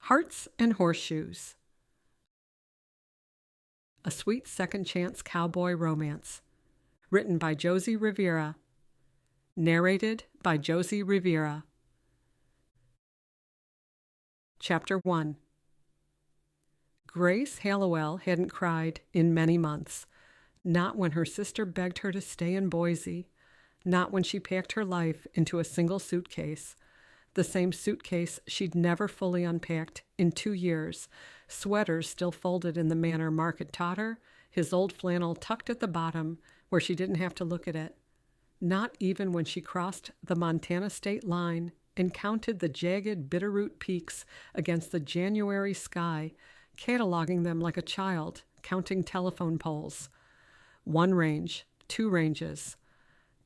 Hearts and Horseshoes. A sweet second-chance cowboy romance. Written by Josie Riviera. Narrated by Josie Riviera. Chapter 1. Grace Hallowell hadn't cried in many months. Not when her sister begged her to stay in Boise. Not when she packed her life into a single suitcase. The same suitcase she'd never fully unpacked in 2 years, sweaters still folded in the manner Mark had taught her, his old flannel tucked at the bottom where she didn't have to look at it. Not even when she crossed the Montana state line and counted the jagged Bitterroot peaks against the January sky, cataloging them like a child, counting telephone poles. 1 range, 2 ranges.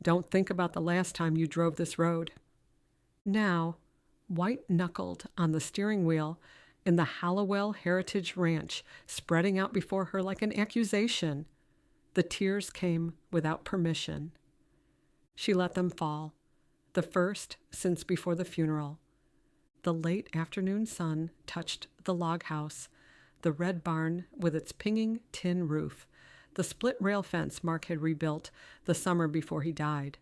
Don't think about the last time you drove this road. Now, white-knuckled on the steering wheel in the Hallowell Heritage Ranch, spreading out before her like an accusation, the tears came without permission. She let them fall, the first since before the funeral. The late afternoon sun touched the log house, the red barn with its pinging tin roof, the split rail fence Mark had rebuilt the summer before he died.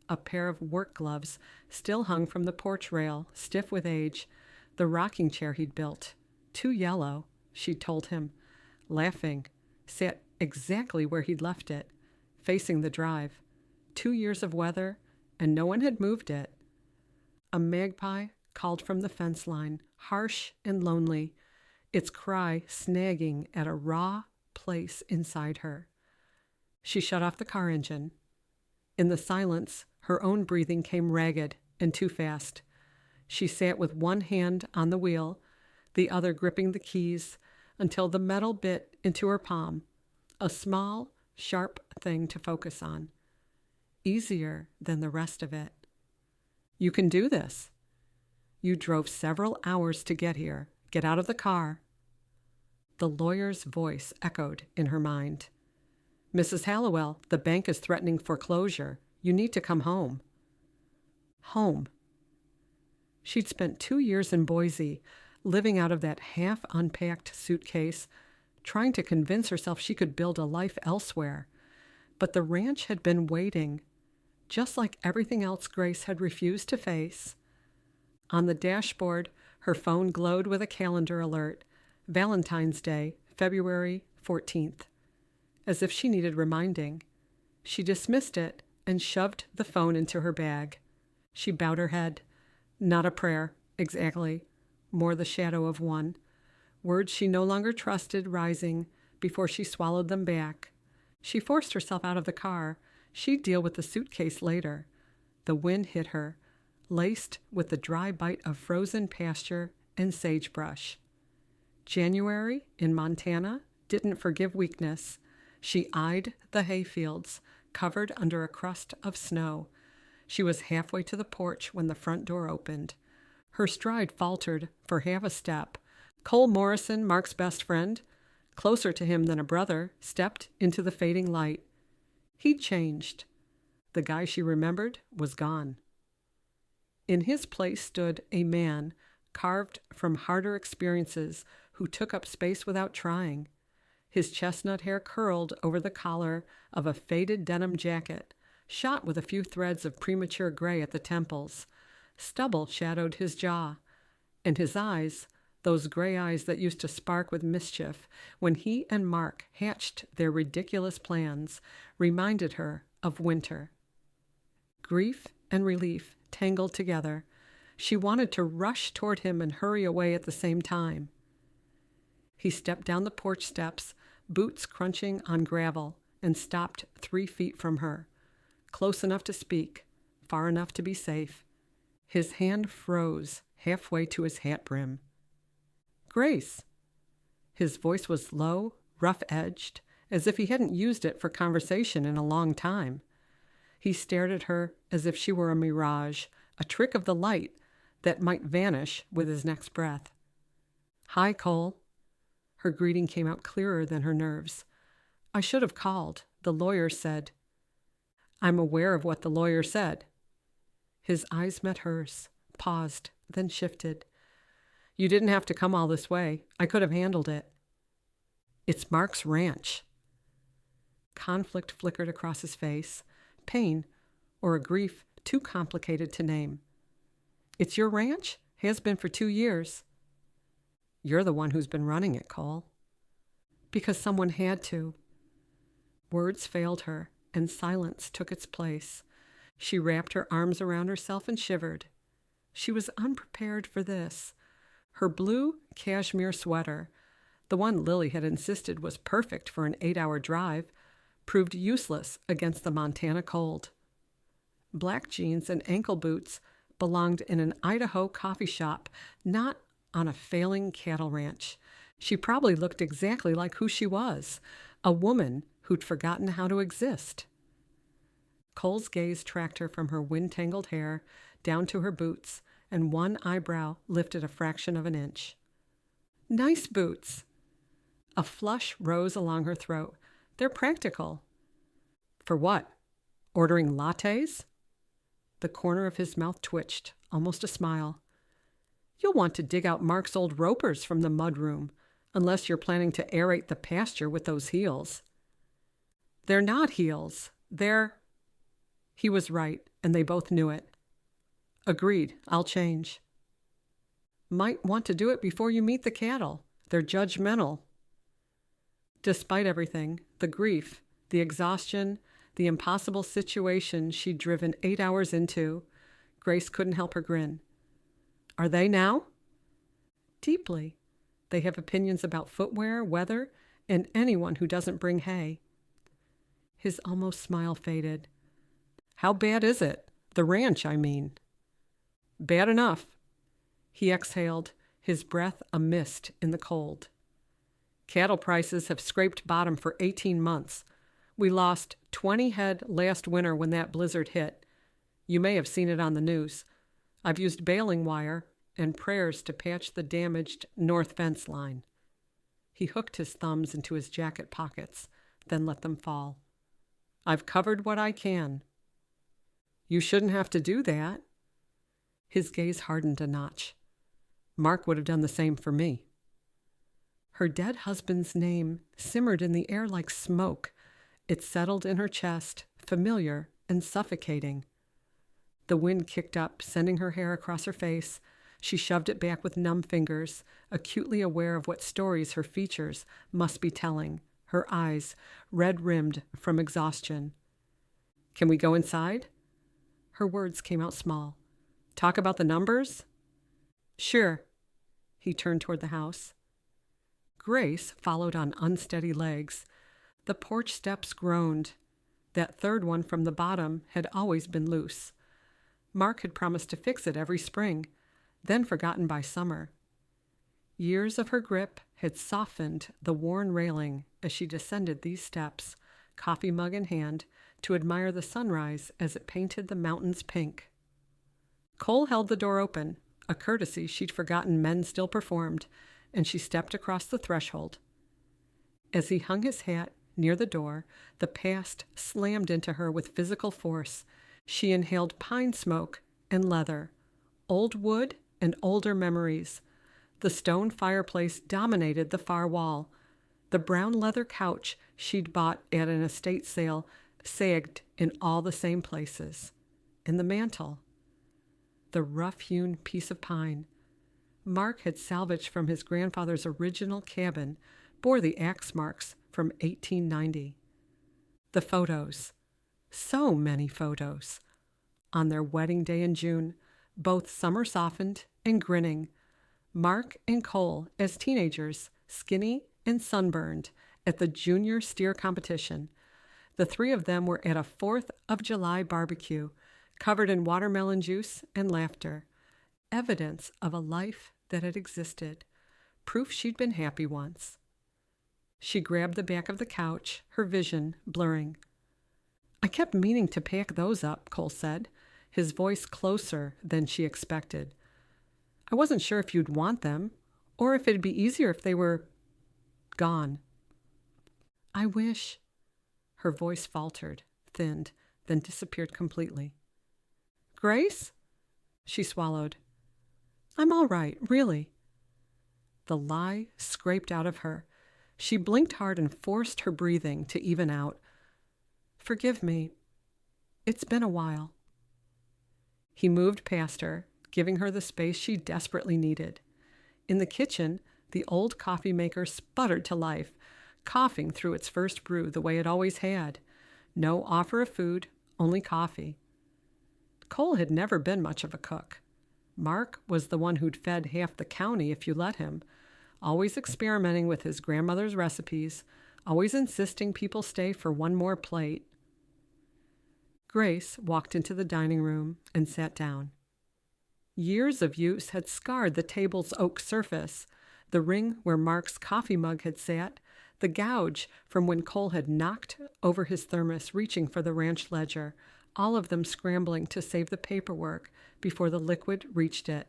A pair of work gloves still hung from the porch rail, stiff with age, the rocking chair he'd built, too yellow, she'd told him, laughing, sat exactly where he'd left it, facing the drive. 2 years of weather, and no one had moved it. A magpie called from the fence line, harsh and lonely, its cry snagging at a raw place inside her. She shut off the car engine. In the silence, her own breathing came ragged and too fast. She sat with one hand on the wheel, the other gripping the keys, until the metal bit into her palm, a small, sharp thing to focus on. Easier than the rest of it. You can do this. You drove several hours to get here. Get out of the car. The lawyer's voice echoed in her mind. Mrs. Hallowell, the bank is threatening foreclosure. You need to come home. Home. She'd spent 2 years in Boise, living out of that half-unpacked suitcase, trying to convince herself she could build a life elsewhere. But the ranch had been waiting, just like everything else Grace had refused to face. On the dashboard, her phone glowed with a calendar alert, Valentine's Day, February 14th. As if she needed reminding. She dismissed it and shoved the phone into her bag. She bowed her head. Not a prayer, exactly. More the shadow of one. Words she no longer trusted rising before she swallowed them back. She forced herself out of the car. She'd deal with the suitcase later. The wind hit her, laced with the dry bite of frozen pasture and sagebrush. January in Montana didn't forgive weakness. She eyed the hayfields, covered under a crust of snow. She was halfway to the porch when the front door opened. Her stride faltered for half a step. Cole Morrison, Mark's best friend, closer to him than a brother, stepped into the fading light. He'd changed. The guy she remembered was gone. In his place stood a man, carved from harder experiences, who took up space without trying. His chestnut hair curled over the collar of a faded denim jacket, shot with a few threads of premature gray at the temples. Stubble shadowed his jaw, and his eyes, those gray eyes that used to spark with mischief when he and Mark hatched their ridiculous plans, reminded her of winter. Grief and relief tangled together. She wanted to rush toward him and hurry away at the same time. He stepped down the porch steps, boots crunching on gravel, and stopped 3 feet from her, close enough to speak, far enough to be safe. His hand froze halfway to his hat brim. Grace. His voice was low, rough-edged, as if he hadn't used it for conversation in a long time. He stared at her as if she were a mirage, a trick of the light that might vanish with his next breath. Hi, Cole. Her greeting came out clearer than her nerves. I should have called, the lawyer said. I'm aware of what the lawyer said. His eyes met hers, paused, then shifted. You didn't have to come all this way. I could have handled it. It's Mark's ranch. Conflict flickered across his face. Pain, or a grief too complicated to name. It's your ranch? Has been for 2 years. You're the one who's been running it, Cole. Because someone had to. Words failed her, and silence took its place. She wrapped her arms around herself and shivered. She was unprepared for this. Her blue cashmere sweater, the one Lily had insisted was perfect for an 8-hour drive, proved useless against the Montana cold. Black jeans and ankle boots belonged in an Idaho coffee shop, not on a failing cattle ranch. She probably looked exactly like who she was, a woman who'd forgotten how to exist. Cole's gaze tracked her from her wind-tangled hair down to her boots, and one eyebrow lifted a fraction of an inch. Nice boots! A flush rose along her throat. They're practical. For what? Ordering lattes? The corner of his mouth twitched, almost a smile. You'll want to dig out Mark's old ropers from the mudroom, unless you're planning to aerate the pasture with those heels. They're not heels. They're... He was right, and they both knew it. Agreed, I'll change. Might want to do it before you meet the cattle. They're judgmental. Despite everything, the grief, the exhaustion, the impossible situation she'd driven 8 hours into, Grace couldn't help her grin. Are they now? Deeply. They have opinions about footwear, weather, and anyone who doesn't bring hay. His almost smile faded. How bad is it? The ranch, I mean. Bad enough. He exhaled, his breath a mist in the cold. Cattle prices have scraped bottom for 18 months. We lost 20 head last winter when that blizzard hit. You may have seen it on the news. I've used baling wire and prayers to patch the damaged north fence line. He hooked his thumbs into his jacket pockets, then let them fall. I've covered what I can. You shouldn't have to do that. His gaze hardened a notch. Mark would have done the same for me. Her dead husband's name simmered in the air like smoke. It settled in her chest, familiar and suffocating. The wind kicked up, sending her hair across her face. She shoved it back with numb fingers, acutely aware of what stories her features must be telling, her eyes red-rimmed from exhaustion. Can we go inside? Her words came out small. Talk about the numbers? Sure. He turned toward the house. Grace followed on unsteady legs. The porch steps groaned. That third one from the bottom had always been loose. Mark had promised to fix it every spring, then forgotten by summer. Years of her grip had softened the worn railing as she descended these steps, coffee mug in hand, to admire the sunrise as it painted the mountains pink. Cole held the door open, a courtesy she'd forgotten men still performed, and she stepped across the threshold. As he hung his hat near the door, the past slammed into her with physical force. She inhaled pine smoke and leather, old wood and older memories. The stone fireplace dominated the far wall. The brown leather couch she'd bought at an estate sale sagged in all the same places. And the mantel. The rough-hewn piece of pine Mark had salvaged from his grandfather's original cabin bore the axe marks from 1890. The photos. So many photos. On their wedding day in June, both summer-softened and grinning. Mark and Cole as teenagers, skinny and sunburned, at the junior steer competition. The three of them were at a 4th of July barbecue, covered in watermelon juice and laughter. Evidence of a life that had existed. Proof she'd been happy once. She grabbed the back of the couch, her vision blurring. I kept meaning to pack those up, Cole said, his voice closer than she expected. I wasn't sure if you'd want them, or if it'd be easier if they were gone. I wish. Her voice faltered, thinned, then disappeared completely. Grace? She swallowed. I'm all right, really. the lie scraped out of her. She blinked hard and forced her breathing to even out. "Forgive me. It's been a while." He moved past her, giving her the space she desperately needed. In the kitchen, the old coffee maker sputtered to life, coughing through its first brew the way it always had. No offer of food, only coffee. Cole had never been much of a cook. Mark was the one who'd fed half the county if you let him, always experimenting with his grandmother's recipes, always insisting people stay for one more plate. Grace walked into the dining room and sat down. Years of use had scarred the table's oak surface, the ring where Mark's coffee mug had sat, the gouge from when Cole had knocked over his thermos reaching for the ranch ledger, all of them scrambling to save the paperwork before the liquid reached it.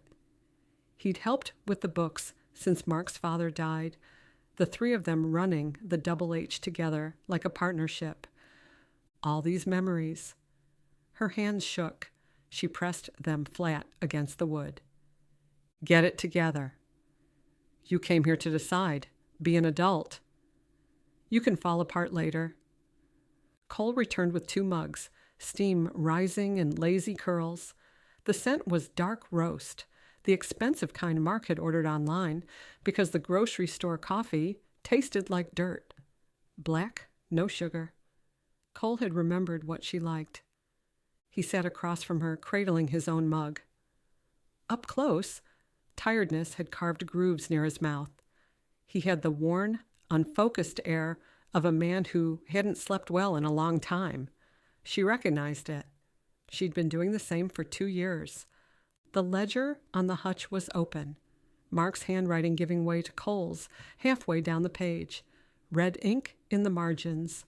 He'd helped with the books since Mark's father died, the three of them running the Double H together like a partnership. All these memories. Her hands shook. She pressed them flat against the wood. "Get it together. You came here to decide. Be an adult. You can fall apart later." Cole returned with 2 mugs, steam rising in lazy curls. The scent was dark roast, the expensive kind Mark had ordered online, because the grocery store coffee tasted like dirt. Black, no sugar. Cole had remembered what she liked. He sat across from her, cradling his own mug. Up close, tiredness had carved grooves near his mouth. He had the worn, unfocused air of a man who hadn't slept well in a long time. She recognized it. She'd been doing the same for 2 years. The ledger on the hutch was open, Mark's handwriting giving way to Cole's halfway down the page, red ink in the margins.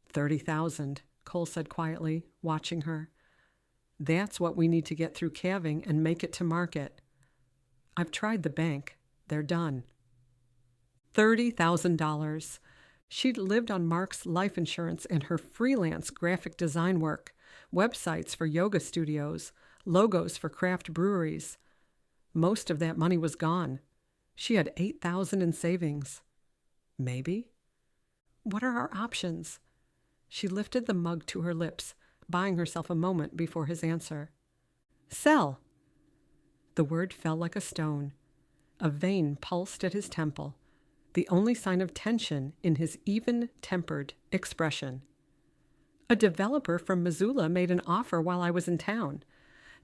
30,000, Cole said quietly, watching her. "That's what we need to get through calving and make it to market. I've tried the bank. They're done." $30,000. She'd lived on Mark's life insurance and her freelance graphic design work, websites for yoga studios, logos for craft breweries. Most of that money was gone. She had $8,000 in savings. Maybe. What are our options? She lifted the mug to her lips, buying herself a moment before his answer. "Sell." The word fell like a stone. A vein pulsed at his temple, the only sign of tension in his even-tempered expression. "A developer from Missoula made an offer while I was in town.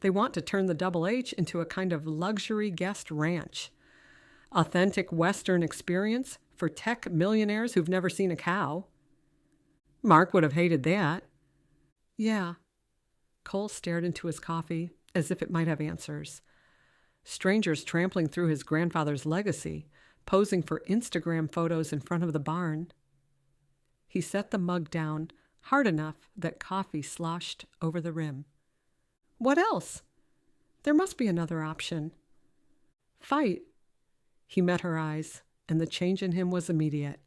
They want to turn the Double H into a kind of luxury guest ranch. Authentic Western experience for tech millionaires who've never seen a cow." Mark would have hated that. Yeah. Cole stared into his coffee as if it might have answers. Strangers trampling through his grandfather's legacy, posing for Instagram photos in front of the barn. He set the mug down hard enough that coffee sloshed over the rim. "What else? There must be another option." "Fight." He met her eyes, and the change in him was immediate.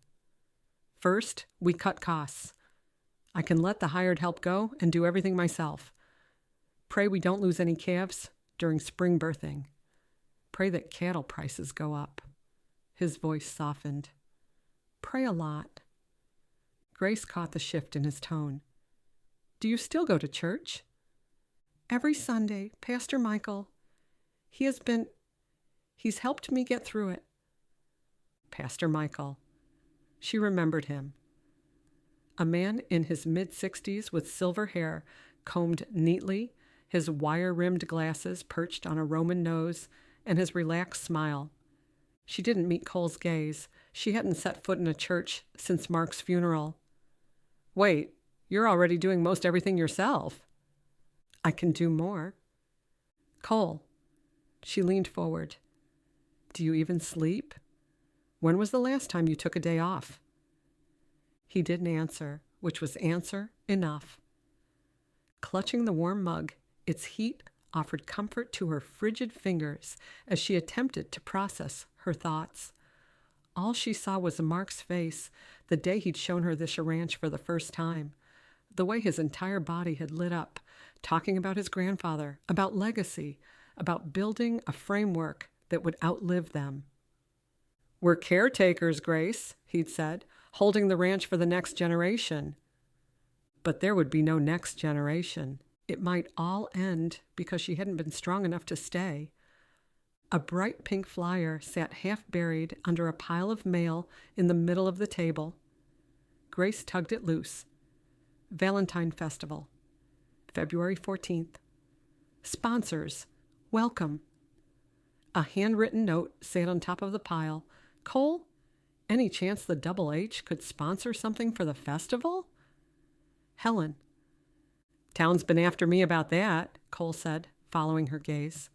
"First, we cut costs. I can let the hired help go and do everything myself. Pray we don't lose any calves during spring birthing. Pray that cattle prices go up." His voice softened. "Pray a lot." Grace caught the shift in his tone. "Do you still go to church?" "Every Sunday, Pastor Michael. He's helped me get through it." Pastor Michael. She remembered him. A man in his mid-60s with silver hair, combed neatly, his wire-rimmed glasses perched on a Roman nose, and his relaxed smile. She didn't meet Cole's gaze. She hadn't set foot in a church since Mark's funeral. "Wait, you're already doing most everything yourself." "I can do more." "Cole." She leaned forward. "Do you even sleep? When was the last time you took a day off?" He didn't answer, which was answer enough. Clutching the warm mug, its heat offered comfort to her frigid fingers as she attempted to process her thoughts. All she saw was Mark's face the day he'd shown her this ranch for the first time, the way his entire body had lit up, talking about his grandfather, about legacy, about building a framework that would outlive them. "We're caretakers, Grace," he'd said, "holding the ranch for the next generation." But there would be no next generation. It might all end because she hadn't been strong enough to stay. A bright pink flyer sat half buried under a pile of mail in the middle of the table. Grace tugged it loose. Valentine Festival, February 14th. Sponsors, welcome. A handwritten note sat on top of the pile. Cole, any chance the Double H could sponsor something for the festival? Helen. Town's been after me about that, Cole said, following her gaze.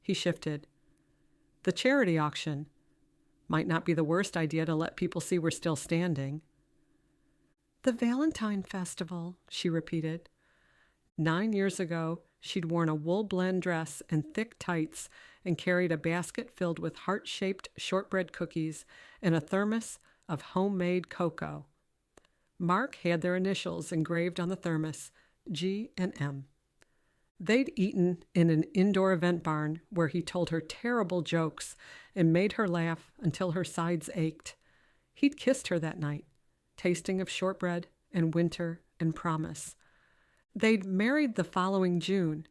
He shifted. The charity auction. Might not be the worst idea to let people see we're still standing. The Valentine Festival, she repeated. 9 years ago, she'd worn a wool blend dress and thick tights and carried a basket filled with heart-shaped shortbread cookies and a thermos of homemade cocoa. Mark had their initials engraved on the thermos, G and M. They'd eaten in an indoor event barn where he told her terrible jokes and made her laugh until her sides ached. He'd kissed her that night, tasting of shortbread and winter and promise. They'd married the following June,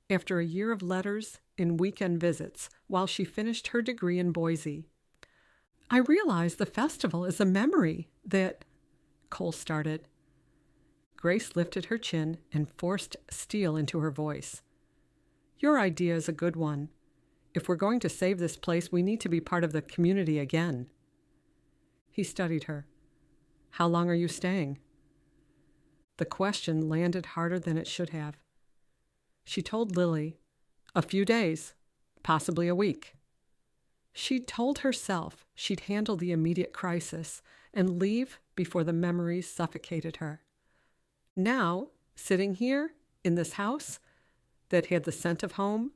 after a year of letters and weekend visits, while she finished her degree in Boise. I realize the festival is a memory that... Cole started. Grace lifted her chin and forced steel into her voice. Your idea is a good one. If we're going to save this place, we need to be part of the community again. He studied her. How long are you staying? The question landed harder than it should have. She told Lily, a few days, possibly a week. She'd told herself she'd handle the immediate crisis and leave before the memories suffocated her. Now, sitting here, in this house, that had the scent of home,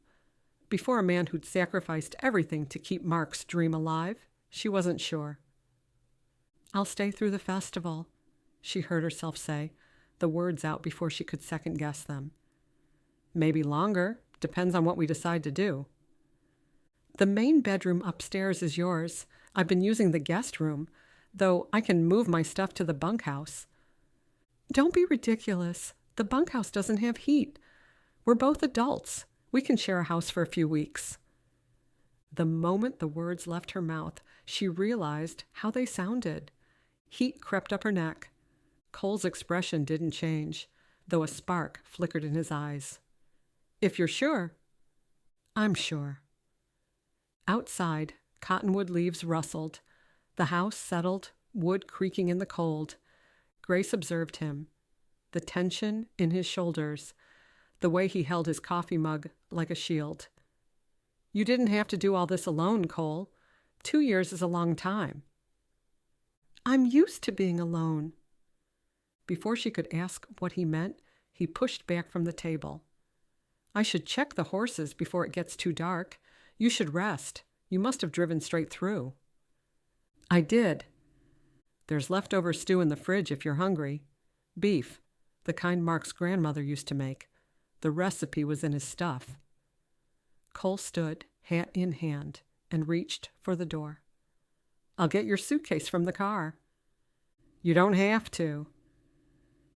before a man who'd sacrificed everything to keep Mark's dream alive, she wasn't sure. I'll stay through the festival, she heard herself say, the words out before she could second-guess them. Maybe longer, depends on what we decide to do. The main bedroom upstairs is yours. I've been using the guest room, though I can move my stuff to the bunkhouse. Don't be ridiculous. The bunkhouse doesn't have heat. We're both adults. We can share a house for a few weeks. The moment the words left her mouth, she realized how they sounded. Heat crept up her neck. Cole's expression didn't change, though a spark flickered in his eyes. If you're sure. I'm sure. Outside, cottonwood leaves rustled. The house settled, wood creaking in the cold. Grace observed him, the tension in his shoulders, the way he held his coffee mug like a shield. You didn't have to do all this alone, Cole. 2 years is a long time. I'm used to being alone. Before she could ask what he meant, he pushed back from the table. I should check the horses before it gets too dark. You should rest. You must have driven straight through. I did. There's leftover stew in the fridge if you're hungry. Beef, the kind Mark's grandmother used to make. The recipe was in his stuff. Cole stood, hat in hand, and reached for the door. I'll get your suitcase from the car. You don't have to.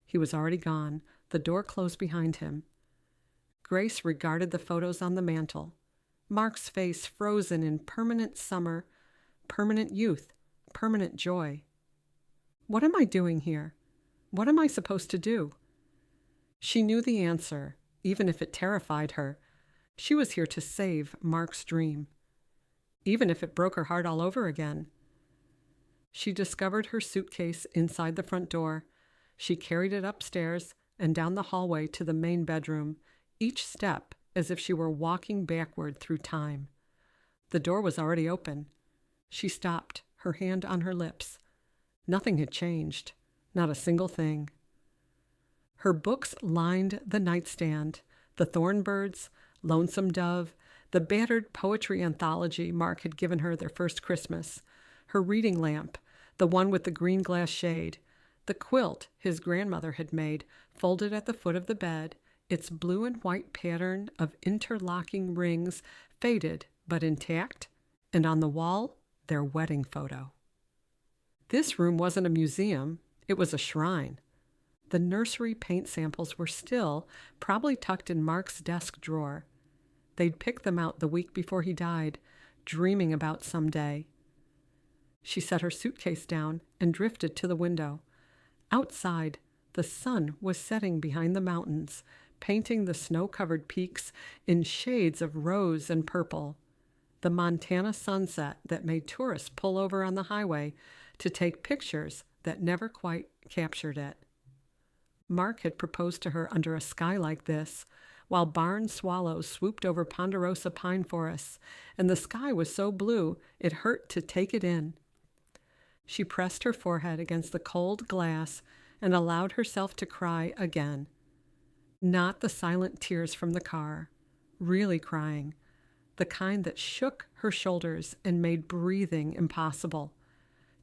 He was already gone. The door closed behind him. Grace regarded the photos on the mantel. Mark's face frozen in permanent summer, permanent youth, permanent joy. What am I doing here? What am I supposed to do? She knew the answer, even if it terrified her. She was here to save Mark's dream, even if it broke her heart all over again. She discovered her suitcase inside the front door. She carried it upstairs and down the hallway to the main bedroom, each step as if she were walking backward through time. The door was already open. She stopped, her hand on her lips. Nothing had changed, not a single thing. Her books lined the nightstand, the Thornbirds, Lonesome Dove, the battered poetry anthology Mark had given her their first Christmas, her reading lamp, the one with the green glass shade, the quilt his grandmother had made, folded at the foot of the bed, its blue and white pattern of interlocking rings faded but intact, and on the wall, their wedding photo. This room wasn't a museum, it was a shrine. The nursery paint samples were still probably tucked in Mark's desk drawer. They'd picked them out the week before he died, dreaming about someday. She set her suitcase down and drifted to the window. Outside, the sun was setting behind the mountains, painting the snow-covered peaks in shades of rose and purple. The Montana sunset that made tourists pull over on the highway to take pictures that never quite captured it. Mark had proposed to her under a sky like this, while barn swallows swooped over ponderosa pine forests, and the sky was so blue it hurt to take it in. She pressed her forehead against the cold glass and allowed herself to cry again. Not the silent tears from the car, really crying, the kind that shook her shoulders and made breathing impossible.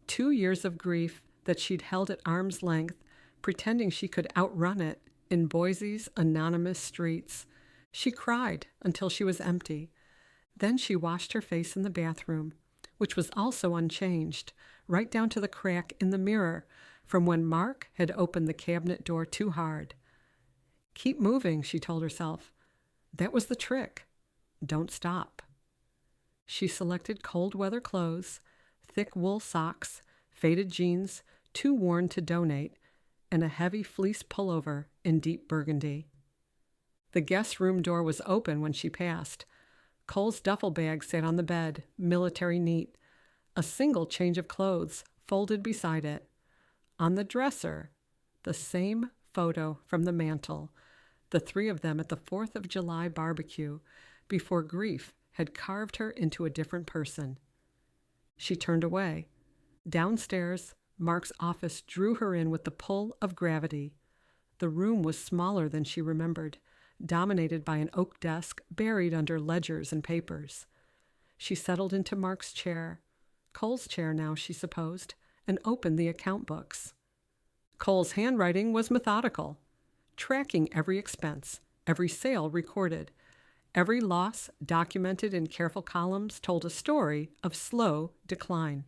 2 years of grief that she'd held at arm's length, pretending she could outrun it in Boise's anonymous streets. She cried until she was empty. Then she washed her face in the bathroom, which was also unchanged, right down to the crack in the mirror from when Mark had opened the cabinet door too hard. Keep moving, she told herself. That was the trick. Don't stop. She selected cold weather clothes, thick wool socks, faded jeans, too worn to donate, and a heavy fleece pullover in deep burgundy. The guest room door was open when she passed. Cole's duffel bag sat on the bed, military neat. A single change of clothes folded beside it. On the dresser, the same photo from the mantel, the 3 of them at the 4th of July barbecue, before grief had carved her into a different person. She turned away. Downstairs, Mark's office drew her in with the pull of gravity. The room was smaller than she remembered, dominated by an oak desk buried under ledgers and papers. She settled into Mark's chair, Cole's chair now, she supposed, and opened the account books. Cole's handwriting was methodical, tracking every expense, every sale recorded. Every loss documented in careful columns told a story of slow decline.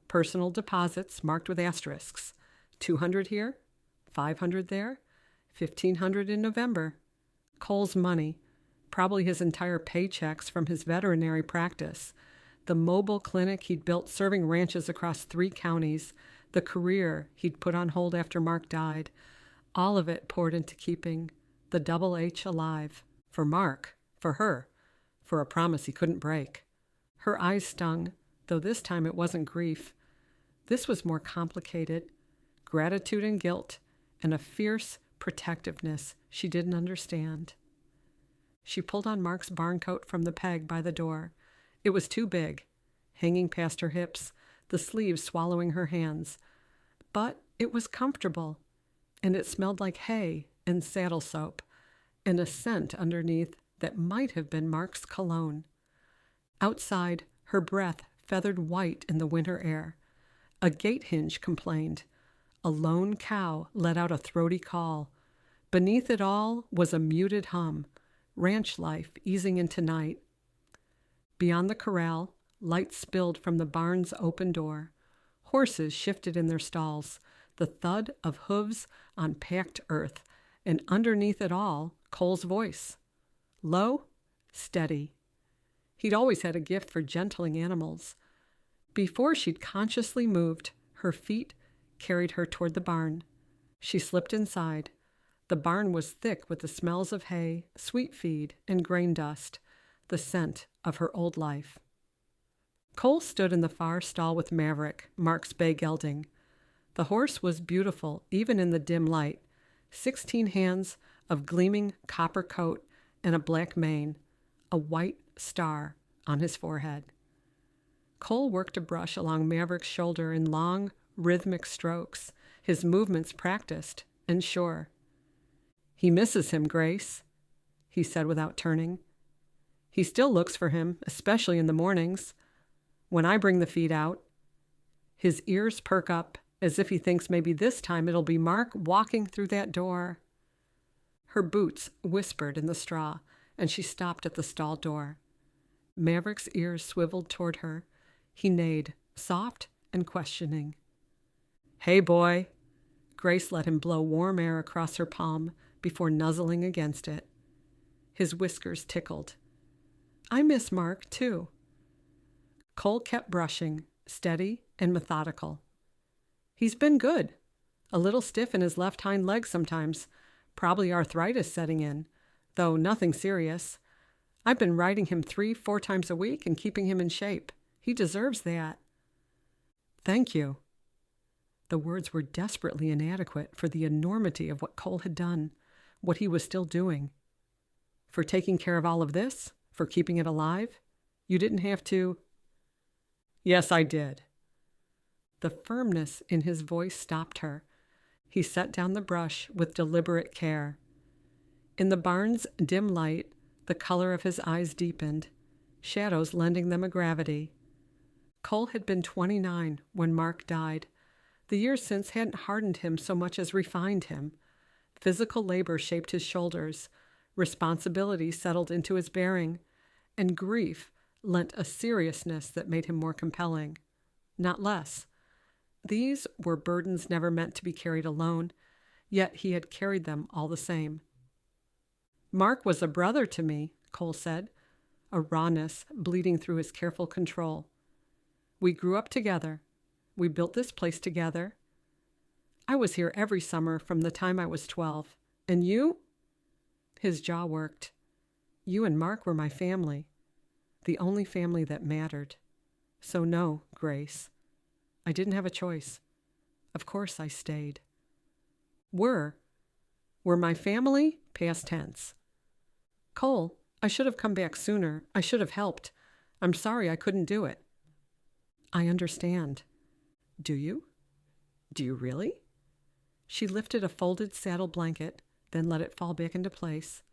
Personal deposits marked with asterisks, 200 here, 500 there, 1,500 in November. Cole's money, probably his entire paychecks from his veterinary practice, the mobile clinic he'd built serving ranches across 3 counties, the career he'd put on hold after Mark died, all of it poured into keeping the Double H alive. For Mark, for her, for a promise he couldn't break. Her eyes stung, though this time it wasn't grief. This was more complicated, gratitude and guilt, and a fierce protectiveness she didn't understand. She pulled on Mark's barn coat from the peg by the door. It was too big, hanging past her hips, the sleeves swallowing her hands. But it was comfortable, and it smelled like hay and saddle soap, and a scent underneath that might have been Mark's cologne. Outside, her breath feathered white in the winter air. A gate hinge complained. A lone cow let out a throaty call. Beneath it all was a muted hum, ranch life easing into night. Beyond the corral, light spilled from the barn's open door. Horses shifted in their stalls, the thud of hooves on packed earth, and underneath it all, Cole's voice. Low, steady. He'd always had a gift for gentling animals. Before she'd consciously moved, her feet carried her toward the barn. She slipped inside. The barn was thick with the smells of hay, sweet feed, and grain dust, the scent of her old life. Cole stood in the far stall with Maverick, Mark's bay gelding. The horse was beautiful, even in the dim light. 16 hands of gleaming copper coat and a black mane, a white star on his forehead. Cole worked a brush along Maverick's shoulder in long, rhythmic strokes, his movements practiced and sure. "He misses him, Grace," he said without turning. "He still looks for him, especially in the mornings, when I bring the feed out." His ears perk up as if he thinks maybe this time it'll be Mark walking through that door. Her boots whispered in the straw, and she stopped at the stall door. Maverick's ears swiveled toward her. He neighed, soft and questioning. "Hey, boy." Grace let him blow warm air across her palm before nuzzling against it. His whiskers tickled. "I miss Mark, too." Cole kept brushing, steady and methodical. "He's been good. A little stiff in his left hind leg sometimes. Probably arthritis setting in, though nothing serious. I've been riding him 3-4 times a week and keeping him in shape. He deserves that." "Thank you." The words were desperately inadequate for the enormity of what Cole had done, what he was still doing. "For taking care of all of this? For keeping it alive? You didn't have to—" "Yes, I did." The firmness in his voice stopped her. He set down the brush with deliberate care. In the barn's dim light, the color of his eyes deepened, shadows lending them a gravity. Cole had been 29 when Mark died. The years since hadn't hardened him so much as refined him. Physical labor shaped his shoulders, responsibility settled into his bearing, and grief lent a seriousness that made him more compelling, not less. These were burdens never meant to be carried alone, yet he had carried them all the same. "Mark was a brother to me," Cole said, a rawness bleeding through his careful control. "We grew up together. We built this place together. I was here every summer from the time I was 12. And you?" His jaw worked. "You and Mark were my family, the only family that mattered. So no, Grace. I didn't have a choice. Of course I stayed." Were my family? Past tense. "Cole, I should have come back sooner. I should have helped. I'm sorry I couldn't do it." "I understand." "Do you? Do you really?" She lifted a folded saddle blanket, then let it fall back into place.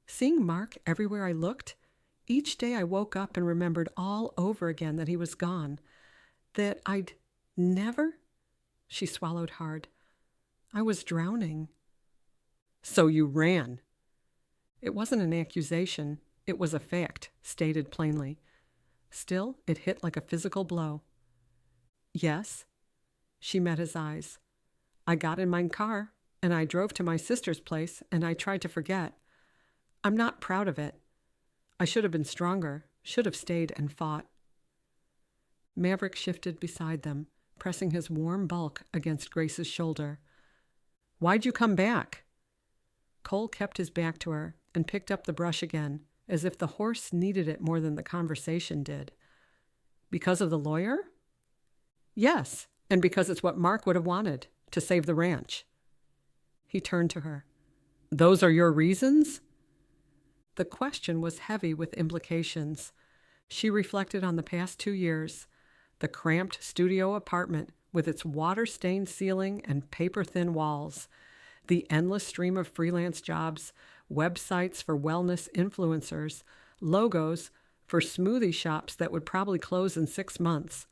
"Seeing Mark everywhere I looked, each day I woke up and remembered all over again that he was gone, that I'd never—" She swallowed hard. "I was drowning." "So you ran." It wasn't an accusation. It was a fact, stated plainly. Still, it hit like a physical blow. "Yes." She met his eyes. "I got in my car, and I drove to my sister's place, and I tried to forget. I'm not proud of it. I should have been stronger, should have stayed and fought." Maverick shifted beside them, pressing his warm bulk against Grace's shoulder. "Why'd you come back?" Cole kept his back to her and picked up the brush again, as if the horse needed it more than the conversation did. "Because of the lawyer?" "Yes, and because it's what Mark would have wanted, to save the ranch." He turned to her. "Those are your reasons?" The question was heavy with implications. She reflected on the past 2 years, the cramped studio apartment with its water-stained ceiling and paper-thin walls, the endless stream of freelance jobs, websites for wellness influencers, logos for smoothie shops that would probably close in 6 months,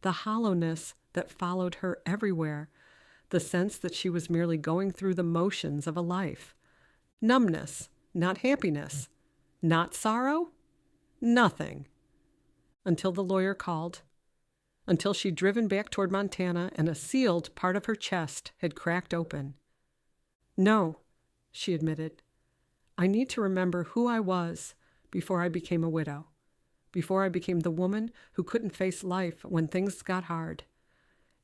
the hollowness that followed her everywhere, the sense that she was merely going through the motions of a life. Numbness, not happiness. Not sorrow? Nothing. Until the lawyer called. Until she'd driven back toward Montana and a sealed part of her chest had cracked open. "No," she admitted. "I need to remember who I was before I became a widow, before I became the woman who couldn't face life when things got hard.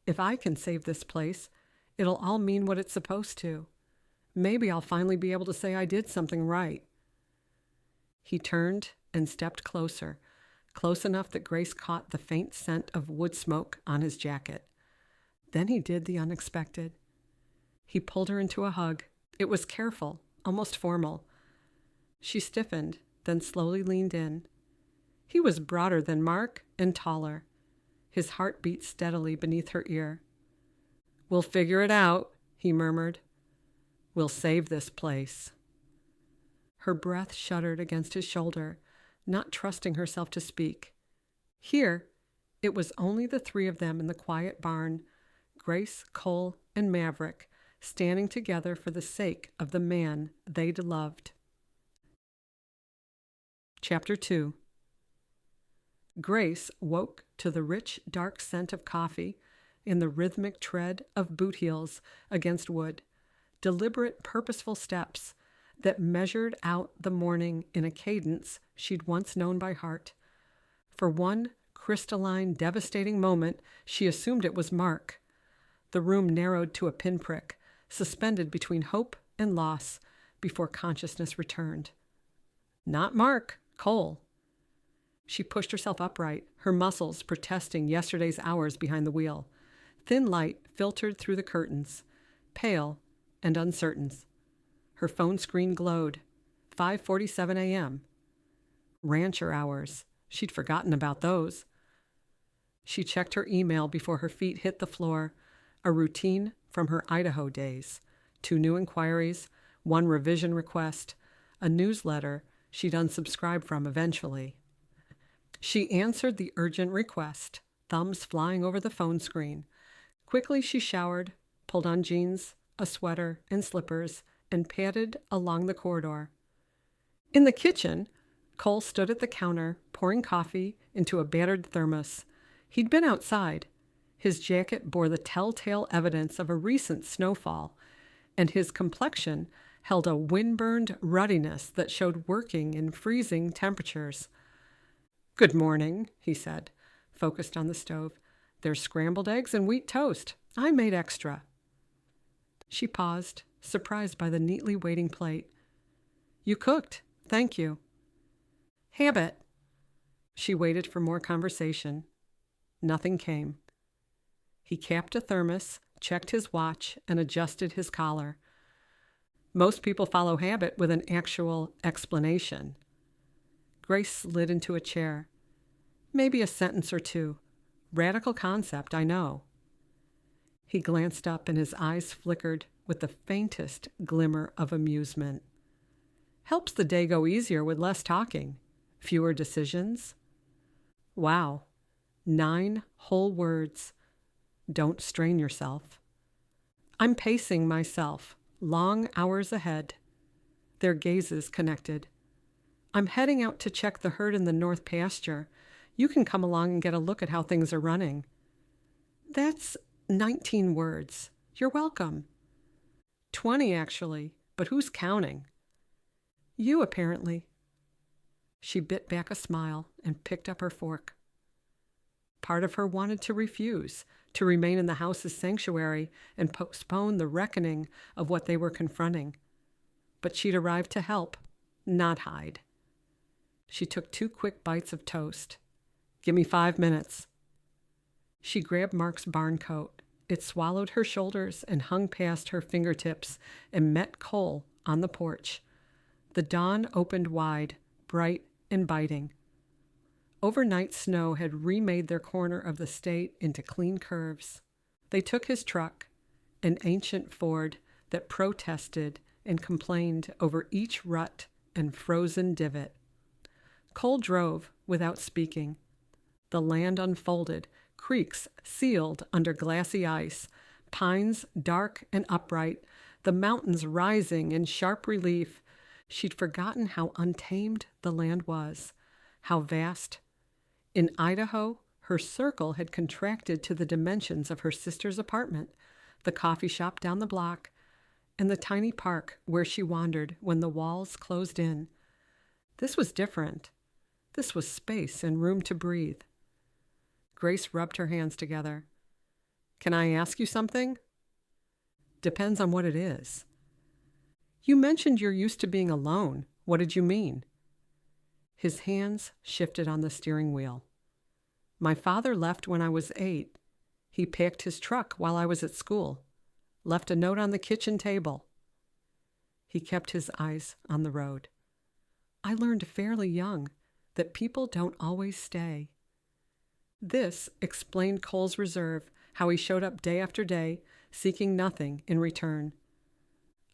If I can save this place, it'll all mean what it's supposed to. Maybe I'll finally be able to say I did something right." He turned and stepped closer, close enough that Grace caught the faint scent of wood smoke on his jacket. Then he did the unexpected. He pulled her into a hug. It was careful, almost formal. She stiffened, then slowly leaned in. He was broader than Mark and taller. His heart beat steadily beneath her ear. "We'll figure it out," he murmured. "We'll save this place." Her breath shuddered against his shoulder, not trusting herself to speak. Here, it was only the 3 of them in the quiet barn, Grace, Cole, and Maverick, standing together for the sake of the man they'd loved. Chapter 2. Grace woke to the rich, dark scent of coffee and the rhythmic tread of boot heels against wood, deliberate, purposeful steps that measured out the morning in a cadence she'd once known by heart. For one crystalline, devastating moment, she assumed it was Mark. The room narrowed to a pinprick, suspended between hope and loss, before consciousness returned. Not Mark, Cole. She pushed herself upright, her muscles protesting yesterday's hours behind the wheel. Thin light filtered through the curtains, pale and uncertain. Her phone screen glowed. 5:47 a.m. Rancher hours. She'd forgotten about those. She checked her email before her feet hit the floor, a routine from her Idaho days. 2 new inquiries, 1 revision request, a newsletter she'd unsubscribe from eventually. She answered the urgent request, thumbs flying over the phone screen. Quickly she showered, pulled on jeans, a sweater, and slippers, and padded along the corridor. In the kitchen, Cole stood at the counter, pouring coffee into a battered thermos. He'd been outside. His jacket bore the telltale evidence of a recent snowfall, and his complexion held a wind-burned ruddiness that showed working in freezing temperatures. "Good morning," he said, focused on the stove. "There's scrambled eggs and wheat toast. I made extra." She paused, surprised by the neatly waiting plate. "You cooked. Thank you." "Habit." She waited for more conversation. Nothing came. He capped a thermos, checked his watch, and adjusted his collar. Most people follow habit with an actual explanation. Grace slid into a chair. "Maybe a sentence or 2. Radical concept, I know." He glanced up and his eyes flickered with the faintest glimmer of amusement. "Helps the day go easier with less talking. Fewer decisions." Wow. 9 whole words. Don't strain yourself. "I'm pacing myself. Long hours ahead." Their gazes connected. "I'm heading out to check the herd in the north pasture. You can come along and get a look at how things are running." "That's 19 words. You're welcome." 20, actually, but who's counting? "You, apparently." She bit back a smile and picked up her fork. Part of her wanted to refuse, to remain in the house's sanctuary and postpone the reckoning of what they were confronting. But she'd arrived to help, not hide. She took 2 quick bites of toast. "Give me 5 minutes." She grabbed Mark's barn coat. It swallowed her shoulders and hung past her fingertips and met Cole on the porch. The dawn opened wide, bright and biting. Overnight snow had remade their corner of the state into clean curves. They took his truck, an ancient Ford that protested and complained over each rut and frozen divot. Cole drove without speaking. The land unfolded, creeks sealed under glassy ice, pines dark and upright, the mountains rising in sharp relief. She'd forgotten how untamed the land was, how vast. In Idaho, her circle had contracted to the dimensions of her sister's apartment, the coffee shop down the block, and the tiny park where she wandered when the walls closed in. This was different. This was space and room to breathe. Grace rubbed her hands together. "Can I ask you something?" "Depends on what it is." "You mentioned you're used to being alone. What did you mean?" His hands shifted on the steering wheel. "My father left when I was 8. He packed his truck while I was at school. Left a note on the kitchen table." He kept his eyes on the road. "I learned fairly young that people don't always stay." This explained Cole's reserve, how he showed up day after day, seeking nothing in return.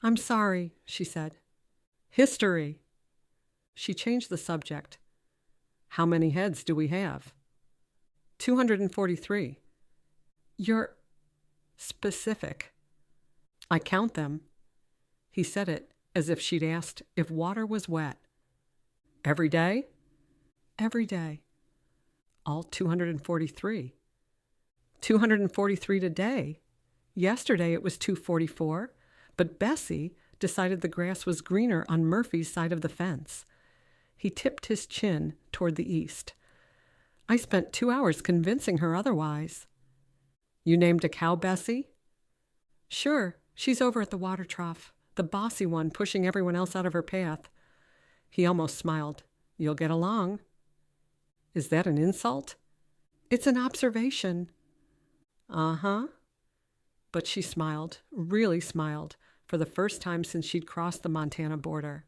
"I'm sorry," she said. "History." She changed the subject. "How many heads do we have?" 243. "You're specific." "I count them." He said it as if she'd asked if water was wet. "Every day?" "Every day." all 243. 243 today. Yesterday it was 244, but Bessie decided the grass was greener on Murphy's side of the fence. He tipped his chin toward the east. I spent 2 hours convincing her otherwise. You named a cow Bessie? Sure, she's over at the water trough, the bossy one pushing everyone else out of her path. He almost smiled. You'll get along. Is that an insult? It's an observation. Uh-huh. But she smiled, really smiled, for the first time since she'd crossed the Montana border.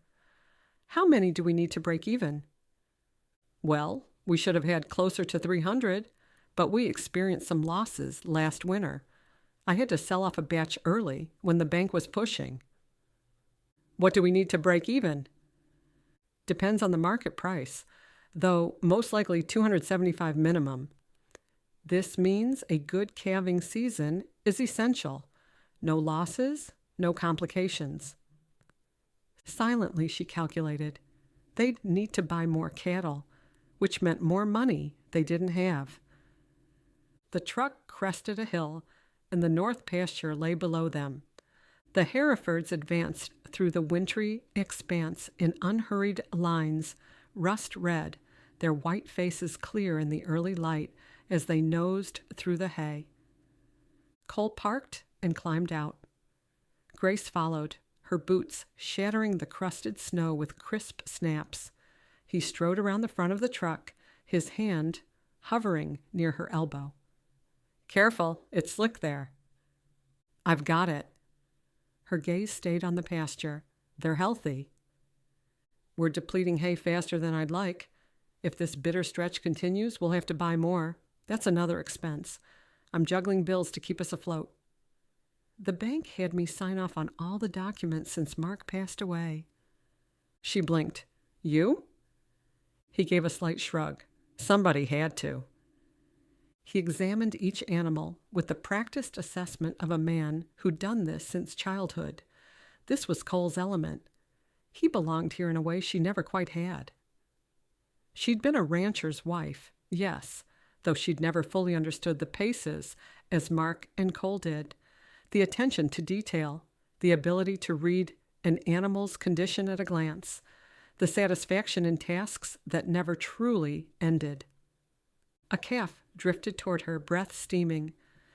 How many do we need to break even? Well, we should have had closer to 300, but we experienced some losses last winter. I had to sell off a batch early when the bank was pushing. What do we need to break even? Depends on the market price, though most likely 275 minimum. This means a good calving season is essential. No losses, no complications. Silently, she calculated. They'd need to buy more cattle, which meant more money they didn't have. The truck crested a hill, and the north pasture lay below them. The Herefords advanced through the wintry expanse in unhurried lines, rust red, their white faces clear in the early light as they nosed through the hay. Cole parked and climbed out. Grace followed, her boots shattering the crusted snow with crisp snaps. He strode around the front of the truck, his hand hovering near her elbow. Careful, it's slick there. I've got it. Her gaze stayed on the pasture. They're healthy. We're depleting hay faster than I'd like. If this bitter stretch continues, we'll have to buy more. That's another expense. I'm juggling bills to keep us afloat. The bank had me sign off on all the documents since Mark passed away. She blinked. You? He gave a slight shrug. Somebody had to. He examined each animal with the practiced assessment of a man who'd done this since childhood. This was Cole's element. He belonged here in a way she never quite had. She'd been a rancher's wife, yes, though she'd never fully understood the paces as Mark and Cole did. The attention to detail, the ability to read an animal's condition at a glance, the satisfaction in tasks that never truly ended. A calf drifted toward her, breath steaming.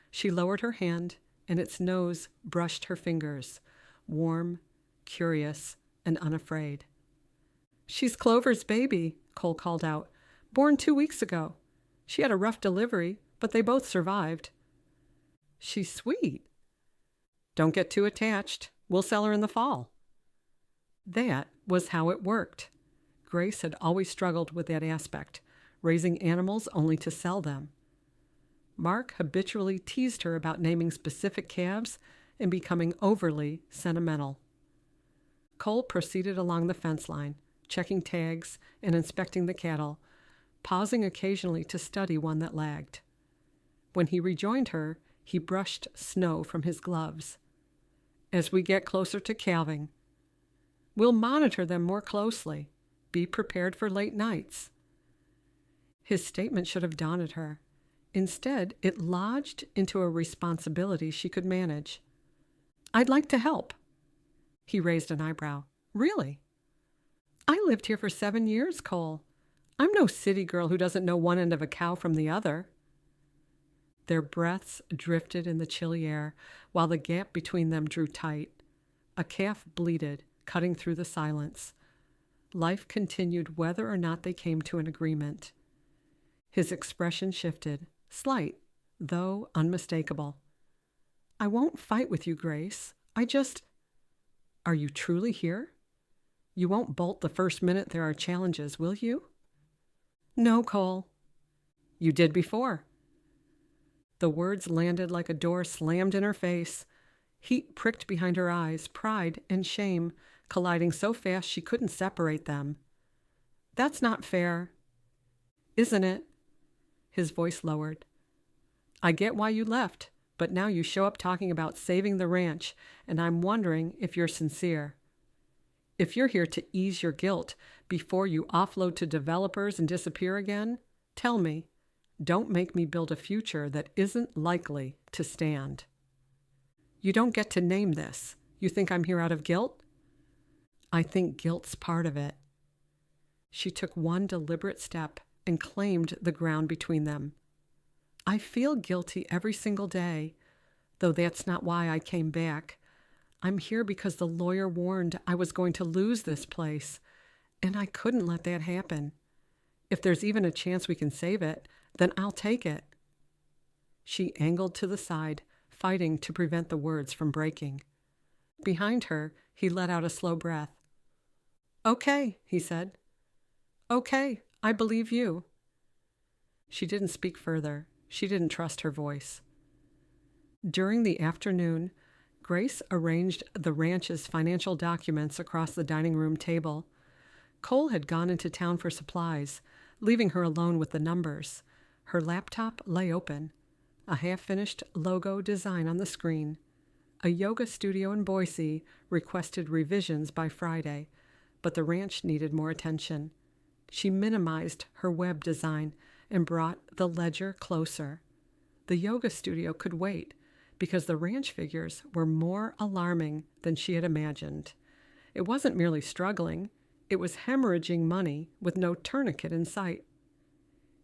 She lowered her hand, and its nose brushed her fingers, warm, curious, and unafraid. She's Clover's baby, Cole called out. Born 2 weeks ago. She had a rough delivery, but they both survived. She's sweet. Don't get too attached. We'll sell her in the fall. That was how it worked. Grace had always struggled with that aspect, raising animals only to sell them. Mark habitually teased her about naming specific calves and becoming overly sentimental. Cole proceeded along the fence line, checking tags and inspecting the cattle, pausing occasionally to study one that lagged. When he rejoined her, he brushed snow from his gloves. As we get closer to calving, we'll monitor them more closely. Be prepared for late nights. His statement should have daunted her. Instead, it lodged into a responsibility she could manage. I'd like to help. He raised an eyebrow. Really? I lived here for 7 years, Cole. I'm no city girl who doesn't know one end of a cow from the other. Their breaths drifted in the chilly air, while the gap between them drew tight. A calf bleated, cutting through the silence. Life continued whether or not they came to an agreement. His expression shifted, slight, though unmistakable. I won't fight with you, Grace. Are you truly here? You won't bolt the first minute there are challenges, will you? No, Cole. You did before. The words landed like a door slammed in her face. Heat pricked behind her eyes, pride and shame colliding so fast she couldn't separate them. That's not fair. Isn't it? His voice lowered. I get why you left, but now you show up talking about saving the ranch, and I'm wondering if you're sincere. If you're here to ease your guilt before you offload to developers and disappear again, tell me, Don't make me build a future that isn't likely to stand. You don't get to name this. You think I'm here out of guilt? I think guilt's part of it. She took one deliberate step and claimed the ground between them. I feel guilty every single day, though that's not why I came back. I'm here because the lawyer warned I was going to lose this place, and I couldn't let that happen. If there's even a chance we can save it, then I'll take it. She angled to the side, fighting to prevent the words from breaking. Behind her, he let out a slow breath. Okay, he said. Okay, I believe you. She didn't speak further. She didn't trust her voice. During the afternoon, Grace arranged the ranch's financial documents across the dining room table. Cole had gone into town for supplies, leaving her alone with the numbers. Her laptop lay open, a half-finished logo design on the screen. A yoga studio in Boise requested revisions by Friday, but the ranch needed more attention. She minimized her web design and brought the ledger closer. The yoga studio could wait because the ranch figures were more alarming than she had imagined. It wasn't merely struggling, it was hemorrhaging money with no tourniquet in sight.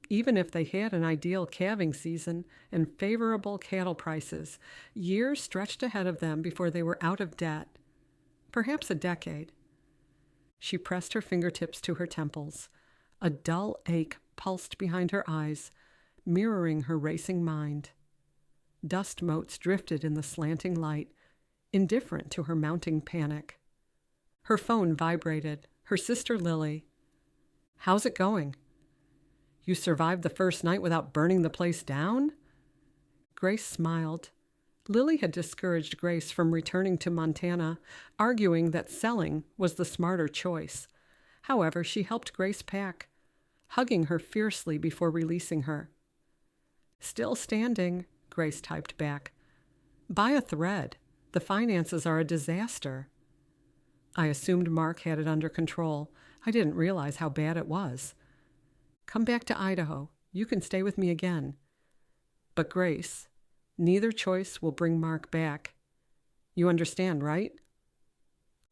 Even if they had an ideal calving season and favorable cattle prices, years stretched ahead of them before they were out of debt. Perhaps a decade. She pressed her fingertips to her temples. A dull ache pulsed behind her eyes, mirroring her racing mind. Dust motes drifted in the slanting light, indifferent to her mounting panic. Her phone vibrated. Her sister Lily. How's it going? You survived the first night without burning the place down? Grace smiled. Lily had discouraged Grace from returning to Montana, arguing that selling was the smarter choice. However, she helped Grace pack, hugging her fiercely before releasing her. Still standing, Grace typed back. Buy a thread. The finances are a disaster. I assumed Mark had it under control. I didn't realize how bad it was. Come back to Idaho. You can stay with me again. But Grace, neither choice will bring Mark back. You understand, right?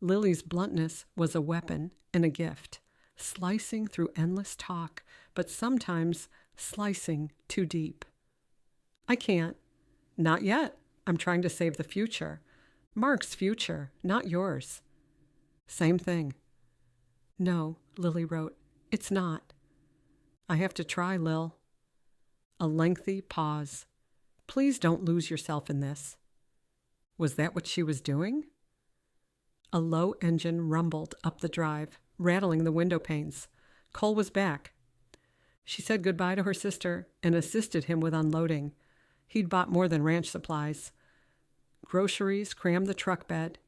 Lily's bluntness was a weapon and a gift, slicing through endless talk, but sometimes slicing too deep. I can't. Not yet. I'm trying to save the future. Mark's future, not yours. Same thing. No, Lily wrote. It's not. I have to try, Lil. A lengthy pause. Please don't lose yourself in this. Was that what she was doing? A low engine rumbled up the drive, rattling the window panes. Cole was back. She said goodbye to her sister and assisted him with unloading. He'd bought more than ranch supplies. Groceries crammed the truck bed,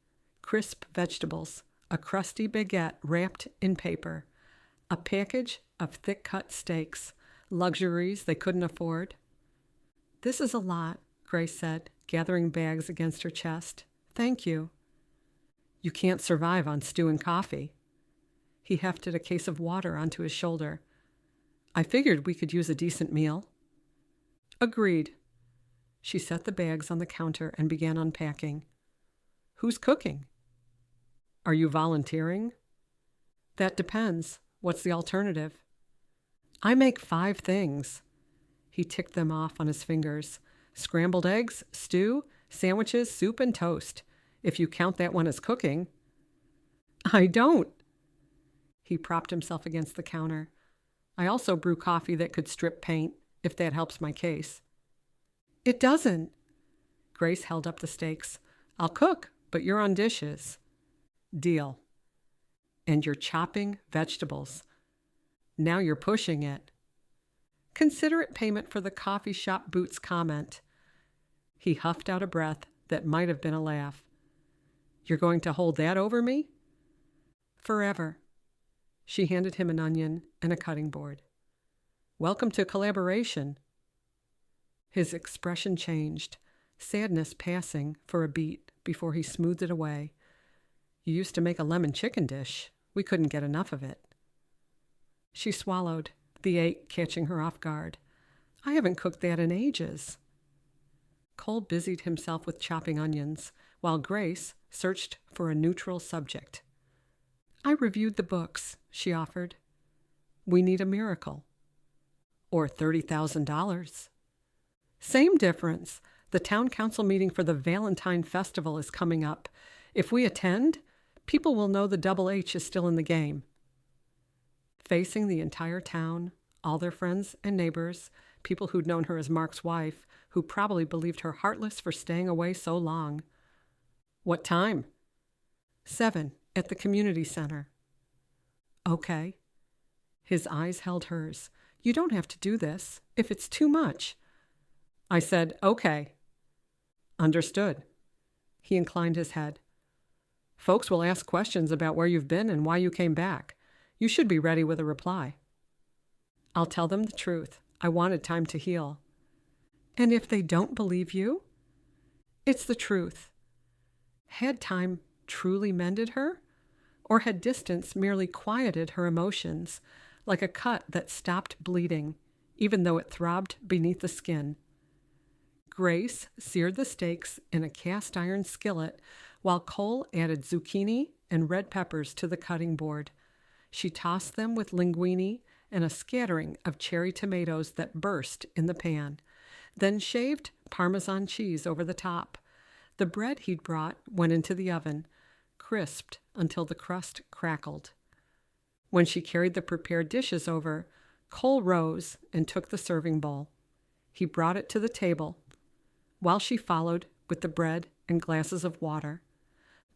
crisp vegetables, a crusty baguette wrapped in paper, a package of thick-cut steaks, luxuries they couldn't afford. This is a lot, Grace said, gathering bags against her chest. Thank you. You can't survive on stew and coffee. He hefted a case of water onto his shoulder. I figured we could use a decent meal. Agreed. She set the bags on the counter and began unpacking. Who's cooking? Are you volunteering? That depends. What's the alternative? I make 5 things. He ticked them off on his fingers. Scrambled eggs, stew, sandwiches, soup, and toast. If you count that one as cooking. I don't. He propped himself against the counter. I also brew coffee that could strip paint, if that helps my case. It doesn't. Grace held up the steaks. I'll cook, but you're on dishes. Deal. And you're chopping vegetables. Now you're pushing it. Considerate payment for the coffee shop boots comment. He huffed out a breath that might have been a laugh. You're going to hold that over me? Forever. She handed him an onion and a cutting board. Welcome to collaboration. His expression changed, sadness passing for a beat before he smoothed it away. You used to make a lemon chicken dish. We couldn't get enough of it. She swallowed, the ache catching her off guard. I haven't cooked that in ages. Cole busied himself with chopping onions, while Grace searched for a neutral subject. I reviewed the books, she offered. We need a miracle. Or $30,000. Same difference. The town council meeting for the Valentine Festival is coming up. If we attend, people will know the Double H is still in the game. Facing the entire town, all their friends and neighbors, people who'd known her as Mark's wife, who probably believed her heartless for staying away so long. What time? 7, at the community center. Okay. His eyes held hers. You don't have to do this, if it's too much. I said, okay. Understood. He inclined his head. Folks will ask questions about where you've been and why you came back. You should be ready with a reply. I'll tell them the truth. I wanted time to heal. And if they don't believe you? It's the truth. Had time truly mended her? Or had distance merely quieted her emotions, like a cut that stopped bleeding, even though it throbbed beneath the skin? Grace seared the steaks in a cast-iron skillet, while Cole added zucchini and red peppers to the cutting board. She tossed them with linguine and a scattering of cherry tomatoes that burst in the pan, then shaved Parmesan cheese over the top. The bread he'd brought went into the oven, crisped until the crust crackled. When she carried the prepared dishes over, Cole rose and took the serving bowl. He brought it to the table, while she followed with the bread and glasses of water.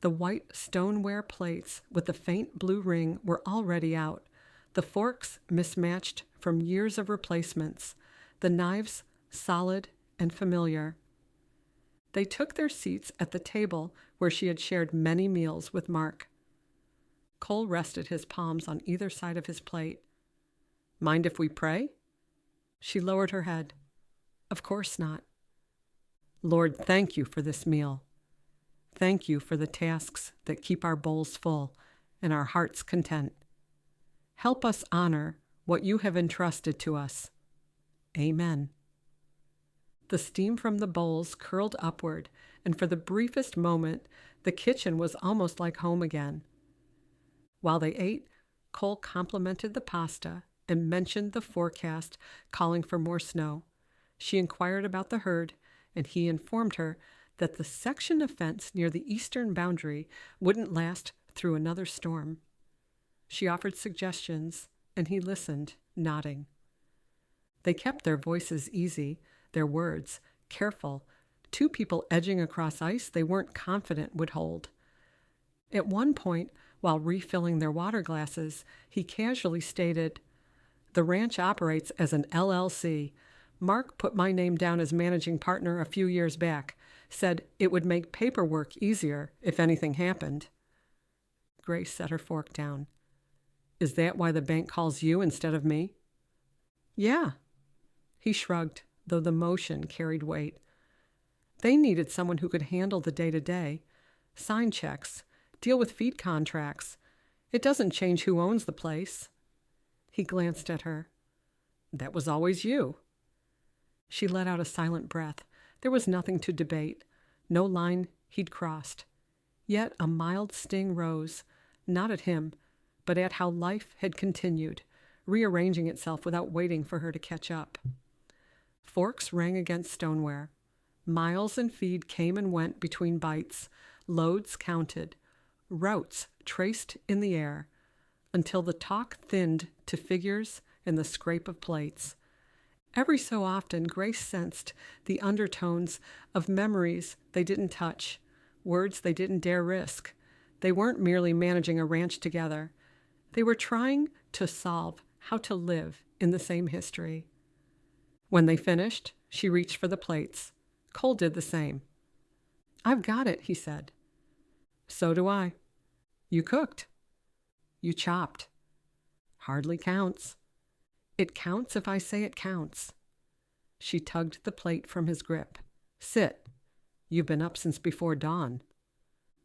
The white stoneware plates with the faint blue ring were already out, the forks mismatched from years of replacements, the knives solid and familiar. They took their seats at the table where she had shared many meals with Mark. Cole rested his palms on either side of his plate. Mind if we pray? She lowered her head. Of course not. Lord, thank you for this meal. Thank you for the tasks that keep our bowls full and our hearts content. Help us honor what you have entrusted to us. Amen. The steam from the bowls curled upward, and for the briefest moment, the kitchen was almost like home again. While they ate, Cole complimented the pasta and mentioned the forecast calling for more snow. She inquired about the herd, and he informed her that the section of fence near the eastern boundary wouldn't last through another storm. She offered suggestions, and he listened, nodding. They kept their voices easy, their words careful, 2 people edging across ice they weren't confident would hold. At one point, while refilling their water glasses, he casually stated, "The ranch operates as an LLC. Mark put my name down as managing partner a few years back, said it would make paperwork easier if anything happened." Grace set her fork down. "Is that why the bank calls you instead of me?" "Yeah." He shrugged, though the motion carried weight. They needed someone who could handle the day-to-day, sign checks, deal with feed contracts. It doesn't change who owns the place. He glanced at her. "That was always you." She let out a silent breath. There was nothing to debate, no line he'd crossed. Yet a mild sting rose, not at him, but at how life had continued, rearranging itself without waiting for her to catch up. Forks rang against stoneware. Miles and feed came and went between bites, loads counted, routes traced in the air, until the talk thinned to figures and the scrape of plates. Every so often, Grace sensed the undertones of memories they didn't touch, words they didn't dare risk. They weren't merely managing a ranch together. They were trying to solve how to live in the same history. When they finished, she reached for the plates. Cole did the same. "I've got it," he said. "So do I." "You cooked." "You chopped." "Hardly counts." "It counts if I say it counts." She tugged the plate from his grip. "Sit. You've been up since before dawn."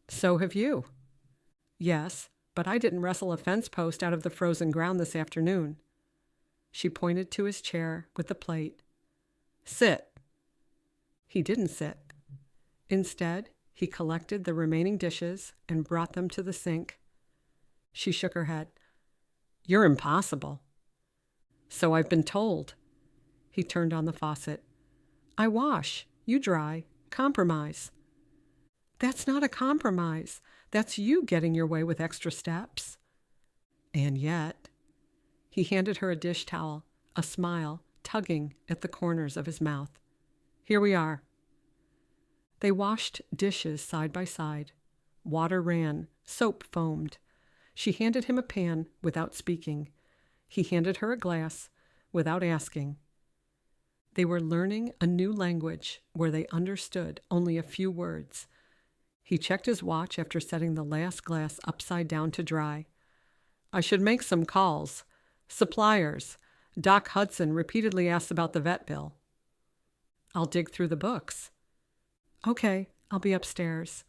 "So have you." "Yes, but I didn't wrestle a fence post out of the frozen ground this afternoon." She pointed to his chair with the plate. Sit. He didn't sit. Instead, he collected the remaining dishes and brought them to the sink. She shook her head. You're impossible. So I've been told. He turned on the faucet. I wash. You dry. Compromise. That's not a compromise. That's you getting your way with extra steps. And yet, he handed her a dish towel, a smile tugging at the corners of his mouth. Here we are. They washed dishes side by side. Water ran, soap foamed. She handed him a pan without speaking. He handed her a glass without asking. They were learning a new language where they understood only a few words. He checked his watch after setting the last glass upside down to dry. I should make some calls. Suppliers. Doc Hudson repeatedly asks about the vet bill. I'll dig through the books. Okay, I'll be upstairs.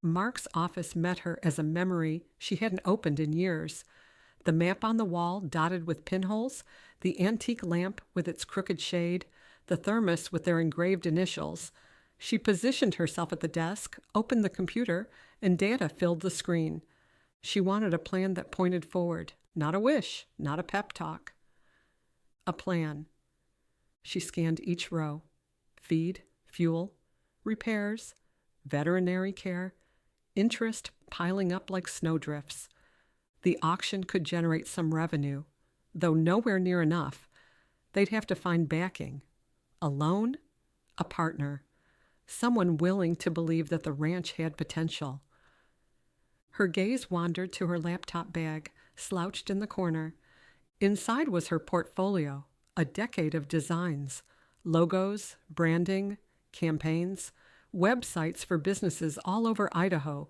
Mark's office met her as a memory she hadn't opened in years. The map on the wall dotted with pinholes, the antique lamp with its crooked shade, the thermos with their engraved initials. She positioned herself at the desk, opened the computer, and data filled the screen. She wanted a plan that pointed forward, not a wish, not a pep talk. A plan. She scanned each row. Feed, fuel, repairs, veterinary care, interest piling up like snowdrifts. The auction could generate some revenue, though nowhere near enough. They'd have to find backing. A loan? A partner. Someone willing to believe that the ranch had potential. Her gaze wandered to her laptop bag, slouched in the corner. Inside was her portfolio, a decade of designs, logos, branding, campaigns, websites for businesses all over Idaho,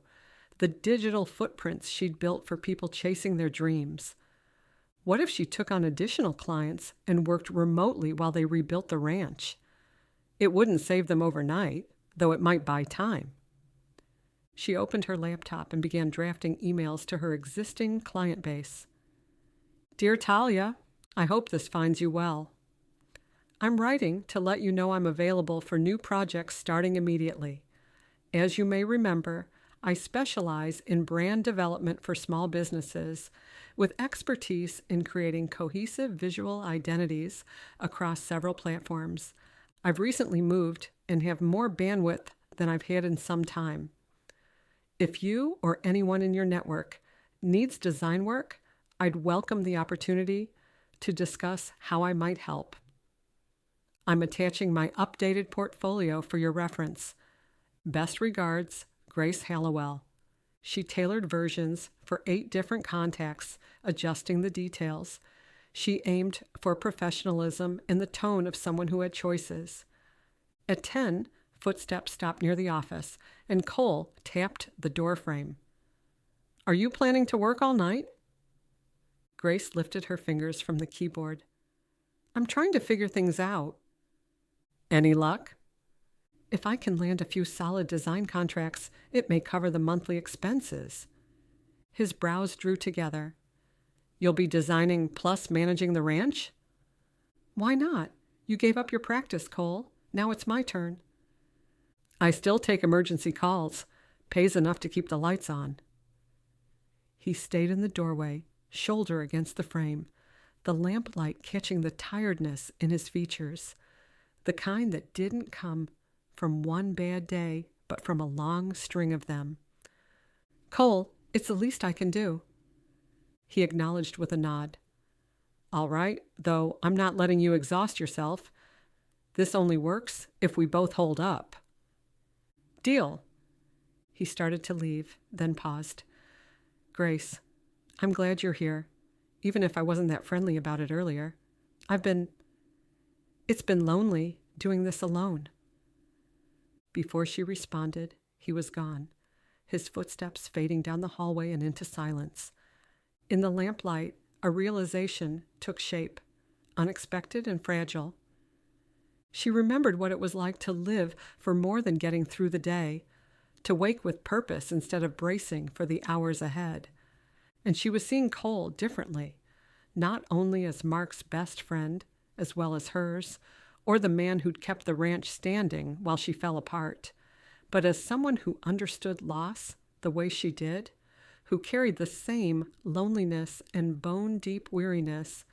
the digital footprints she'd built for people chasing their dreams. What if she took on additional clients and worked remotely while they rebuilt the ranch? It wouldn't save them overnight, though it might buy time. She opened her laptop and began drafting emails to her existing client base. Dear Talia, I hope this finds you well. I'm writing to let you know I'm available for new projects starting immediately. As you may remember, I specialize in brand development for small businesses with expertise in creating cohesive visual identities across several platforms. I've recently moved and have more bandwidth than I've had in some time. If you or anyone in your network needs design work, I'd welcome the opportunity to discuss how I might help. I'm attaching my updated portfolio for your reference. Best regards, Grace Hallowell. She tailored versions for 8 different contacts, adjusting the details. She aimed for professionalism and the tone of someone who had choices. At 10, footsteps stopped near the office, and Cole tapped the door frame. Are you planning to work all night? Grace lifted her fingers from the keyboard. I'm trying to figure things out. Any luck? If I can land a few solid design contracts, it may cover the monthly expenses. His brows drew together. You'll be designing plus managing the ranch? Why not? You gave up your practice, Cole. Now it's my turn. I still take emergency calls. Pays enough to keep the lights on. He stayed in the doorway, shoulder against the frame, the lamplight catching the tiredness in his features, the kind that didn't come from one bad day, but from a long string of them. Cole, it's the least I can do. He acknowledged with a nod. All right, though I'm not letting you exhaust yourself. This only works if we both hold up. Deal. He started to leave, then paused. Grace, I'm glad you're here, even if I wasn't that friendly about it earlier. It's been lonely doing this alone. Before she responded, he was gone, his footsteps fading down the hallway and into silence. In the lamplight, a realization took shape, unexpected and fragile. She remembered what it was like to live for more than getting through the day, to wake with purpose instead of bracing for the hours ahead. And she was seeing Cole differently, not only as Mark's best friend, as well as hers, or the man who'd kept the ranch standing while she fell apart, but as someone who understood loss the way she did, who carried the same loneliness and bone-deep weariness.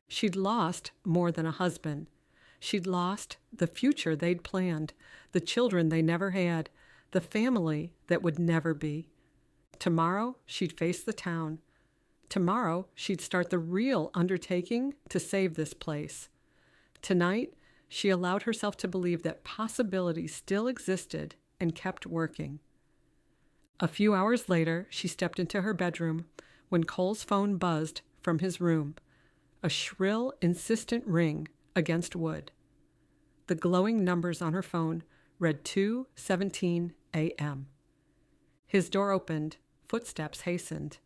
She'd lost more than a husband. She'd lost the future they'd planned, the children they never had, the family that would never be. Tomorrow, she'd face the town. Tomorrow, she'd start the real undertaking to save this place. Tonight, she allowed herself to believe that possibilities still existed and kept working. A few hours later, she stepped into her bedroom when Cole's phone buzzed from his room, a shrill, insistent ring against wood. The glowing numbers on her phone read 2:17 a.m. His door opened, footsteps hastened.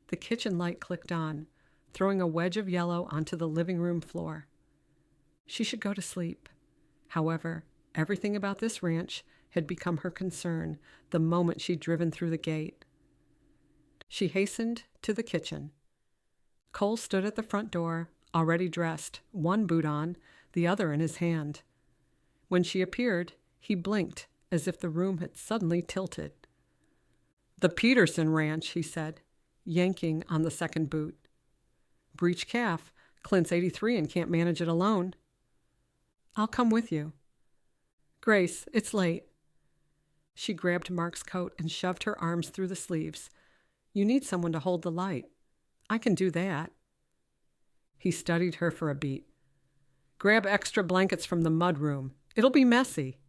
The kitchen light clicked on, throwing a wedge of yellow onto the living room floor. She should go to sleep. However, everything about this ranch had become her concern the moment she'd driven through the gate. She hastened to the kitchen. Cole stood at the front door, already dressed, one boot on, the other in his hand. When she appeared, he blinked as if the room had suddenly tilted. "The Peterson Ranch," he said, yanking on the second boot. "Breech calf. Clint's 83 and can't manage it alone." "I'll come with you." "Grace, it's late." She grabbed Mark's coat and shoved her arms through the sleeves. "You need someone to hold the light." "I can do that." He studied her for a beat. "Grab extra blankets from the mud room. It'll be messy."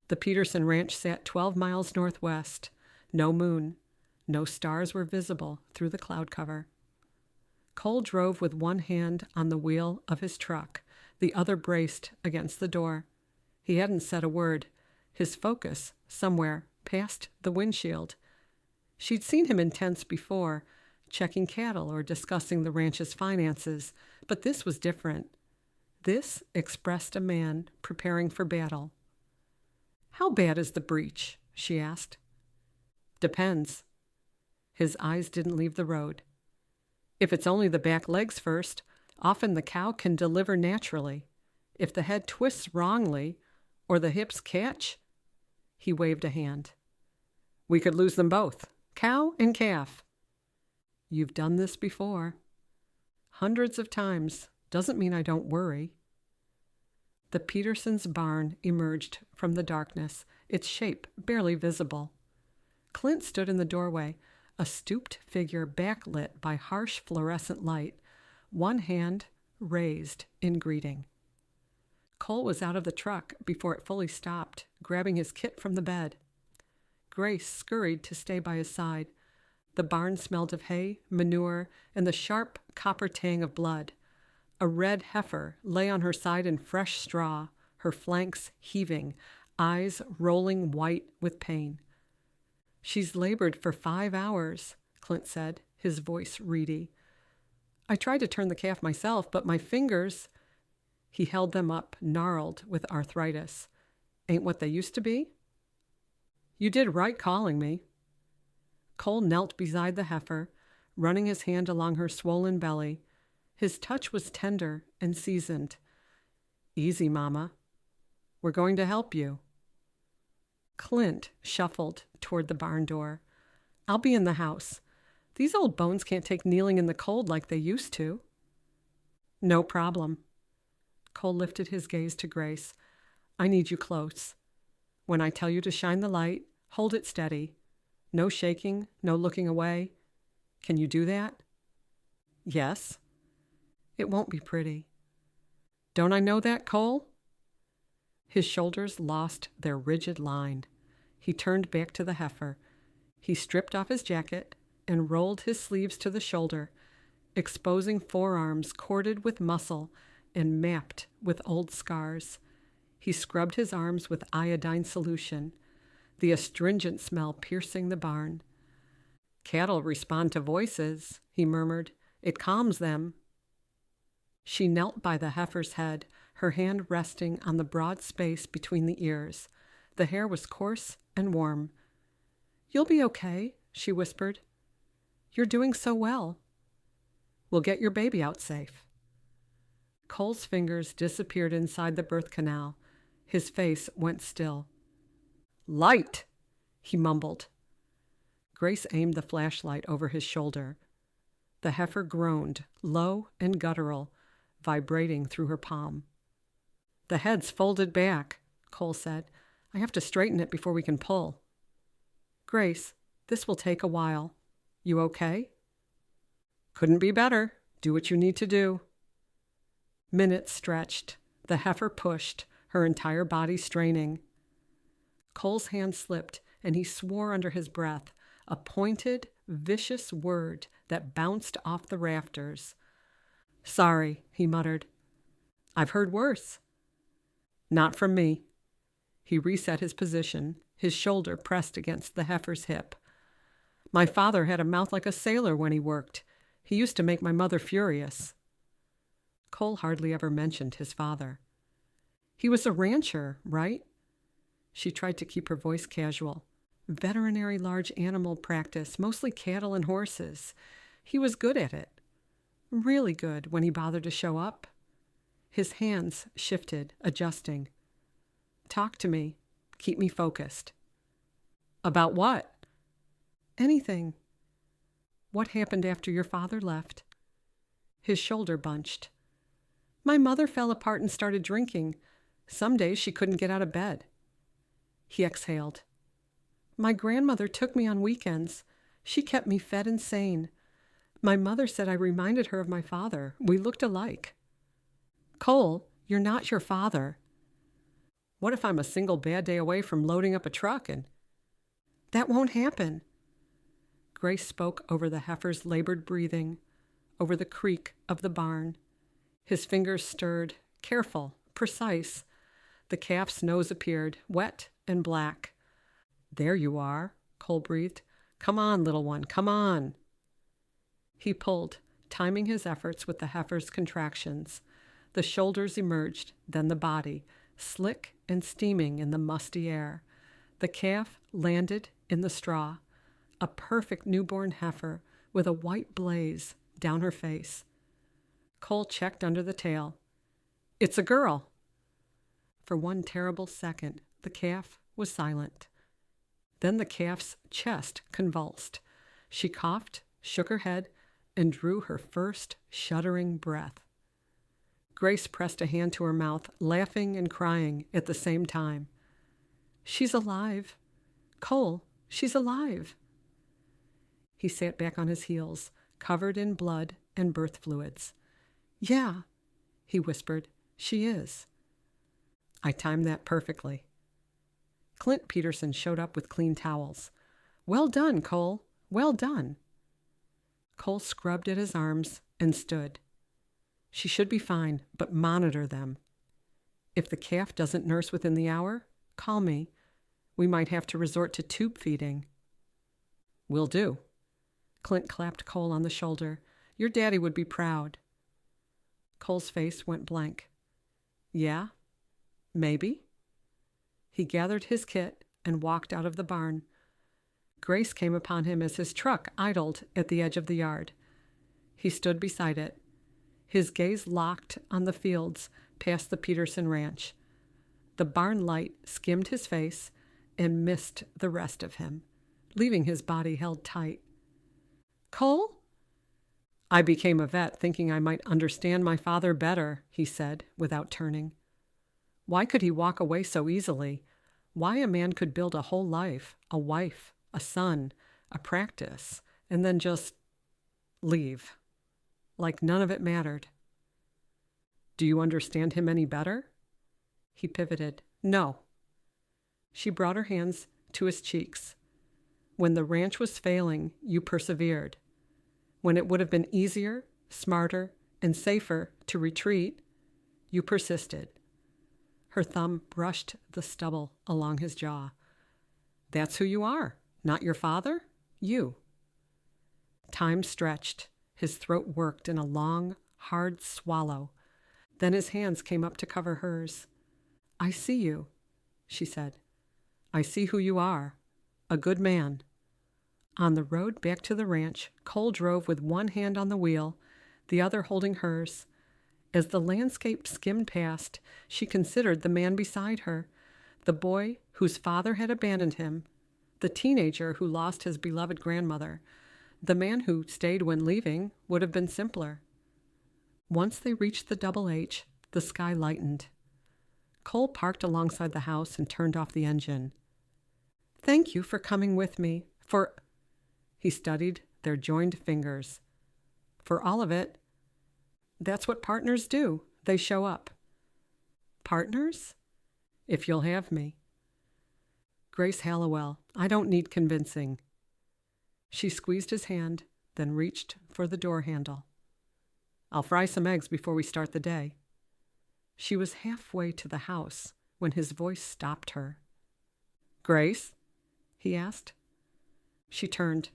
The Peterson Ranch sat 12 miles northwest. No moon. No stars were visible through the cloud cover. Cole drove with one hand on the wheel of his truck, the other braced against the door. He hadn't said a word, his focus somewhere past the windshield. She'd seen him intense before, checking cattle or discussing the ranch's finances, but this was different. This expressed a man preparing for battle. "How bad is the breach?" she asked. "Depends." His eyes didn't leave the road. "If it's only the back legs first, often the cow can deliver naturally. If the head twists wrongly, or the hips catch," he waved a hand, "we could lose them both, cow and calf." "You've done this before." "Hundreds of times. Doesn't mean I don't worry." The Petersons' barn emerged from the darkness, its shape barely visible. Clint stood in the doorway, a stooped figure backlit by harsh fluorescent light, one hand raised in greeting. Cole was out of the truck before it fully stopped, grabbing his kit from the bed. Grace scurried to stay by his side. The barn smelled of hay, manure, and the sharp copper tang of blood. A red heifer lay on her side in fresh straw, her flanks heaving, eyes rolling white with pain. "She's labored for 5 hours, Clint said, his voice reedy. "I tried to turn the calf myself, but my fingers—" He held them up, gnarled with arthritis. "Ain't what they used to be?" "You did right calling me." Cole knelt beside the heifer, running his hand along her swollen belly. His touch was tender and seasoned. "Easy, Mama. We're going to help you." Clint shuffled toward the barn door. "I'll be in the house. These old bones can't take kneeling in the cold like they used to." "No problem." Cole lifted his gaze to Grace. "I need you close. When I tell you to shine the light, hold it steady. No shaking, no looking away. Can you do that?" "Yes." "It won't be pretty." "Don't I know that, Cole?" His shoulders lost their rigid line. He turned back to the heifer. He stripped off his jacket and rolled his sleeves to the shoulder, exposing forearms corded with muscle and mapped with old scars. He scrubbed his arms with iodine solution, the astringent smell piercing the barn. "Cattle respond to voices," he murmured. "It calms them." She knelt by the heifer's head, her hand resting on the broad space between the ears. The hair was coarse and warm. "You'll be okay," she whispered. "You're doing so well. We'll get your baby out safe." Cole's fingers disappeared inside the birth canal. His face went still. "Light!" he mumbled. Grace aimed the flashlight over his shoulder. The heifer groaned, low and guttural, vibrating through her palm. "The head's folded back," Cole said. "I have to straighten it before we can pull." "Grace, this will take a while. You okay?" "Couldn't be better. Do what you need to do." Minutes stretched. The heifer pushed, her entire body straining. Cole's hand slipped, and he swore under his breath, a pointed, vicious word that bounced off the rafters. "Sorry," he muttered. "I've heard worse." "Not from me." He reset his position, his shoulder pressed against the heifer's hip. "My father had a mouth like a sailor when he worked. He used to make my mother furious." Cole hardly ever mentioned his father. "He was a rancher, right?" She tried to keep her voice casual. "Veterinary large animal practice, mostly cattle and horses. He was good at it. Really good when he bothered to show up." His hands shifted, adjusting. "Talk to me. Keep me focused." "About what?" "Anything." "What happened after your father left?" His shoulder bunched. "My mother fell apart and started drinking. Some days she couldn't get out of bed." He exhaled. "My grandmother took me on weekends. She kept me fed and sane. My mother said I reminded her of my father. We looked alike." "Cole, you're not your father." "What if I'm a single bad day away from loading up a truck and—" "That won't happen." Grace spoke over the heifer's labored breathing, over the creak of the barn. His fingers stirred, careful, precise. The calf's nose appeared, wet and black. "There you are," Cole breathed. "Come on, little one, come on." He pulled, timing his efforts with the heifer's contractions. The shoulders emerged, then the body, slick and steaming in the musty air. The calf landed in the straw, a perfect newborn heifer with a white blaze down her face. Cole checked under the tail. "It's a girl." For one terrible second, the calf was silent. Then the calf's chest convulsed. She coughed, shook her head, and drew her first shuddering breath. Grace pressed a hand to her mouth, laughing and crying at the same time. "She's alive. Cole, she's alive." He sat back on his heels, covered in blood and birth fluids. "Yeah," he whispered, "she is." I timed that perfectly. Clint Peterson showed up with clean towels. "Well done, Cole. Well done." Cole scrubbed at his arms and stood. "She should be fine, but monitor them. If the calf doesn't nurse within the hour, call me. We might have to resort to tube feeding." "Will do." Clint clapped Cole on the shoulder. "Your daddy would be proud." Cole's face went blank. "Yeah? Maybe?" He gathered his kit and walked out of the barn. Grace came upon him as his truck idled at the edge of the yard. He stood beside it, his gaze locked on the fields past the Peterson ranch. The barn light skimmed his face and missed the rest of him, leaving his body held tight. "Cole?" "I became a vet thinking I might understand my father better," he said, without turning. Why could he walk away so easily? Why a man could build a whole life, a wife, a son, a practice, and then just leave, like none of it mattered. "Do you understand him any better?" He pivoted. "No." She brought her hands to his cheeks. "When the ranch was failing, you persevered. When it would have been easier, smarter, and safer to retreat, you persisted." Her thumb brushed the stubble along his jaw. "That's who you are. Not your father. You." Time stretched. His throat worked in a long, hard swallow. Then his hands came up to cover hers. "I see you," she said. "I see who you are. A good man." On the road back to the ranch, Cole drove with one hand on the wheel, the other holding hers. As the landscape skimmed past, she considered the man beside her, the boy whose father had abandoned him, the teenager who lost his beloved grandmother. The man who stayed when leaving would have been simpler. Once they reached the Double H, the sky lightened. Cole parked alongside the house and turned off the engine. "Thank you for coming with me, for—" He studied their joined fingers. "For all of it. That's what partners do. They show up." "Partners?" "If you'll have me." "Grace Hallowell, I don't need convincing." She squeezed his hand, then reached for the door handle. "I'll fry some eggs before we start the day." She was halfway to the house when his voice stopped her. "Grace?" he asked. She turned.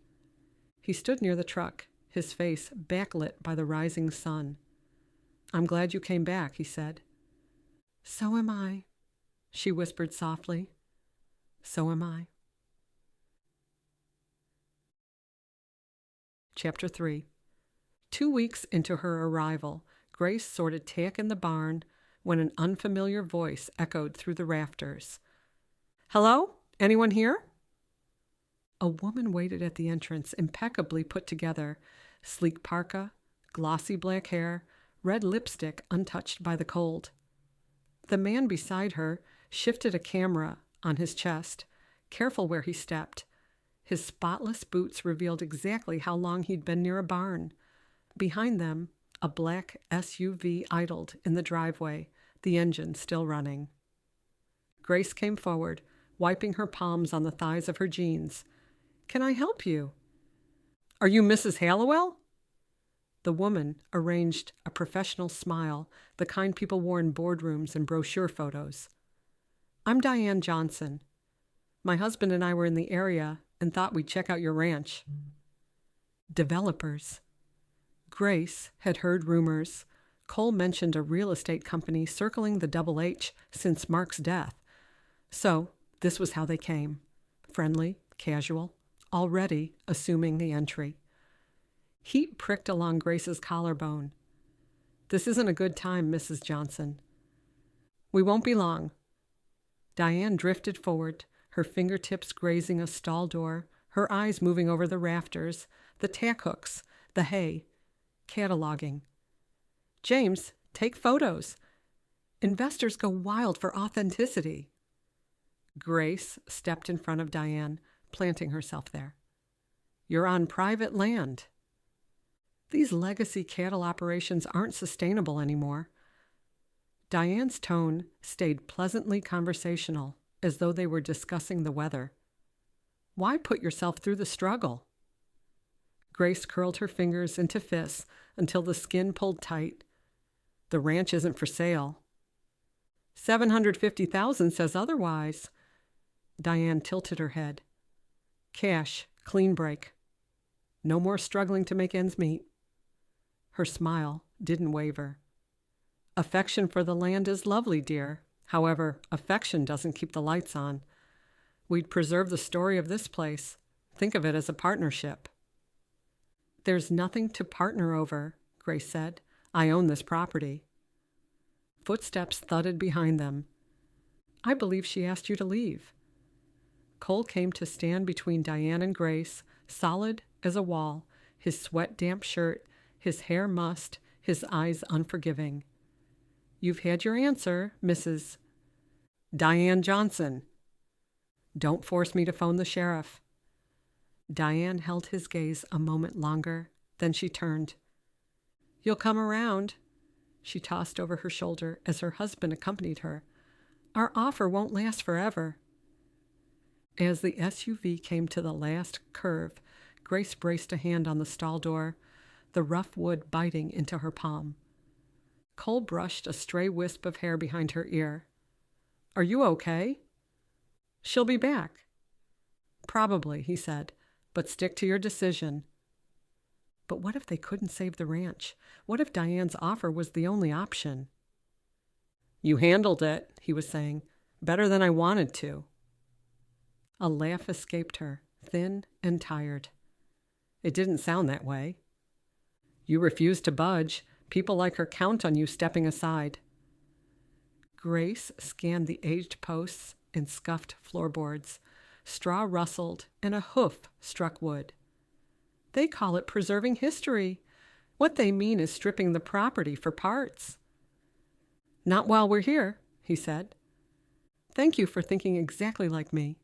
He stood near the truck, his face backlit by the rising sun. "I'm glad you came back," he said. "So am I," she whispered softly. "So am I." Chapter 3. 2 weeks into her arrival, Grace sorted tack in the barn when an unfamiliar voice echoed through the rafters. "Hello? Anyone here?" A woman waited at the entrance, impeccably put together, sleek parka, glossy black hair, red lipstick untouched by the cold. The man beside her shifted a camera on his chest, careful where he stepped. His spotless boots revealed exactly how long he'd been near a barn. Behind them, a black SUV idled in the driveway, the engine still running. Grace came forward, wiping her palms on the thighs of her jeans. "Can I help you?" "Are you Mrs. Hallowell?" The woman arranged a professional smile, the kind people wore in boardrooms and brochure photos. "I'm Diane Johnson. My husband and I were in the area and thought we'd check out your ranch." Developers. Grace had heard rumors. Cole mentioned a real estate company circling the Double H since Mark's death. So this was how they came. Friendly, casual, already assuming the entry. Heat pricked along Grace's collarbone. "This isn't a good time, Mrs. Johnson." "We won't be long." Diane drifted forward, her fingertips grazing a stall door, her eyes moving over the rafters, the tack hooks, the hay, cataloging. "James, take photos. Investors go wild for authenticity." Grace stepped in front of Diane, planting herself there. "You're on private land." "These legacy cattle operations aren't sustainable anymore." Diane's tone stayed pleasantly conversational, as though they were discussing the weather. "Why put yourself through the struggle?" Grace curled her fingers into fists until the skin pulled tight. "The ranch isn't for sale." $750,000 says otherwise." Diane tilted her head. "Cash, clean break. No more struggling to make ends meet." Her smile didn't waver. "Affection for the land is lovely, dear. However, affection doesn't keep the lights on. We'd preserve the story of this place. Think of it as a partnership." "There's nothing to partner over," Grace said. "I own this property." Footsteps thudded behind them. "I believe she asked you to leave." Cole came to stand between Diane and Grace, solid as a wall, his sweat-damp shirt, his hair mussed, his eyes unforgiving. "You've had your answer, Mrs. Diane Johnson." "Don't force me to phone the sheriff." Diane held his gaze a moment longer, then she turned. "You'll come around," she tossed over her shoulder as her husband accompanied her. "Our offer won't last forever." As the SUV came to the last curve, Grace braced a hand on the stall door, the rough wood biting into her palm. Cole brushed a stray wisp of hair behind her ear. "Are you okay?" "She'll be back." "Probably," he said, "but stick to your decision." But what if they couldn't save the ranch? What if Diane's offer was the only option? "You handled it," he was saying, "better than I wanted to." A laugh escaped her, thin and tired. "It didn't sound that way." "You refused to budge. People like her count on you stepping aside. Grace scanned the aged posts and scuffed floorboards. Straw rustled, and a hoof struck wood. They call it preserving history. What they mean is stripping the property for parts. Not while we're here, he said. Thank you for thinking exactly like me.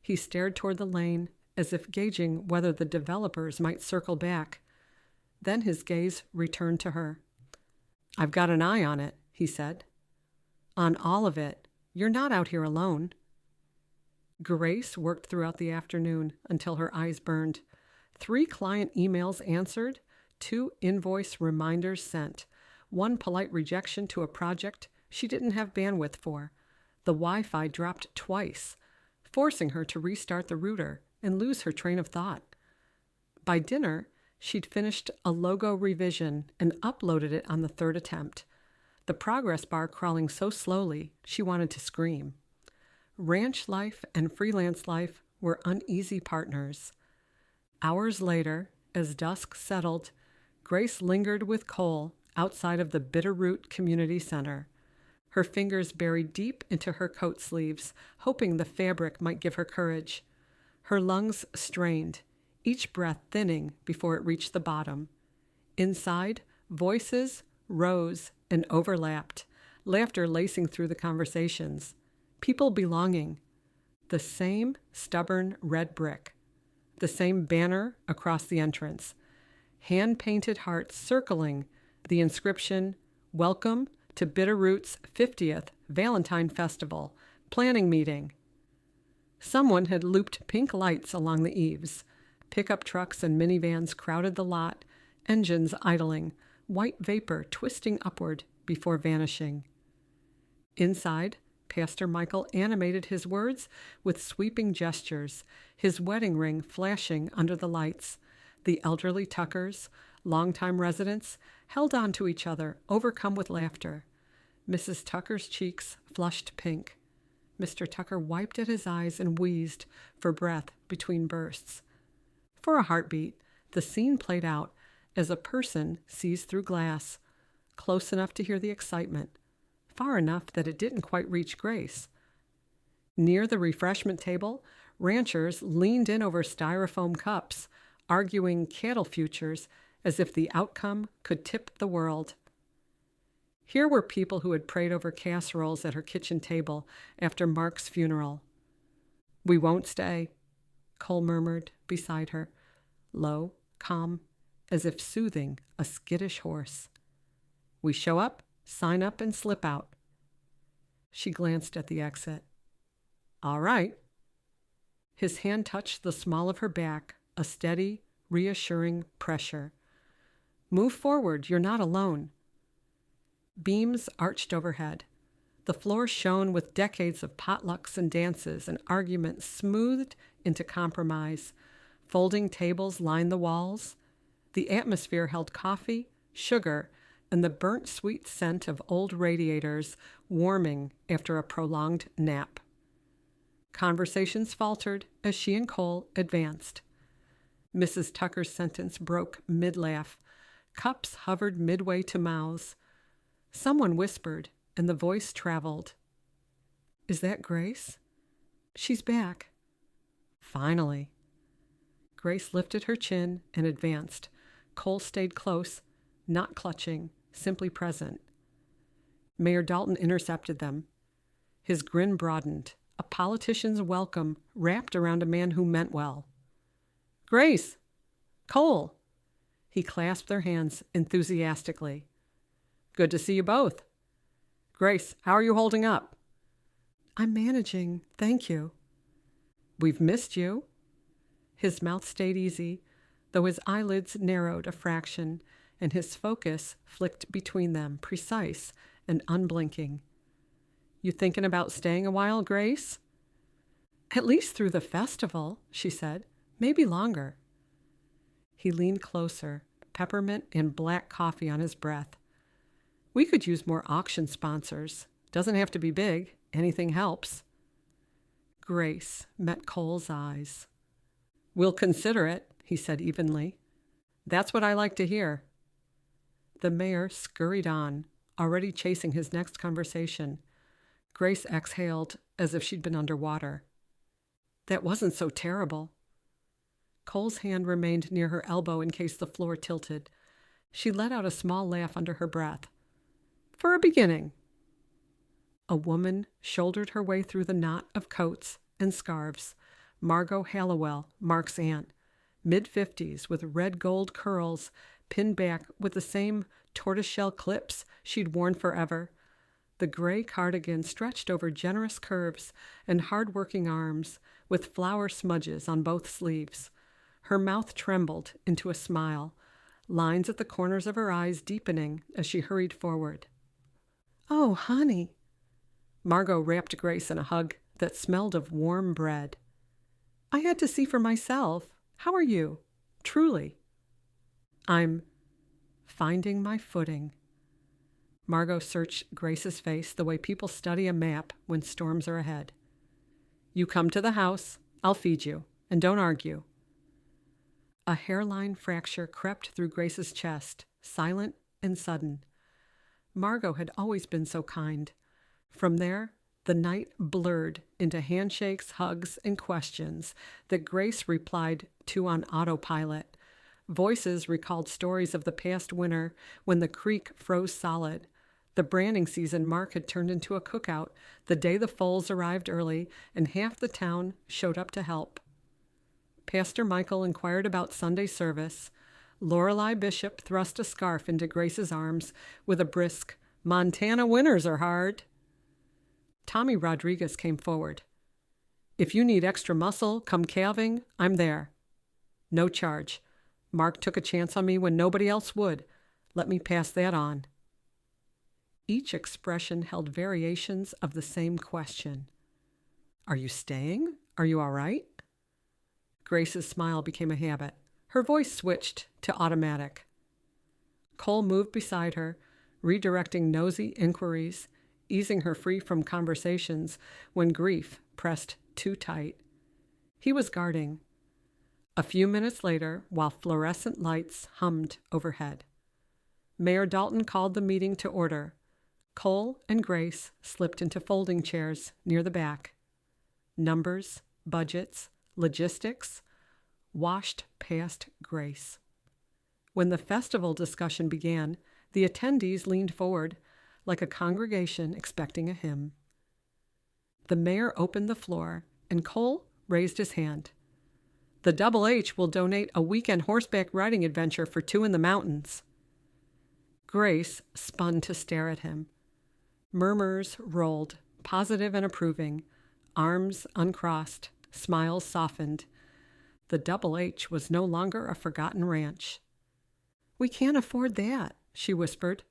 He stared toward the lane, as if gauging whether the developers might circle back. Then his gaze returned to her. I've got an eye on it, he said. On all of it. You're not out here alone. Grace worked throughout the afternoon until her eyes burned. 3 client emails answered, 2 invoice reminders sent, 1 polite rejection to a project she didn't have bandwidth for. The Wi-Fi dropped twice, forcing her to restart the router and lose her train of thought. By dinner, she'd finished a logo revision and uploaded it on the 3rd attempt, the progress bar crawling so slowly she wanted to scream. Ranch life and freelance life were uneasy partners. Hours later, as dusk settled, Grace lingered with Cole outside of the Bitterroot Community Center, her fingers buried deep into her coat sleeves, hoping the fabric might give her courage. Her lungs strained, each breath thinning before it reached the bottom. Inside, voices rose and overlapped, laughter lacing through the conversations. People belonging. The same stubborn red brick. The same banner across the entrance. Hand-painted hearts circling the inscription, Welcome to Bitterroot's 50th Valentine Festival Planning Meeting. Someone had looped pink lights along the eaves. Pickup trucks and minivans crowded the lot, engines idling, white vapor twisting upward before vanishing. Inside, Pastor Michael animated his words with sweeping gestures, his wedding ring flashing under the lights. The elderly Tuckers, longtime residents, held on to each other, overcome with laughter. Mrs. Tucker's cheeks flushed pink. Mr. Tucker wiped at his eyes and wheezed for breath between bursts. For a heartbeat, the scene played out as a person sees through glass, close enough to hear the excitement, far enough that it didn't quite reach Grace. Near the refreshment table, ranchers leaned in over styrofoam cups, arguing cattle futures as if the outcome could tip the world. Here were people who had prayed over casseroles at her kitchen table after Mark's funeral. "We won't stay," Cole murmured beside her, low, calm, as if soothing a skittish horse. "We show up, sign up, and slip out." She glanced at the exit. "All right." His hand touched the small of her back, a steady, reassuring pressure. "Move forward, you're not alone." Beams arched overhead. The floor shone with decades of potlucks and dances and arguments smoothed into compromise. Folding tables lined the walls. The atmosphere held coffee, sugar, and the burnt sweet scent of old radiators warming after a prolonged nap. Conversations faltered as she and Cole advanced. Mrs. Tucker's sentence broke mid-laugh. Cups hovered midway to mouths. Someone whispered, and the voice traveled. "Is that Grace?" "She's back." Finally. Grace lifted her chin and advanced. Cole stayed close, not clutching, simply present. Mayor Dalton intercepted them. His grin broadened, a politician's welcome wrapped around a man who meant well. "Grace! Cole!" He clasped their hands enthusiastically. "Good to see you both. Grace, how are you holding up?" "I'm managing, thank you." "We've missed you." His mouth stayed easy, though his eyelids narrowed a fraction, and his focus flicked between them, precise and unblinking. "You thinking about staying a while, Grace?" "At least through the festival," she said. "Maybe longer." He leaned closer, peppermint and black coffee on his breath. "We could use more auction sponsors. Doesn't have to be big. Anything helps." Grace met Cole's eyes. "We'll consider it," he said evenly. "That's what I like to hear." The mayor scurried on, already chasing his next conversation. Grace exhaled as if she'd been underwater. That wasn't so terrible. Cole's hand remained near her elbow in case the floor tilted. She let out a small laugh under her breath. For a beginning. A woman shouldered her way through the knot of coats and scarves. Margot Hallowell, Mark's aunt, mid-50s with red gold curls pinned back with the same tortoiseshell clips she'd worn forever. The gray cardigan stretched over generous curves and hard-working arms with flower smudges on both sleeves. Her mouth trembled into a smile, lines at the corners of her eyes deepening as she hurried forward. Oh, honey. Margot wrapped Grace in a hug that smelled of warm bread. I had to see for myself. How are you? Truly. I'm finding my footing. Margot searched Grace's face the way people study a map when storms are ahead. You come to the house, I'll feed you, and don't argue. A hairline fracture crept through Grace's chest, silent and sudden. Margot had always been so kind. From there, the night blurred into handshakes, hugs, and questions that Grace replied to on autopilot. Voices recalled stories of the past winter when the creek froze solid, the branding season Mark had turned into a cookout the day the foals arrived early and half the town showed up to help. Pastor Michael inquired about Sunday service. Lorelei Bishop thrust a scarf into Grace's arms with a brisk, Montana winters are hard. Tommy Rodriguez came forward. If you need extra muscle, come calving, I'm there. No charge. Mark took a chance on me when nobody else would. Let me pass that on. Each expression held variations of the same question. Are you staying? Are you all right? Grace's smile became a habit. Her voice switched to automatic. Cole moved beside her, redirecting nosy inquiries, easing her free from conversations when grief pressed too tight. He was guarding. A few minutes later, while fluorescent lights hummed overhead, Mayor Dalton called the meeting to order. Cole and Grace slipped into folding chairs near the back. Numbers, budgets, logistics washed past Grace. When the festival discussion began, the attendees leaned forward like a congregation expecting a hymn. The mayor opened the floor, and Cole raised his hand. The Double H will donate a weekend horseback riding adventure for 2 in the mountains. Grace spun to stare at him. Murmurs rolled, positive and approving, arms uncrossed, smiles softened. The Double H was no longer a forgotten ranch. We can't afford that, she whispered.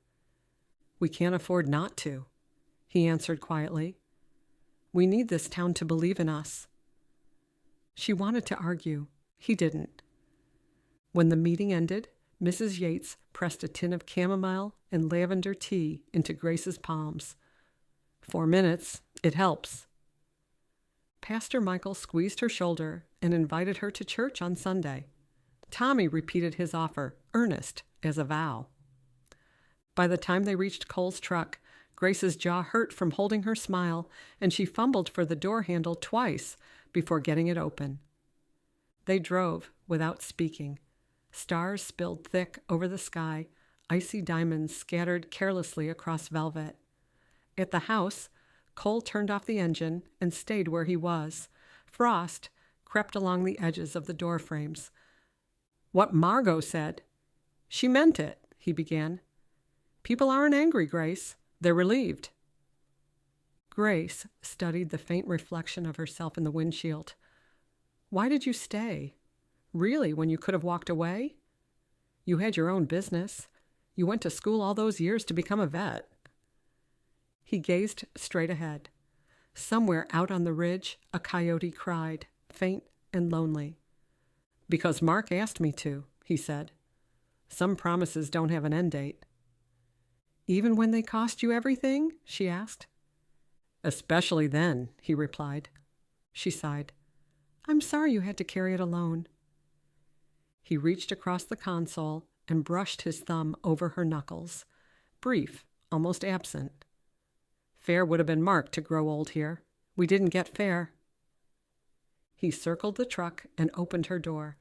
We can't afford not to, he answered quietly. We need this town to believe in us. She wanted to argue. He didn't. When the meeting ended, Mrs. Yates pressed a tin of chamomile and lavender tea into Grace's palms. 4 minutes, it helps. Pastor Michael squeezed her shoulder and invited her to church on Sunday. Tommy repeated his offer, earnest as a vow. By the time they reached Cole's truck, Grace's jaw hurt from holding her smile, and she fumbled for the door handle twice before getting it open. They drove without speaking. Stars spilled thick over the sky, icy diamonds scattered carelessly across velvet. At the house, Cole turned off the engine and stayed where he was. Frost crept along the edges of the door frames. What Margot said. She meant it, he began. People aren't angry, Grace. They're relieved. Grace studied the faint reflection of herself in the windshield. Why did you stay? Really, when you could have walked away? You had your own business. You went to school all those years to become a vet. He gazed straight ahead. Somewhere out on the ridge, a coyote cried, faint and lonely. Because Mark asked me to, he said. Some promises don't have an end date. Even when they cost you everything? She asked. Especially then, he replied. She sighed. I'm sorry you had to carry it alone. He reached across the console and brushed his thumb over her knuckles. Brief, almost absent. Fair would have been marked to grow old here. We didn't get fair. He circled the truck and opened her door,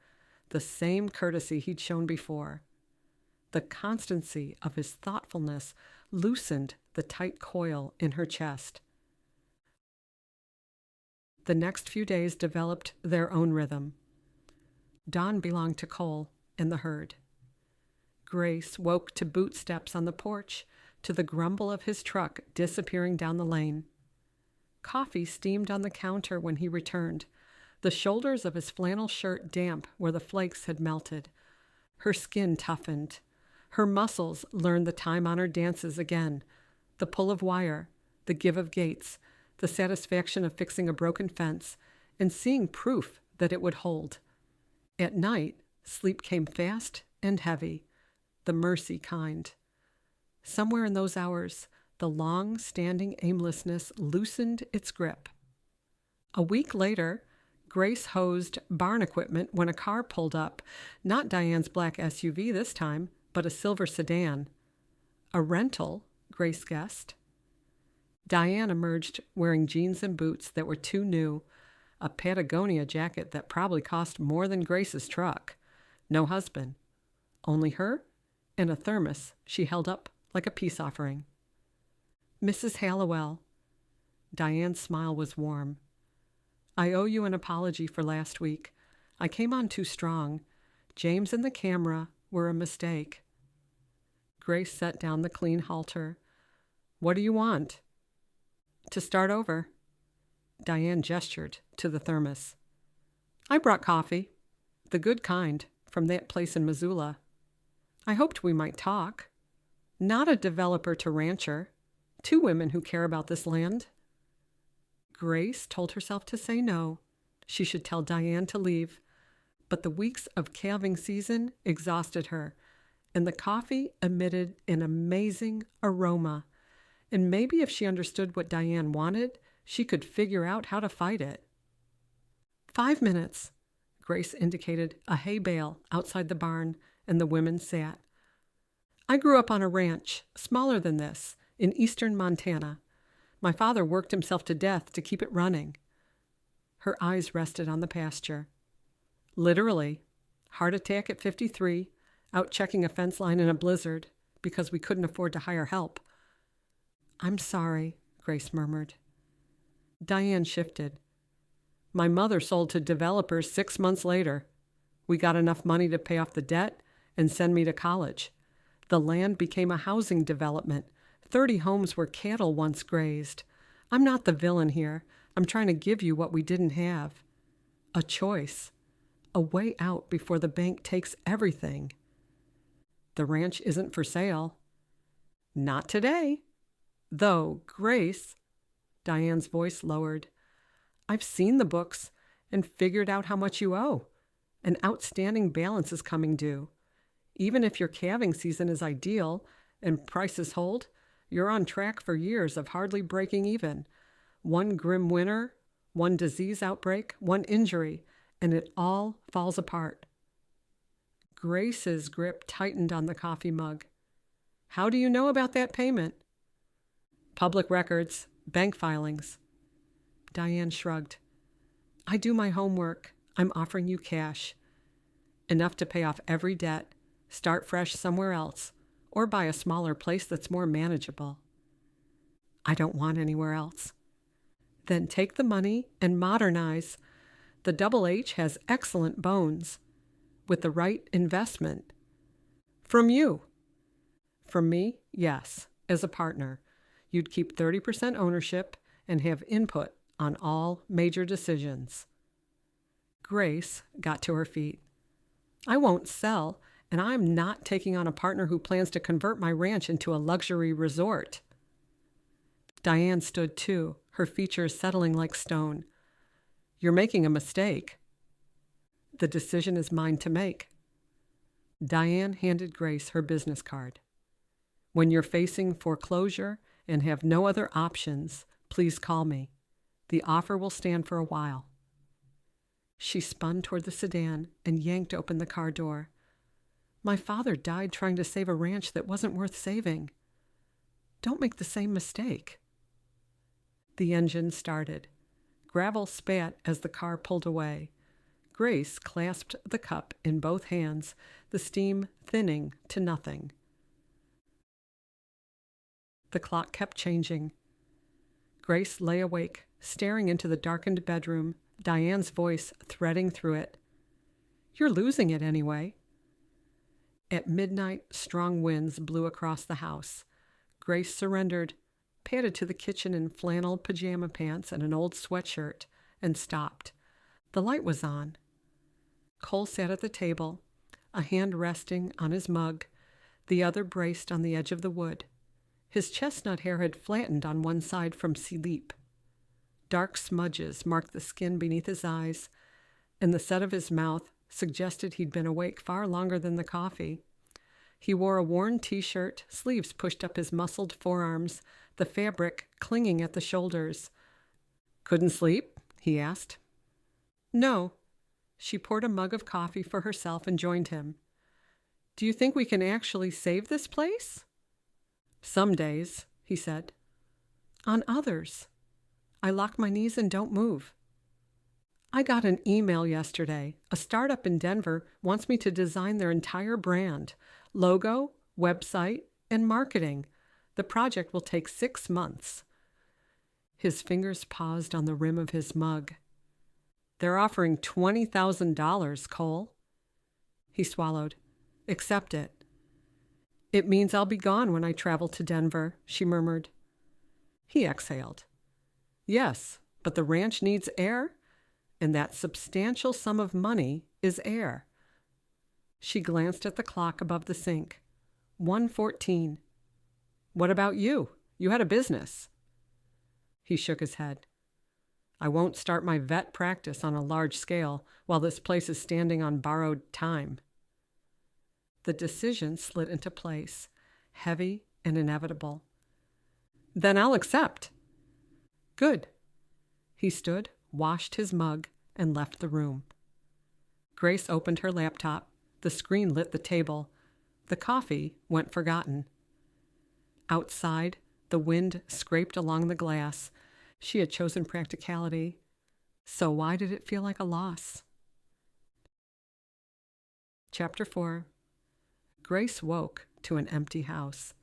the same courtesy he'd shown before. The constancy of his thoughtfulness loosened the tight coil in her chest. The next few days developed their own rhythm. Dawn belonged to Cole and the herd. Grace woke to boot steps on the porch, to the grumble of his truck disappearing down the lane. Coffee steamed on the counter when he returned, the shoulders of his flannel shirt damp where the flakes had melted. Her skin toughened. Her muscles learned the time-honored dances again, the pull of wire, the give of gates, the satisfaction of fixing a broken fence, and seeing proof that it would hold. At night, sleep came fast and heavy, the mercy kind. Somewhere in those hours, the long-standing aimlessness loosened its grip. A week later, Grace hosed barn equipment when a car pulled up, not Diane's black SUV this time, but a silver sedan. A rental, Grace guessed. Diane emerged wearing jeans and boots that were too new, a Patagonia jacket that probably cost more than Grace's truck. No husband. Only her and a thermos she held up like a peace offering. Mrs. Hallowell. Diane's smile was warm. I owe you an apology for last week. I came on too strong. James and the camera were a mistake. Grace set down the clean halter. What do you want? To start over. Diane gestured to the thermos. I brought coffee. The good kind, from that place in Missoula. I hoped we might talk. Not a developer to rancher. Two women who care about this land. Grace told herself to say no. She should tell Diane to leave. But the weeks of calving season exhausted her, and the coffee emitted an amazing aroma. And maybe if she understood what Diane wanted, she could figure out how to fight it. 5 minutes. Grace indicated a hay bale outside the barn, and the women sat. I grew up on a ranch, smaller than this, in eastern Montana. My father worked himself to death to keep it running. Her eyes rested on the pasture. Literally, heart attack at 53, out checking a fence line in a blizzard because we couldn't afford to hire help. I'm sorry, Grace murmured. Diane shifted. My mother sold to developers 6 months later. We got enough money to pay off the debt and send me to college. The land became a housing development. 30 homes where cattle once grazed. I'm not the villain here. I'm trying to give you what we didn't have. A choice. A way out before the bank takes everything. The ranch isn't for sale. Not today. Though, Grace, Diane's voice lowered. I've seen the books and figured out how much you owe. An outstanding balance is coming due. Even if your calving season is ideal and prices hold, you're on track for years of hardly breaking even. One grim winter, one disease outbreak, one injury, and it all falls apart. Grace's grip tightened on the coffee mug. How do you know about that payment? Public records, bank filings. Diane shrugged. I do my homework. I'm offering you cash. Enough to pay off every debt, start fresh somewhere else, or buy a smaller place that's more manageable. I don't want anywhere else. Then take the money and modernize. The Double H has excellent bones, with the right investment. From you. From me, yes, as a partner. You'd keep 30% ownership and have input on all major decisions. Grace got to her feet. I won't sell, and I'm not taking on a partner who plans to convert my ranch into a luxury resort. Diane stood too, her features settling like stone. You're making a mistake. The decision is mine to make. Diane handed Grace her business card. When you're facing foreclosure and have no other options, please call me. The offer will stand for a while. She spun toward the sedan and yanked open the car door. My father died trying to save a ranch that wasn't worth saving. Don't make the same mistake. The engine started. Gravel spat as the car pulled away. Grace clasped the cup in both hands, the steam thinning to nothing. The clock kept changing. Grace lay awake, staring into the darkened bedroom, Diane's voice threading through it. You're losing it anyway. At midnight, strong winds blew across the house. Grace surrendered, padded to the kitchen in flannel pajama pants and an old sweatshirt, and stopped. The light was on. Cole sat at the table, a hand resting on his mug, the other braced on the edge of the wood. His chestnut hair had flattened on one side from sleep. Dark smudges marked the skin beneath his eyes, and the set of his mouth suggested he'd been awake far longer than the coffee. He wore a worn t-shirt, sleeves pushed up his muscled forearms, the fabric clinging at the shoulders. Couldn't sleep? He asked. No. She poured a mug of coffee for herself and joined him. Do you think we can actually save this place? Some days, he said. On others. I lock my knees and don't move. I got an email yesterday. A startup in Denver wants me to design their entire brand, logo, website, and marketing. The project will take 6 months. His fingers paused on the rim of his mug. They're offering $20,000, Cole. He swallowed. Accept it. It means I'll be gone when I travel to Denver, she murmured. He exhaled. Yes, but the ranch needs air, and that substantial sum of money is air. She glanced at the clock above the sink. 1:14. What about you? You had a business. He shook his head. I won't start my vet practice on a large scale while this place is standing on borrowed time. The decision slid into place, heavy and inevitable. Then I'll accept. Good. He stood, washed his mug, and left the room. Grace opened her laptop. The screen lit the table. The coffee went forgotten. Outside, the wind scraped along the glass. She had chosen practicality. So why did it feel like a loss? Chapter 4. Grace woke to an empty house.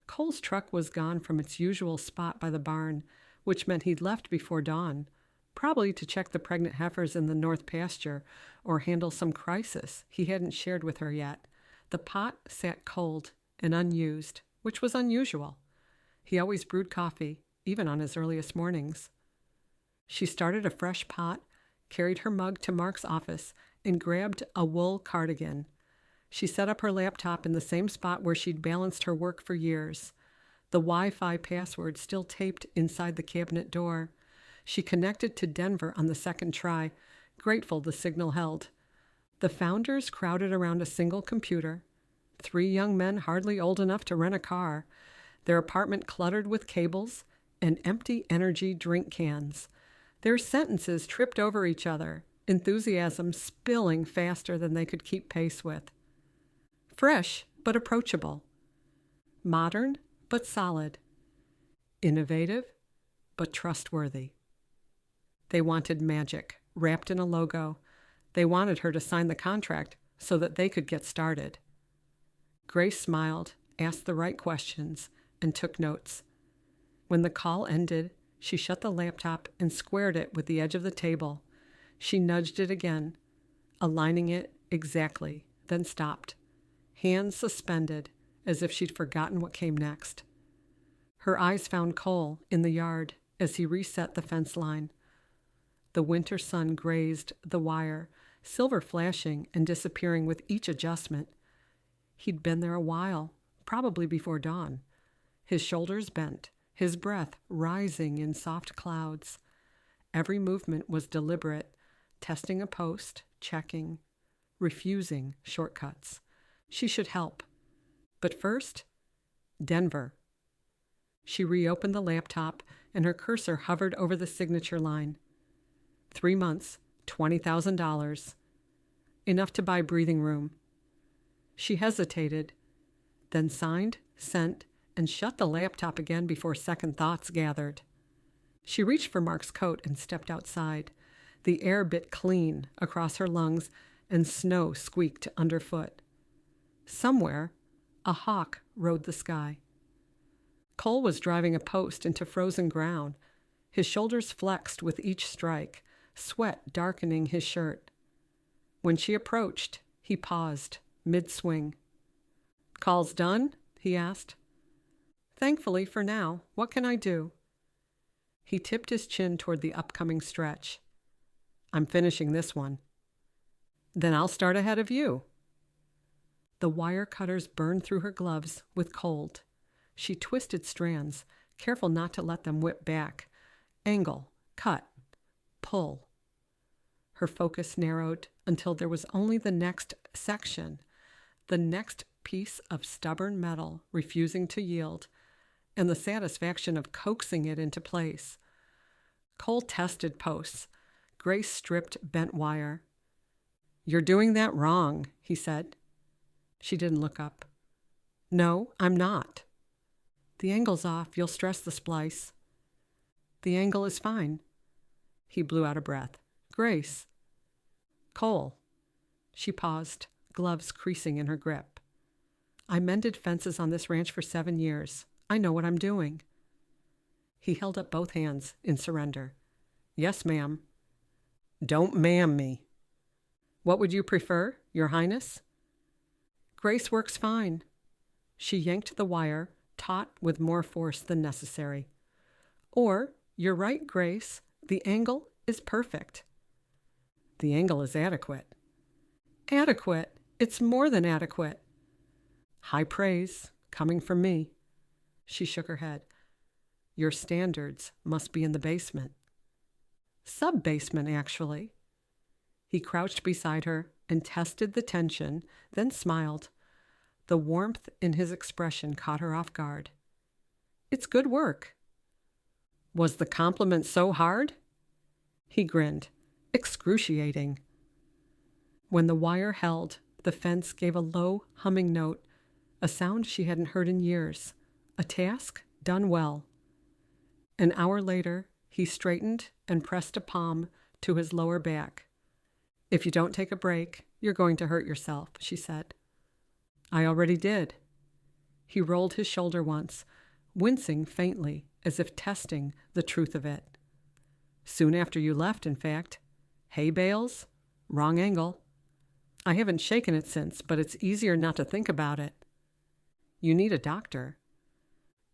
Cole's truck was gone from its usual spot by the barn, which meant he'd left before dawn, probably to check the pregnant heifers in the north pasture or handle some crisis he hadn't shared with her yet. The pot sat cold and unused, which was unusual. He always brewed coffee, even on his earliest mornings. She started a fresh pot, carried her mug to Mark's office, and grabbed a wool cardigan. She set up her laptop in the same spot where she'd balanced her work for years. The Wi-Fi password still taped inside the cabinet door. She connected to Denver on the second try, grateful the signal held. The founders crowded around a single computer. 3 young men hardly old enough to rent a car, their apartment cluttered with cables and empty energy drink cans. Their sentences tripped over each other, enthusiasm spilling faster than they could keep pace with. Fresh, but approachable. Modern, but solid. Innovative, but trustworthy. They wanted magic, wrapped in a logo. They wanted her to sign the contract so that they could get started. Grace smiled, asked the right questions, and took notes. When the call ended, she shut the laptop and squared it with the edge of the table. She nudged it again, aligning it exactly, then stopped. Hands suspended, as if she'd forgotten what came next. Her eyes found Cole in the yard as he reset the fence line. The winter sun grazed the wire, silver flashing and disappearing with each adjustment. He'd been there a while, probably before dawn. His shoulders bent, his breath rising in soft clouds. Every movement was deliberate, testing a post, checking, refusing shortcuts. She should help. But first, Denver. She reopened the laptop, and her cursor hovered over the signature line. 3 months, $20,000. Enough to buy breathing room. She hesitated, then signed, sent, and shut the laptop again before second thoughts gathered. She reached for Mark's coat and stepped outside. The air bit clean across her lungs and snow squeaked underfoot. Somewhere, a hawk rode the sky. Cole was driving a post into frozen ground. His shoulders flexed with each strike, sweat darkening his shirt. When she approached, he paused, mid-swing. "Call's done?" he asked. "Thankfully for now. What can I do?" He tipped his chin toward the upcoming stretch. "I'm finishing this one." "Then I'll start ahead of you." The wire cutters burned through her gloves with cold. She twisted strands, careful not to let them whip back. Angle, cut, pull. Her focus narrowed until there was only the next section, the next piece of stubborn metal refusing to yield, and the satisfaction of coaxing it into place. Cole tested posts. Grace stripped bent wire. "You're doing that wrong," he said. She didn't look up. "No, I'm not." "The angle's off. You'll stress the splice." "The angle is fine." He blew out a breath. "Grace." "Cole." She paused, gloves creasing in her grip. "I mended fences on this ranch for 7 years. I know what I'm doing." He held up both hands in surrender. "Yes, ma'am." "Don't ma'am me." "What would you prefer, Your Highness?" "Grace works fine." She yanked the wire, taut with more force than necessary. "Or, you're right, Grace. The angle is perfect." "The angle is adequate." "Adequate? It's more than adequate." "High praise, coming from me." She shook her head. "Your standards must be in the basement." "Sub-basement, actually." He crouched beside her and tested the tension, then smiled. The warmth in his expression caught her off guard. "It's good work." "Was the compliment so hard?" He grinned. "Excruciating." When the wire held, the fence gave a low, humming note, a sound she hadn't heard in years, a task done well. An hour later, he straightened and pressed a palm to his lower back. "If you don't take a break, you're going to hurt yourself," she said. "I already did." He rolled his shoulder once, wincing faintly as if testing the truth of it. "Soon after you left, in fact. Hay bales? Wrong angle. I haven't shaken it since, but it's easier not to think about it." "You need a doctor."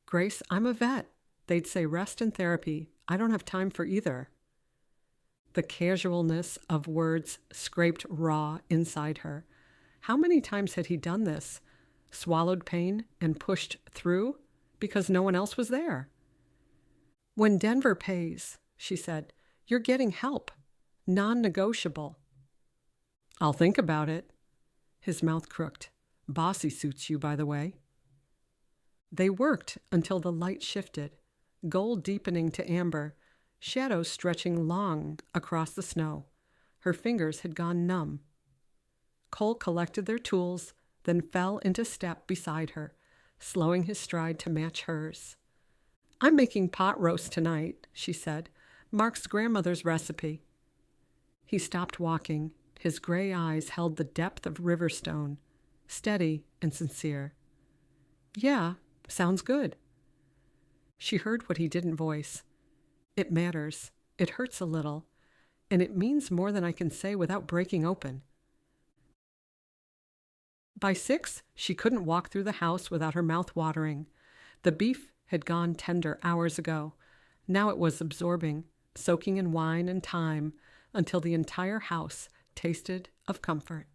"Grace, I'm a vet. They'd say rest and therapy. I don't have time for either." The casualness of words scraped raw inside her. How many times had he done this? Swallowed pain and pushed through because no one else was there. "When Denver pays," she said, "you're getting help. Non-negotiable." "I'll think about it." His mouth crooked. "Bossy suits you, by the way." They worked until the light shifted, gold deepening to amber, shadows stretching long across the snow. Her fingers had gone numb. Cole collected their tools, then fell into step beside her, slowing his stride to match hers. "I'm making pot roast tonight," she said. "Mark's grandmother's recipe." He stopped walking. His gray eyes held the depth of Riverstone, steady and sincere. "Yeah, sounds good." She heard what he didn't voice. "It matters. It hurts a little. And it means more than I can say without breaking open." By 6, she couldn't walk through the house without her mouth watering. The beef had gone tender hours ago. Now it was absorbing, soaking in wine and thyme until the entire house tasted of comfort.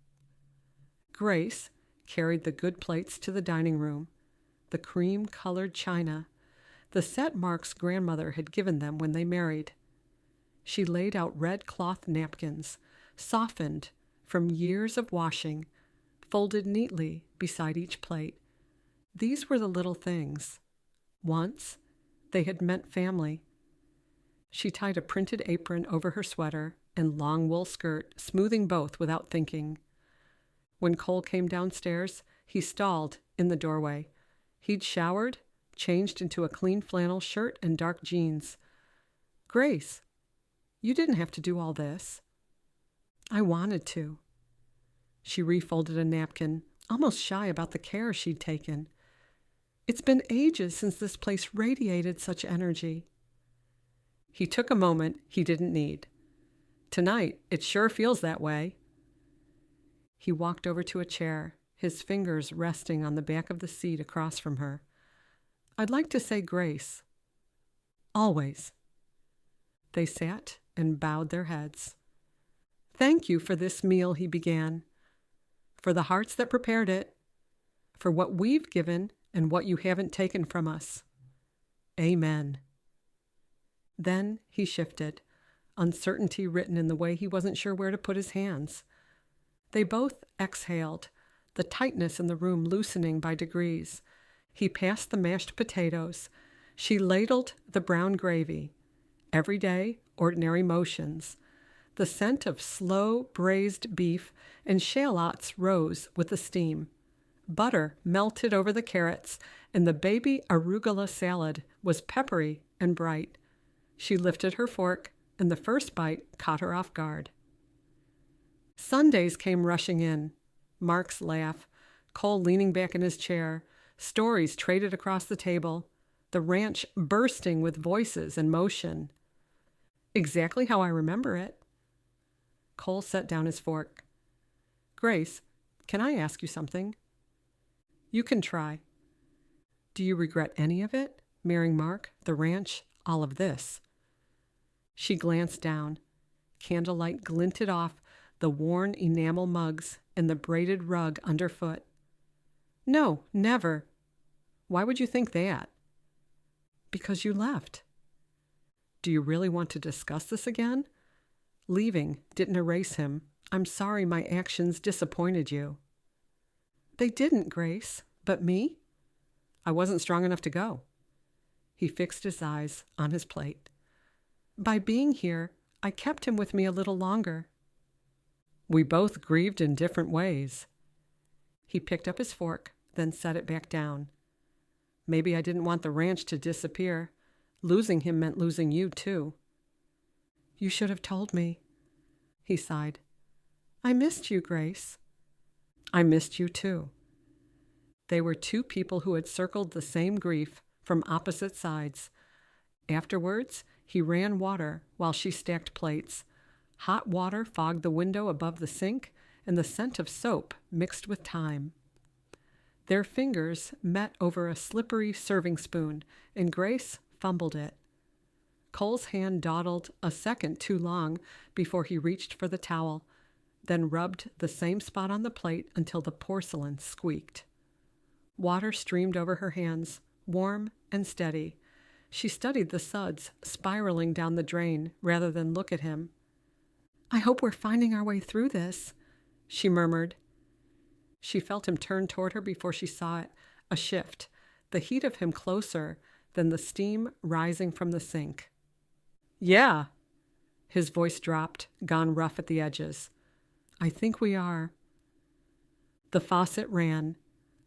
Grace carried the good plates to the dining room, the cream-colored china, the set Mark's grandmother had given them when they married. She laid out red cloth napkins, softened from years of washing, folded neatly beside each plate. These were the little things. Once, they had meant family. She tied a printed apron over her sweater and long wool skirt, smoothing both without thinking. When Cole came downstairs, he stalled in the doorway. He'd showered, changed into a clean flannel shirt and dark jeans. "Grace, you didn't have to do all this." "I wanted to." She refolded a napkin, almost shy about the care she'd taken. "It's been ages since this place radiated such energy." He took a moment he didn't need. "Tonight, it sure feels that way." He walked over to a chair, his fingers resting on the back of the seat across from her. "I'd like to say grace. Always." They sat and bowed their heads. "Thank you for this meal," he began. "For the hearts that prepared it. For what we've given and what you haven't taken from us. Amen." Then he shifted, uncertainty written in the way he wasn't sure where to put his hands. They both exhaled, the tightness in the room loosening by degrees. He passed the mashed potatoes. She ladled the brown gravy. Everyday, ordinary motions. The scent of slow braised beef and shallots rose with the steam. Butter melted over the carrots, and the baby arugula salad was peppery and bright. She lifted her fork, and the first bite caught her off guard. Sundays came rushing in. Mark's laugh, Cole leaning back in his chair, stories traded across the table, the ranch bursting with voices and motion. Exactly how I remember it. Cole set down his fork. "Grace, can I ask you something?" "You can try." "Do you regret any of it? Marrying Mark, the ranch, all of this?" She glanced down. Candlelight glinted off the worn enamel mugs and the braided rug underfoot. "No, never." "Why would you think that?" "Because you left." "Do you really want to discuss this again?" "Leaving didn't erase him. I'm sorry my actions disappointed you." "They didn't, Grace. But me?" "I wasn't strong enough to go." He fixed his eyes on his plate. "By being here, I kept him with me a little longer." "We both grieved in different ways." He picked up his fork, then set it back down. "Maybe I didn't want the ranch to disappear. Losing him meant losing you, too." "You should have told me." He sighed. "I missed you, Grace." "I missed you, too." They were two people who had circled the same grief from opposite sides. Afterwards, he ran water while she stacked plates. Hot water fogged the window above the sink, and the scent of soap mixed with thyme. Their fingers met over a slippery serving spoon, and Grace fumbled it. Cole's hand dawdled a second too long before he reached for the towel, then rubbed the same spot on the plate until the porcelain squeaked. Water streamed over her hands, warm and steady. She studied the suds spiraling down the drain rather than look at him. "I hope we're finding our way through this," she murmured. She felt him turn toward her before she saw it, a shift, the heat of him closer than the steam rising from the sink. "Yeah." His voice dropped, gone rough at the edges. "I think we are." The faucet ran.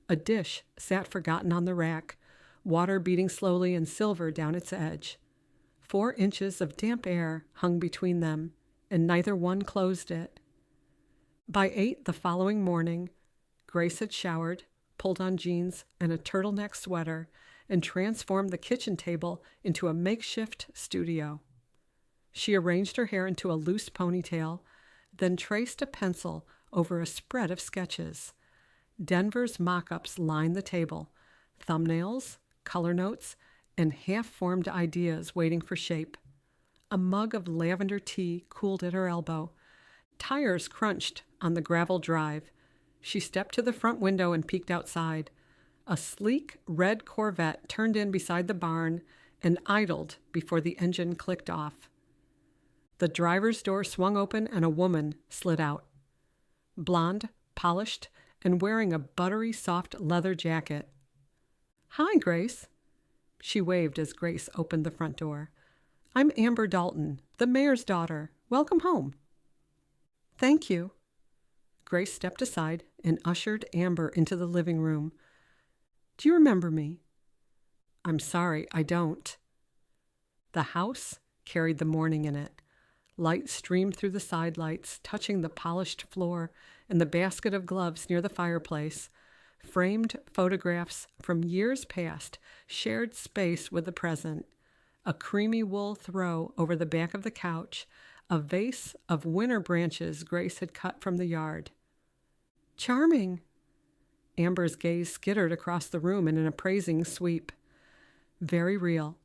A dish sat forgotten on the rack, water beating slowly in silver down its edge. 4 inches of damp air hung between them, and neither one closed it. By 8 the following morning, Grace had showered, pulled on jeans and a turtleneck sweater, and transformed the kitchen table into a makeshift studio. She arranged her hair into a loose ponytail, then traced a pencil over a spread of sketches. Denver's mock-ups lined the table, thumbnails, color notes, and half-formed ideas waiting for shape. A mug of lavender tea cooled at her elbow. Tires crunched on the gravel drive. She stepped to the front window and peeked outside. A sleek red Corvette turned in beside the barn and idled before the engine clicked off. The driver's door swung open and a woman slid out. Blonde, polished, and wearing a buttery soft leather jacket. "Hi, Grace." She waved as Grace opened the front door. "I'm Amber Dalton, the mayor's daughter. Welcome home." "Thank you." Grace stepped aside and ushered Amber into the living room. "Do you remember me?" "I'm sorry, I don't." The house carried the morning in it. Light streamed through the side lights, touching the polished floor and the basket of gloves near the fireplace. Framed photographs from years past shared space with the present. A creamy wool throw over the back of the couch, a vase of winter branches Grace had cut from the yard. "Charming." Amber's gaze skittered across the room in an appraising sweep. "Very real.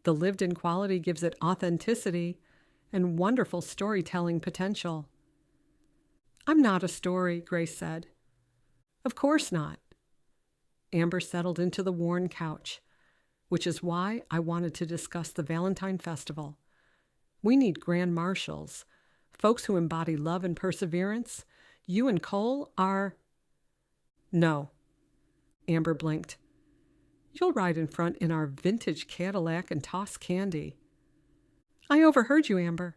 The lived-in quality gives it authenticity and wonderful storytelling potential." "I'm not a story," Grace said. "Of course not." Amber settled into the worn couch, which is why I wanted to discuss the Valentine Festival. We need grand marshals, folks who embody love and perseverance. You and Cole are... "No." Amber blinked. "You'll ride in front in our vintage Cadillac and toss candy." "I overheard you, Amber."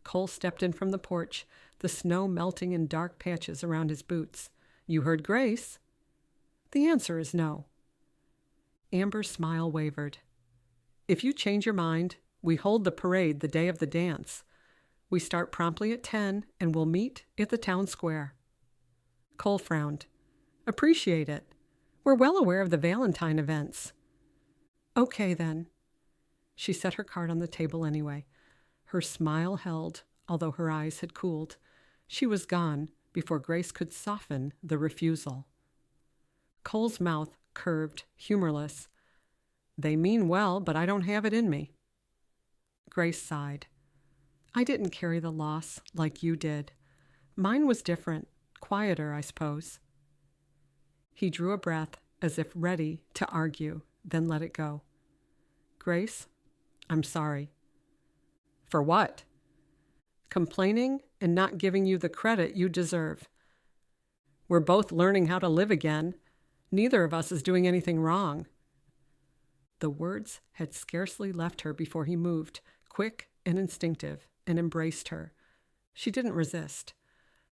Cole stepped in from the porch, the snow melting in dark patches around his boots. "You heard Grace?" "The answer is no." Amber's smile wavered. "If you change your mind, we hold the parade the day of the dance. We start promptly at 10 and we'll meet at the town square." Cole frowned. "Appreciate it. We're well aware of the Valentine events." "Okay, then." She set her card on the table anyway. Her smile held, although her eyes had cooled. She was gone before Grace could soften the refusal. Cole's mouth curved, humorless. "They mean well, but I don't have it in me." Grace sighed. "I didn't carry the loss like you did. Mine was different, quieter, I suppose." He drew a breath as if ready to argue, then let it go. "Grace, I'm sorry." "For what?" "Complaining and not giving you the credit you deserve. We're both learning how to live again. Neither of us is doing anything wrong." The words had scarcely left her before he moved, quick and instinctive, and embraced her. She didn't resist.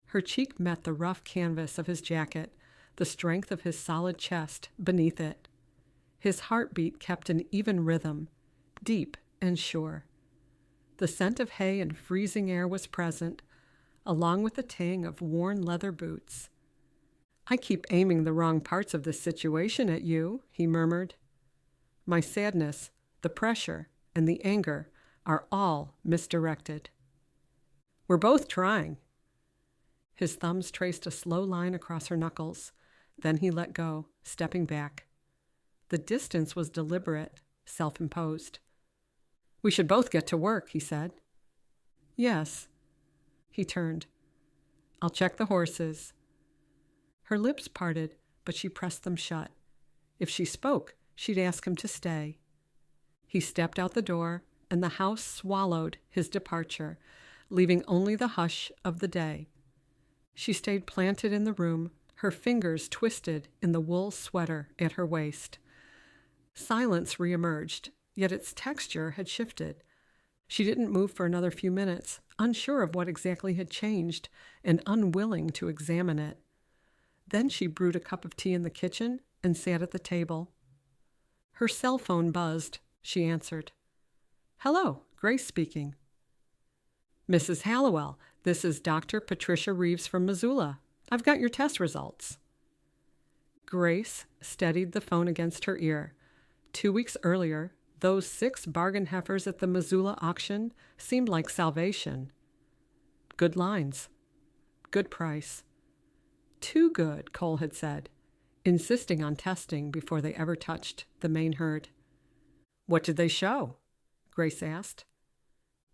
Her cheek met the rough canvas of his jacket, the strength of his solid chest beneath it. His heartbeat kept an even rhythm, deep and sure. The scent of hay and freezing air was present, along with the tang of worn leather boots. "I keep aiming the wrong parts of this situation at you," he murmured. "My sadness, the pressure, and the anger are all misdirected." "We're both trying." His thumbs traced a slow line across her knuckles. Then he let go, stepping back. The distance was deliberate, self-imposed. "We should both get to work," he said. "Yes." He turned. "I'll check the horses." Her lips parted, but she pressed them shut. If she spoke, she'd ask him to stay. He stepped out the door, and the house swallowed his departure, leaving only the hush of the day. She stayed planted in the room, her fingers twisted in the wool sweater at her waist. Silence reemerged, yet its texture had shifted. She didn't move for another few minutes, unsure of what exactly had changed and unwilling to examine it. Then she brewed a cup of tea in the kitchen and sat at the table. Her cell phone buzzed. She answered. "Hello, Grace speaking." "Mrs. Hallowell, this is Dr. Patricia Reeves from Missoula. I've got your test results." Grace steadied the phone against her ear. 2 weeks earlier, those 6 bargain heifers at the Missoula auction seemed like salvation. Good lines. Good price. Too good, Cole had said, insisting on testing before they ever touched the main herd. "What did they show?" Grace asked.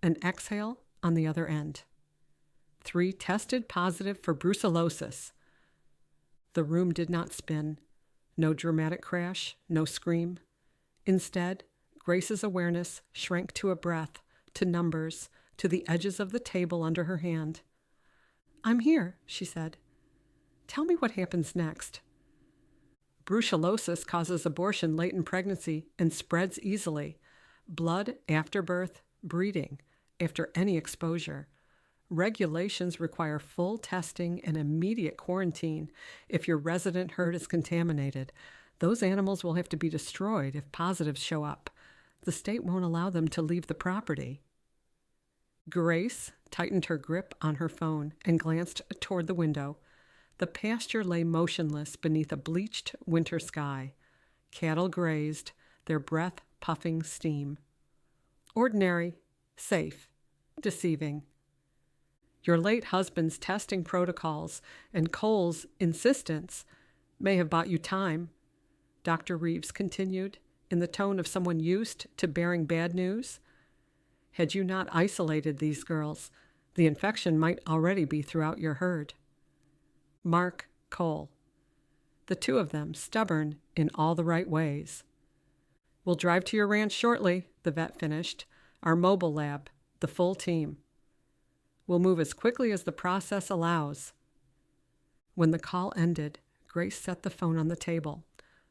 An exhale on the other end. 3 tested positive for brucellosis. The room did not spin. No dramatic crash, no scream. Instead, Grace's awareness shrank to a breath, to numbers, to the edges of the table under her hand. "I'm here," she said. "Tell me what happens next." Brucellosis causes abortion late in pregnancy and spreads easily. Blood after birth, breeding, after any exposure. Regulations require full testing and immediate quarantine if your resident herd is contaminated. Those animals will have to be destroyed if positives show up. The state won't allow them to leave the property. Grace tightened her grip on her phone and glanced toward the window. The pasture lay motionless beneath a bleached winter sky. Cattle grazed, their breath puffing steam. Ordinary, safe, deceiving. Your late husband's testing protocols and Cole's insistence may have bought you time, Dr. Reeves continued, in the tone of someone used to bearing bad news. Had you not isolated these girls, the infection might already be throughout your herd. Mark Cole. The two of them stubborn in all the right ways. We'll drive to your ranch shortly, the vet finished. Our mobile lab, the full team. We'll move as quickly as the process allows. When the call ended, Grace set the phone on the table.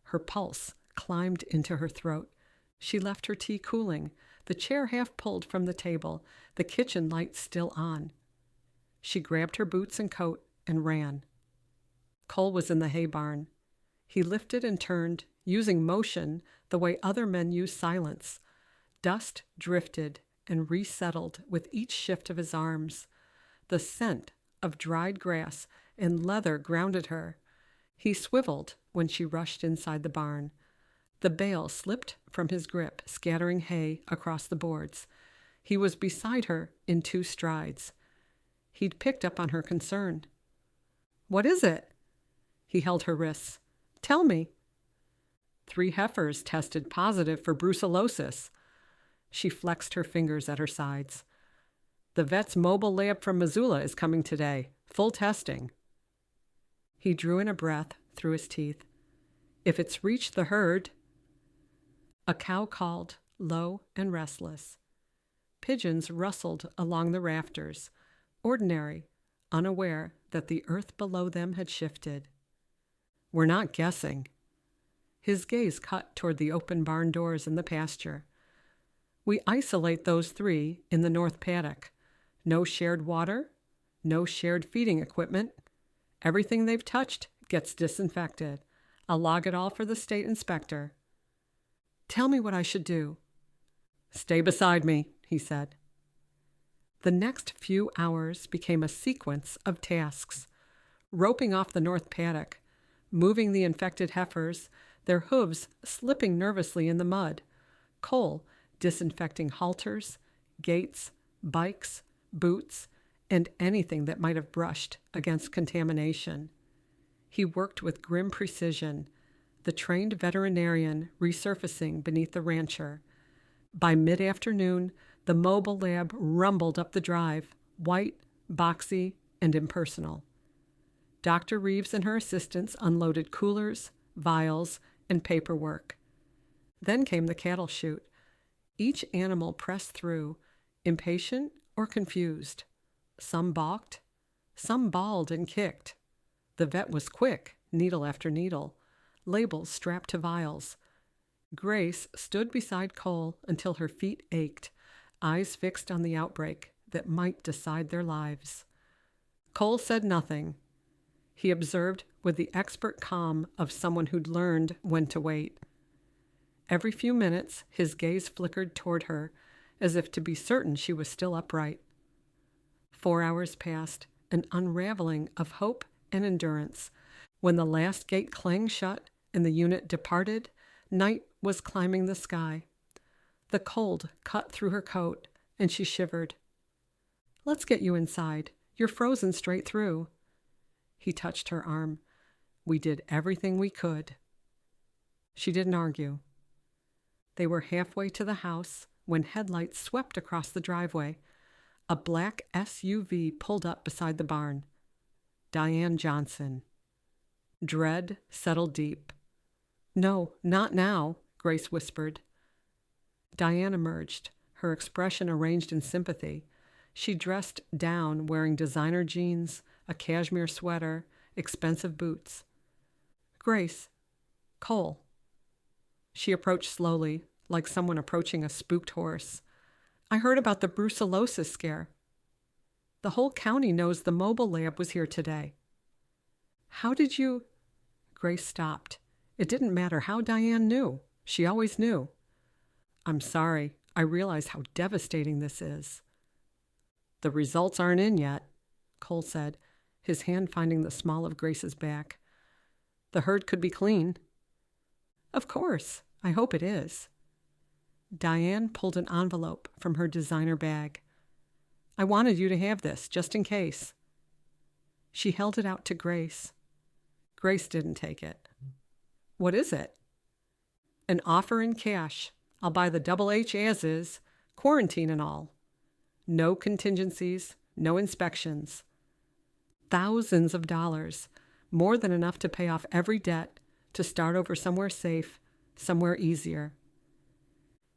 Her pulse climbed into her throat. She left her tea cooling, the chair half pulled from the table, the kitchen light still on. She grabbed her boots and coat and ran. Cole was in the hay barn. He lifted and turned, using motion the way other men use silence. Dust drifted and resettled with each shift of his arms. The scent of dried grass and leather grounded her. He swiveled when she rushed inside the barn. The bale slipped from his grip, scattering hay across the boards. He was beside her in 2 strides. He'd picked up on her concern. "What is it?" He held her wrists. "Tell me." 3 heifers tested positive for brucellosis. She flexed her fingers at her sides. "The vet's mobile lab from Missoula is coming today. Full testing." He drew in a breath through his teeth. "If it's reached the herd..." A cow called, low and restless. Pigeons rustled along the rafters, ordinary, unaware that the earth below them had shifted. "We're not guessing." His gaze cut toward the open barn doors in the pasture. "We isolate those 3 in the north paddock. No shared water, no shared feeding equipment. Everything they've touched gets disinfected. I'll log it all for the state inspector." "Tell me what I should do." "Stay beside me," he said. The next few hours became a sequence of tasks. Roping off the north paddock, moving the infected heifers, their hooves slipping nervously in the mud. Cole disinfecting halters, gates, bikes, boots, and anything that might have brushed against contamination. He worked with grim precision, the trained veterinarian resurfacing beneath the rancher. By mid-afternoon, the mobile lab rumbled up the drive, white, boxy, and impersonal. Dr. Reeves and her assistants unloaded coolers, vials, and paperwork. Then came the cattle chute. Each animal pressed through, impatient or confused. Some balked, some bawled and kicked. The vet was quick, needle after needle, labels strapped to vials. Grace stood beside Cole until her feet ached, eyes fixed on the outbreak that might decide their lives. Cole said nothing. He observed with the expert calm of someone who'd learned when to wait. Every few minutes, his gaze flickered toward her, as if to be certain she was still upright. 4 hours passed, an unraveling of hope and endurance. When the last gate clanged shut and the unit departed, night was climbing the sky. The cold cut through her coat, and she shivered. "Let's get you inside. You're frozen straight through." He touched her arm. "We did everything we could." She didn't argue. They were halfway to the house when headlights swept across the driveway. A black SUV pulled up beside the barn. Diane Johnson. Dread settled deep. "No, not now," Grace whispered. Diane emerged, her expression arranged in sympathy. She dressed down, wearing designer jeans, a cashmere sweater, expensive boots. "Grace, Cole." She approached slowly, like someone approaching a spooked horse. "I heard about the brucellosis scare." The whole county knows the mobile lab was here today. How did you... Grace stopped. It didn't matter how Diane knew. She always knew. I'm sorry. I realize how devastating this is. The results aren't in yet, Cole said, his hand finding the small of Grace's back. The herd could be clean. Of course. I hope it is. Diane pulled an envelope from her designer bag. I wanted you to have this, just in case. She held it out to Grace. Grace didn't take it. What is it? An offer in cash. I'll buy the Double H as is, quarantine and all. No contingencies, no inspections. Thousands of dollars, more than enough to pay off every debt, to start over somewhere safe, somewhere easier.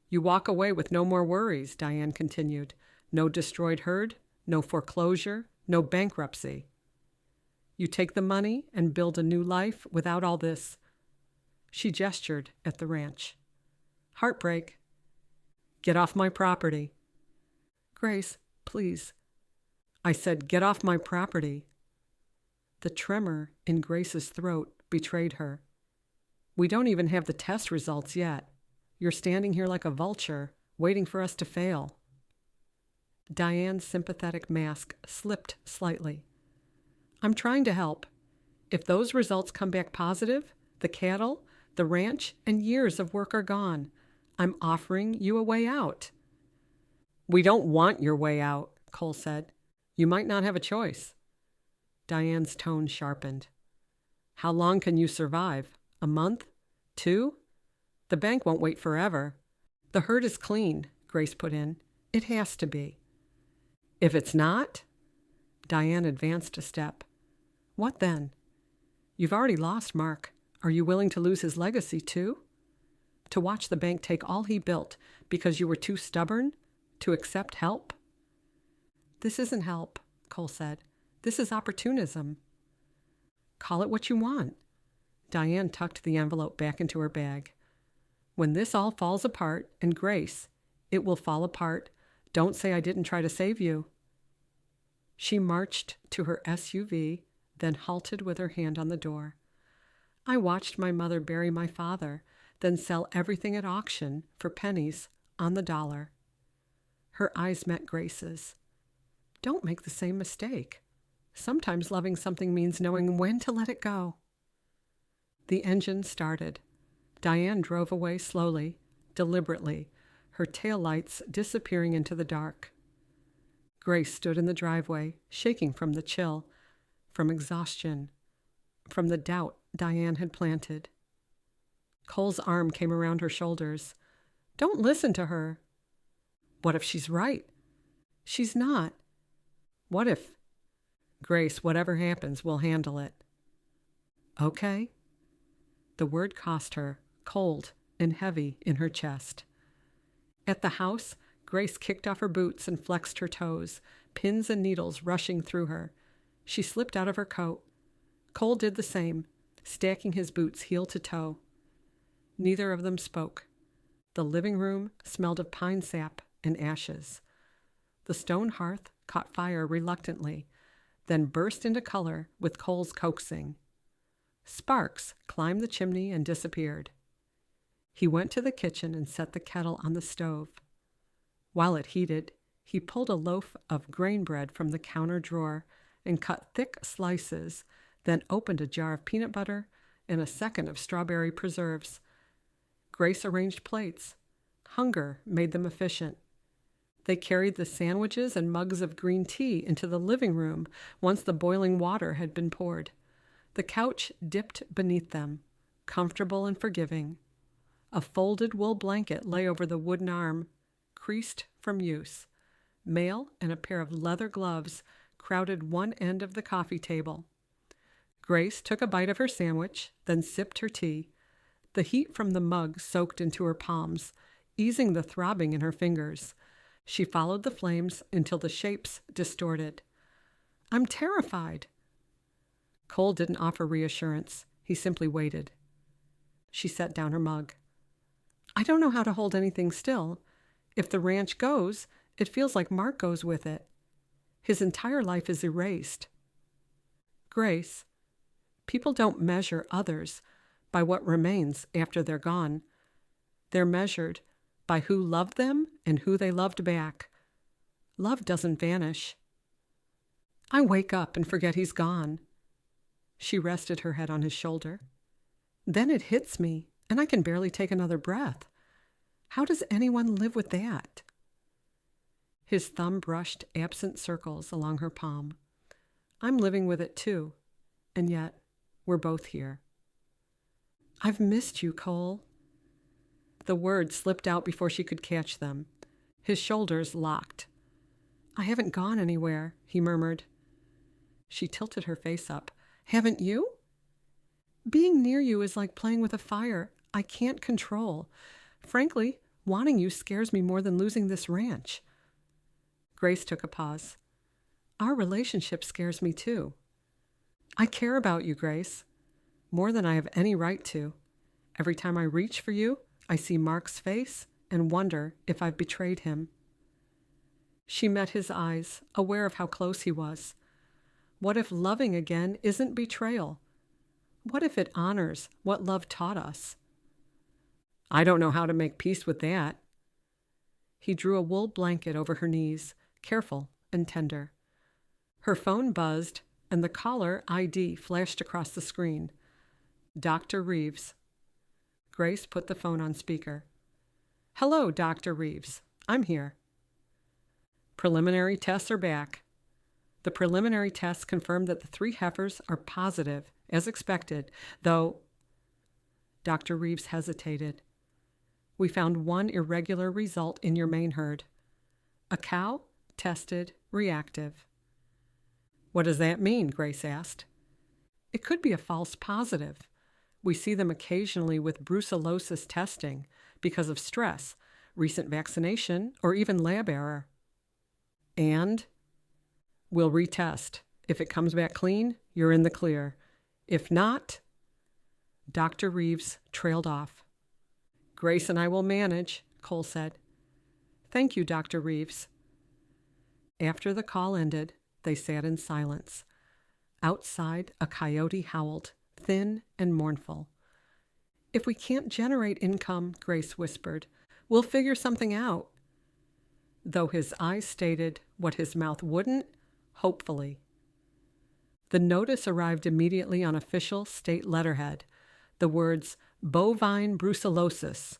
You walk away with no more worries, Diane continued. No destroyed herd, no foreclosure, no bankruptcy. You take the money and build a new life without all this. She gestured at the ranch. Heartbreak. Get off my property. Grace, please. I said, get off my property. The tremor in Grace's throat betrayed her. We don't even have the test results yet. You're standing here like a vulture, waiting for us to fail. Diane's sympathetic mask slipped slightly. I'm trying to help. If those results come back positive, the cattle, the ranch, and years of work are gone. I'm offering you a way out. We don't want your way out, Cole said. You might not have a choice. Diane's tone sharpened. How long can you survive? A month? 2? The bank won't wait forever. The herd is clean, Grace put in. It has to be. If it's not? Diane advanced a step. What then? You've already lost Mark. Are you willing to lose his legacy too? To watch the bank take all he built because you were too stubborn to accept help? This isn't help, Cole said. This is opportunism. Call it what you want. Diane tucked the envelope back into her bag. When this all falls apart, and Grace, it will fall apart. Don't say I didn't try to save you. She marched to her SUV, then halted with her hand on the door. I watched my mother bury my father, then sell everything at auction for pennies on the dollar. Her eyes met Grace's. Don't make the same mistake. Sometimes loving something means knowing when to let it go. The engine started. Diane drove away slowly, deliberately, her taillights disappearing into the dark. Grace stood in the driveway, shaking from the chill, from exhaustion, from the doubt Diane had planted. Cole's arm came around her shoulders. Don't listen to her. What if she's right? She's not. What if? Grace, whatever happens, we'll handle it. Okay. The word cost her, cold and heavy in her chest. At the house, Grace kicked off her boots and flexed her toes, pins and needles rushing through her. She slipped out of her coat. Cole did the same, stacking his boots heel to toe. Neither of them spoke. The living room smelled of pine sap and ashes. The stone hearth caught fire reluctantly, then burst into color with Cole's coaxing. Sparks climbed the chimney and disappeared. He went to the kitchen and set the kettle on the stove. While it heated, he pulled a loaf of grain bread from the counter drawer and cut thick slices, then opened a jar of peanut butter and a second of strawberry preserves. Grace arranged plates. Hunger made them efficient. They carried the sandwiches and mugs of green tea into the living room once the boiling water had been poured. The couch dipped beneath them, comfortable and forgiving. A folded wool blanket lay over the wooden arm, creased from use. Mail and a pair of leather gloves crowded one end of the coffee table. Grace took a bite of her sandwich, then sipped her tea. The heat from the mug soaked into her palms, easing the throbbing in her fingers. She followed the flames until the shapes distorted. I'm terrified. Cole didn't offer reassurance. He simply waited. She set down her mug. I don't know how to hold anything still. If the ranch goes, it feels like Mark goes with it. His entire life is erased. Grace, people don't measure others by what remains after they're gone. They're measured by who loved them and who they loved back. Love doesn't vanish. I wake up and forget he's gone. She rested her head on his shoulder. Then it hits me, and I can barely take another breath. How does anyone live with that? His thumb brushed absent circles along her palm. I'm living with it too, and yet we're both here. I've missed you, Cole. The words slipped out before she could catch them. His shoulders locked. I haven't gone anywhere, he murmured. She tilted her face up. Haven't you? Being near you is like playing with a fire I can't control. Frankly, wanting you scares me more than losing this ranch. Grace took a pause. Our relationship scares me too. I care about you, Grace, more than I have any right to. Every time I reach for you, I see Mark's face and wonder if I've betrayed him. She met his eyes, aware of how close he was. What if loving again isn't betrayal? What if it honors what love taught us? I don't know how to make peace with that. He drew a wool blanket over her knees, careful and tender. Her phone buzzed, and the caller ID flashed across the screen. Dr. Reeves. Grace put the phone on speaker. Hello, Dr. Reeves. I'm here. Preliminary tests are back. The preliminary tests confirmed that the 3 heifers are positive, as expected, though Dr. Reeves hesitated. We found one irregular result in your main herd. A cow tested reactive. What does that mean? Grace asked. It could be a false positive. We see them occasionally with brucellosis testing because of stress, recent vaccination, or even lab error. And we'll retest. If it comes back clean, you're in the clear. If not, Dr. Reeves trailed off. Grace and I will manage, Cole said. Thank you, Dr. Reeves. After the call ended, they sat in silence. Outside, a coyote howled, thin and mournful. If we can't generate income, Grace whispered, we'll figure something out. Though his eyes stated what his mouth wouldn't, hopefully. The notice arrived immediately on official state letterhead. The words, bovine brucellosis,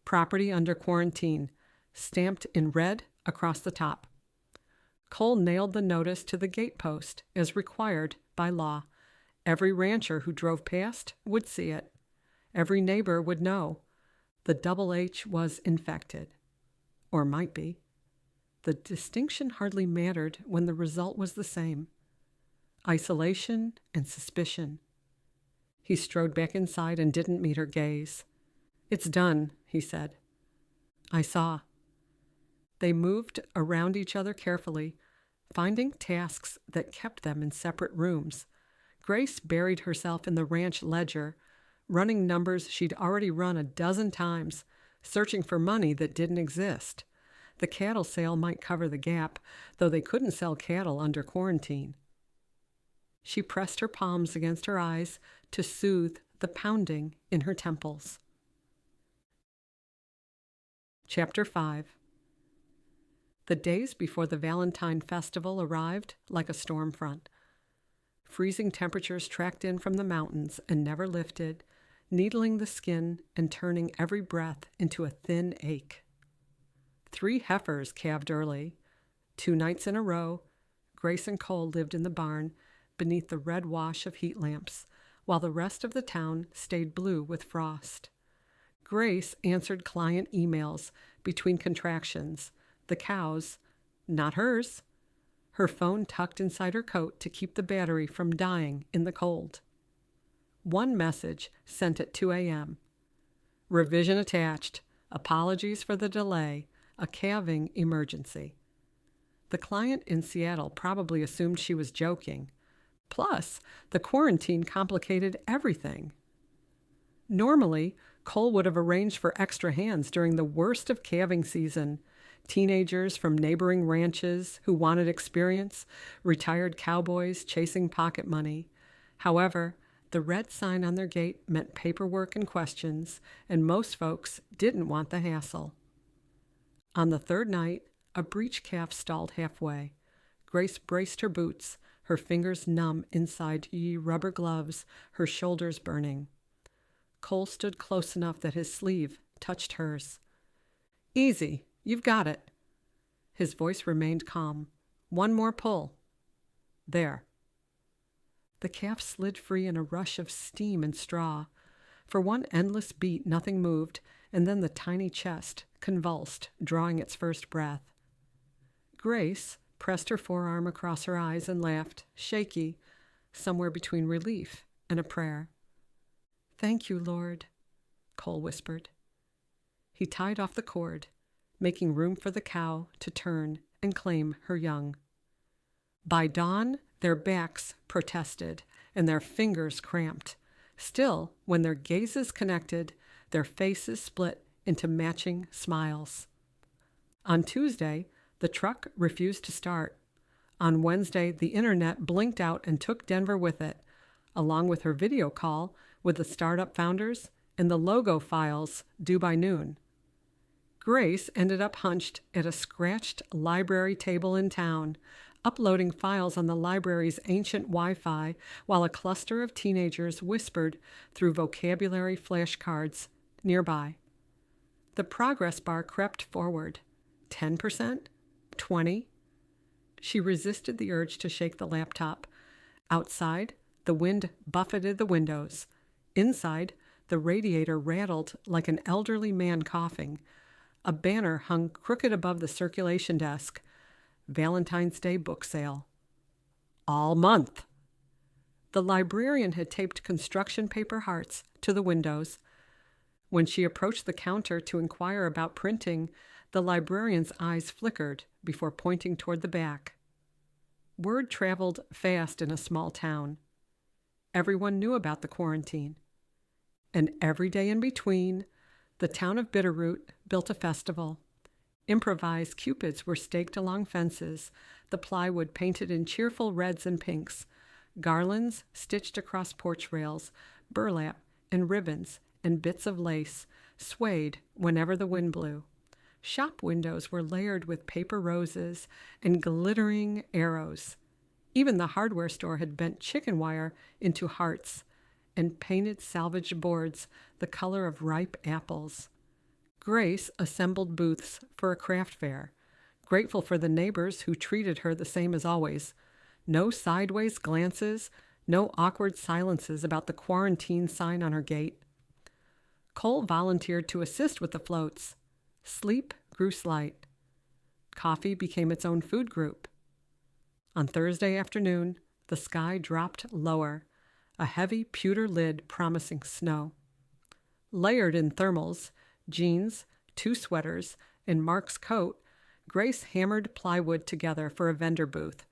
property under quarantine, stamped in red across the top. Cole nailed the notice to the gatepost, as required by law. Every rancher who drove past would see it. Every neighbor would know. The Double H was infected. Or might be. The distinction hardly mattered when the result was the same. Isolation and suspicion. He strode back inside and didn't meet her gaze. It's done, he said. I saw. They moved around each other carefully, finding tasks that kept them in separate rooms. Grace buried herself in the ranch ledger, running numbers she'd already run a dozen times, searching for money that didn't exist. The cattle sale might cover the gap, though they couldn't sell cattle under quarantine. She pressed her palms against her eyes to soothe the pounding in her temples. Chapter 5. The days before the Valentine Festival arrived like a storm front. Freezing temperatures tracked in from the mountains and never lifted, needling the skin and turning every breath into a thin ache. 3 heifers calved early. 2 nights in a row, Grace and Cole lived in the barn beneath the red wash of heat lamps, while the rest of the town stayed blue with frost. Grace answered client emails between contractions. The cows, not hers. Her phone tucked inside her coat to keep the battery from dying in the cold. One message sent at 2 a.m. Revision attached. Apologies for the delay. A calving emergency. The client in Seattle probably assumed she was joking. Plus, the quarantine complicated everything. Normally, Cole would have arranged for extra hands during the worst of calving season. teenagers from neighboring ranches who wanted experience, retired cowboys chasing pocket money. However, the red sign on their gate meant paperwork and questions, and most folks didn't want the hassle. On the third night, a breech calf stalled halfway. Grace braced her boots, her fingers numb inside rubber gloves, her shoulders burning. Cole stood close enough that his sleeve touched hers. "Easy, you've got it." His voice remained calm. "One more pull. There." The calf slid free in a rush of steam and straw. For one endless beat, nothing moved, and then the tiny chest convulsed, drawing its first breath. Grace pressed her forearm across her eyes and laughed, shaky, somewhere between relief and a prayer. "Thank you, Lord," Cole whispered. He tied off the cord, making room for the cow to turn and claim her young. By dawn, their backs protested and their fingers cramped. Still, when their gazes connected, their faces split into matching smiles. On Tuesday, the truck refused to start. On Wednesday, the internet blinked out and took Denver with it, along with her video call with the startup founders and the logo files due by noon. Grace ended up hunched at a scratched library table in town, uploading files on the library's ancient Wi-Fi while a cluster of teenagers whispered through vocabulary flashcards nearby. The progress bar crept forward. 10%? 20? She resisted the urge to shake the laptop. Outside, the wind buffeted the windows. Inside, the radiator rattled like an elderly man coughing. A banner hung crooked above the circulation desk. Valentine's Day book sale. All month. The librarian had taped construction paper hearts to the windows. When she approached the counter to inquire about printing, the librarian's eyes flickered before pointing toward the back. Word traveled fast in a small town. Everyone knew about the quarantine. And every day in between, the town of Bitterroot built a festival. Improvised cupids were staked along fences, the plywood painted in cheerful reds and pinks, garlands stitched across porch rails, burlap and ribbons and bits of lace swayed whenever the wind blew. Shop windows were layered with paper roses and glittering arrows. Even the hardware store had bent chicken wire into hearts and painted salvaged boards the color of ripe apples. Grace assembled booths for a craft fair, grateful for the neighbors who treated her the same as always. No sideways glances, no awkward silences about the quarantine sign on her gate. Cole volunteered to assist with the floats. Sleep grew slight. Coffee became its own food group. On Thursday afternoon, the sky dropped lower, a heavy pewter lid promising snow. Layered in thermals, jeans, 2 sweaters, and Mark's coat, Grace hammered plywood together for a vendor booth.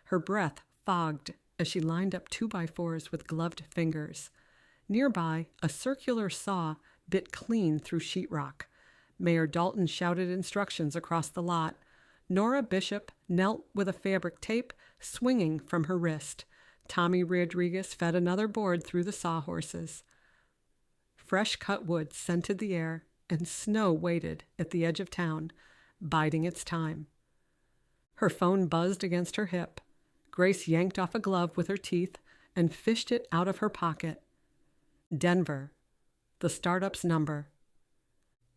Her breath fogged as she lined up 2x4s with gloved fingers. Nearby, a circular saw bit clean through sheetrock. Mayor Dalton shouted instructions across the lot. Nora Bishop knelt with a fabric tape swinging from her wrist. Tommy Rodriguez fed another board through the sawhorses. Fresh cut wood scented the air, and snow waited at the edge of town, biding its time. Her phone buzzed against her hip. Grace yanked off a glove with her teeth and fished it out of her pocket. Denver, the startup's number.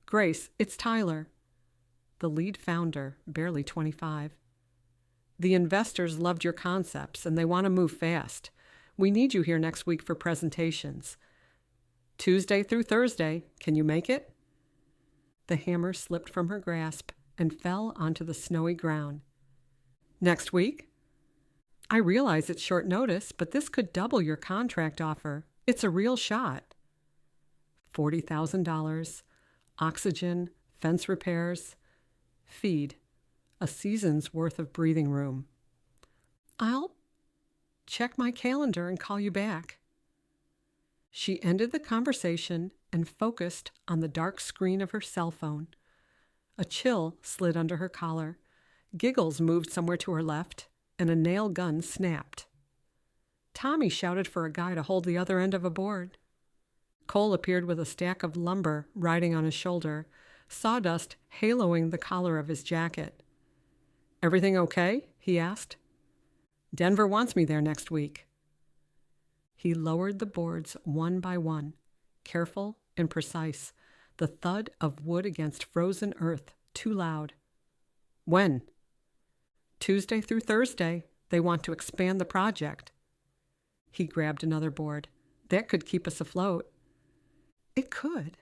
"Grace, it's Tyler." The lead founder, barely 25. "The investors loved your concepts and they want to move fast. We need you here next week for presentations. Tuesday through Thursday, can you make it?" The hammer slipped from her grasp and fell onto the snowy ground. "Next week? I realize it's short notice, but this could double your contract offer. It's a real shot." $40,000, oxygen, fence repairs, feed, a season's worth of breathing room. "I'll check my calendar and call you back." She ended the conversation and focused on the dark screen of her cell phone. A chill slid under her collar. Giggles moved somewhere to her left, and a nail gun snapped. Tommy shouted for a guy to hold the other end of a board. Cole appeared with a stack of lumber riding on his shoulder, sawdust haloing the collar of his jacket. "Everything okay?" he asked. "Denver wants me there next week." He lowered the boards one by one, careful and precise, the thud of wood against frozen earth too loud. "When?" "Tuesday through Thursday. They want to expand the project." He grabbed another board. "That could keep us afloat." "It could."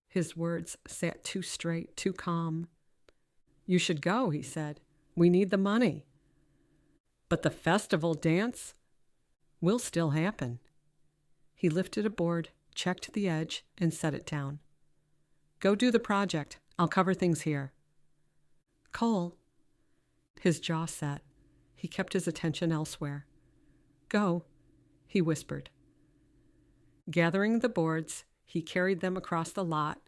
His words sat too straight, too calm. "You should go," he said. "We need the money." "But the festival dance will still happen." He lifted a board, checked the edge, and set it down. "Go do the project. I'll cover things here." "Cole." His jaw set. He kept his attention elsewhere. "Go," he whispered. Gathering the boards, he carried them across the lot,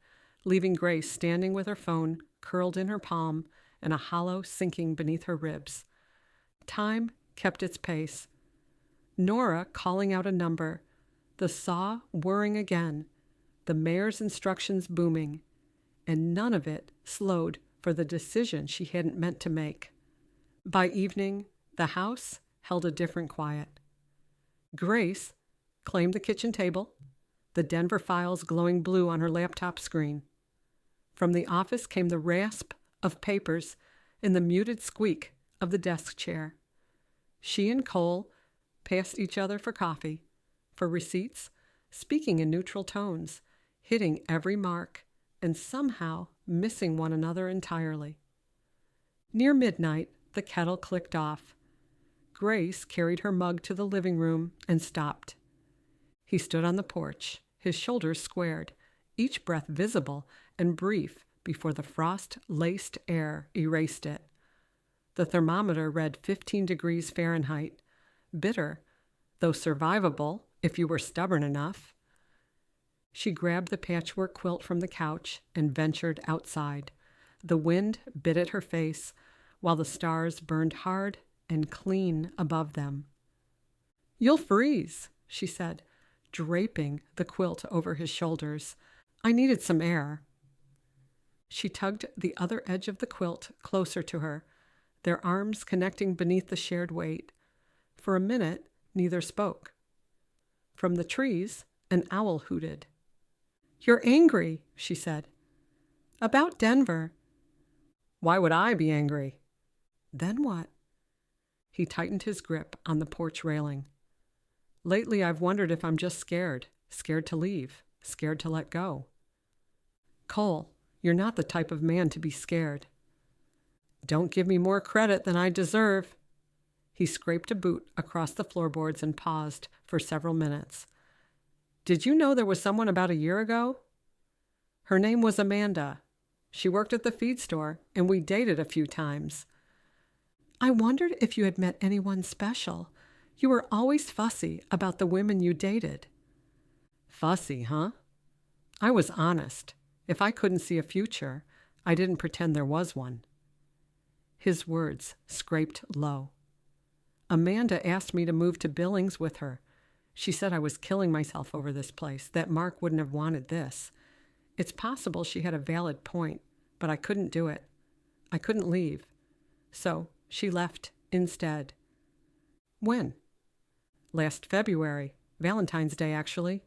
leaving Grace standing with her phone curled in her palm and a hollow sinking beneath her ribs. Time kept its pace. Nora calling out a number, the saw whirring again, the mayor's instructions booming, and none of it slowed for the decision she hadn't meant to make. By evening, the house held a different quiet. Grace claimed the kitchen table, the Denver files glowing blue on her laptop screen. From the office came the rasp of papers and the muted squeak of the desk chair. She and Cole passed each other for coffee, for receipts, speaking in neutral tones, hitting every mark, and somehow missing one another entirely. Near midnight, the kettle clicked off. Grace carried her mug to the living room and stopped. He stood on the porch, his shoulders squared, each breath visible and brief before the frost-laced air erased it. The thermometer read 15 degrees Fahrenheit, bitter, though survivable if you were stubborn enough. She grabbed the patchwork quilt from the couch and ventured outside. The wind bit at her face, while the stars burned hard and clean above them. "You'll freeze," she said, draping the quilt over his shoulders. "I needed some air." She tugged the other edge of the quilt closer to her, their arms connecting beneath the shared weight. For a minute, neither spoke. From the trees, an owl hooted. "You're angry," she said. "About Denver." "Why would I be angry?" "Then what?" He tightened his grip on the porch railing. "Lately, I've wondered if I'm just scared to leave, scared to let go." "Cole, you're not the type of man to be scared." "Don't give me more credit than I deserve." He scraped a boot across the floorboards and paused for several minutes. "Did you know there was someone about a year ago?" "Her name was Amanda. She worked at the feed store, and we dated a few times." "I wondered if you had met anyone special. You were always fussy about the women you dated." "Fussy, huh?" "I was honest. If I couldn't see a future, I didn't pretend there was one." His words scraped low. "Amanda asked me to move to Billings with her. She said I was killing myself over this place, that Mark wouldn't have wanted this. It's possible she had a valid point, but I couldn't do it. I couldn't leave. So she left instead." "When?" "Last February. Valentine's Day, actually."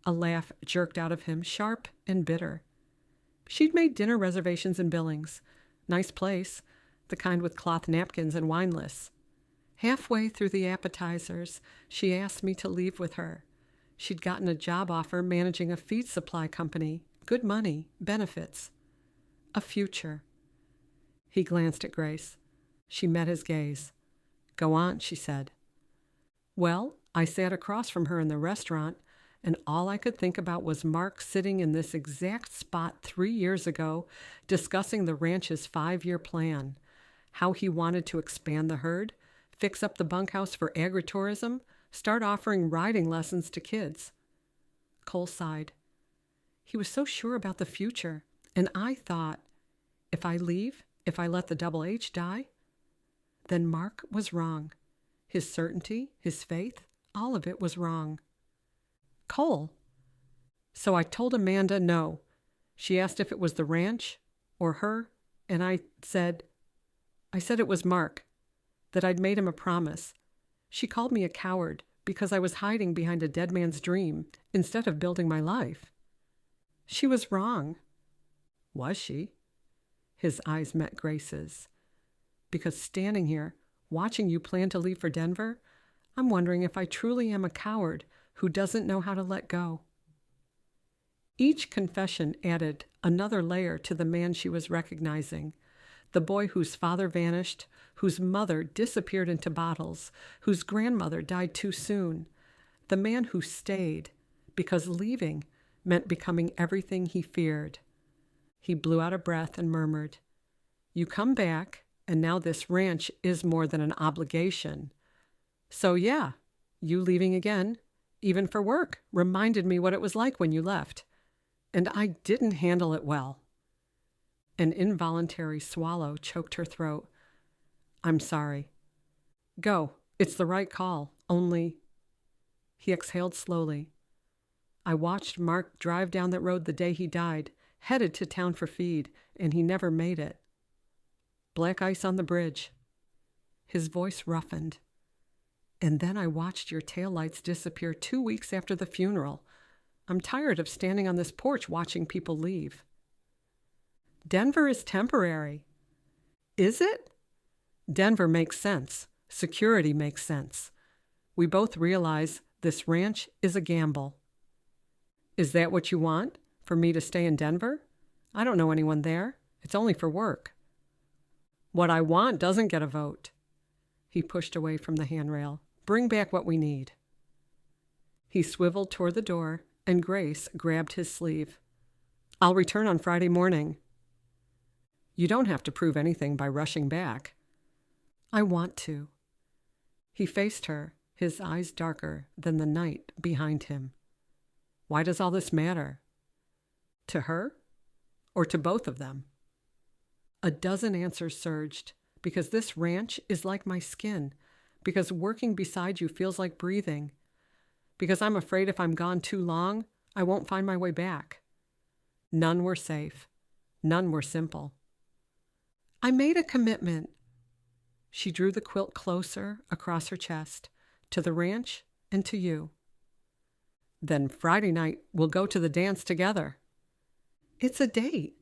A laugh jerked out of him, sharp and bitter. She'd made dinner reservations in Billings. Nice place, the kind with cloth napkins and wine lists. Halfway through the appetizers, she asked me to leave with her. She'd gotten a job offer managing a feed supply company, good money, benefits. A future. He glanced at Grace. She met his gaze. "Go on," she said. "Well, I sat across from her in the restaurant, and all I could think about was Mark sitting in this exact spot 3 years ago, discussing the ranch's 5-year plan, how he wanted to expand the herd, fix up the bunkhouse for agritourism, start offering riding lessons to kids." Cole sighed. "He was so sure about the future, and I thought If I leave, if I let the double H die? Then Mark was wrong. His certainty, his faith, all of it was wrong. Cole. So I told Amanda no. She asked if it was the ranch or her, and I said it was Mark, that I'd made him a promise. She called me a coward because I was hiding behind a dead man's dream instead of building my life. She was wrong. Was she? His eyes met Grace's. Because standing here, watching you plan to leave for Denver, I'm wondering if I truly am a coward who doesn't know how to let go. Each confession added another layer to the man she was recognizing, the boy whose father vanished, whose mother disappeared into bottles, whose grandmother died too soon, the man who stayed because leaving meant becoming everything he feared. He blew out a breath and murmured, "You come back, and now this ranch is more than an obligation. So yeah, you leaving again, even for work, reminded me what it was like when you left. And I didn't handle it well." An involuntary swallow choked her throat. "I'm sorry. Go. It's the right call. Only..." He exhaled slowly. "I watched Mark drive down that road the day he died, headed to town for feed, and he never made it. Black ice on the bridge." His voice roughened. "And then I watched your taillights disappear 2 weeks after the funeral. I'm tired of standing on this porch watching people leave." "Denver is temporary." "Is it?" "Denver makes sense. Security makes sense. We both realize this ranch is a gamble." "Is that what you want? For me to stay in Denver? I don't know anyone there. It's only for work." "What I want doesn't get a vote." He pushed away from the handrail. "Bring back what we need." He swiveled toward the door, and Grace grabbed his sleeve. "I'll return on Friday morning." "You don't have to prove anything by rushing back." "I want to." He faced her, his eyes darker than the night behind him. "Why does all this matter? To her? Or to both of them?" A dozen answers surged. "Because this ranch is like my skin. Because working beside you feels like breathing. Because I'm afraid if I'm gone too long, I won't find my way back." None were safe. None were simple. "I made a commitment." She drew the quilt closer across her chest, to the ranch and to you. "Then Friday night we'll go to the dance together." "It's a date."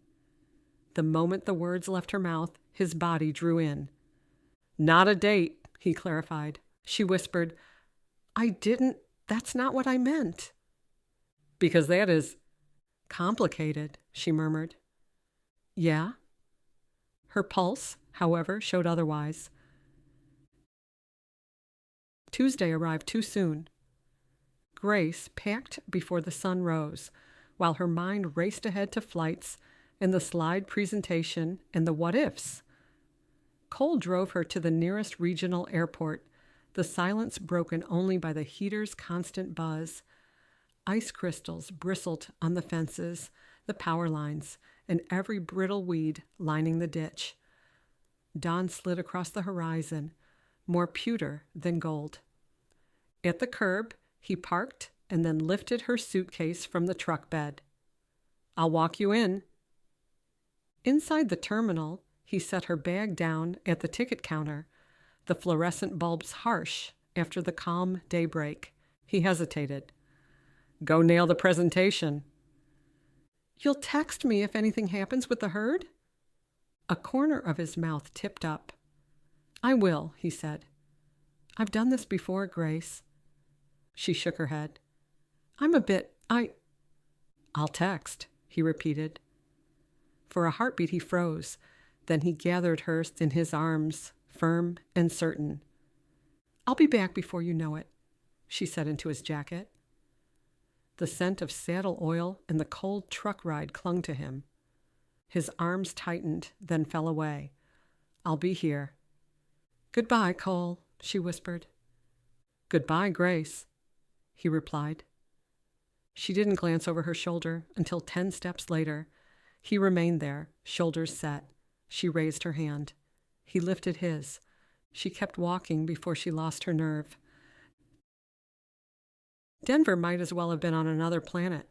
The moment the words left her mouth, his body drew in. "Not a date," he clarified. She whispered, That's not what I meant." "Because that is complicated," she murmured. "Yeah?" Her pulse, however, showed otherwise. Tuesday arrived too soon. Grace packed before the sun rose, while her mind raced ahead to flights and the slide presentation and the what-ifs. Cole drove her to the nearest regional airport, the silence broken only by the heater's constant buzz. Ice crystals bristled on the fences, the power lines, and every brittle weed lining the ditch. Dawn slid across the horizon, more pewter than gold. At the curb, he parked and then lifted her suitcase from the truck bed. "I'll walk you in." Inside the terminal, he set her bag down at the ticket counter, the fluorescent bulbs harsh after the calm daybreak. He hesitated. "Go nail the presentation." "You'll text me if anything happens with the herd?" A corner of his mouth tipped up. "I will," he said. "I've done this before, Grace." She shook her head. "I'll text," he repeated. For a heartbeat he froze. Then he gathered her in his arms, firm and certain. "I'll be back before you know it," she said into his jacket. The scent of saddle oil and the cold truck ride clung to him. His arms tightened, then fell away. "I'll be here." "Goodbye, Cole," she whispered. "Goodbye, Grace," he replied. She didn't glance over her shoulder until 10 steps later. He remained there, shoulders set, She raised her hand. He lifted his. She kept walking before she lost her nerve. Denver might as well have been on another planet.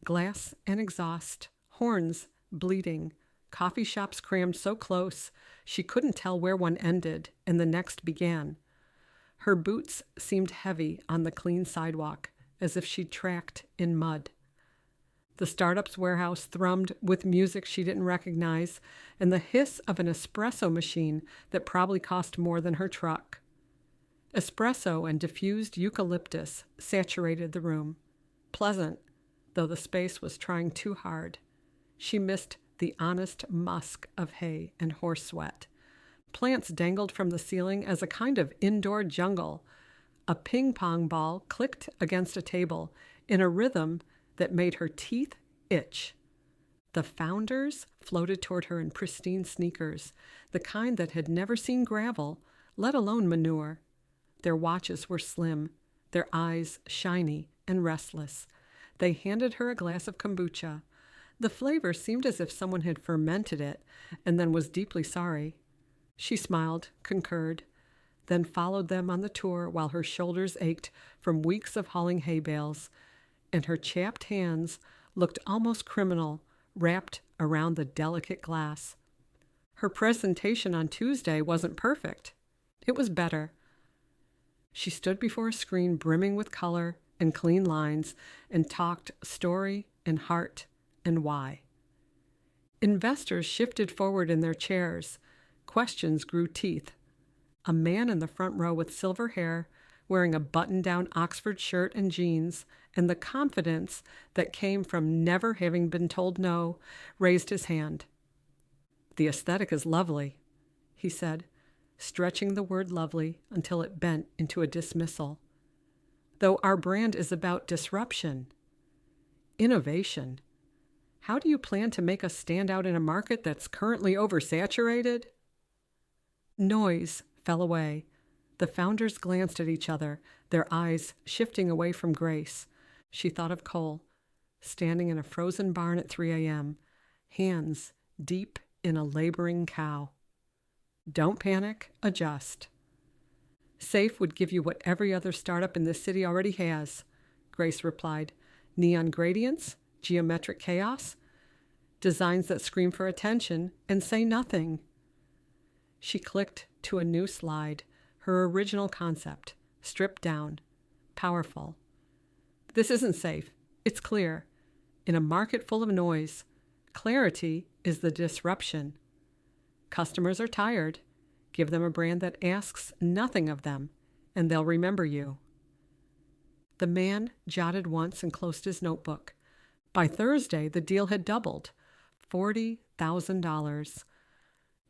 Glass and exhaust, horns bleeding, coffee shops crammed so close she couldn't tell where one ended and the next began. Her boots seemed heavy on the clean sidewalk, as if she'd tracked in mud. The startup's warehouse thrummed with music she didn't recognize and the hiss of an espresso machine that probably cost more than her truck. Espresso and diffused eucalyptus saturated the room. Pleasant, though the space was trying too hard. She missed the honest musk of hay and horse sweat. Plants dangled from the ceiling as a kind of indoor jungle. A ping-pong ball clicked against a table in a rhythm that made her teeth itch. The founders floated toward her in pristine sneakers, the kind that had never seen gravel, let alone manure. Their watches were slim, their eyes shiny and restless. They handed her a glass of kombucha. The flavor seemed as if someone had fermented it and then was deeply sorry. She smiled, concurred, then followed them on the tour while her shoulders ached from weeks of hauling hay bales, and her chapped hands looked almost criminal, wrapped around the delicate glass. Her presentation on Tuesday wasn't perfect. It was better. She stood before a screen brimming with color and clean lines and talked story and heart and why. Investors shifted forward in their chairs. Questions grew teeth. A man in the front row with silver hair, wearing a button-down Oxford shirt and jeans, and the confidence that came from never having been told no, raised his hand. "The aesthetic is lovely," he said, stretching the word lovely until it bent into a dismissal. "Though our brand is about disruption, innovation. How do you plan to make us stand out in a market that's currently oversaturated?" Noise fell away. The founders glanced at each other, their eyes shifting away from Grace. She thought of Cole, standing in a frozen barn at 3 a.m., hands deep in a laboring cow. Don't panic, adjust. SAFE would give you what every other startup in this city already has, Grace replied. Neon gradients, geometric chaos, designs that scream for attention and say nothing. She clicked to a new slide, her original concept, stripped down, powerful. This isn't safe. It's clear. In a market full of noise, clarity is the disruption. Customers are tired. Give them a brand that asks nothing of them, and they'll remember you. The man jotted once and closed his notebook. By Thursday, the deal had doubled, $40,000.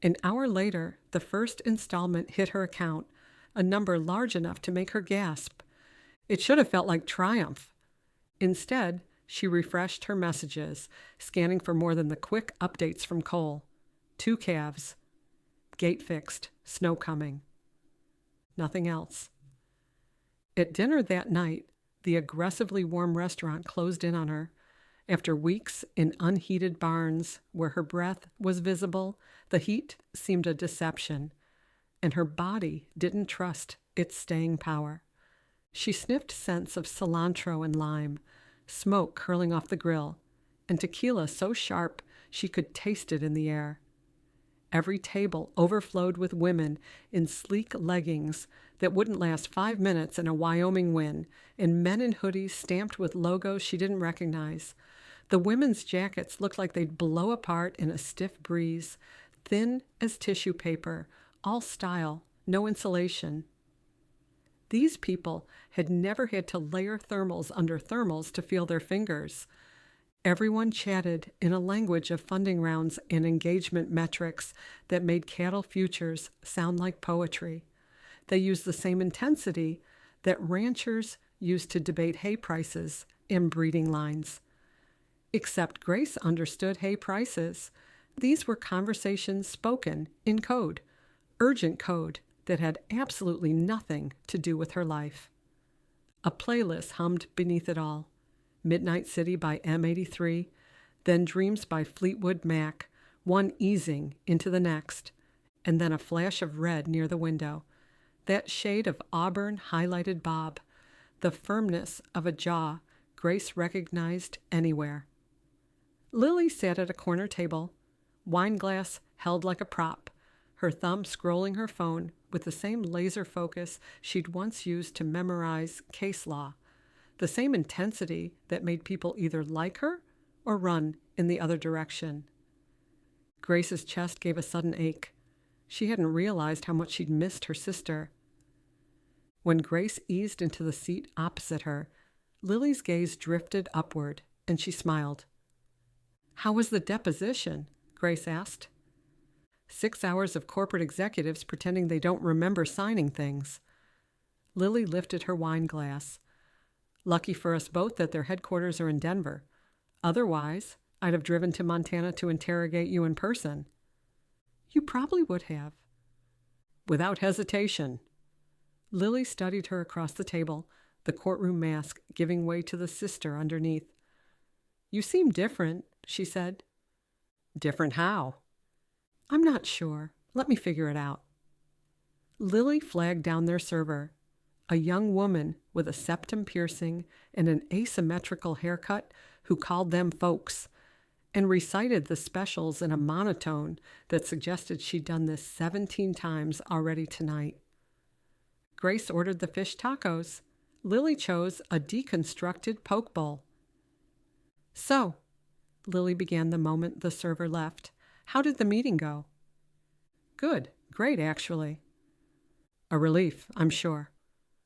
An hour later, the first installment hit her account, a number large enough to make her gasp. It should have felt like triumph. Instead, she refreshed her messages, scanning for more than the quick updates from Cole. 2 calves. Gate fixed. Snow coming. Nothing else. At dinner that night, the aggressively warm restaurant closed in on her. After weeks in unheated barns where her breath was visible, the heat seemed a deception, and her body didn't trust its staying power. She sniffed scents of cilantro and lime, smoke curling off the grill, and tequila so sharp she could taste it in the air. Every table overflowed with women in sleek leggings that wouldn't last 5 minutes in a Wyoming wind, and men in hoodies stamped with logos she didn't recognize. The women's jackets looked like they'd blow apart in a stiff breeze, thin as tissue paper, all style, no insulation. These people had never had to layer thermals under thermals to feel their fingers. Everyone chatted in a language of funding rounds and engagement metrics that made cattle futures sound like poetry. They used the same intensity that ranchers used to debate hay prices and breeding lines. Except Grace understood hay prices. These were conversations spoken in code, urgent code that had absolutely nothing to do with her life. A playlist hummed beneath it all. Midnight City by M83, then Dreams by Fleetwood Mac, one easing into the next, and then a flash of red near the window. That shade of auburn highlighted bob, the firmness of a jaw Grace recognized anywhere. Lily sat at a corner table, wine glass held like a prop, her thumb scrolling her phone with the same laser focus she'd once used to memorize case law, the same intensity that made people either like her or run in the other direction. Grace's chest gave a sudden ache. She hadn't realized how much she'd missed her sister. When Grace eased into the seat opposite her, Lily's gaze drifted upward, and she smiled. "How was the deposition?" Grace asked. 6 hours of corporate executives pretending they don't remember signing things. Lily lifted her wine glass. "Lucky for us both that their headquarters are in Denver. Otherwise, I'd have driven to Montana to interrogate you in person." "You probably would have." "Without hesitation." Lily studied her across the table, the courtroom mask giving way to the sister underneath. "You seem different," she said. "Different how?" "I'm not sure. Let me figure it out." Lily flagged down their server, a young woman with a septum piercing and an asymmetrical haircut who called them folks, and recited the specials in a monotone that suggested she'd done this 17 times already tonight. Grace ordered the fish tacos. Lily chose a deconstructed poke bowl. "So," Lily began the moment the server left, "how did the meeting go?" "Good. Great, actually." "A relief, I'm sure.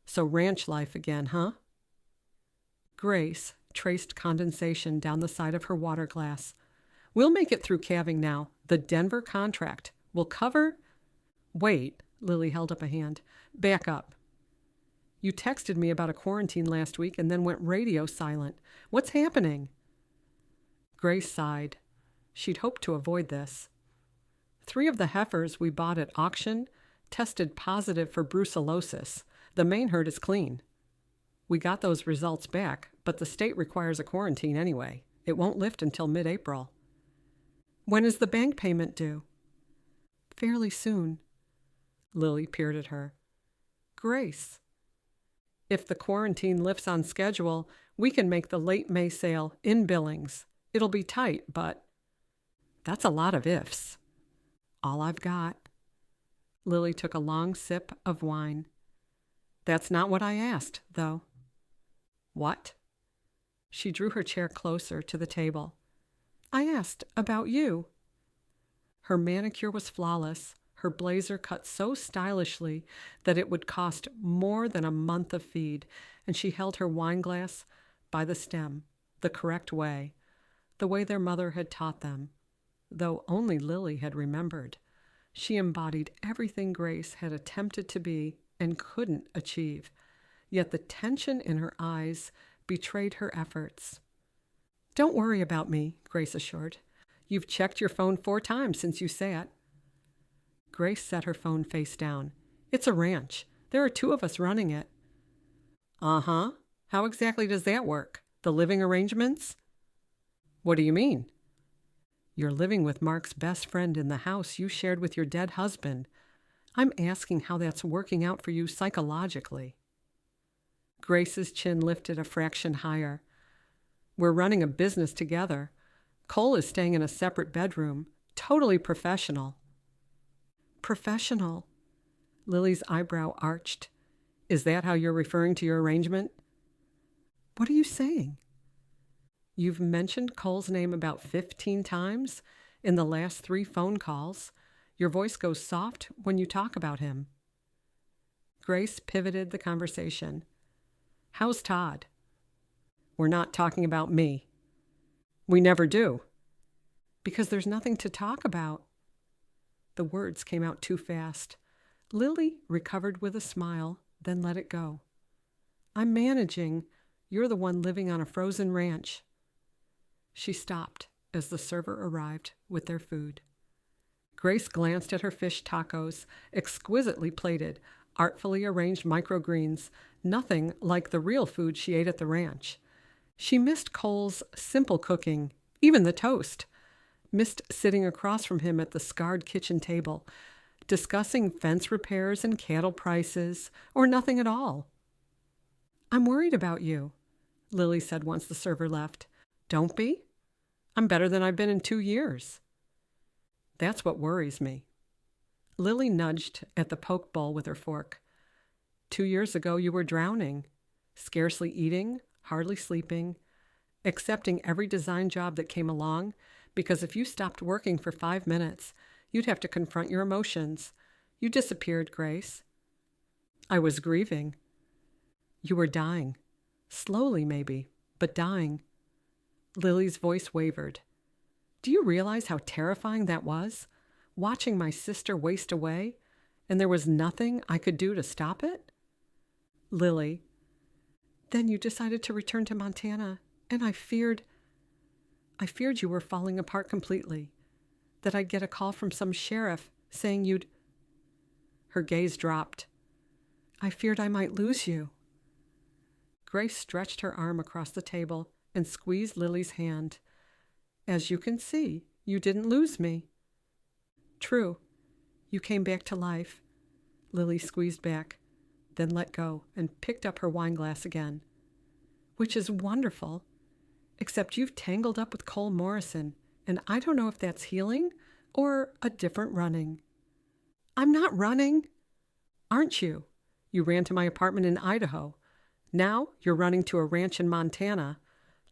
So ranch life again, huh?" Grace traced condensation down the side of her water glass. "We'll make it through calving now. The Denver contract will cover—" "Wait," Lily held up a hand. "Back up. You texted me about a quarantine last week and then went radio silent. What's happening?" Grace sighed. She'd hoped to avoid this. 3 of the heifers we bought at auction tested positive for brucellosis. The main herd is clean. We got those results back, but the state requires a quarantine anyway. It won't lift until mid-April. "When is the bank payment due?" "Fairly soon." Lily peered at her. "Grace, if the quarantine lifts on schedule, we can make the late May sale in Billings. It'll be tight, but—" "That's a lot of ifs." "All I've got." Lily took a long sip of wine. "That's not what I asked, though." "What?" She drew her chair closer to the table. "I asked about you." Her manicure was flawless, her blazer cut so stylishly that it would cost more than a month of feed, and she held her wine glass by the stem, the correct way, the way their mother had taught them, though only Lily had remembered. She embodied everything Grace had attempted to be and couldn't achieve, yet the tension in her eyes betrayed her efforts. "Don't worry about me," Grace assured. "You've checked your phone 4 times since you sat." Grace set her phone face down. "It's a ranch. There are 2 of us running it." "Uh-huh. How exactly does that work? The living arrangements?" "What do you mean?" "You're living with Mark's best friend in the house you shared with your dead husband. I'm asking how that's working out for you psychologically." Grace's chin lifted a fraction higher. "We're running a business together. Cole is staying in a separate bedroom. Totally professional." "Professional?" Lily's eyebrow arched. "Is that how you're referring to your arrangement?" "What are you saying?" "You've mentioned Cole's name about 15 times in the last 3 phone calls. Your voice goes soft when you talk about him." Grace pivoted the conversation. "How's Todd?" "We're not talking about me." "We never do." "Because there's nothing to talk about." The words came out too fast. Lily recovered with a smile, then let it go. "I'm managing. You're the one living on a frozen ranch." She stopped as the server arrived with their food. Grace glanced at her fish tacos, exquisitely plated, artfully arranged microgreens, nothing like the real food she ate at the ranch. She missed Cole's simple cooking, even the toast. missed sitting across from him at the scarred kitchen table, discussing fence repairs and cattle prices, or nothing at all. "I'm worried about you," Lily said once the server left. "Don't be. I'm better than I've been in 2 years." "That's what worries me." Lily nudged at the poke bowl with her fork. 2 years ago you were drowning, scarcely eating, hardly sleeping, accepting every design job that came along, because if you stopped working for 5 minutes, you'd have to confront your emotions. You disappeared, Grace. "I was grieving." "You were dying. Slowly, maybe, but dying." Lily's voice wavered. "Do you realize how terrifying that was? Watching my sister waste away, and there was nothing I could do to stop it?" Lily: "Then you decided to return to Montana, and I feared you were falling apart completely, that I'd get a call from some sheriff saying you'd—" Her gaze dropped. "I feared I might lose you." Grace stretched her arm across the table and squeezed Lily's hand. "As you can see, you didn't lose me." "True. You came back to life." Lily squeezed back, then let go and picked up her wineglass again. "Which is wonderful. Except you've tangled up with Cole Morrison, and I don't know if that's healing or a different running." "I'm not running." "Aren't you? You ran to my apartment in Idaho. Now you're running to a ranch in Montana,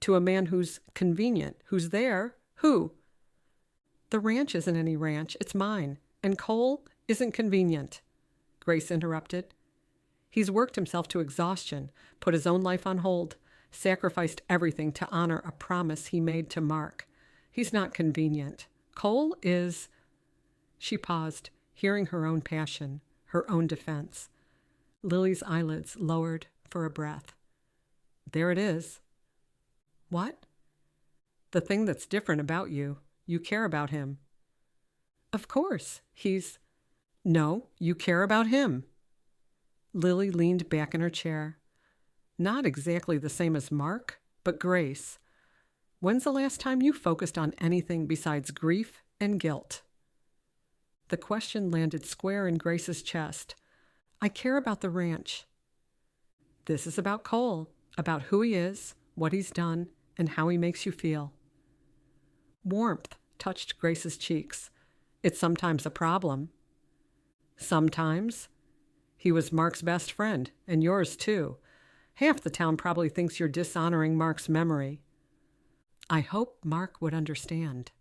to a man who's convenient, who's there. Who?" "The ranch isn't any ranch. It's mine. And Cole isn't convenient," Grace interrupted. "He's worked himself to exhaustion, put his own life on hold, sacrificed everything to honor a promise he made to Mark. He's not convenient. Cole is—" She paused, hearing her own passion, her own defense. Lily's eyelids lowered for a breath. "There it is." "What?" "The thing that's different about you. You care about him." "Of course. He's—" "No, you care about him." Lily leaned back in her chair. "Not exactly the same as Mark, but Grace, when's the last time you focused on anything besides grief and guilt?" The question landed square in Grace's chest. "I care about the ranch." "This is about Cole, about who he is, what he's done, and how he makes you feel." Warmth touched Grace's cheeks. "It's sometimes a problem." "Sometimes? He was Mark's best friend, and yours too. Half the town probably thinks you're dishonoring Mark's memory." "I hope Mark would understand."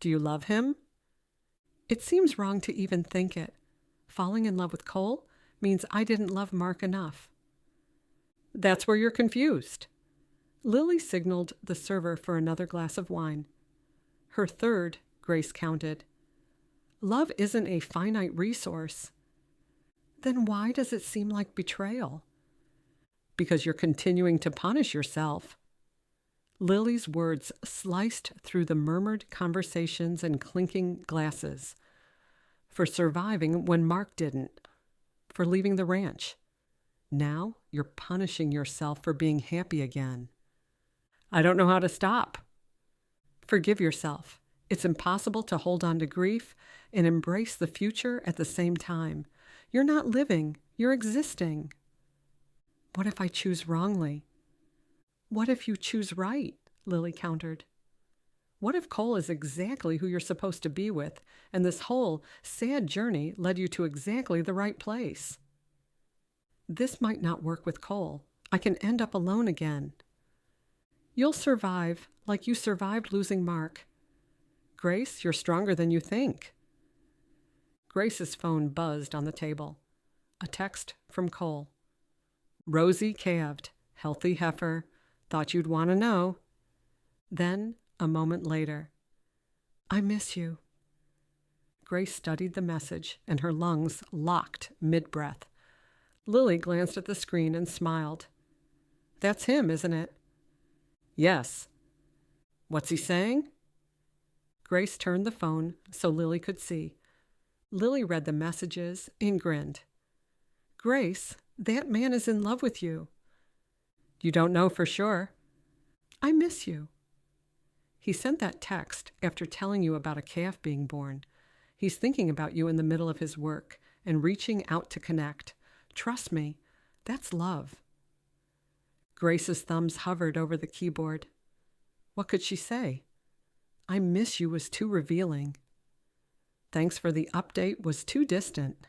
"Do you love him?" "It seems wrong to even think it. Falling in love with Cole means I didn't love Mark enough." "That's where you're confused." Lily signaled the server for another glass of wine. Her third, Grace counted. "Love isn't a finite resource." "Then why does it seem like betrayal?" "Because you're continuing to punish yourself." Lily's words sliced through the murmured conversations and clinking glasses. "For surviving when Mark didn't. For leaving the ranch. Now you're punishing yourself for being happy again." "I don't know how to stop." "Forgive yourself. It's impossible to hold on to grief and embrace the future at the same time. You're not living, you're existing." "What if I choose wrongly?" "What if you choose right?" Lily countered. "What if Cole is exactly who you're supposed to be with, and this whole sad journey led you to exactly the right place?" "This might not work with Cole. I can end up alone again." "You'll survive, like you survived losing Mark. Grace, you're stronger than you think." Grace's phone buzzed on the table. A text from Cole. "Rosie calved. Healthy heifer. Thought you'd want to know." Then, a moment later, "I miss you." Grace studied the message, and her lungs locked mid-breath. Lily glanced at the screen and smiled. "That's him, isn't it?" "Yes." "What's he saying?" Grace turned the phone so Lily could see. Lily read the messages and grinned. "Grace, that man is in love with you." "You don't know for sure." "I miss you." He sent that text after telling you about a calf being born. He's thinking about you in the middle of his work and reaching out to connect. Trust me, that's love." Grace's thumbs hovered over the keyboard. What could she say? "I miss you" was too revealing. "Thanks for the update" was too distant.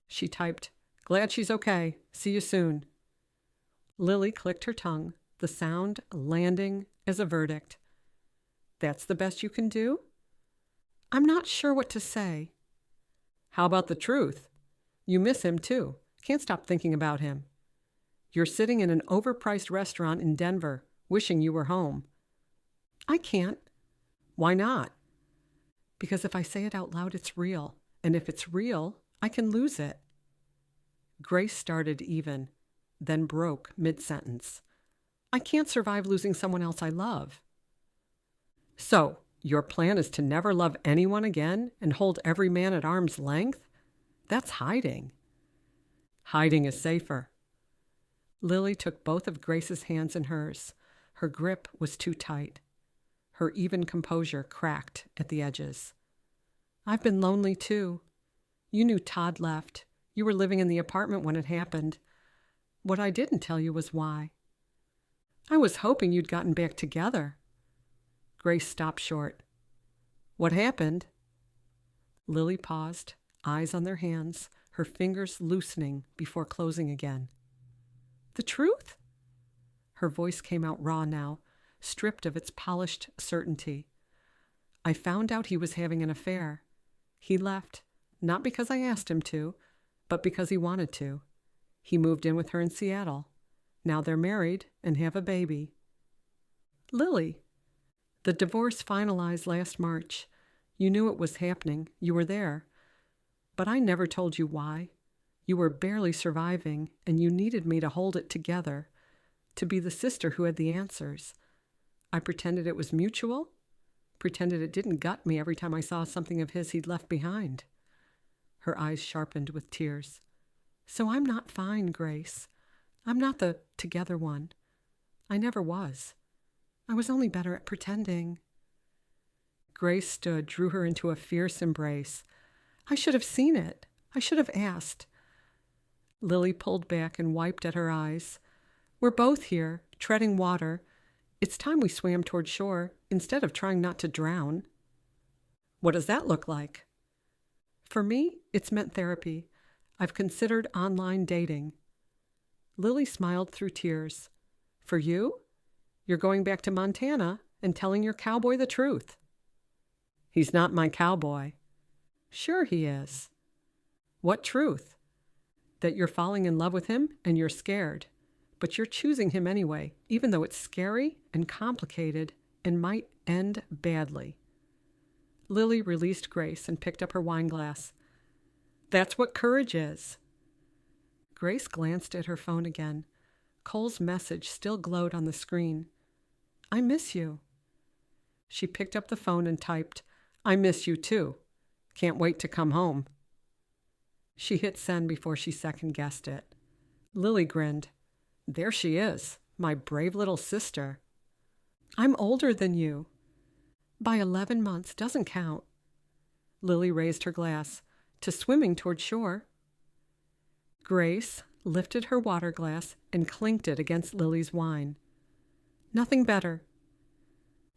She typed, "Glad she's okay. See you soon." Lily clicked her tongue, the sound landing as a verdict. "That's the best you can do?" "I'm not sure what to say." "How about the truth? You miss him too. Can't stop thinking about him. You're sitting in an overpriced restaurant in Denver, wishing you were home." "I can't." "Why not?" "Because if I say it out loud, it's real. And if it's real, I can lose it." Grace started even, then broke mid-sentence. "I can't survive losing someone else I love." "So, your plan is to never love anyone again and hold every man at arm's length? That's hiding." "Hiding is safer." Lily took both of Grace's hands in hers. Her grip was too tight. Her even composure cracked at the edges. "I've been lonely too. You knew Todd left. You were living in the apartment when it happened. What I didn't tell you was why. I was hoping you'd gotten back together." Grace stopped short. "What happened?" Lily paused, eyes on their hands, her fingers loosening before closing again. "The truth?" Her voice came out raw now, stripped of its polished certainty. "I found out he was having an affair. He left, not because I asked him to, but because he wanted to. He moved in with her in Seattle. Now they're married and have a baby." "Lily, the divorce finalized last March. You knew it was happening. You were there. But I never told you why. You were barely surviving, and you needed me to hold it together, to be the sister who had the answers. I pretended it was mutual, pretended it didn't gut me every time I saw something of his he'd left behind." Her eyes sharpened with tears. "So I'm not fine, Grace. I'm not the together one. I never was. I was only better at pretending." Grace stood, drew her into a fierce embrace. "I should have seen it. I should have asked." Lily pulled back and wiped at her eyes. "We're both here, treading water. It's time we swam toward shore instead of trying not to drown." "What does that look like?" "For me, it's meant therapy. I've considered online dating." Lily smiled through tears. "For you? You're going back to Montana and telling your cowboy the truth." "He's not my cowboy." "Sure he is." "What truth?" "That you're falling in love with him and you're scared. But you're choosing him anyway, even though it's scary and complicated and might end badly." Lily released Grace and picked up her wine glass. "That's what courage is." Grace glanced at her phone again. Cole's message still glowed on the screen. "I miss you." She picked up the phone and typed, "I miss you too. Can't wait to come home." She hit send before she second-guessed it. Lily grinned. "There she is, my brave little sister." "I'm older than you." "By 11 months doesn't count." Lily raised her glass. "To swimming toward shore." Grace lifted her water glass and clinked it against Lily's wine. "Nothing better."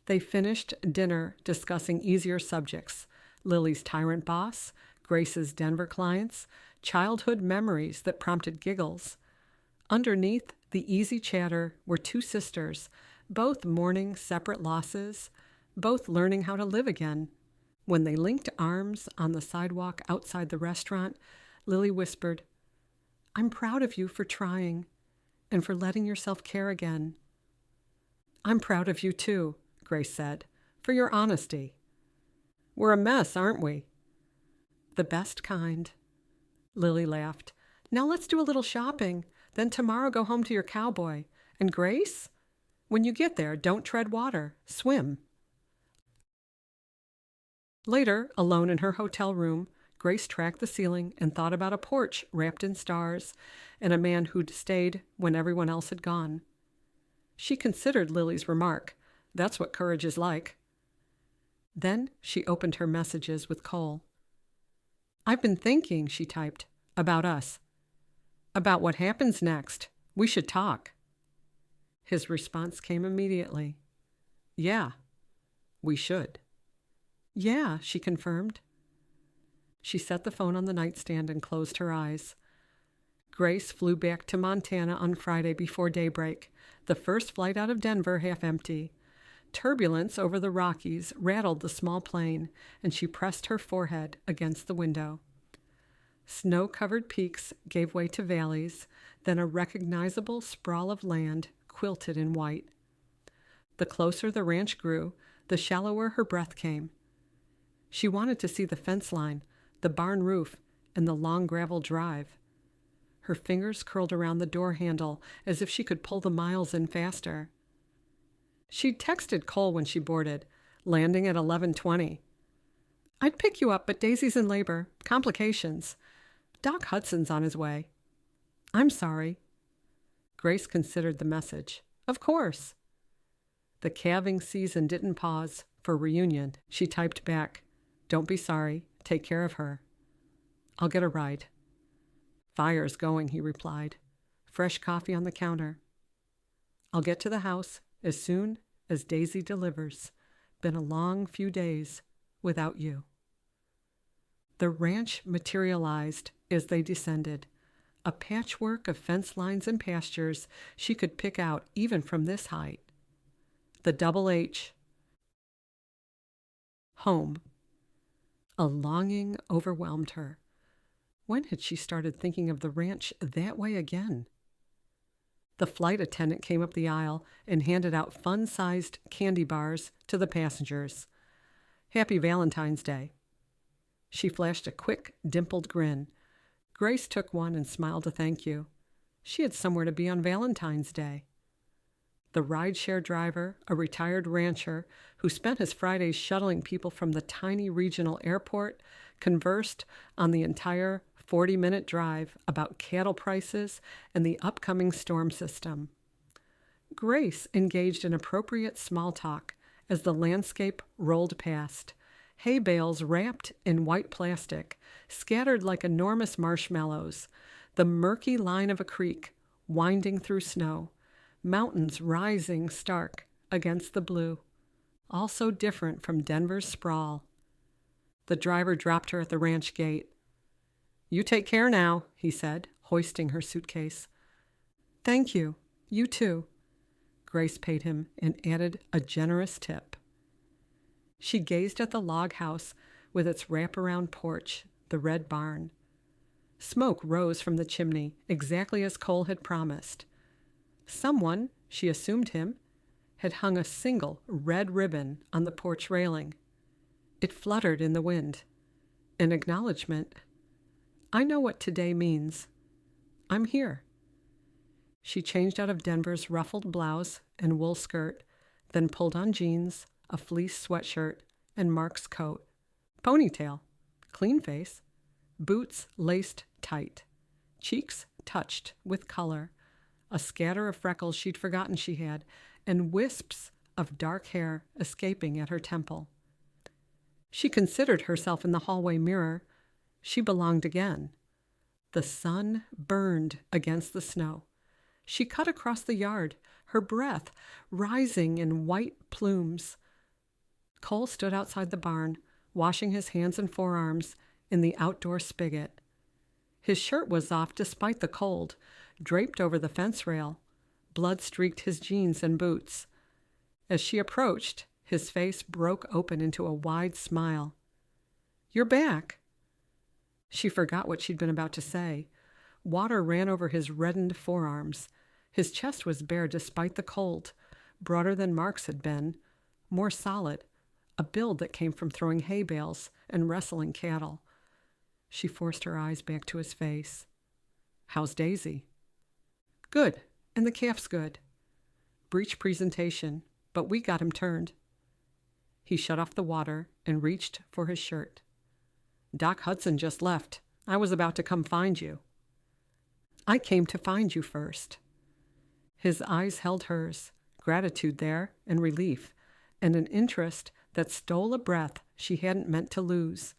They finished dinner discussing easier subjects: Lily's tyrant boss, Grace's Denver clients, childhood memories that prompted giggles. Underneath the easy chatter were two sisters, both mourning separate losses, both learning how to live again. When they linked arms on the sidewalk outside the restaurant, Lily whispered, "I'm proud of you for trying and for letting yourself care again." "I'm proud of you too," Grace said, "for your honesty." "We're a mess, aren't we?" "The best kind." Lily laughed. "Now let's do a little shopping. Then tomorrow go home to your cowboy. And Grace, when you get there, don't tread water. Swim." Later, alone in her hotel room, Grace tracked the ceiling and thought about a porch wrapped in stars and a man who'd stayed when everyone else had gone. She considered Lily's remark, That's what courage is like. Then she opened her messages with Cole. I've been thinking, she typed, about us. About what happens next. We should talk. His response came immediately. Yeah, we should. Yeah, she confirmed. She set the phone on the nightstand and closed her eyes. Grace flew back to Montana on Friday before daybreak, the first flight out of Denver half empty. Turbulence over the Rockies rattled the small plane, and she pressed her forehead against the window. Snow-covered peaks gave way to valleys, then a recognizable sprawl of land quilted in white. The closer the ranch grew, the shallower her breath came. She wanted to see the fence line, the barn roof, and the long gravel drive. Her fingers curled around the door handle as if she could pull the miles in faster. She'd texted Cole when she boarded, landing at 11:20. I'd pick you up, but Daisy's in labor. Complications. Doc Hudson's on his way. I'm sorry. Grace considered the message. Of course. The calving season didn't pause for reunion. She typed back, Don't be sorry. Take care of her. I'll get a ride. Fire's going, he replied. Fresh coffee on the counter. I'll get to the house as soon as Daisy delivers. Been a long few days without you. The ranch materialized as they descended, a patchwork of fence lines and pastures she could pick out even from this height. The double H. Home. A longing overwhelmed her. When had she started thinking of the ranch that way again? The flight attendant came up the aisle and handed out fun-sized candy bars to the passengers. Happy Valentine's Day. She flashed a quick, dimpled grin. Grace took one and smiled a thank you. She had somewhere to be on Valentine's Day. The rideshare driver, a retired rancher who spent his Fridays shuttling people from the tiny regional airport, conversed on the entire 40-minute drive about cattle prices and the upcoming storm system. Grace engaged in appropriate small talk as the landscape rolled past. Hay bales wrapped in white plastic, scattered like enormous marshmallows, the murky line of a creek winding through snow, mountains rising stark against the blue, all so different from Denver's sprawl. The driver dropped her at the ranch gate. You take care now, he said, hoisting her suitcase. Thank you. You too. Grace paid him and added a generous tip. She gazed at the log house with its wraparound porch, the red barn. Smoke rose from the chimney, exactly as Cole had promised. Someone, she assumed him, had hung a single red ribbon on the porch railing. It fluttered in the wind. An acknowledgement. I know what today means. I'm here. She changed out of Denver's ruffled blouse and wool skirt, then pulled on jeans, a fleece sweatshirt, and Mark's coat. Ponytail, clean face, boots laced tight, cheeks touched with color, a scatter of freckles she'd forgotten she had, and wisps of dark hair escaping at her temple. She considered herself in the hallway mirror. She belonged again. The sun burned against the snow. She cut across the yard, her breath rising in white plumes. Cole stood outside the barn, washing his hands and forearms in the outdoor spigot. His shirt was off despite the cold, draped over the fence rail. Blood streaked his jeans and boots. As she approached, his face broke open into a wide smile. You're back. She forgot what she'd been about to say. Water ran over his reddened forearms. His chest was bare despite the cold, broader than Mark's had been, more solid, a build that came from throwing hay bales and wrestling cattle. She forced her eyes back to his face. How's Daisy? Good, and the calf's good. Breech presentation, but we got him turned. He shut off the water and reached for his shirt. Doc Hudson just left. I was about to come find you. I came to find you first. His eyes held hers, gratitude there and relief, and an interest that stole a breath she hadn't meant to lose.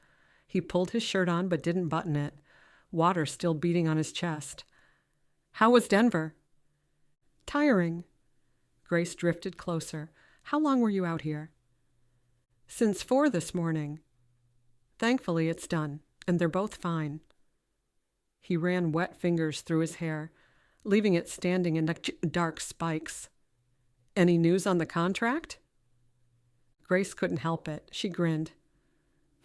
He pulled his shirt on but didn't button it, water still beating on his chest. "How was Denver?" "Tiring." Grace drifted closer. "How long were you out here?" "Since 4 this morning." "Thankfully it's done, and they're both fine." He ran wet fingers through his hair, leaving it standing in dark spikes. "Any news on the contract?" Grace couldn't help it. She grinned.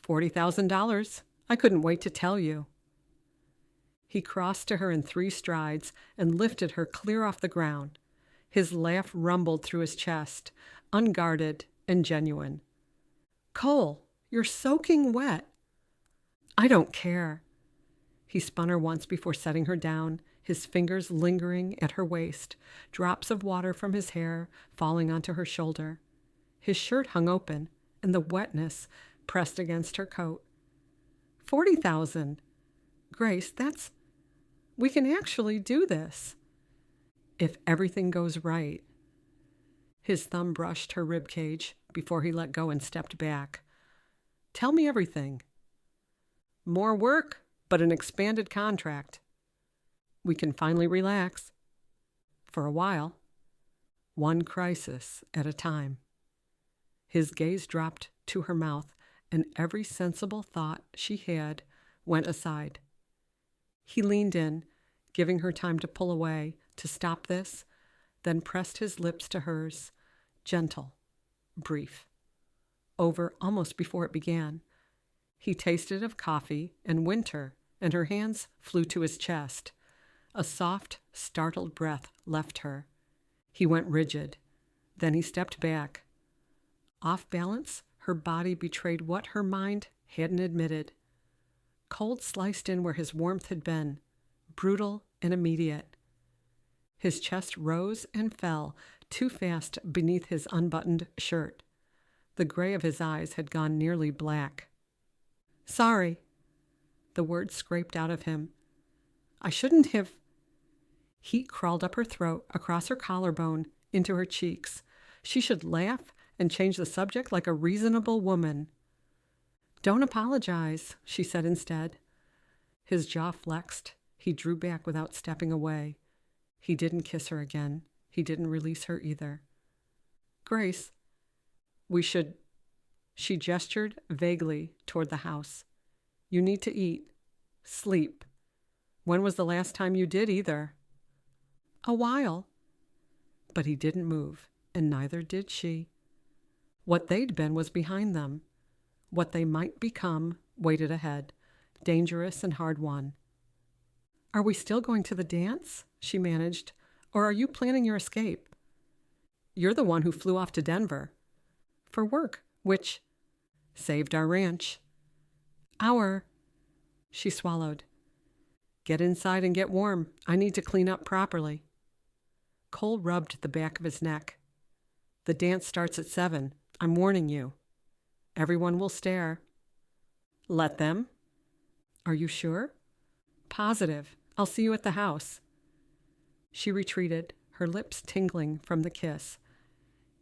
$40,000. I couldn't wait to tell you." He crossed to her in 3 strides and lifted her clear off the ground. His laugh rumbled through his chest, unguarded and genuine. "Cole, you're soaking wet." "I don't care." He spun her once before setting her down, his fingers lingering at her waist, drops of water from his hair falling onto her shoulder. His shirt hung open, and the wetness pressed against her coat. 40,000. Grace, we can actually do this. If everything goes right. His thumb brushed her rib cage before he let go and stepped back. Tell me everything. More work, but an expanded contract. We can finally relax. For a while. One crisis at a time. His gaze dropped to her mouth, and every sensible thought she had went aside. He leaned in, giving her time to pull away, to stop this, then pressed his lips to hers, gentle, brief. Over almost before it began. He tasted of coffee and winter, and her hands flew to his chest. A soft, startled breath left her. He went rigid. Then he stepped back. Off balance, her body betrayed what her mind hadn't admitted. Cold sliced in where his warmth had been, brutal and immediate. His chest rose and fell too fast beneath his unbuttoned shirt. The gray of his eyes had gone nearly black. Sorry. The words scraped out of him. I shouldn't have. Heat crawled up her throat, across her collarbone, into her cheeks. She should laugh and change the subject like a reasonable woman. Don't apologize, she said instead. His jaw flexed. He drew back without stepping away. He didn't kiss her again. He didn't release her either. Grace, we should. She gestured vaguely toward the house. You need to eat. Sleep. When was the last time you did either? A while. But he didn't move, and neither did she. What they'd been was behind them. What they might become waited ahead, dangerous and hard-won. Are we still going to the dance? She managed. Or are you planning your escape? You're the one who flew off to Denver. For work, which saved our ranch. She swallowed. Get inside and get warm. I need to clean up properly. Cole rubbed the back of his neck. The dance starts at 7. I'm warning you. Everyone will stare. Let them. Are you sure? Positive. I'll see you at the house. She retreated, her lips tingling from the kiss.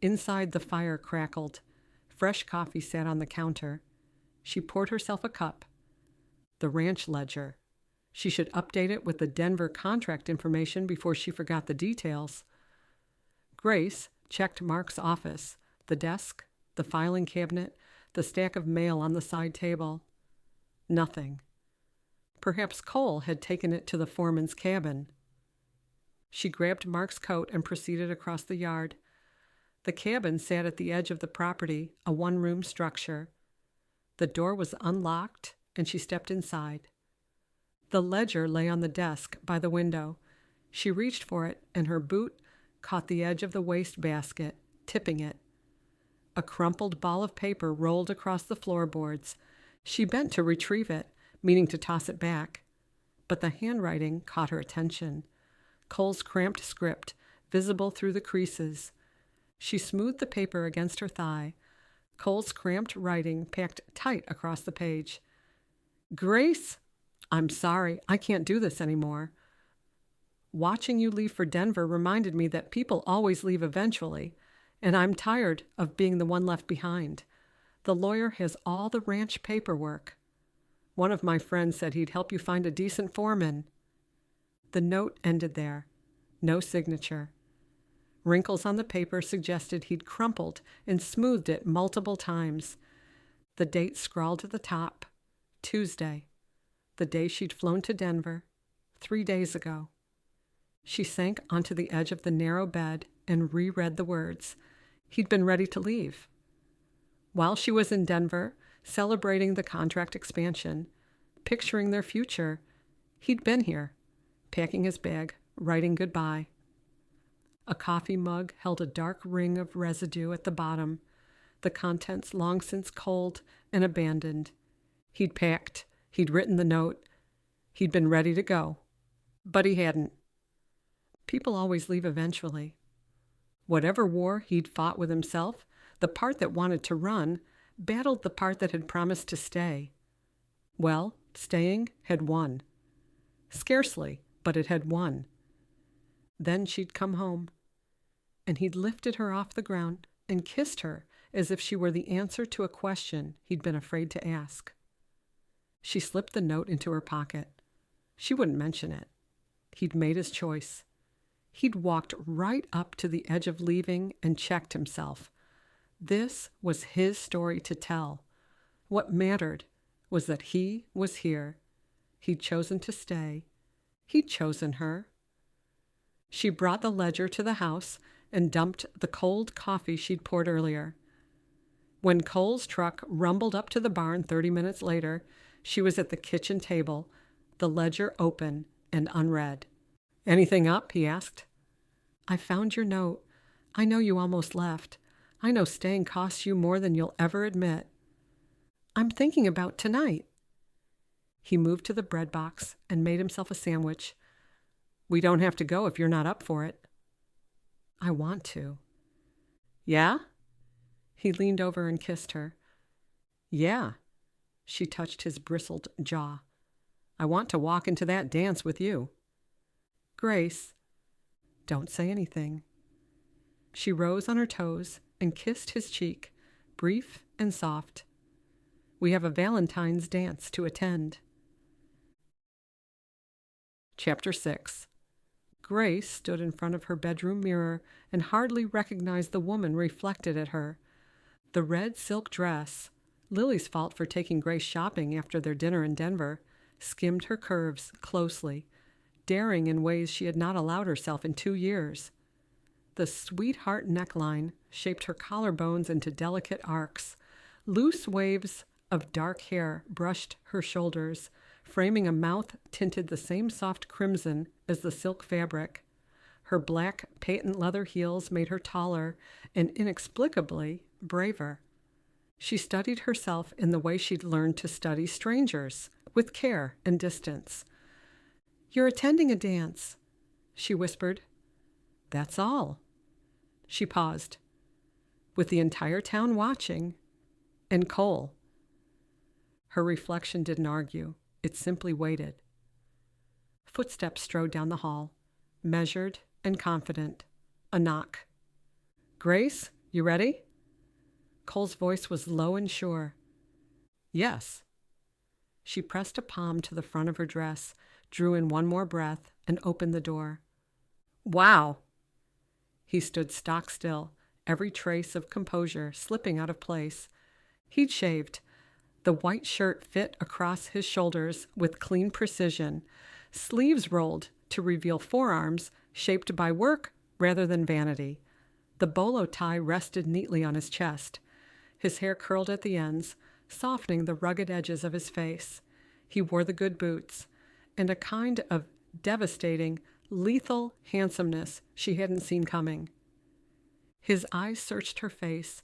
Inside, the fire crackled. Fresh coffee sat on the counter. She poured herself a cup. The ranch ledger. She should update it with the Denver contract information before she forgot the details. Grace checked Mark's office, the desk, the filing cabinet, the stack of mail on the side table. Nothing. Perhaps Cole had taken it to the foreman's cabin. She grabbed Mark's coat and proceeded across the yard. The cabin sat at the edge of the property, a one-room structure. The door was unlocked, and she stepped inside. The ledger lay on the desk by the window. She reached for it, and her boot caught the edge of the wastebasket, tipping it. A crumpled ball of paper rolled across the floorboards. She bent to retrieve it, meaning to toss it back. But the handwriting caught her attention. Cole's cramped script, visible through the creases. She smoothed the paper against her thigh. Cole's cramped writing packed tight across the page. Grace, I'm sorry, I can't do this anymore. Watching you leave for Denver reminded me that people always leave eventually, and I'm tired of being the one left behind. The lawyer has all the ranch paperwork. One of my friends said he'd help you find a decent foreman." The note ended there. No signature. Wrinkles on the paper suggested he'd crumpled and smoothed it multiple times. The date scrawled at the top, Tuesday, the day she'd flown to Denver, 3 days ago. She sank onto the edge of the narrow bed and reread the words. He'd been ready to leave. While she was in Denver, celebrating the contract expansion, picturing their future, he'd been here, packing his bag, writing goodbye. A coffee mug held a dark ring of residue at the bottom, the contents long since cold and abandoned. He'd packed, he'd written the note, he'd been ready to go, but he hadn't. People always leave eventually. Whatever war he'd fought with himself, the part that wanted to run battled the part that had promised to stay. Well, staying had won. Scarcely, but it had won. Then she'd come home, and he'd lifted her off the ground and kissed her as if she were the answer to a question he'd been afraid to ask. She slipped the note into her pocket. She wouldn't mention it. He'd made his choice. He'd walked right up to the edge of leaving and checked himself. This was his story to tell. What mattered was that he was here. He'd chosen to stay. He'd chosen her. She brought the ledger to the house and dumped the cold coffee she'd poured earlier. When Cole's truck rumbled up to the barn 30 minutes later, she was at the kitchen table, the ledger open and unread. "Anything up?" he asked. "I found your note. I know you almost left. I know staying costs you more than you'll ever admit. I'm thinking about tonight." He moved to the bread box and made himself a sandwich. "We don't have to go if you're not up for it." "I want to." "Yeah?" He leaned over and kissed her. "Yeah." She touched his bristled jaw. "I want to walk into that dance with you." "Grace." "Don't say anything." She rose on her toes and kissed his cheek, brief and soft. "We have a Valentine's dance to attend." Chapter 6. Grace stood in front of her bedroom mirror and hardly recognized the woman reflected at her. The red silk dress, Lily's fault for taking Grace shopping after their dinner in Denver, skimmed her curves closely, daring in ways she had not allowed herself in 2 years. The sweetheart neckline shaped her collarbones into delicate arcs. Loose waves of dark hair brushed her shoulders, framing a mouth tinted the same soft crimson as the silk fabric. Her black patent leather heels made her taller and inexplicably braver. She studied herself in the way she'd learned to study strangers, with care and distance. "You're attending a dance," she whispered. "That's all." She paused. "With the entire town watching, and Cole." Her reflection didn't argue. It simply waited. Footsteps strode down the hall, measured and confident. A knock. "Grace, you ready?" Cole's voice was low and sure. "Yes." She pressed a palm to the front of her dress, drew in one more breath, and opened the door. "Wow!" He stood stock still, every trace of composure slipping out of place. He'd shaved. The white shirt fit across his shoulders with clean precision, sleeves rolled to reveal forearms shaped by work rather than vanity. The bolo tie rested neatly on his chest. His hair curled at the ends, softening the rugged edges of his face. He wore the good boots, and a kind of devastating, lethal handsomeness she hadn't seen coming. His eyes searched her face,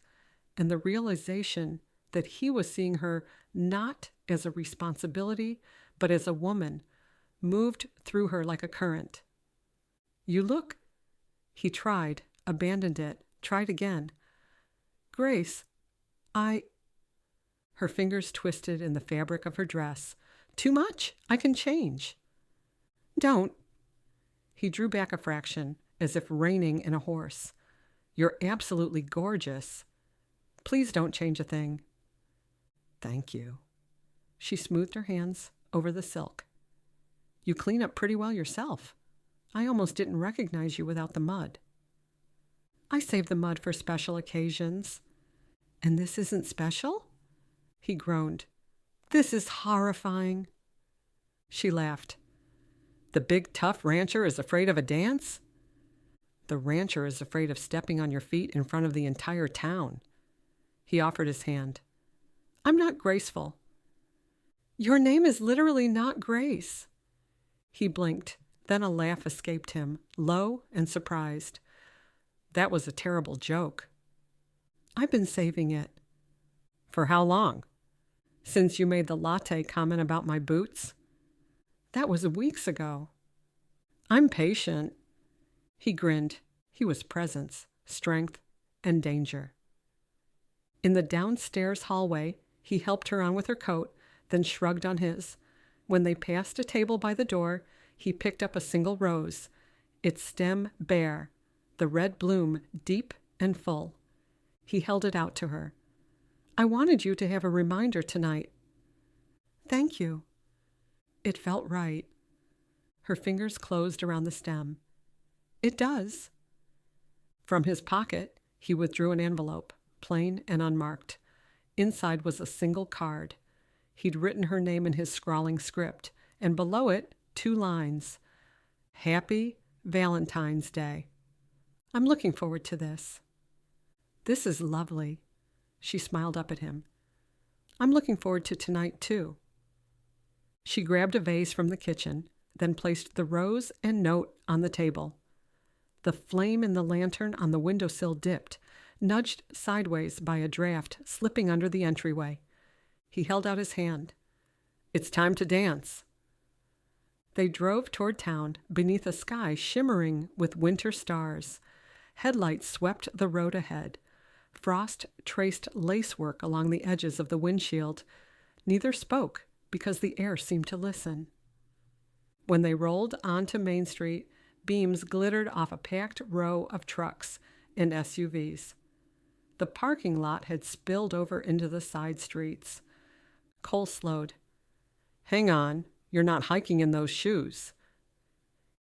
and the realization that he was seeing her not as a responsibility, but as a woman, moved through her like a current. "You look..." He tried, abandoned it, tried again. "Grace, Her fingers twisted in the fabric of her dress. "Too much? I can change." "Don't." He drew back a fraction, as if reining in a horse. You're absolutely gorgeous. Please don't change a thing." "Thank you." She smoothed her hands over the silk. "You clean up pretty well yourself. I almost didn't recognize you without the mud." "I save the mud for special occasions." "And this isn't special?" He groaned. "This is horrifying." She laughed. "The big, tough rancher is afraid of a dance?" "The rancher is afraid of stepping on your feet in front of the entire town." He offered his hand. "I'm not graceful." "Your name is literally not Grace." He blinked. Then a laugh escaped him, low and surprised. "That was a terrible joke." "I've been saving it." "For how long?" "Since you made the latte comment about my boots." "That was weeks ago." "I'm patient." He grinned. He was presence, strength, and danger. In the downstairs hallway, he helped her on with her coat, then shrugged on his. When they passed a table by the door, he picked up a single rose, its stem bare, the red bloom deep and full. He held it out to her. "I wanted you to have a reminder tonight." "Thank you." It felt right. Her fingers closed around the stem. "It does." From his pocket, he withdrew an envelope, plain and unmarked. Inside was a single card. He'd written her name in his scrawling script, and below it, 2 lines. "Happy Valentine's Day. I'm looking forward to this." "This is lovely." She smiled up at him. "I'm looking forward to tonight, too." She grabbed a vase from the kitchen, then placed the rose and note on the table. The flame in the lantern on the windowsill dipped, nudged sideways by a draft slipping under the entryway. He held out his hand. "It's time to dance." They drove toward town beneath a sky shimmering with winter stars. Headlights swept the road ahead. Frost traced lacework along the edges of the windshield. Neither spoke because the air seemed to listen. When they rolled onto Main Street, beams glittered off a packed row of trucks and SUVs. The parking lot had spilled over into the side streets. Cole slowed. "Hang on, you're not hiking in those shoes."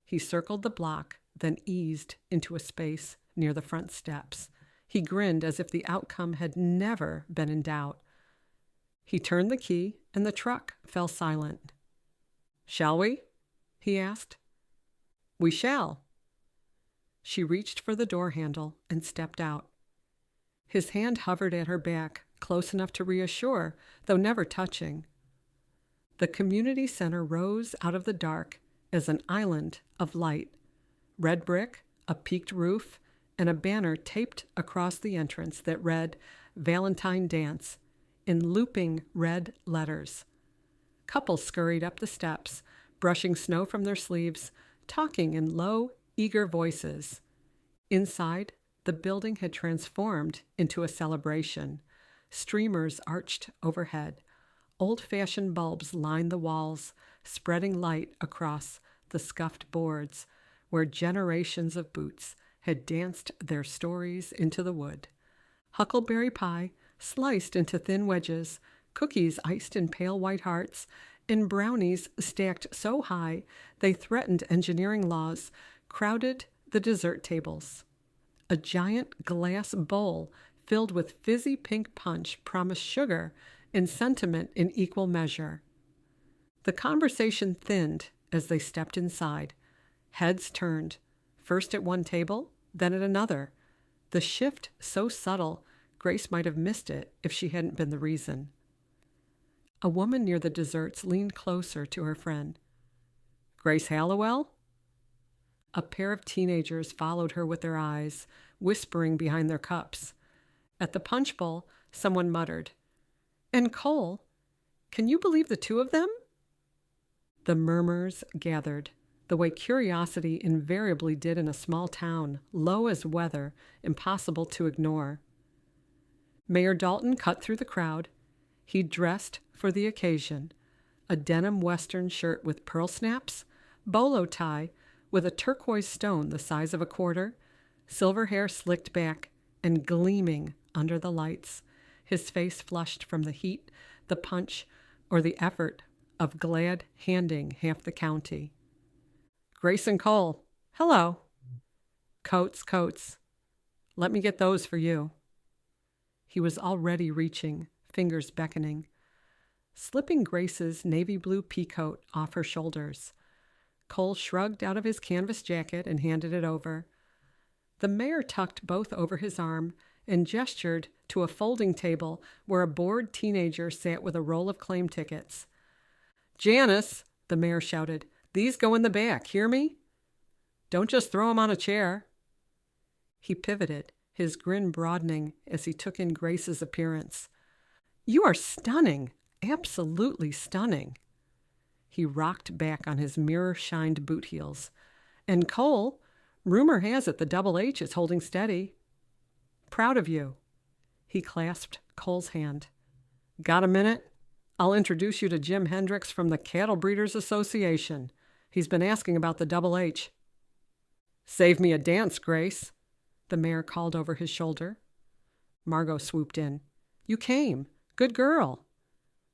He circled the block, then eased into a space near the front steps. He grinned as if the outcome had never been in doubt. He turned the key, and the truck fell silent. "Shall we?" he asked. "We shall." She reached for the door handle and stepped out. His hand hovered at her back, close enough to reassure, though never touching. The community center rose out of the dark as an island of light. Red brick, a peaked roof, and a banner taped across the entrance that read "Valentine Dance" in looping red letters. Couples scurried up the steps, brushing snow from their sleeves, talking in low, eager voices. Inside, the building had transformed into a celebration. Streamers arched overhead. Old-fashioned bulbs lined the walls, spreading light across the scuffed boards where generations of boots had danced their stories into the wood. Huckleberry pie, sliced into thin wedges, cookies iced in pale white hearts, and brownies stacked so high they threatened engineering laws, crowded the dessert tables. A giant glass bowl filled with fizzy pink punch promised sugar and sentiment in equal measure. The conversation thinned as they stepped inside. Heads turned, first at one table, then at another. The shift so subtle, Grace might have missed it if she hadn't been the reason. A woman near the desserts leaned closer to her friend. "Grace Hallowell?" A pair of teenagers followed her with their eyes, whispering behind their cups. At the punch bowl, someone muttered, "And Cole, can you believe the 2 of them?" The murmurs gathered, the way curiosity invariably did in a small town, low as weather, impossible to ignore. Mayor Dalton cut through the crowd. He dressed for the occasion, a denim western shirt with pearl snaps, bolo tie with a turquoise stone the size of a quarter, silver hair slicked back and gleaming under the lights, his face flushed from the heat, the punch, or the effort of glad handing half the county. Grace and Cole, hello. Coats. Let me get those for you. He was already reaching, fingers beckoning, slipping Grace's navy blue peacoat off her shoulders. Cole shrugged out of his canvas jacket and handed it over. The mayor tucked both over his arm and gestured to a folding table where a bored teenager sat with a roll of claim tickets. Janice, the mayor shouted, these go in the back, hear me? Don't just throw 'em on a chair. He pivoted, his grin broadening as he took in Grace's appearance. You are stunning, absolutely stunning. He rocked back on his mirror-shined boot heels. And Cole, rumor has it the Double H is holding steady. Proud of you. He clasped Cole's hand. Got a minute? I'll introduce you to Jim Hendricks from the Cattle Breeders Association. He's been asking about the Double H. Save me a dance, Grace, the mayor called over his shoulder. Margot swooped in. You came. Good girl.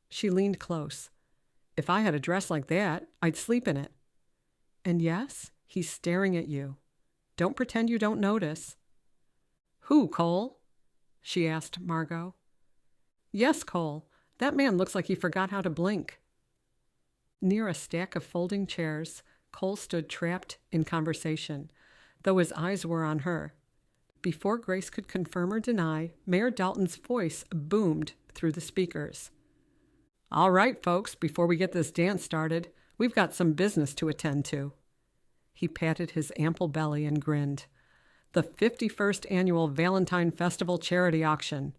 She leaned close. If I had a dress like that, I'd sleep in it. And yes, he's staring at you. Don't pretend you don't notice. Who, Cole? She asked Margot. Yes, Cole. That man looks like he forgot how to blink. Near a stack of folding chairs, Cole stood trapped in conversation, though his eyes were on her. Before Grace could confirm or deny, Mayor Dalton's voice boomed through the speakers. All right, folks, before we get this dance started, we've got some business to attend to. He patted his ample belly and grinned. The 51st Annual Valentine Festival Charity Auction.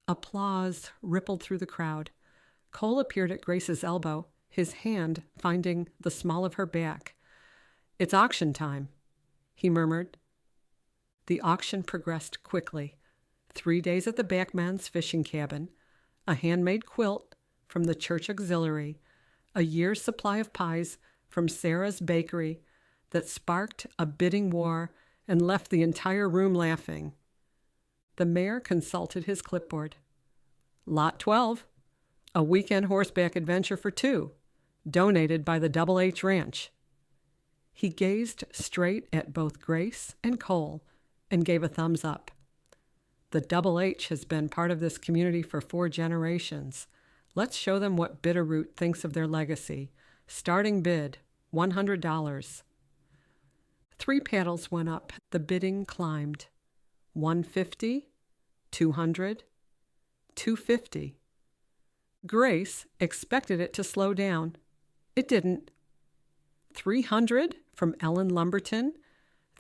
Applause rippled through the crowd. Cole appeared at Grace's elbow, his hand finding the small of her back. It's auction time, he murmured. The auction progressed quickly. 3 days at the Backman's fishing cabin, a handmade quilt from the church auxiliary, a year's supply of pies from Sarah's bakery that sparked a bidding war and left the entire room laughing. The mayor consulted his clipboard. Lot 12, a weekend horseback adventure for 2, donated by the Double H Ranch. He gazed straight at both Grace and Cole and gave a thumbs up. The Double H has been part of this community for 4 generations. Let's show them what Bitterroot thinks of their legacy. Starting bid, $100. 3 paddles went up. The bidding climbed. $150, $200, $250. Grace expected it to slow down. It didn't. $300 from Ellen Lumberton,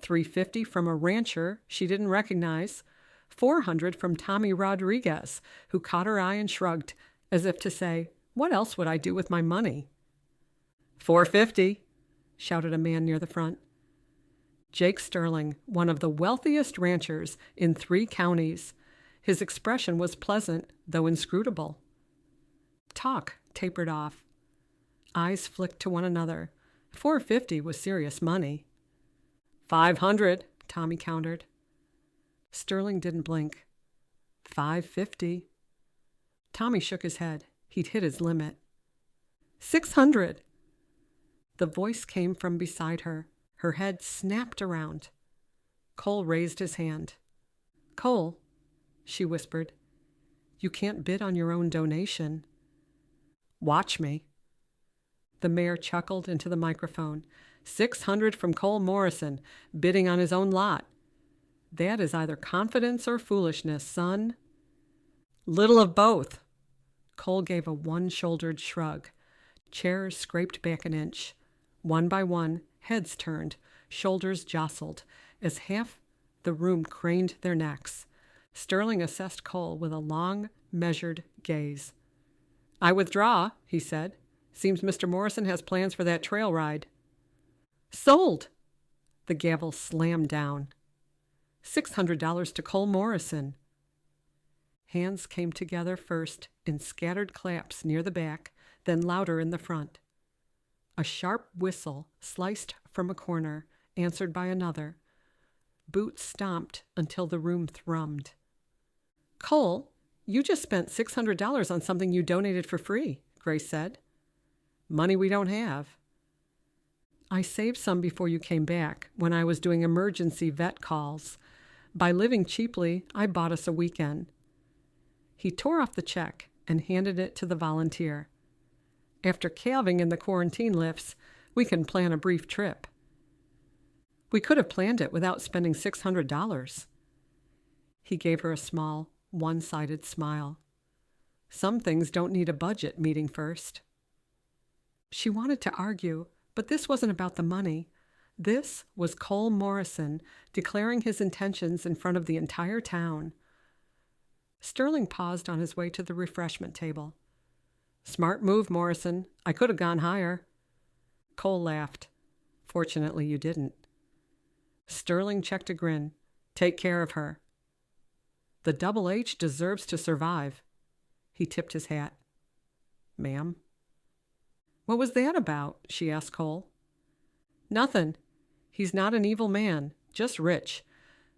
$350 from a rancher she didn't recognize, $400 from Tommy Rodriguez, who caught her eye and shrugged, as if to say, what else would I do with my money? $450, shouted a man near the front. Jake Sterling, one of the wealthiest ranchers in 3 counties. His expression was pleasant, though inscrutable. Talk tapered off. Eyes flicked to one another. $450 was serious money. $500, Tommy countered. Sterling didn't blink. $550. Tommy shook his head. He'd hit his limit. $600. The voice came from beside her. Her head snapped around. Cole raised his hand. Cole, she whispered, you can't bid on your own donation. Watch me. The mayor chuckled into the microphone. $600 from Cole Morrison, bidding on his own lot. That is either confidence or foolishness, son. Little of both. Cole gave a one-shouldered shrug. Chairs scraped back an inch. One by one, heads turned, shoulders jostled, as half the room craned their necks. Sterling assessed Cole with a long, measured gaze. I withdraw, he said. Seems Mr. Morrison has plans for that trail ride. Sold! The gavel slammed down. $600 to Cole Morrison. Hands came together first in scattered claps near the back, then louder in the front. A sharp whistle sliced from a corner, answered by another. Boots stomped until the room thrummed. "Cole, you just spent $600 on something you donated for free," Grace said. "Money we don't have." "I saved some before you came back when I was doing emergency vet calls. By living cheaply, I bought us a weekend." He tore off the check and handed it to the volunteer. "After calving and the quarantine lifts, we can plan a brief trip." "We could have planned it without spending $600. He gave her a small, one-sided smile. "Some things don't need a budget meeting first." She wanted to argue, but this wasn't about the money. This was Cole Morrison declaring his intentions in front of the entire town. Sterling paused on his way to the refreshment table. "Smart move, Morrison. I could have gone higher." Cole laughed. "Fortunately, you didn't." Sterling checked a grin. "Take care of her." "The Double H deserves to survive." He tipped his hat. "Ma'am?" "What was that about?" she asked Cole. "Nothing. He's not an evil man, just rich.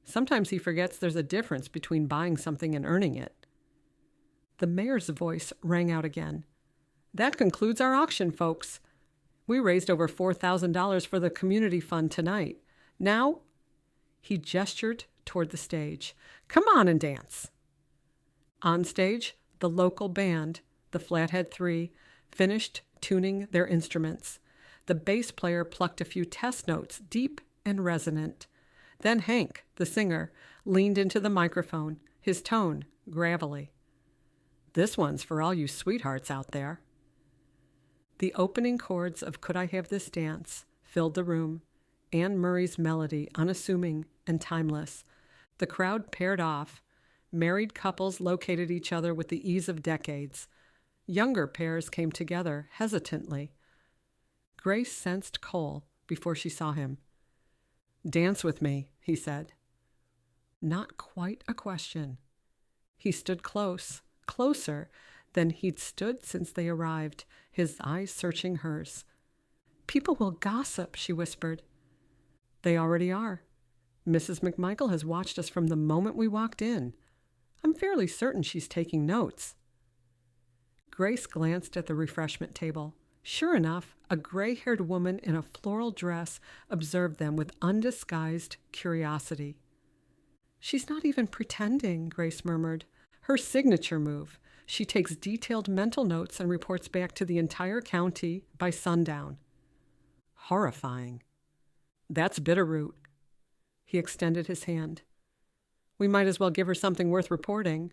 Sometimes he forgets there's a difference between buying something and earning it." The mayor's voice rang out again. "That concludes our auction, folks. We raised over $4,000 for the community fund tonight. Now," he gestured toward the stage, "come on and dance." On stage, the local band, the Flathead Three, finished tuning their instruments. The bass player plucked a few test notes, deep and resonant. Then Hank, the singer, leaned into the microphone, his tone gravelly. "This one's for all you sweethearts out there." The opening chords of Could I Have This Dance filled the room, Anne Murray's melody unassuming and timeless. The crowd paired off. Married couples located each other with the ease of decades. Younger pairs came together hesitantly. Grace sensed Cole before she saw him. "Dance with me," he said. Not quite a question. He stood close, closer than he'd stood since they arrived, his eyes searching hers. "People will gossip," she whispered. "They already are. Mrs. McMichael has watched us from the moment we walked in. I'm fairly certain she's taking notes." Grace glanced at the refreshment table. Sure enough, a gray-haired woman in a floral dress observed them with undisguised curiosity. "She's not even pretending," Grace murmured. "Her signature move. She takes detailed mental notes and reports back to the entire county by sundown." Horrifying. "That's Bitterroot." He extended his hand. "We might as well give her something worth reporting."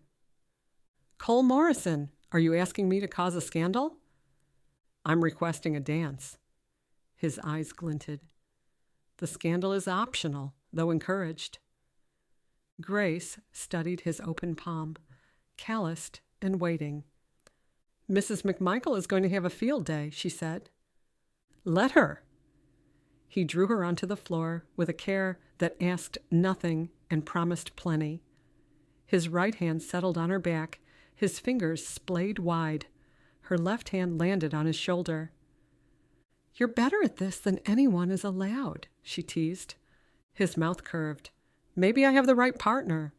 "Cole Morrison, are you asking me to cause a scandal?" "I'm requesting a dance." His eyes glinted. "The scandal is optional, though encouraged." Grace studied his open palm, calloused and waiting. "Mrs. McMichael is going to have a field day," she said. "Let her." He drew her onto the floor with a care that asked nothing and promised plenty. His right hand settled on her back, his fingers splayed wide. Her left hand landed on his shoulder. "You're better at this than anyone is allowed," she teased. His mouth curved. "Maybe I have the right partner."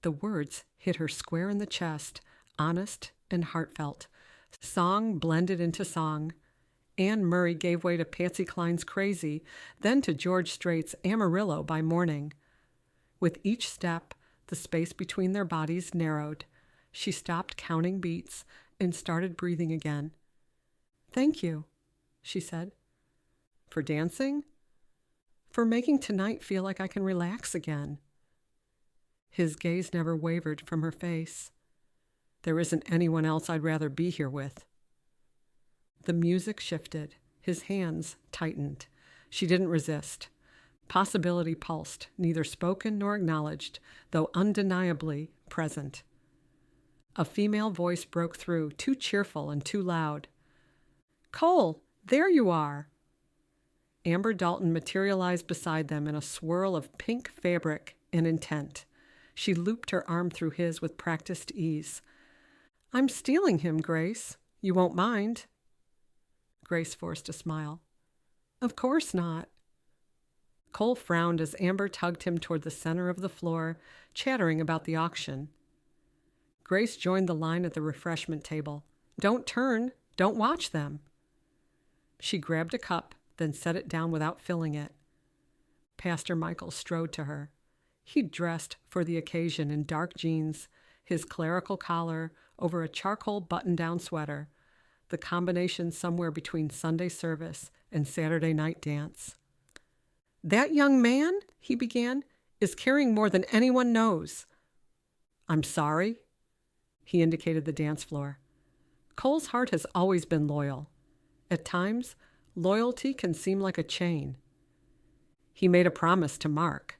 The words hit her square in the chest, honest and heartfelt. Song blended into song. Anne Murray gave way to Patsy Cline's Crazy, then to George Strait's Amarillo by morning. With each step, the space between their bodies narrowed. She stopped counting beats and started breathing again. "Thank you," she said. "For dancing?" "For making tonight feel like I can relax again." His gaze never wavered from her face. "There isn't anyone else I'd rather be here with." The music shifted. His hands tightened. She didn't resist. Possibility pulsed, neither spoken nor acknowledged, though undeniably present. A female voice broke through, too cheerful and too loud. "Cole, there you are!" Amber Dalton materialized beside them in a swirl of pink fabric and intent. She looped her arm through his with practiced ease. "I'm stealing him, Grace. You won't mind?" Grace forced a smile. "Of course not." Cole frowned as Amber tugged him toward the center of the floor, chattering about the auction. Grace joined the line at the refreshment table. "Don't turn. Don't watch them." She grabbed a cup, then set it down without filling it. Pastor Michael strode to her. He'd dressed for the occasion in dark jeans, his clerical collar over a charcoal button-down sweater, the combination somewhere between Sunday service and Saturday night dance. "That young man," he began, "is carrying more than anyone knows." "I'm sorry." He indicated the dance floor. Cole's heart has always been loyal. At times, loyalty can seem like a chain. He made a promise to Mark.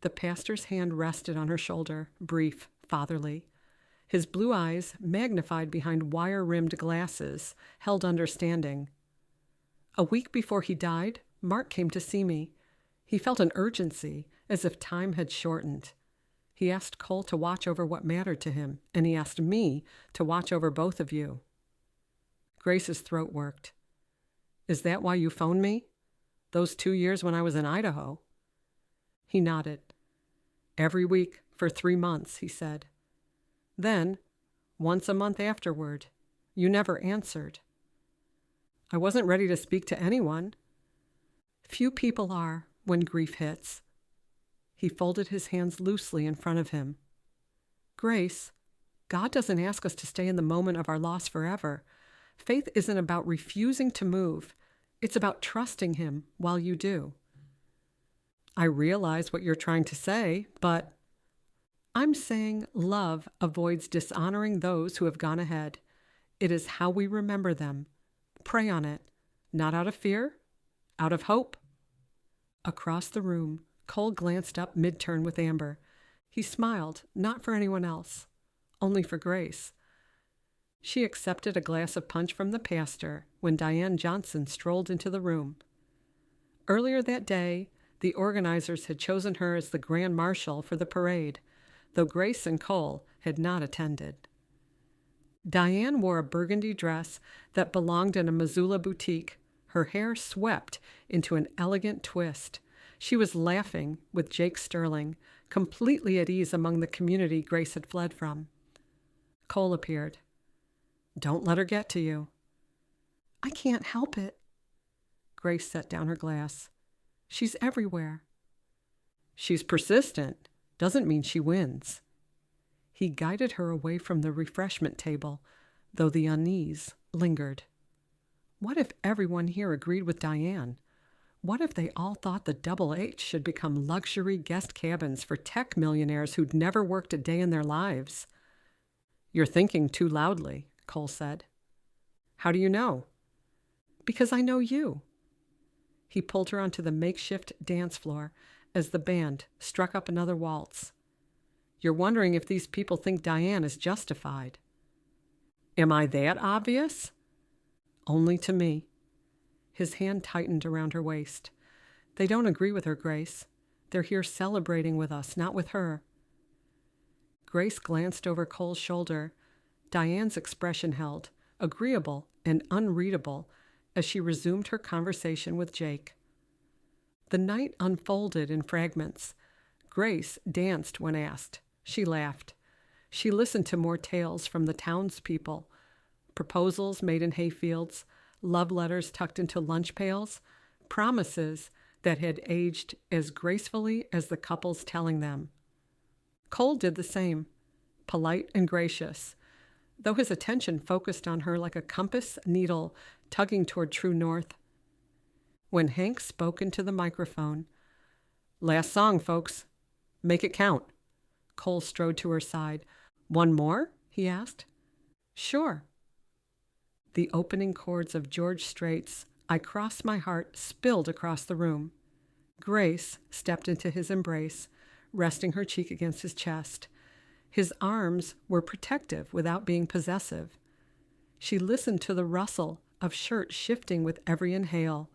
The pastor's hand rested on her shoulder, brief, fatherly. His blue eyes, magnified behind wire-rimmed glasses, held understanding. "A week before he died, Mark came to see me. He felt an urgency, as if time had shortened. He asked Cole to watch over what mattered to him, and he asked me to watch over both of you." Grace's throat worked. "Is that why you phoned me? Those 2 years when I was in Idaho?" He nodded. "Every week for 3 months," he said. "Then, once a month afterward, you never answered." "I wasn't ready to speak to anyone." "Few people are when grief hits." He folded his hands loosely in front of him. "Grace, God doesn't ask us to stay in the moment of our loss forever. Faith isn't about refusing to move. It's about trusting Him while you do." "I realize what you're trying to say, but—" "I'm saying love avoids dishonoring those who have gone ahead. It is how we remember them. Pray on it, not out of fear, out of hope." Across the room, Cole glanced up mid-turn with Amber. He smiled, not for anyone else, only for Grace. She accepted a glass of punch from the pastor when Diane Johnson strolled into the room. Earlier that day, the organizers had chosen her as the grand marshal for the parade, though Grace and Cole had not attended. Diane wore a burgundy dress that belonged in a Missoula boutique, her hair swept into an elegant twist. She was laughing with Jake Sterling, completely at ease among the community Grace had fled from. Cole appeared. "Don't let her get to you." "I can't help it." Grace set down her glass. "She's everywhere." "She's persistent. Doesn't mean she wins." He guided her away from the refreshment table, though the unease lingered. What if everyone here agreed with Diane? What if they all thought the Double H should become luxury guest cabins for tech millionaires who'd never worked a day in their lives? "You're thinking too loudly," Cole said. "How do you know?" "Because I know you." He pulled her onto the makeshift dance floor as the band struck up another waltz. "You're wondering if these people think Diane is justified." "Am I that obvious?" "Only to me." His hand tightened around her waist. "They don't agree with her, Grace. They're here celebrating with us, not with her." Grace glanced over Cole's shoulder. Diane's expression held, agreeable and unreadable, as she resumed her conversation with Jake. The night unfolded in fragments. Grace danced when asked. She laughed. She listened to more tales from the townspeople, proposals made in hayfields, love letters tucked into lunch pails, promises that had aged as gracefully as the couples telling them. Cole did the same, polite and gracious, though his attention focused on her like a compass needle tugging toward true north. When Hank spoke into the microphone, "Last song, folks. Make it count." Cole strode to her side. "One more?" he asked. "Sure." The opening chords of George Strait's "I Cross My Heart" spilled across the room. Grace stepped into his embrace, resting her cheek against his chest. His arms were protective without being possessive. She listened to the rustle of shirt shifting with every inhale,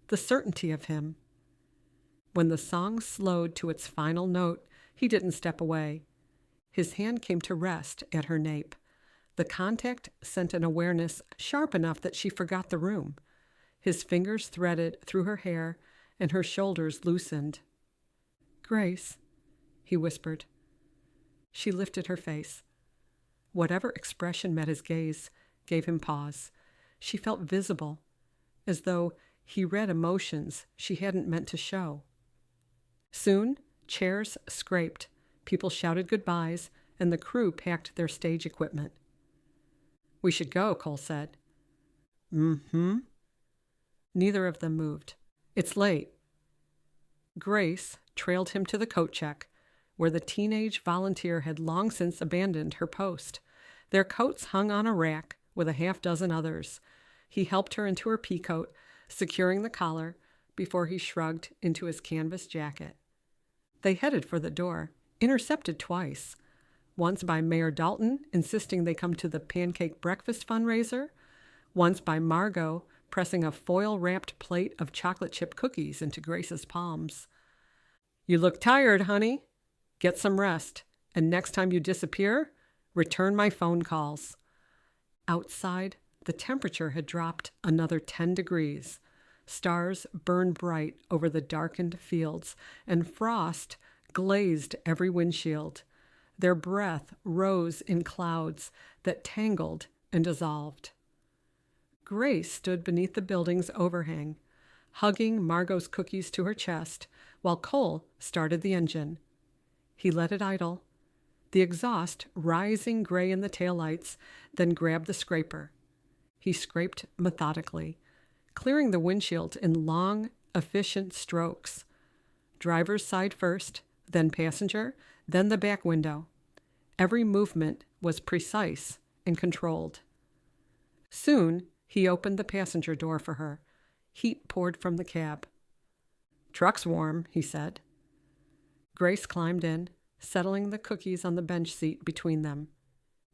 the certainty of him. When the song slowed to its final note, he didn't step away. His hand came to rest at her nape. The contact sent an awareness sharp enough that she forgot the room. His fingers threaded through her hair and her shoulders loosened. "Grace," he whispered. She lifted her face. Whatever expression met his gaze gave him pause. She felt visible, as though he read emotions she hadn't meant to show. Soon, chairs scraped, people shouted goodbyes, and the crew packed their stage equipment. "We should go," Cole said. "Mm-hmm." Neither of them moved. "It's late." Grace trailed him to the coat check, where the teenage volunteer had long since abandoned her post. Their coats hung on a rack with a half-dozen others. He helped her into her peacoat, securing the collar before he shrugged into his canvas jacket. They headed for the door, intercepted twice. Once by Mayor Dalton, insisting they come to the pancake breakfast fundraiser. Once by Margot, pressing a foil-wrapped plate of chocolate chip cookies into Grace's palms. "You look tired, honey. Get some rest, and next time you disappear, return my phone calls." Outside, the temperature had dropped another 10 degrees. Stars burned bright over the darkened fields, and frost glazed every windshield. Their breath rose in clouds that tangled and dissolved. Grace stood beneath the building's overhang, hugging Margot's cookies to her chest, while Cole started the engine. He let it idle, the exhaust rising gray in the taillights, then grabbed the scraper. He scraped methodically, clearing the windshield in long, efficient strokes. Driver's side first, then passenger, then the back window. Every movement was precise and controlled. Soon, he opened the passenger door for her. Heat poured from the cab. "Truck's warm," he said. Grace climbed in, settling the cookies on the bench seat between them.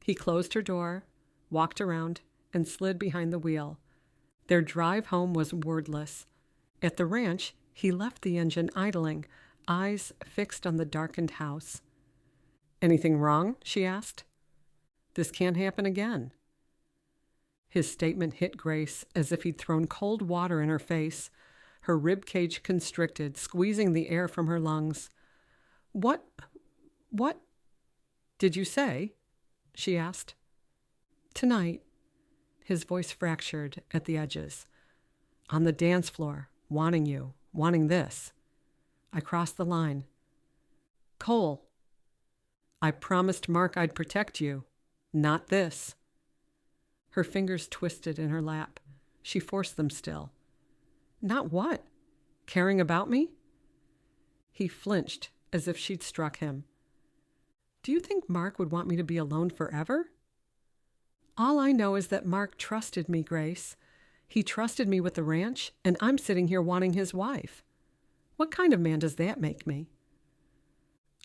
He closed her door, walked around, and slid behind the wheel. Their drive home was wordless. At the ranch, he left the engine idling, eyes fixed on the darkened house. "Anything wrong?" she asked. "This can't happen again." His statement hit Grace as if he'd thrown cold water in her face. Her rib cage constricted, squeezing the air from her lungs. What did you say?" she asked. "Tonight," his voice fractured at the edges. "On the dance floor, wanting you, wanting this. I crossed the line. Cole, I promised Mark I'd protect you, not this." Her fingers twisted in her lap. She forced them still. "Not what? Caring about me?" He flinched as if she'd struck him. "Do you think Mark would want me to be alone forever?" "All I know is that Mark trusted me, Grace. He trusted me with the ranch, and I'm sitting here wanting his wife. What kind of man does that make me?"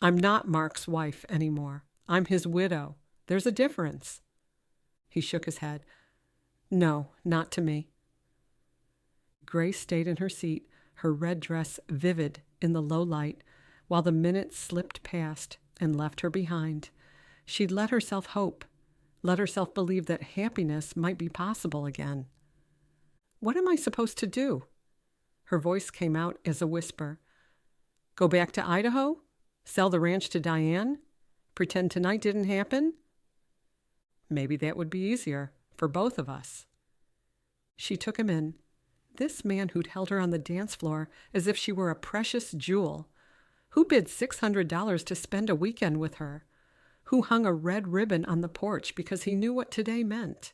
"I'm not Mark's wife anymore. I'm his widow. There's a difference." He shook his head. "No, not to me." Grace stayed in her seat, her red dress vivid in the low light, while the minutes slipped past and left her behind. She'd let herself hope, let herself believe that happiness might be possible again. "What am I supposed to do?" Her voice came out as a whisper. "Go back to Idaho? Sell the ranch to Diane? Pretend tonight didn't happen?" "Maybe that would be easier for both of us." She took him in. This man who'd held her on the dance floor as if she were a precious jewel. Who bid $600 to spend a weekend with her? Who hung a red ribbon on the porch because he knew what today meant,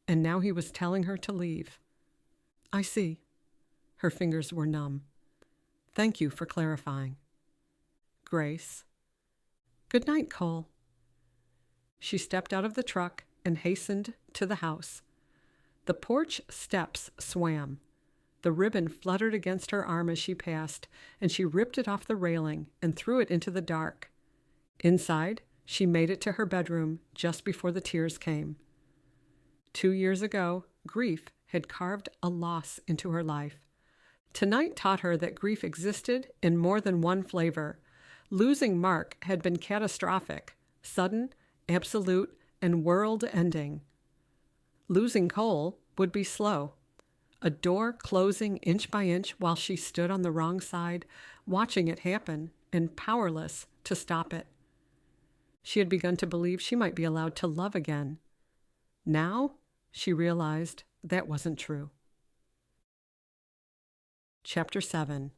and now he was telling her to leave. "I see." Her fingers were numb. "Thank you for clarifying." "Grace." "Good night, Cole." She stepped out of the truck and hastened to the house. The porch steps swam. The ribbon fluttered against her arm as she passed, and she ripped it off the railing and threw it into the dark. Inside, she made it to her bedroom just before the tears came. 2 years ago, grief had carved a loss into her life. Tonight taught her that grief existed in more than one flavor. Losing Mark had been catastrophic, sudden, absolute, and world-ending. Losing Cole would be slow. a door closing inch by inch while she stood on the wrong side, watching it happen and powerless to stop it. She had begun to believe she might be allowed to love again. Now, she realized that wasn't true. Chapter 7.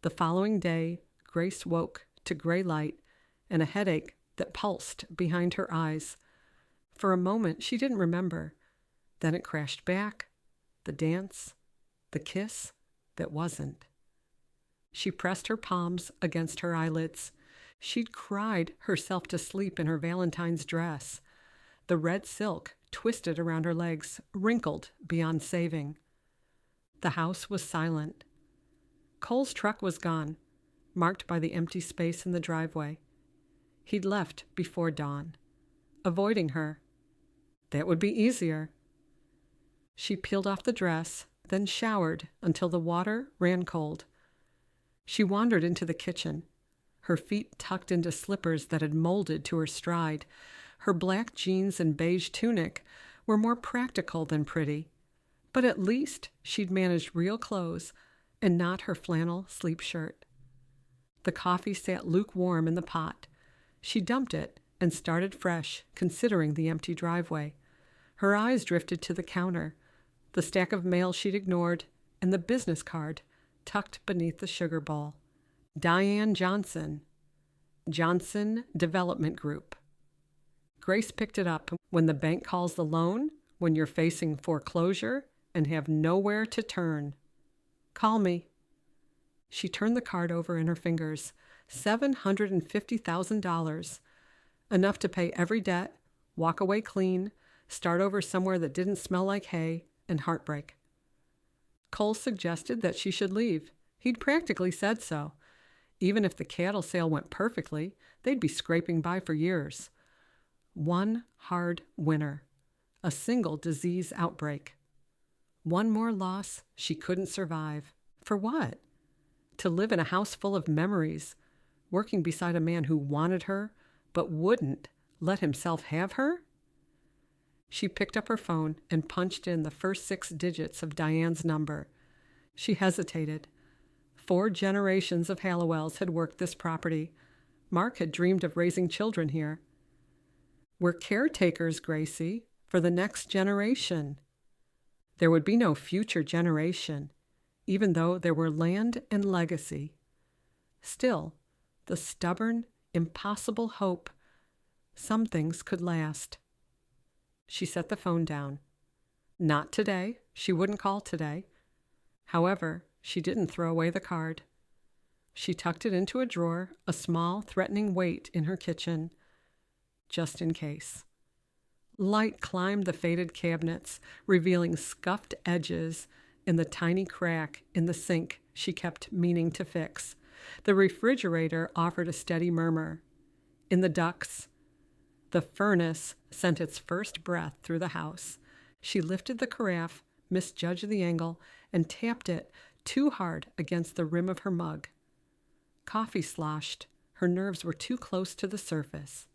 The following day, Grace woke to gray light and a headache that pulsed behind her eyes. For a moment, she didn't remember. Then it crashed back, the dance, the kiss that wasn't. She pressed her palms against her eyelids. She'd cried herself to sleep in her Valentine's dress. The red silk twisted around her legs, wrinkled beyond saving. The house was silent. Cole's truck was gone, marked by the empty space in the driveway. He'd left before dawn, avoiding her. That would be easier. She peeled off the dress, then showered until the water ran cold. She wandered into the kitchen, her feet tucked into slippers that had molded to her stride. Her black jeans and beige tunic were more practical than pretty, but at least she'd managed real clothes and not her flannel sleep shirt. The coffee sat lukewarm in the pot. She dumped it and started fresh, considering the empty driveway. Her eyes drifted to the counter, the stack of mail she'd ignored, and the business card tucked beneath the sugar bowl. Diane Johnson, Johnson Development Group. Grace picked it up. When the bank calls the loan, when you're facing foreclosure and have nowhere to turn. Call me. She turned the card over in her fingers. $750,000. Enough to pay every debt, walk away clean, start over somewhere that didn't smell like hay, and heartbreak. Cole suggested that she should leave. He'd practically said so. Even if the cattle sale went perfectly, they'd be scraping by for years. One hard winter. A single disease outbreak. One more loss she couldn't survive. For what? To live in a house full of memories, working beside a man who wanted her, but wouldn't let himself have her? She picked up her phone and punched in the first 6 digits of Diane's number. She hesitated. 4 generations of Hallowells had worked this property. Mark had dreamed of raising children here. We're caretakers, Gracie, for the next generation. There would be no future generation, even though there were land and legacy. Still, the stubborn, impossible hope. Some things could last. She set the phone down. Not today. She wouldn't call today. However, she didn't throw away the card. She tucked it into a drawer, a small, threatening weight in her kitchen, just in case. Light climbed the faded cabinets, revealing scuffed edges and the tiny crack in the sink she kept meaning to fix. The refrigerator offered a steady murmur. In the ducts, the furnace sent its first breath through the house. She lifted the carafe, misjudged the angle, and tapped it too hard against the rim of her mug. Coffee sloshed. Her nerves were too close to the surface.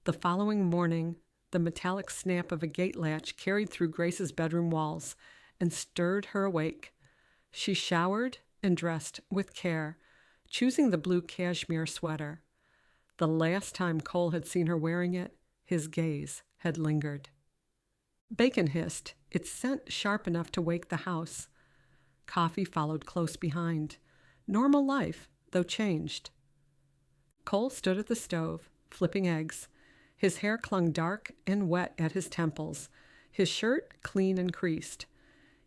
The following morning, the metallic snap of a gate latch carried through Grace's bedroom walls and stirred her awake. She showered and dressed with care, choosing the blue cashmere sweater. The last time Cole had seen her wearing it, his gaze had lingered. Bacon hissed, its scent sharp enough to wake the house. Coffee followed close behind. Normal life, though changed. Cole stood at the stove, flipping eggs. His hair clung dark and wet at his temples, his shirt clean and creased.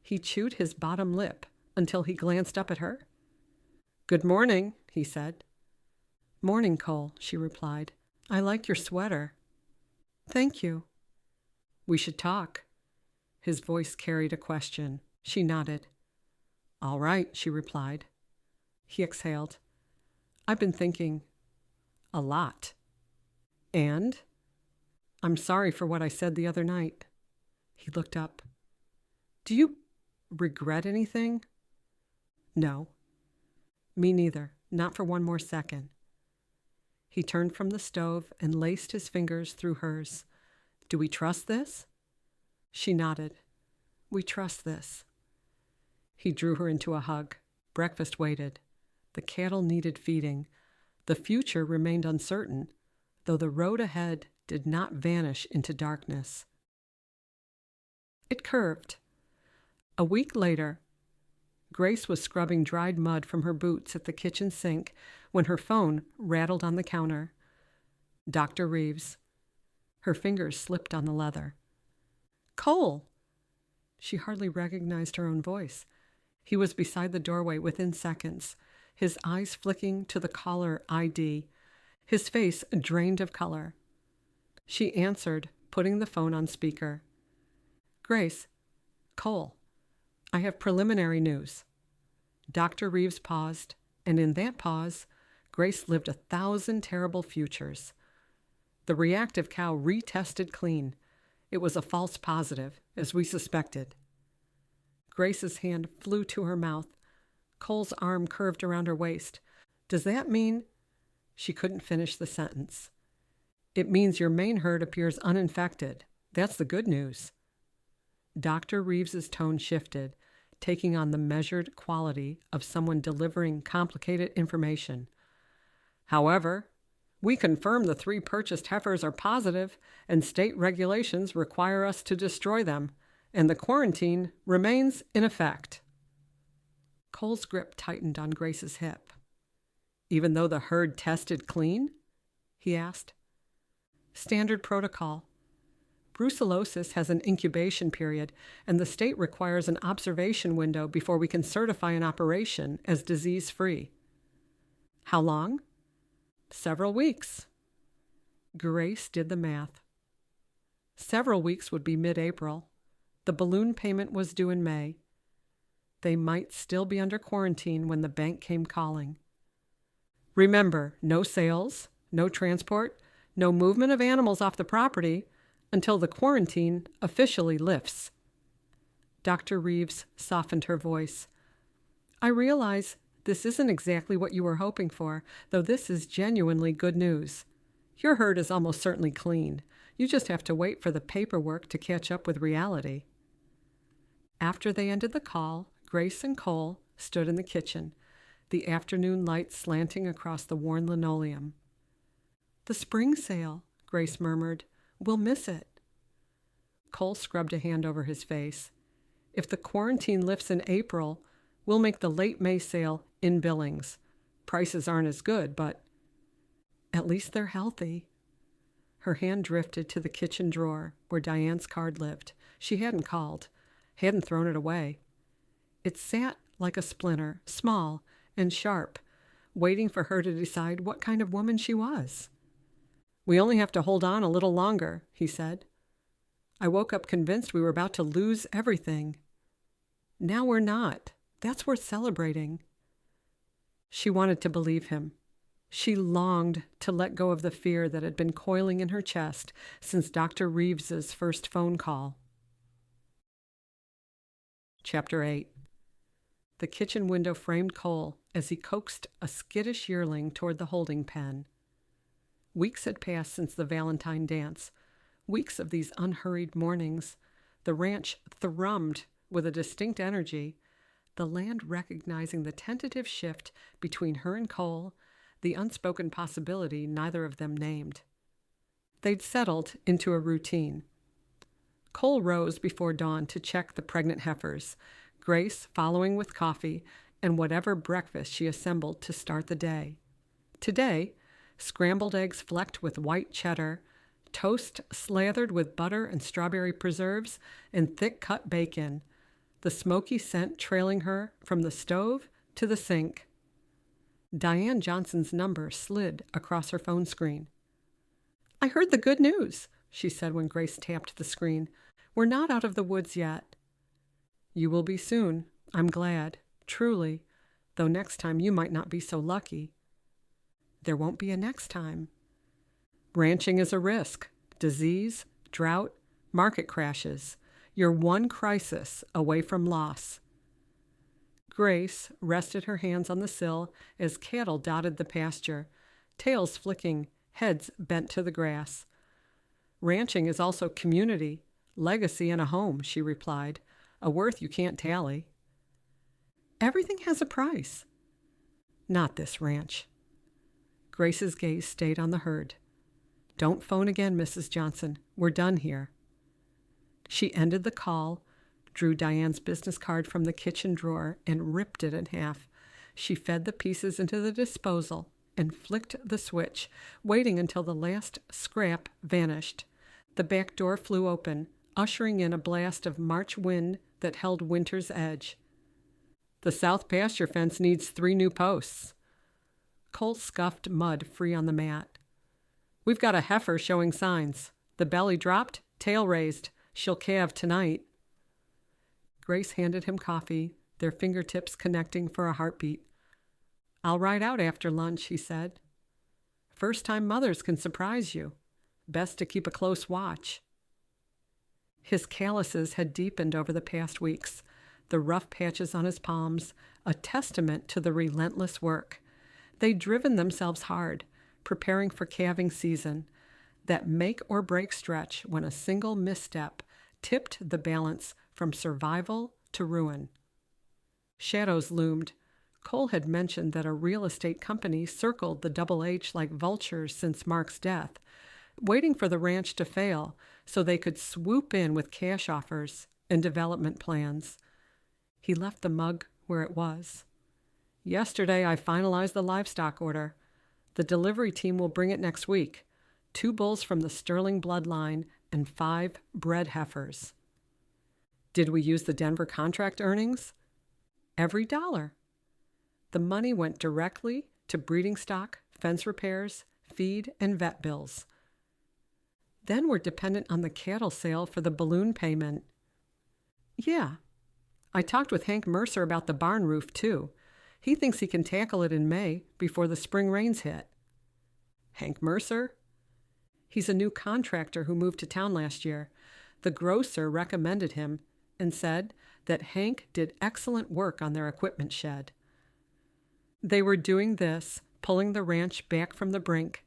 He chewed his bottom lip until he glanced up at her. "Good morning," he said. "Morning, Cole," she replied. "I like your sweater." "Thank you." "We should talk." His voice carried a question. She nodded. "All right," she replied. He exhaled. "I've been thinking a lot. And I'm sorry for what I said the other night." He looked up. "Do you regret anything?" "No." "Me neither. Not for one more second." He turned from the stove and laced his fingers through hers. "Do we trust this?" She nodded. We trust this. He drew her into a hug. Breakfast waited. The cattle needed feeding. The future remained uncertain, though the road ahead did not vanish into darkness. It curved. A week later, Grace was scrubbing dried mud from her boots at the kitchen sink when her phone rattled on the counter. Dr. Reeves. Her fingers slipped on the leather. Cole! She hardly recognized her own voice. He was beside the doorway within seconds, his eyes flicking to the caller ID, his face drained of color. She answered, putting the phone on speaker. Grace, Cole, I have preliminary news. Dr. Reeves paused, and in that pause, Grace lived 1,000 terrible futures. The reactive cow retested clean. It was a false positive, as we suspected. Grace's hand flew to her mouth. Cole's arm curved around her waist. Does that mean... She couldn't finish the sentence. It means your main herd appears uninfected. That's the good news. Dr. Reeves's tone shifted, taking on the measured quality of someone delivering complicated information. However, we confirm the 3 purchased heifers are positive, and state regulations require us to destroy them, and the quarantine remains in effect. Cole's grip tightened on Grace's hip. Even though the herd tested clean? He asked. Standard protocol. Brucellosis has an incubation period, and the state requires an observation window before we can certify an operation as disease-free. How long? Several weeks. Grace did the math. Several weeks would be mid-April. The balloon payment was due in May. They might still be under quarantine when the bank came calling. Remember, no sales, no transport, no movement of animals off the property until the quarantine officially lifts. Dr. Reeves softened her voice. I realize this isn't exactly what you were hoping for, though this is genuinely good news. Your herd is almost certainly clean. You just have to wait for the paperwork to catch up with reality. After they ended the call, Grace and Cole stood in the kitchen, the afternoon light slanting across the worn linoleum. The spring sale, Grace murmured. We'll miss it. Cole scrubbed a hand over his face. If the quarantine lifts in April, we'll make the late May sale in Billings. Prices aren't as good, but at least they're healthy. Her hand drifted to the kitchen drawer where Diane's card lived. She hadn't called, hadn't thrown it away. It sat like a splinter, small and sharp, waiting for her to decide what kind of woman she was. We only have to hold on a little longer, he said. I woke up convinced we were about to lose everything. Now we're not. That's worth celebrating. She wanted to believe him. She longed to let go of the fear that had been coiling in her chest since Dr. Reeves's first phone call. Chapter 8. The kitchen window framed Cole as he coaxed a skittish yearling toward the holding pen. Weeks had passed since the Valentine dance, weeks of these unhurried mornings. The ranch thrummed with a distinct energy, the land recognizing the tentative shift between her and Cole, the unspoken possibility neither of them named. They'd settled into a routine. Cole rose before dawn to check the pregnant heifers, Grace following with coffee and whatever breakfast she assembled to start the day. Today, scrambled eggs flecked with white cheddar, toast slathered with butter and strawberry preserves, and thick-cut bacon, the smoky scent trailing her from the stove to the sink. Diane Johnson's number slid across her phone screen. I heard the good news, she said when Grace tapped the screen. We're not out of the woods yet. You will be soon. I'm glad, truly, though next time you might not be so lucky. There won't be a next time. Ranching is a risk. Disease, drought, market crashes. You're one crisis away from loss. Grace rested her hands on the sill as cattle dotted the pasture, tails flicking, heads bent to the grass. Ranching is also community, Legacy and a home, she replied, a worth you can't tally. Everything has a price. Not this ranch. Grace's gaze stayed on the herd. Don't phone again, Mrs. Johnson. We're done here. She ended the call, drew Diane's business card from the kitchen drawer, and ripped it in half. She fed the pieces into the disposal and flicked the switch, waiting until the last scrap vanished. The back door flew open, ushering in a blast of March wind that held winter's edge. The south pasture fence needs 3 new posts. Cole scuffed mud free on the mat. We've got a heifer showing signs. The belly dropped, tail raised. She'll calve tonight. Grace handed him coffee, their fingertips connecting for a heartbeat. I'll ride out after lunch, he said. First-time mothers can surprise you. Best to keep a close watch. His calluses had deepened over the past weeks, the rough patches on his palms, a testament to the relentless work. They'd driven themselves hard, preparing for calving season, that make-or-break stretch when a single misstep tipped the balance from survival to ruin. Shadows loomed. Cole had mentioned that a real estate company circled the Double H like vultures since Mark's death, waiting for the ranch to fail so they could swoop in with cash offers and development plans. He left the mug where it was. Yesterday, I finalized the livestock order. The delivery team will bring it next week. 2 bulls from the Sterling bloodline and 5 bred heifers. Did we use the Denver contract earnings? Every dollar. The money went directly to breeding stock, fence repairs, feed, and vet bills. Then we're dependent on the cattle sale for the balloon payment. Yeah. I talked with Hank Mercer about the barn roof, too. He thinks he can tackle it in May before the spring rains hit. Hank Mercer? He's a new contractor who moved to town last year. The grocer recommended him and said that Hank did excellent work on their equipment shed. They were doing this, pulling the ranch back from the brink.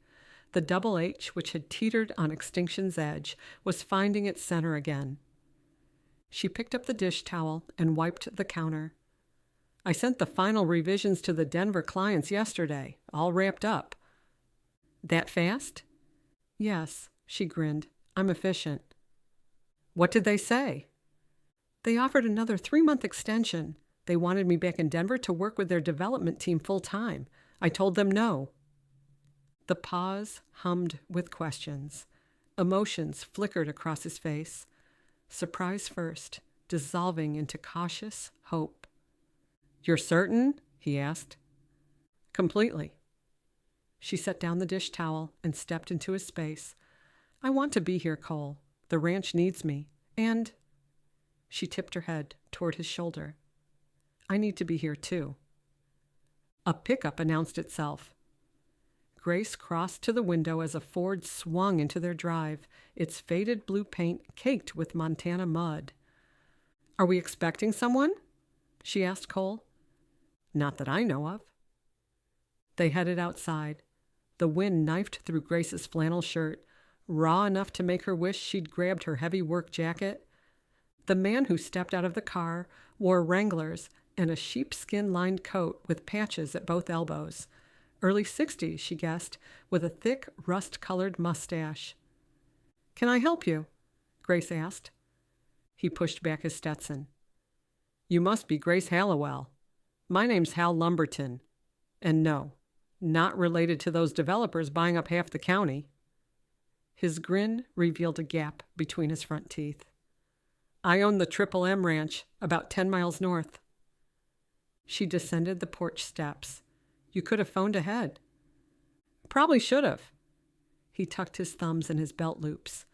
The Double H, which had teetered on extinction's edge, was finding its center again. She picked up the dish towel and wiped the counter. I sent the final revisions to the Denver clients yesterday, all wrapped up. That fast? Yes, she grinned. I'm efficient. What did they say? They offered another 3-month extension. They wanted me back in Denver to work with their development team full-time. I told them no. The pause hummed with questions. Emotions flickered across his face. Surprise first, dissolving into cautious hope. You're certain? He asked. Completely. She set down the dish towel and stepped into his space. I want to be here, Cole. The ranch needs me. And... She tipped her head toward his shoulder. I need to be here, too. A pickup announced itself. Grace crossed to the window as a Ford swung into their drive, its faded blue paint caked with Montana mud. Are we expecting someone? She asked Cole. Not that I know of. They headed outside. The wind knifed through Grace's flannel shirt, raw enough to make her wish she'd grabbed her heavy work jacket. The man who stepped out of the car wore Wranglers and a sheepskin-lined coat with patches at both elbows. Early 60s, she guessed, with a thick, rust-colored mustache. Can I help you? Grace asked. He pushed back his Stetson. You must be Grace Hallowell. My name's Hal Lumberton. And no, not related to those developers buying up half the county. His grin revealed a gap between his front teeth. I own the Triple M Ranch, about 10 miles north. She descended the porch steps. You could have phoned ahead. Probably should have. He tucked his thumbs in his belt loops.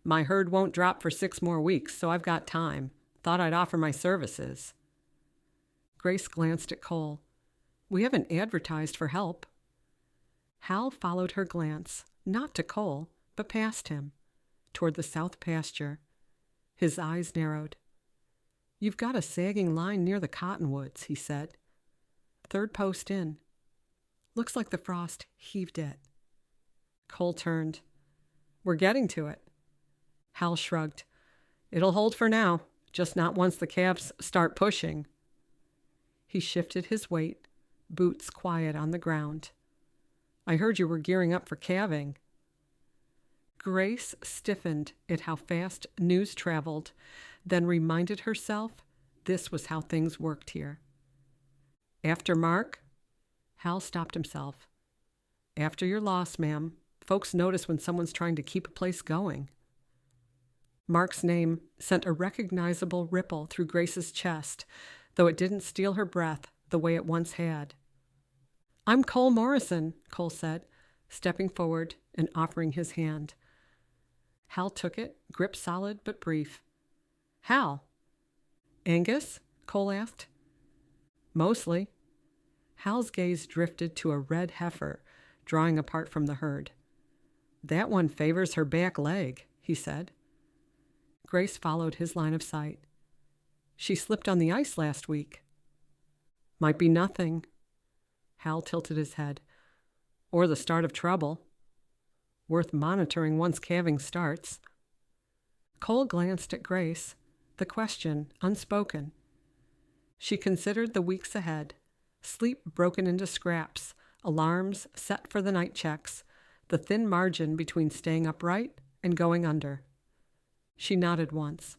My herd won't drop for 6 more weeks, so I've got time. Thought I'd offer my services. Grace glanced at Cole. We haven't advertised for help. Hal followed her glance, not to Cole, but past him, toward the south pasture. His eyes narrowed. You've got a sagging line near the cottonwoods, he said. 3rd post in. Looks like the frost heaved it. Cole turned. We're getting to it. Hal shrugged. It'll hold for now, just not once the calves start pushing. He shifted his weight, boots quiet on the ground. I heard you were gearing up for calving. Grace stiffened at how fast news traveled, then reminded herself this was how things worked here. After Mark? Hal stopped himself. After your loss, ma'am. Folks notice when someone's trying to keep a place going. Mark's name sent a recognizable ripple through Grace's chest, though it didn't steal her breath the way it once had. I'm Cole Morrison, Cole said, stepping forward and offering his hand. Hal took it, grip solid but brief. Hal. Angus? Cole asked. Mostly. Hal's gaze drifted to a red heifer drawing apart from the herd. That one favors her back leg, he said. Grace followed his line of sight. She slipped on the ice last week. Might be nothing. Hal tilted his head. Or the start of trouble. Worth monitoring once calving starts. Cole glanced at Grace, the question unspoken. She considered the weeks ahead, sleep broken into scraps, alarms set for the night checks, the thin margin between staying upright and going under. She nodded once.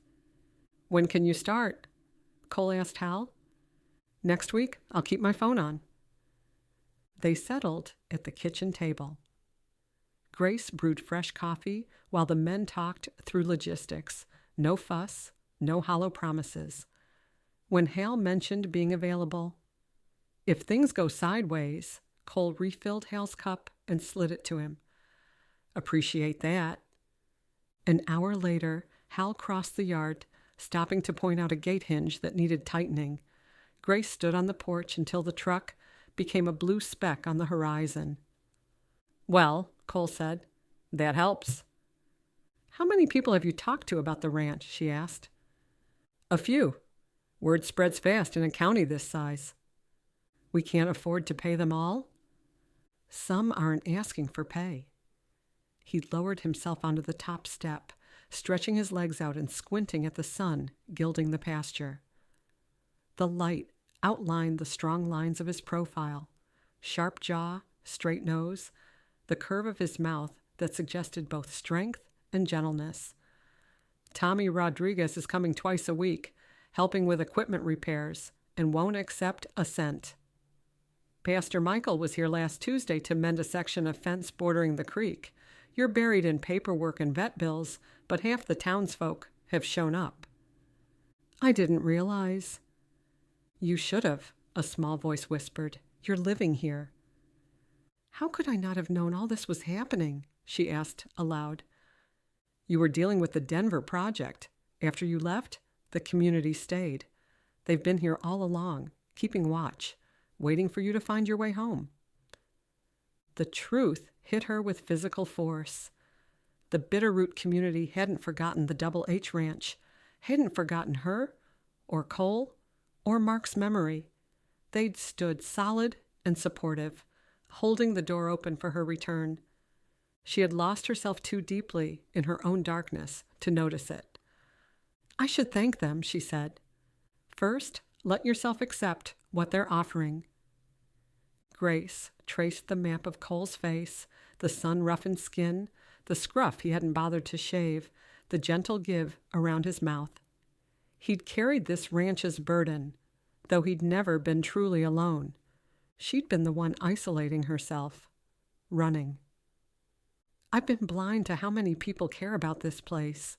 When can you start? Cole asked Hal. Next week, I'll keep my phone on. They settled at the kitchen table. Grace brewed fresh coffee while the men talked through logistics. No fuss, no hollow promises. When Hal mentioned being available, if things go sideways, Cole refilled Hal's cup and slid it to him. Appreciate that. An hour later, Hal crossed the yard, stopping to point out a gate hinge that needed tightening. Grace stood on the porch until the truck became a blue speck on the horizon. Well, Cole said, that helps. How many people have you talked to about the ranch? She asked. A few. Word spreads fast in a county this size. We can't afford to pay them all? Some aren't asking for pay. He lowered himself onto the top step, stretching his legs out and squinting at the sun gilding the pasture. The light outlined the strong lines of his profile, sharp jaw, straight nose, the curve of his mouth that suggested both strength and gentleness. Tommy Rodriguez is coming twice a week, helping with equipment repairs, and won't accept a cent. Pastor Michael was here last Tuesday to mend a section of fence bordering the creek. You're buried in paperwork and vet bills, but half the townsfolk have shown up. I didn't realize. You should have, a small voice whispered. You're living here. How could I not have known all this was happening? She asked aloud. You were dealing with the Denver project. After you left, the community stayed. They've been here all along, keeping watch, waiting for you to find your way home. The truth hit her with physical force. The Bitterroot community hadn't forgotten the Double H Ranch, hadn't forgotten her, or Cole, or Mark's memory. They'd stood solid and supportive, holding the door open for her return. She had lost herself too deeply in her own darkness to notice it. I should thank them, she said. First, let yourself accept what they're offering. Grace traced the map of Cole's face, the sun-roughened skin, the scruff he hadn't bothered to shave, the gentle give around his mouth. He'd carried this ranch's burden, though he'd never been truly alone. She'd been the one isolating herself, running. I've been blind to how many people care about this place.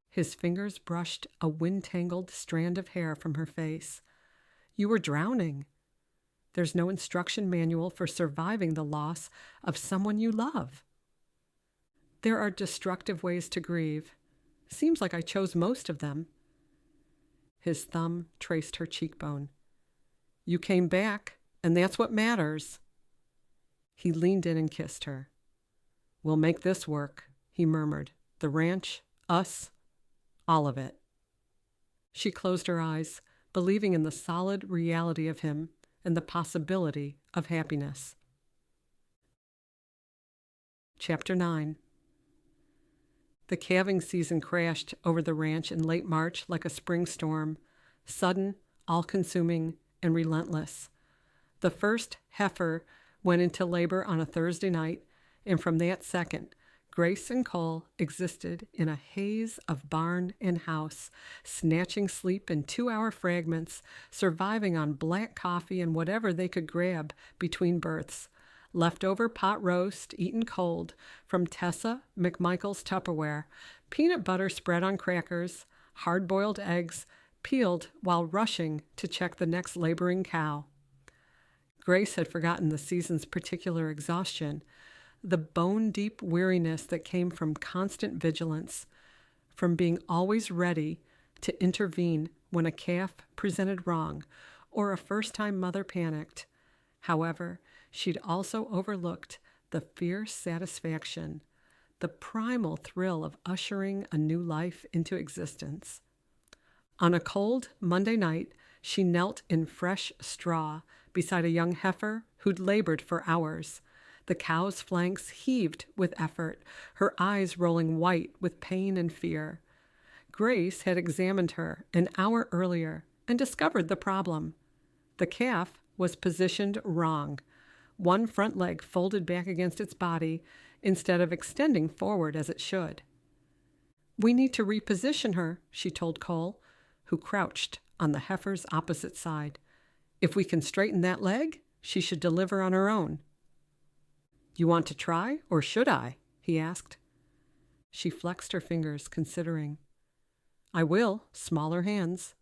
His fingers brushed a wind-tangled strand of hair from her face. You were drowning. There's no instruction manual for surviving the loss of someone you love. There are destructive ways to grieve. Seems like I chose most of them. His thumb traced her cheekbone. You came back, and that's what matters. He leaned in and kissed her. We'll make this work, he murmured. The ranch, us, all of it. She closed her eyes, believing in the solid reality of him and the possibility of happiness. Chapter 9. The calving season crashed over the ranch in late March like a spring storm, sudden, all-consuming, and relentless. The first heifer went into labor on a Thursday night, and from that second, Grace and Cole existed in a haze of barn and house, snatching sleep in 2-hour fragments, surviving on black coffee and whatever they could grab between births. Leftover pot roast eaten cold from Tessa McMichael's Tupperware, peanut butter spread on crackers, hard-boiled eggs, peeled while rushing to check the next laboring cow. Grace had forgotten the season's particular exhaustion, the bone-deep weariness that came from constant vigilance, from being always ready to intervene when a calf presented wrong or a first-time mother panicked. However, she'd also overlooked the fierce satisfaction, the primal thrill of ushering a new life into existence. On a cold Monday night, she knelt in fresh straw beside a young heifer who'd labored for hours. The cow's flanks heaved with effort, her eyes rolling white with pain and fear. Grace had examined her an hour earlier and discovered the problem. The calf was positioned wrong. One front leg folded back against its body instead of extending forward as it should. "We need to reposition her," she told Cole, who crouched on the heifer's opposite side. "If we can straighten that leg, she should deliver on her own." "You want to try, or should I?" he asked. She flexed her fingers, considering. "I will, smaller hands."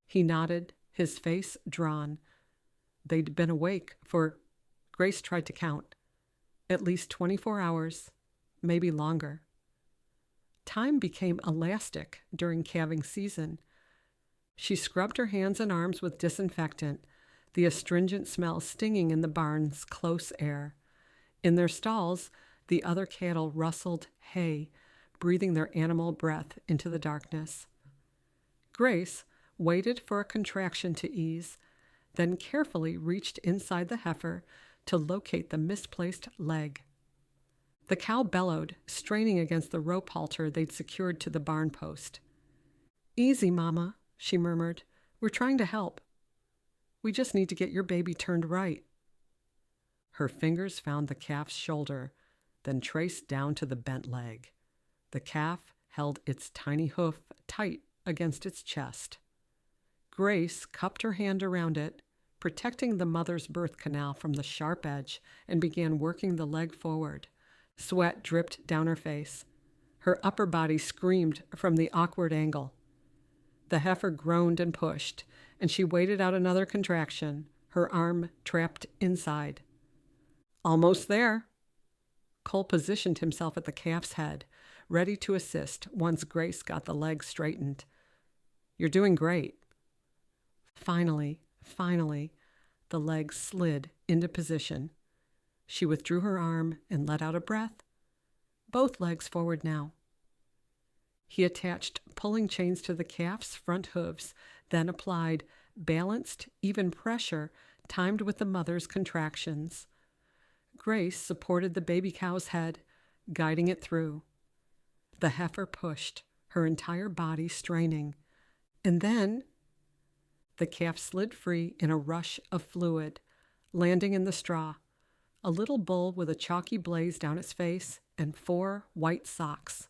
He nodded, his face drawn. They'd been awake for, Grace tried to count, at least 24 hours, maybe longer. Time became elastic during calving season. She scrubbed her hands and arms with disinfectant, the astringent smell stinging in the barn's close air. In their stalls, the other cattle rustled hay, breathing their animal breath into the darkness. Grace waited for a contraction to ease, then carefully reached inside the heifer to locate the misplaced leg. The cow bellowed, straining against the rope halter they'd secured to the barn post. "Easy, Mama," she murmured. "We're trying to help. We just need to get your baby turned right." Her fingers found the calf's shoulder, then traced down to the bent leg. The calf held its tiny hoof tight against its chest. Grace cupped her hand around it, protecting the mother's birth canal from the sharp edge, and began working the leg forward. Sweat dripped down her face. Her upper body screamed from the awkward angle. The heifer groaned and pushed, and she waited out another contraction, her arm trapped inside. "Almost there." Cole positioned himself at the calf's head, ready to assist once Grace got the leg straightened. "You're doing great." Finally, the leg slid into position. She withdrew her arm and let out a breath. Both legs forward now. He attached pulling chains to the calf's front hooves, then applied balanced, even pressure timed with the mother's contractions. Grace supported the baby cow's head, guiding it through. The heifer pushed, her entire body straining. And then the calf slid free in a rush of fluid, landing in the straw, a little bull with a chalky blaze down its face and 4 white socks.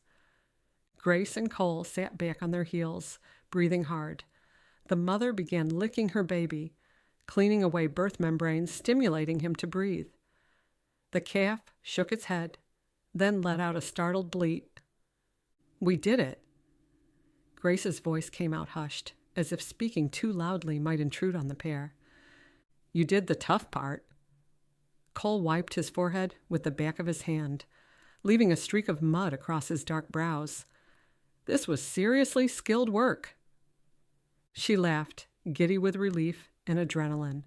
Grace and Cole sat back on their heels, breathing hard. The mother began licking her baby, cleaning away birth membranes, stimulating him to breathe. The calf shook its head, then let out a startled bleat. "We did it." Grace's voice came out hushed, as if speaking too loudly might intrude on the pair. "You did the tough part." Cole wiped his forehead with the back of his hand, leaving a streak of mud across his dark brows. This was seriously skilled work. She laughed, giddy with relief and adrenaline.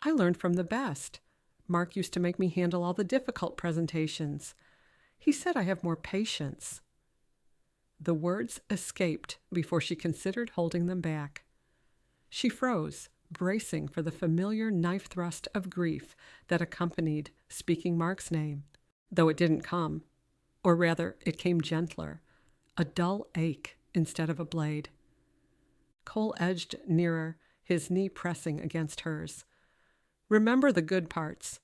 "I learned from the best. Mark used to make me handle all the difficult presentations. He said I have more patience." The words escaped before she considered holding them back. She froze, bracing for the familiar knife thrust of grief that accompanied speaking Mark's name, though it didn't come. or rather, it came gentler, a dull ache instead of a blade. Cole edged nearer, his knee pressing against hers. Remember the good parts.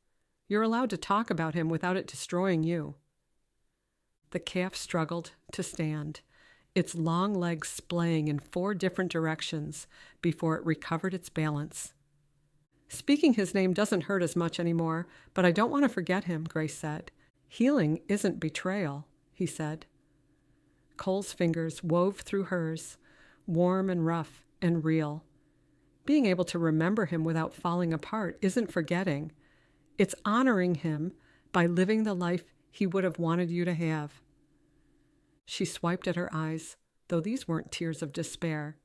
You're allowed to talk about him without it destroying you. The calf struggled to stand, its long legs splaying in 4 different directions before it recovered its balance. Speaking his name doesn't hurt as much anymore, but I don't want to forget him, Grace said. Healing isn't betrayal, he said. Cole's fingers wove through hers, warm and rough and real. Being able to remember him without falling apart isn't forgetting. It's honoring him by living the life he would have wanted you to have. She swiped at her eyes, though these weren't tears of despair.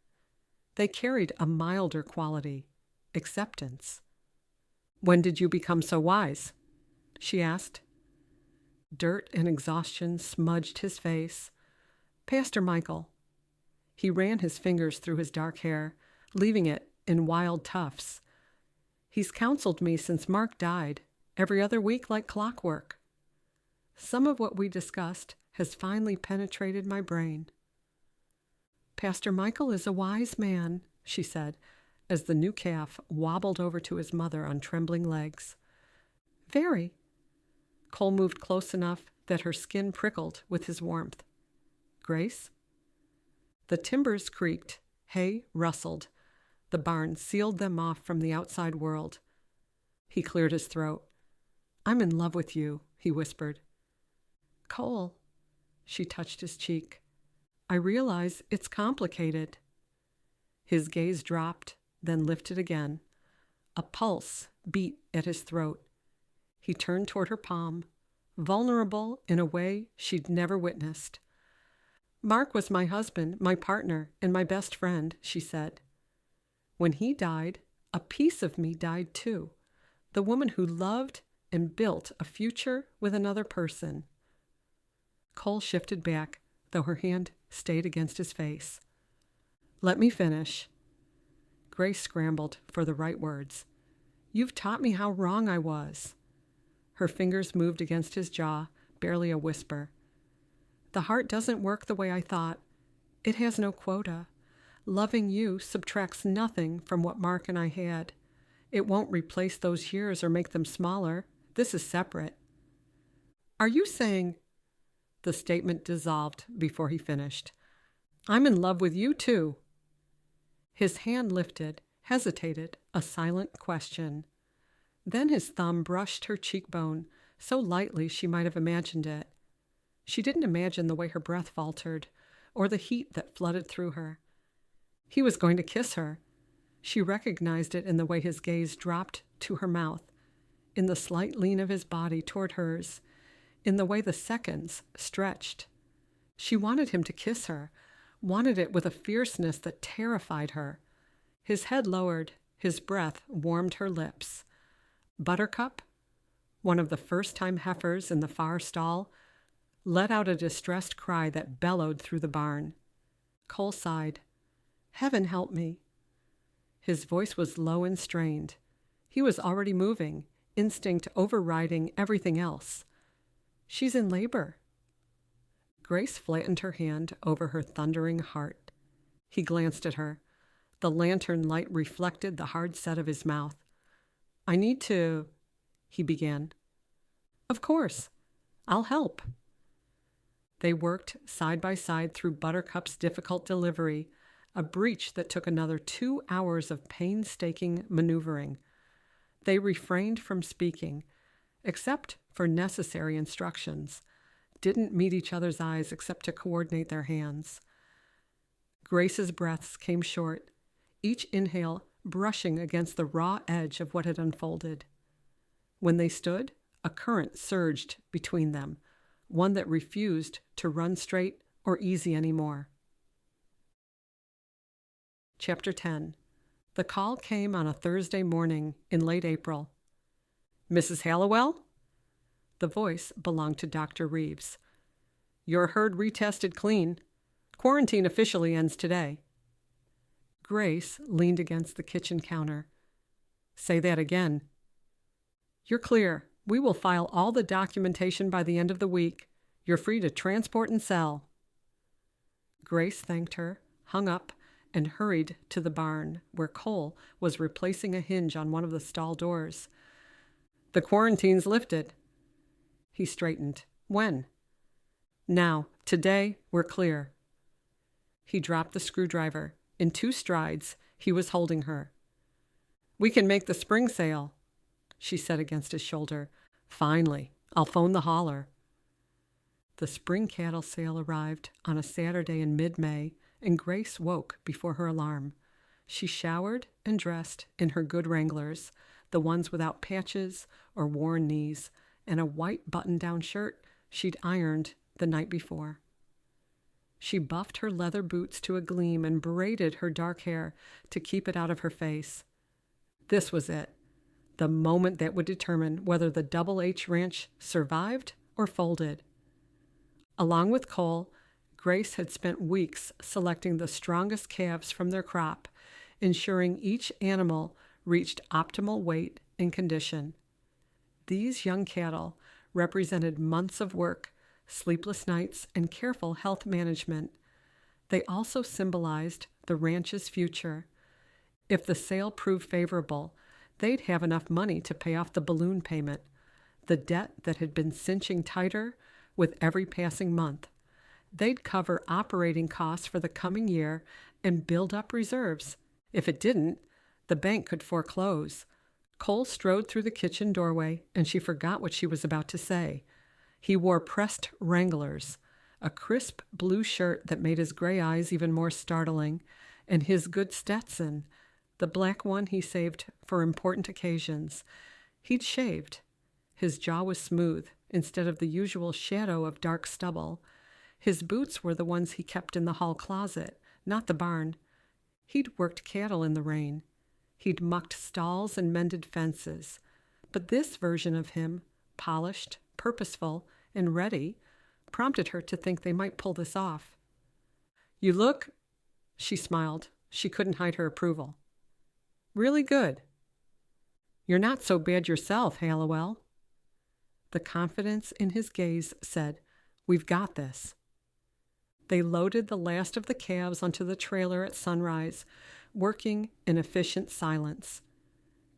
They carried a milder quality, acceptance. When did you become so wise? She asked. Dirt and exhaustion smudged his face. Pastor Michael. He ran his fingers through his dark hair, leaving it in wild tufts. He's counseled me since Mark died, every other week like clockwork. Some of what we discussed has finally penetrated my brain. Pastor Michael is a wise man, she said, as the new calf wobbled over to his mother on trembling legs. Very. Cole moved close enough that her skin prickled with his warmth. Grace? The timbers creaked, hay rustled. The barn sealed them off from the outside world. He cleared his throat. I'm in love with you, he whispered. Cole, she touched his cheek. I realize it's complicated. His gaze dropped, then lifted again. A pulse beat at his throat. He turned toward her palm, vulnerable in a way she'd never witnessed. Mark was my husband, my partner, and my best friend, she said. When he died, a piece of me died too, the woman who loved and built a future with another person. Cole shifted back, though her hand stayed against his face. Let me finish. Grace scrambled for the right words. You've taught me how wrong I was. Her fingers moved against his jaw, barely a whisper. The heart doesn't work the way I thought. It has no quota. Loving you subtracts nothing from what Mark and I had. It won't replace those years or make them smaller. This is separate. Are you saying... The statement dissolved before he finished. I'm in love with you, too. His hand lifted, hesitated, a silent question. Then his thumb brushed her cheekbone, so lightly she might have imagined it. She didn't imagine the way her breath faltered, or the heat that flooded through her. He was going to kiss her. She recognized it in the way his gaze dropped to her mouth, in the slight lean of his body toward hers, in the way the seconds stretched. She wanted him to kiss her, wanted it with a fierceness that terrified her. His head lowered, his breath warmed her lips. Buttercup, one of the first-time heifers in the far stall, let out a distressed cry that bellowed through the barn. Cole sighed. Heaven help me. His voice was low and strained. He was already moving, instinct overriding everything else. She's in labor. Grace flattened her hand over her thundering heart. He glanced at her. The lantern light reflected the hard set of his mouth. I need to... he began. Of course. I'll help. They worked side by side through Buttercup's difficult delivery, a breach that took another 2 hours of painstaking maneuvering. They refrained from speaking, except for necessary instructions, didn't meet each other's eyes except to coordinate their hands. Grace's breaths came short, each inhale brushing against the raw edge of what had unfolded. When they stood, a current surged between them, one that refused to run straight or easy anymore. Chapter 10. The call came on a Thursday morning in late April. Mrs. Hallowell? The voice belonged to Dr. Reeves. Your herd retested clean. Quarantine officially ends today. Grace leaned against the kitchen counter. Say that again. You're clear. We will file all the documentation by the end of the week. You're free to transport and sell." Grace thanked her, hung up, and hurried to the barn, where Cole was replacing a hinge on one of the stall doors. "The quarantine's lifted." He straightened. "When?" "Now. Today, we're clear." He dropped the screwdriver. In 2 strides, he was holding her. "We can make the spring sale," she said against his shoulder. "Finally. I'll phone the hauler." The spring cattle sale arrived on a Saturday in mid-May, and Grace woke before her alarm. She showered and dressed in her good Wranglers, the ones without patches or worn knees, and a white button-down shirt she'd ironed the night before. She buffed her leather boots to a gleam and braided her dark hair to keep it out of her face. This was it, the moment that would determine whether the Double H Ranch survived or folded. Along with Cole, Grace had spent weeks selecting the strongest calves from their crop, ensuring each animal reached optimal weight and condition. These young cattle represented months of work, sleepless nights, and careful health management. They also symbolized the ranch's future. If the sale proved favorable, they'd have enough money to pay off the balloon payment, the debt that had been cinching tighter with every passing month. They'd cover operating costs for the coming year and build up reserves. If it didn't, the bank could foreclose. Cole strode through the kitchen doorway, and she forgot what she was about to say. He wore pressed Wranglers, a crisp blue shirt that made his gray eyes even more startling, and his good Stetson, the black one he saved for important occasions. He'd shaved. His jaw was smooth, instead of the usual shadow of dark stubble. His boots were the ones he kept in the hall closet, not the barn. He'd worked cattle in the rain. He'd mucked stalls and mended fences. But this version of him, polished, purposeful, and ready, prompted her to think they might pull this off. "You look," she smiled. She couldn't hide her approval. "Really good." "You're not so bad yourself, Hallowell." The confidence in his gaze said, "We've got this." They loaded the last of the calves onto the trailer at sunrise, working in efficient silence.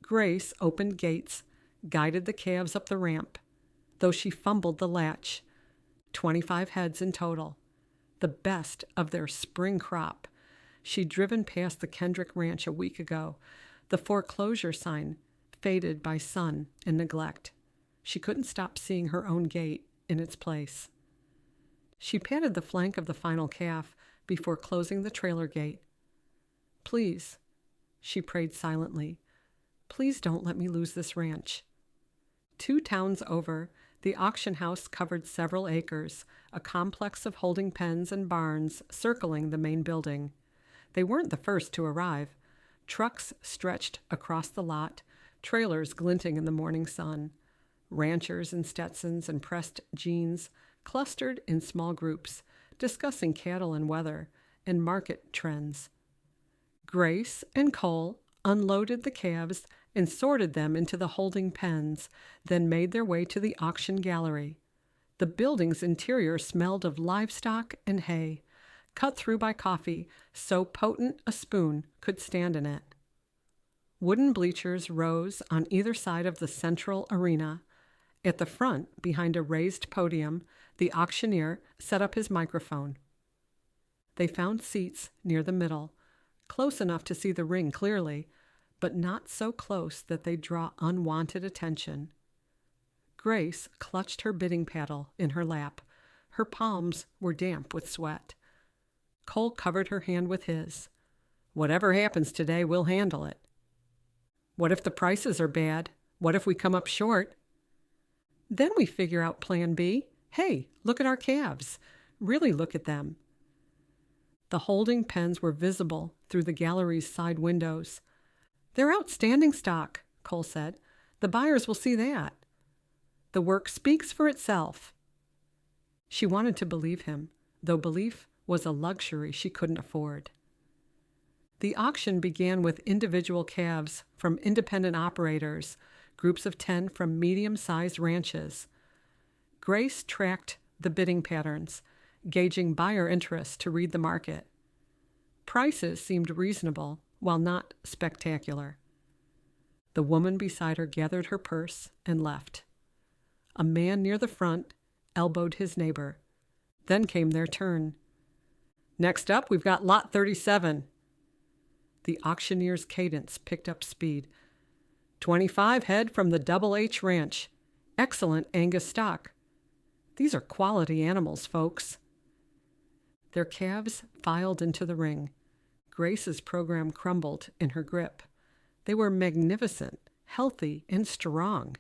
Grace opened gates, guided the calves up the ramp, though she fumbled the latch. 25 heads in total, the best of their spring crop. She'd driven past the Kendrick Ranch a week ago, the foreclosure sign faded by sun and neglect. She couldn't stop seeing her own gate in its place. She patted the flank of the final calf before closing the trailer gate. "Please," she prayed silently, "please don't let me lose this ranch." 2 towns over, the auction house covered several acres, a complex of holding pens and barns circling the main building. They weren't the first to arrive. Trucks stretched across the lot, trailers glinting in the morning sun. Ranchers in Stetsons and pressed jeans clustered in small groups, discussing cattle and weather and market trends. Grace and Cole unloaded the calves and sorted them into the holding pens, then made their way to the auction gallery. The building's interior smelled of livestock and hay, cut through by coffee so potent a spoon could stand in it. Wooden bleachers rose on either side of the central arena. At the front, behind a raised podium, the auctioneer set up his microphone. They found seats near the middle, close enough to see the ring clearly, but not so close that they'd draw unwanted attention. Grace clutched her bidding paddle in her lap. Her palms were damp with sweat. Cole covered her hand with his. "Whatever happens today, we'll handle it." "What if the prices are bad? What if we come up short?" "Then we figure out plan B. Hey, look at our calves. Really look at them." The holding pens were visible through the gallery's side windows. "They're outstanding stock," Cole said. "The buyers will see that." "The work speaks for itself." She wanted to believe him, though belief was a luxury she couldn't afford. The auction began with individual calves from independent operators, groups of 10 from medium-sized ranches. Grace tracked the bidding patterns, gauging buyer interest to read the market. Prices seemed reasonable, while not spectacular. The woman beside her gathered her purse and left. A man near the front elbowed his neighbor. Then came their turn. "Next up, we've got lot 37. The auctioneer's cadence picked up speed. 25 head from the Double H Ranch. Excellent Angus stock. These are quality animals, folks." Their calves filed into the ring. Grace's program crumbled in her grip. They were magnificent, healthy, and strong.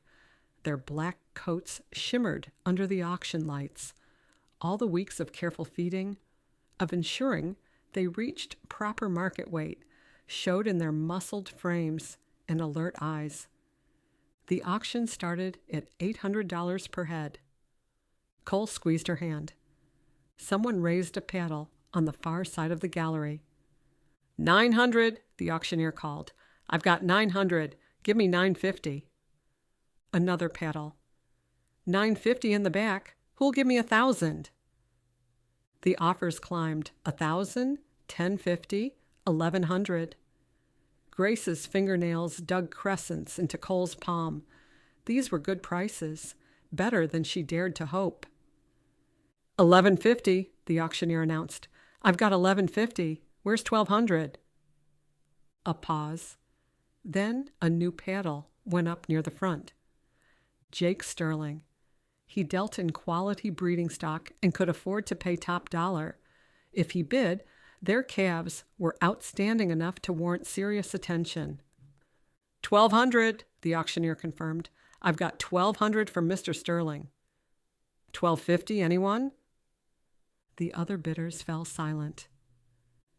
Their black coats shimmered under the auction lights. All the weeks of careful feeding, of ensuring they reached proper market weight, showed in their muscled frames and alert eyes. The auction started at $800 per head. Cole squeezed her hand. Someone raised a paddle on the far side of the gallery. 900, the auctioneer called. "I've got 900. Give me 950. Another paddle. 950 in the back. Who'll give me 1,000? The offers climbed. 1,000, 1050, 1,100. Grace's fingernails dug crescents into Cole's palm. These were good prices, better than she dared to hope. 1150, the auctioneer announced. "I've got 1150. Where's 1,200? A pause. Then a new paddle went up near the front. Jake Sterling. He dealt in quality breeding stock and could afford to pay top dollar. If he bid, their calves were outstanding enough to warrant serious attention. 1,200, the auctioneer confirmed. "I've got 1,200 from Mr. Sterling. 1,250, anyone?" The other bidders fell silent.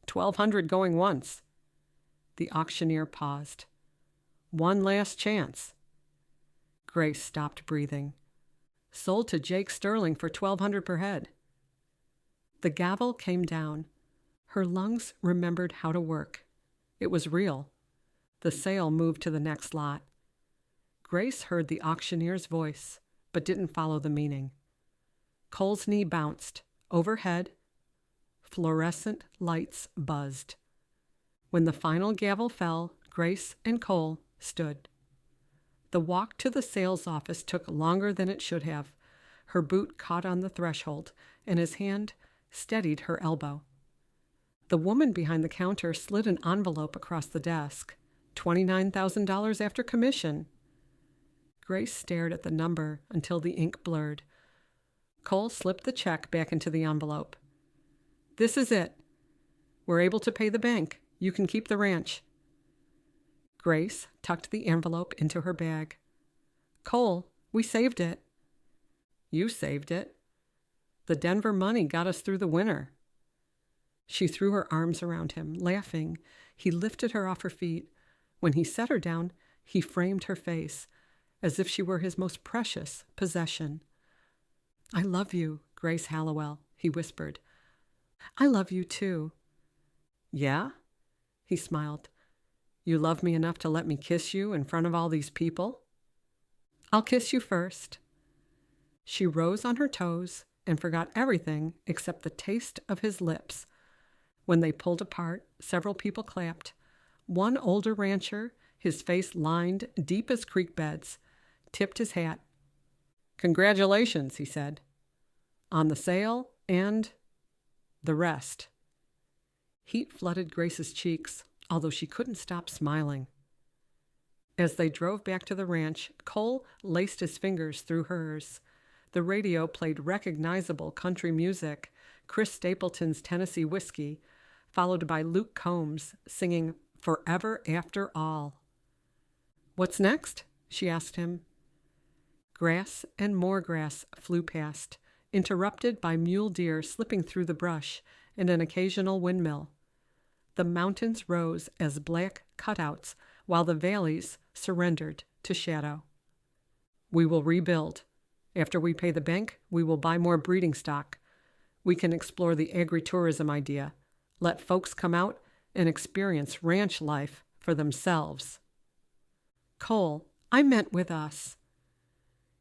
1,200 going once. The auctioneer paused. One last chance. Grace stopped breathing. Sold to Jake Sterling for 1,200 per head. The gavel came down. Her lungs remembered how to work. It was real. The sale moved to the next lot. Grace heard the auctioneer's voice, but didn't follow the meaning. Cole's knee bounced. Overhead, fluorescent lights buzzed. When the final gavel fell, Grace and Cole stood. The walk to the sales office took longer than it should have. Her boot caught on the threshold, and his hand steadied her elbow. The woman behind the counter slid an envelope across the desk. $29,000 after commission. Grace stared at the number until the ink blurred. Cole slipped the check back into the envelope. "This is it. We're able to pay the bank. You can keep the ranch." Grace tucked the envelope into her bag. "Cole, we saved it." "You saved it. The Denver money got us through the winter." She threw her arms around him, laughing. He lifted her off her feet. When he set her down, he framed her face, as if she were his most precious possession. "I love you, Grace Hallowell," he whispered. "I love you too." "Yeah?" He smiled. "You love me enough to let me kiss you in front of all these people?" "I'll kiss you first." She rose on her toes and forgot everything except the taste of his lips. When they pulled apart, several people clapped. One older rancher, his face lined deep as creek beds, tipped his hat. "Congratulations," he said, "on the sale and the rest." Heat flooded Grace's cheeks, although she couldn't stop smiling. As they drove back to the ranch, Cole laced his fingers through hers. The radio played recognizable country music, Chris Stapleton's Tennessee Whiskey, followed by Luke Combs singing "Forever After All." "What's next?" she asked him. Grass and more grass flew past, interrupted by mule deer slipping through the brush and an occasional windmill. The mountains rose as black cutouts, while the valleys surrendered to shadow. "We will rebuild. After we pay the bank, we will buy more breeding stock. We can explore the agritourism idea. Let folks come out and experience ranch life for themselves." "Cole, I meant with us."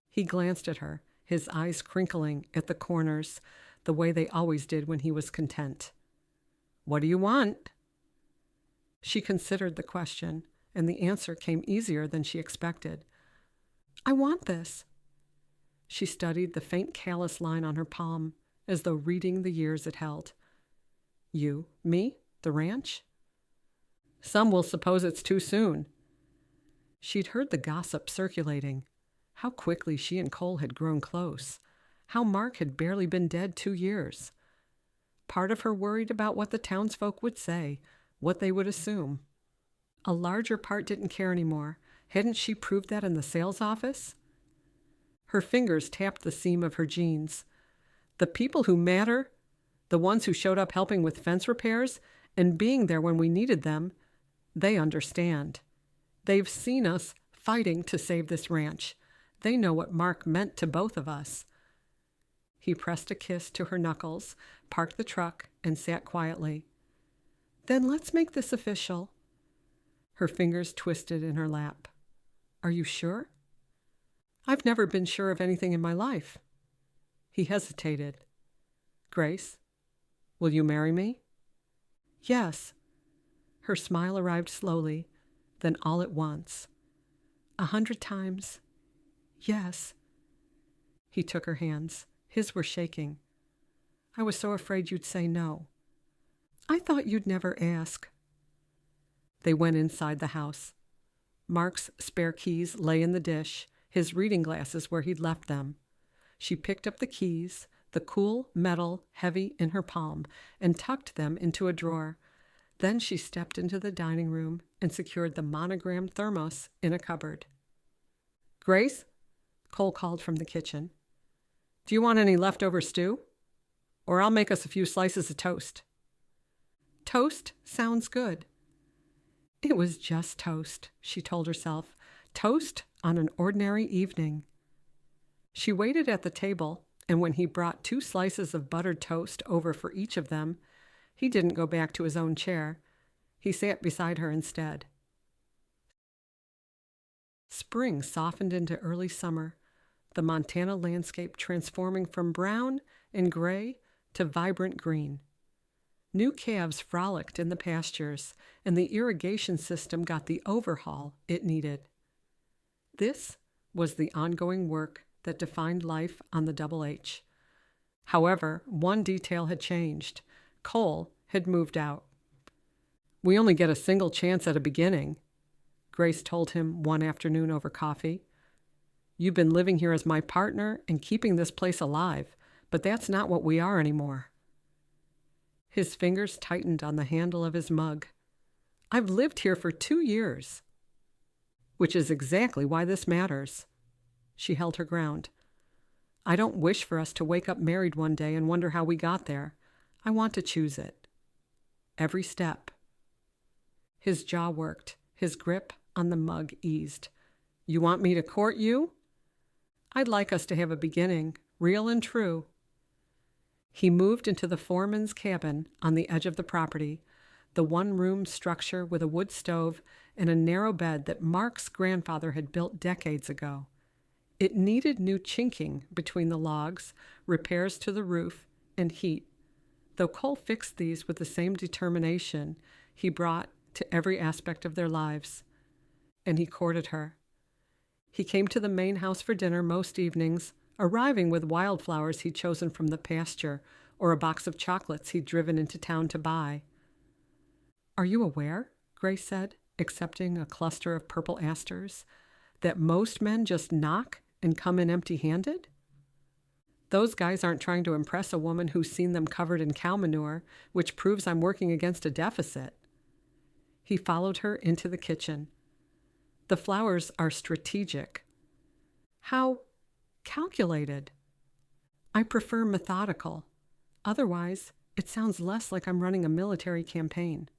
He glanced at her. his eyes crinkling at the corners, the way they always did when he was content. "What do you want?" She considered the question, and the answer came easier than she expected. "I want this." She studied the faint callous line on her palm, as though reading the years it held. "You, me, the ranch?" "Some will suppose it's too soon." She'd heard the gossip circulating. How quickly she and Cole had grown close. How Mark had barely been dead 2 years. Part of her worried about what the townsfolk would say, what they would assume. A larger part didn't care anymore. Hadn't she proved that in the sales office? Her fingers tapped the seam of her jeans. The people who matter, the ones who showed up helping with fence repairs and being there when we needed them, they understand. They've seen us fighting to save this ranch. They know what Mark meant to both of us. He pressed a kiss to her knuckles, parked the truck, and sat quietly. "Then let's make this official." Her fingers twisted in her lap. "Are you sure?" "I've never been sure of anything in my life." He hesitated. "Grace, will you marry me?" "Yes." Her smile arrived slowly, then all at once. 100 times, yes. He took her hands. His were shaking. "I was so afraid you'd say no." "I thought you'd never ask." They went inside the house. Mark's spare keys lay in the dish, his reading glasses where he'd left them. She picked up the keys, the cool metal heavy in her palm, and tucked them into a drawer. Then she stepped into the dining room and secured the monogrammed thermos in a cupboard. "Grace?" Cole called from the kitchen. "Do you want any leftover stew? Or I'll make us a few slices of toast." "Toast sounds good." It was just toast, she told herself. Toast on an ordinary evening. She waited at the table, and when he brought 2 slices of buttered toast over for each of them, he didn't go back to his own chair. He sat beside her instead. Spring softened into early summer, the Montana landscape transforming from brown and gray to vibrant green. New calves frolicked in the pastures, and the irrigation system got the overhaul it needed. This was the ongoing work that defined life on the Double H. However, one detail had changed. Cole had moved out. "We only get a single chance at a beginning," Grace told him one afternoon over coffee. "You've been living here as my partner and keeping this place alive, but that's not what we are anymore." His fingers tightened on the handle of his mug. "I've lived here for 2 years." "Which is exactly why this matters." She held her ground. "I don't wish for us to wake up married one day and wonder how we got there. I want to choose it. Every step." His jaw worked. His grip on the mug eased. "You want me to court you?" "I'd like us to have a beginning, real and true." He moved into the foreman's cabin on the edge of the property, the one-room structure with a wood stove and a narrow bed that Mark's grandfather had built decades ago. It needed new chinking between the logs, repairs to the roof, and heat, though Cole fixed these with the same determination he brought to every aspect of their lives. And he courted her. He came to the main house for dinner most evenings, arriving with wildflowers he'd chosen from the pasture or a box of chocolates he'd driven into town to buy. "Are you aware," Grace said, accepting a cluster of purple asters, "that most men just knock and come in empty-handed? Those guys aren't trying to impress a woman who's seen them covered in cow manure, which proves I'm working against a deficit." He followed her into the kitchen. "The flowers are strategic." "How calculated?" "I prefer methodical. Otherwise, it sounds less like I'm running a military campaign."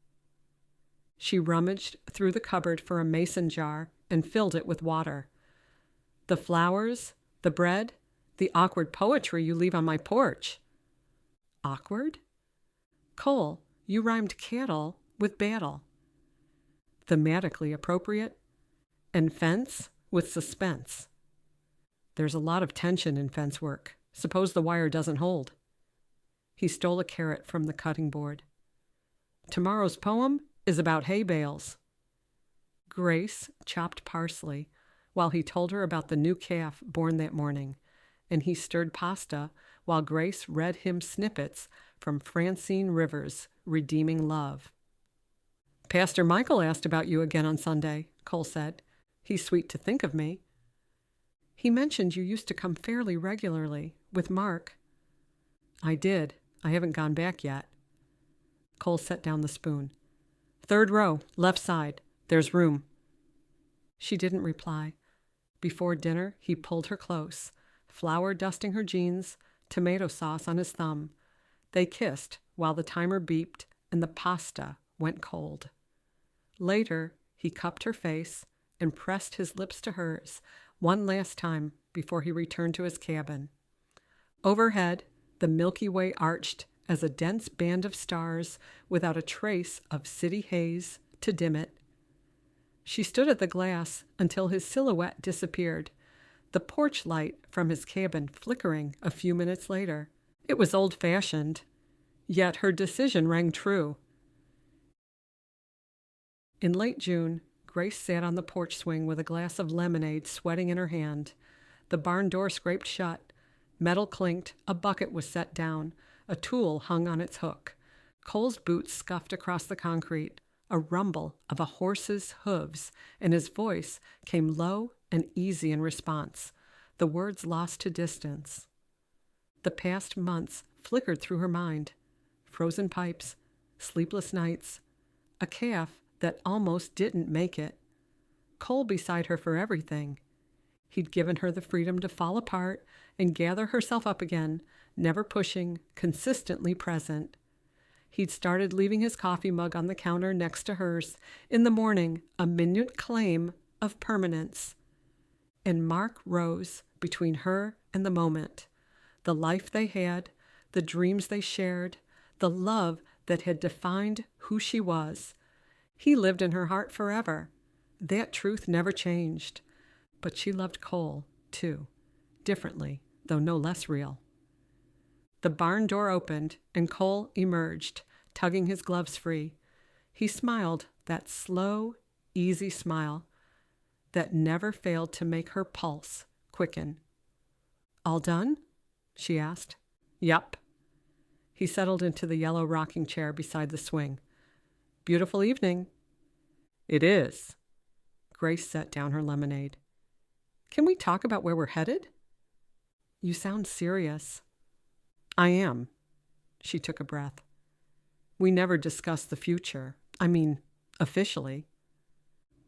She rummaged through the cupboard for a mason jar and filled it with water. "The flowers, the bread, the awkward poetry you leave on my porch." "Awkward?" "Cole, you rhymed cattle with battle." "Thematically appropriate." "And fence with suspense." There's a lot of tension in fence work. Suppose the wire doesn't hold. He stole a carrot from the cutting board. Tomorrow's poem is about hay bales. Grace chopped parsley while he told her about the new calf born that morning, and he stirred pasta while Grace read him snippets from Francine Rivers' Redeeming Love. Pastor Michael asked about you again on Sunday, Cole said. He's sweet to think of me. He mentioned you used to come fairly regularly, with Mark. I did. I haven't gone back yet. Cole set down the spoon. 3rd row, left side. There's room. She didn't reply. Before dinner, he pulled her close, flour dusting her jeans, tomato sauce on his thumb. They kissed while the timer beeped and the pasta went cold. Later, he cupped her face and pressed his lips to hers one last time before he returned to his cabin. Overhead, the Milky Way arched as a dense band of stars without a trace of city haze to dim it. She stood at the glass until his silhouette disappeared, the porch light from his cabin flickering a few minutes later. It was old-fashioned, yet her decision rang true. In late June, Grace sat on the porch swing with a glass of lemonade sweating in her hand. The barn door scraped shut. Metal clinked, a bucket was set down, a tool hung on its hook. Cole's boots scuffed across the concrete, a rumble of a horse's hooves, and his voice came low and easy in response, the words lost to distance. The past months flickered through her mind. Frozen pipes, sleepless nights, a calf that almost didn't make it. Cole beside her for everything. He'd given her the freedom to fall apart and gather herself up again, never pushing, consistently present. He'd started leaving his coffee mug on the counter next to hers, in the morning, a minute claim of permanence. And Mark rose between her and the moment, the life they had, the dreams they shared, the love that had defined who she was. He lived in her heart forever. That truth never changed. But she loved Cole, too, differently, though no less real. The barn door opened, and Cole emerged, tugging his gloves free. He smiled, that slow, easy smile that never failed to make her pulse quicken. All done? She asked. Yup. He settled into the yellow rocking chair beside the swing. Beautiful evening. It is. Grace set down her lemonade. Can we talk about where we're headed? You sound serious. I am. She took a breath. We never discuss the future. I mean, officially.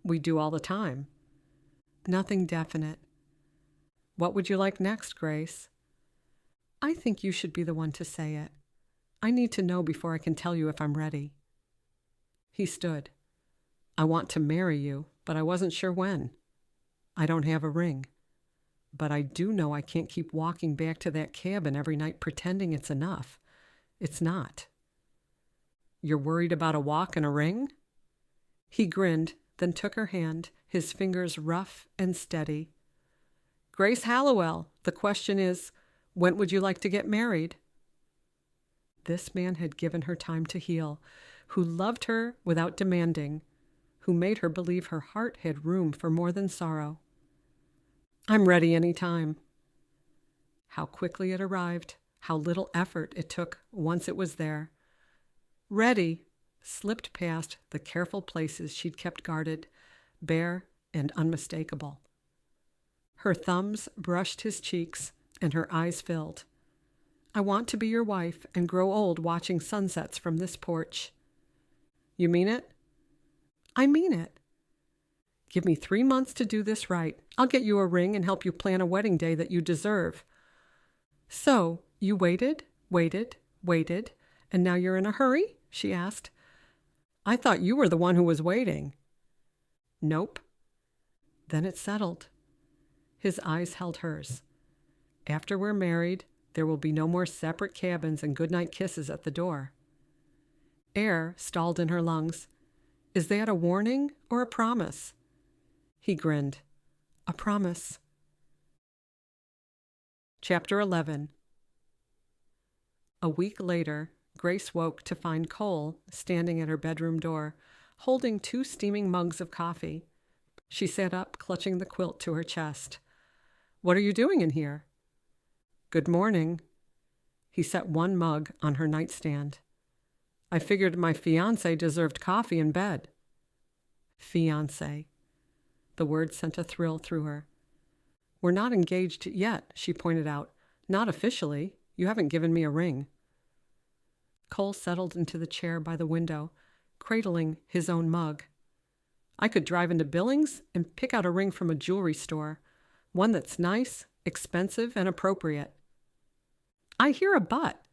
We do all the time. Nothing definite. What would you like next, Grace? I think you should be the one to say it. I need to know before I can tell you if I'm ready. He stood. I want to marry you, but I wasn't sure when. I don't have a ring. But I do know I can't keep walking back to that cabin every night pretending it's enough. It's not. You're worried about a walk and a ring? He grinned, then took her hand, his fingers rough and steady. Grace Hallowell, the question is, when would you like to get married? This man had given her time to heal, who loved her without demanding, who made her believe her heart had room for more than sorrow. I'm ready any time. How quickly it arrived, how little effort it took once it was there. Ready slipped past the careful places she'd kept guarded, bare and unmistakable. Her thumbs brushed his cheeks, and her eyes filled. I want to be your wife and grow old watching sunsets from this porch. You mean it? I mean it. Give me 3 months to do this right. I'll get you a ring and help you plan a wedding day that you deserve. So, you waited, and now you're in a hurry? She asked. I thought you were the one who was waiting. Nope. Then it settled. His eyes held hers. After we're married, there will be no more separate cabins and goodnight kisses at the door. Air stalled in her lungs. Is that a warning or a promise? He grinned. A promise. Chapter 11. A week later, Grace woke to find Cole standing at her bedroom door, holding 2 steaming mugs of coffee. She sat up, clutching the quilt to her chest. "What are you doing in here?" "Good morning." He set 1 mug on her nightstand. "I figured my fiancé deserved coffee in bed." Fiancé. The word sent a thrill through her. "We're not engaged yet," she pointed out. "Not officially. You haven't given me a ring." Cole settled into the chair by the window, cradling his own mug. "I could drive into Billings and pick out a ring from a jewelry store. One that's nice, expensive, and appropriate." "I hear a but."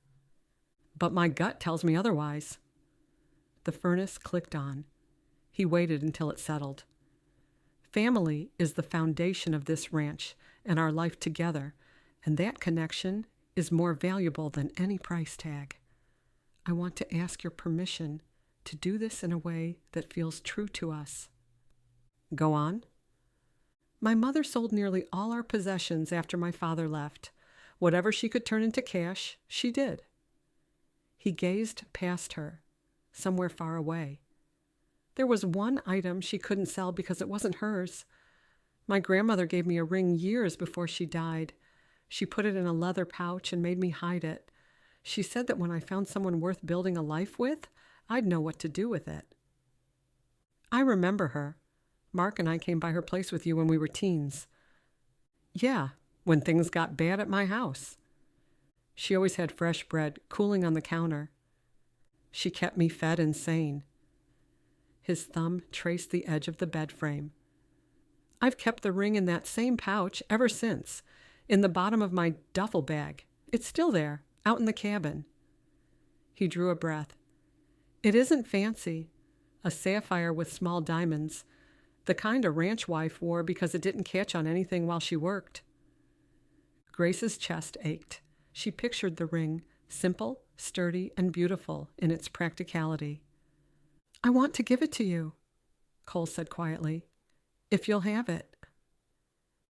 "But my gut tells me otherwise." The furnace clicked on. He waited until it settled. Family is the foundation of this ranch and our life together, and that connection is more valuable than any price tag. I want to ask your permission to do this in a way that feels true to us." "Go on." "My mother sold nearly all our possessions after my father left. Whatever she could turn into cash, she did." He gazed past her, somewhere far away. "There was one item she couldn't sell because it wasn't hers. My grandmother gave me a ring years before she died. She put it in a leather pouch and made me hide it. She said that when I found someone worth building a life with, I'd know what to do with it." "I remember her. Mark and I came by her place with you when we were teens." "Yeah, when things got bad at my house." "She always had fresh bread cooling on the counter." "She kept me fed and sane." His thumb traced the edge of the bed frame. "I've kept the ring in that same pouch ever since, in the bottom of my duffel bag. It's still there, out in the cabin." He drew a breath. "It isn't fancy. A sapphire with small diamonds, the kind a ranch wife wore because it didn't catch on anything while she worked." Grace's chest ached. She pictured the ring, simple, sturdy, and beautiful in its practicality. "I want to give it to you," Cole said quietly, "if you'll have it."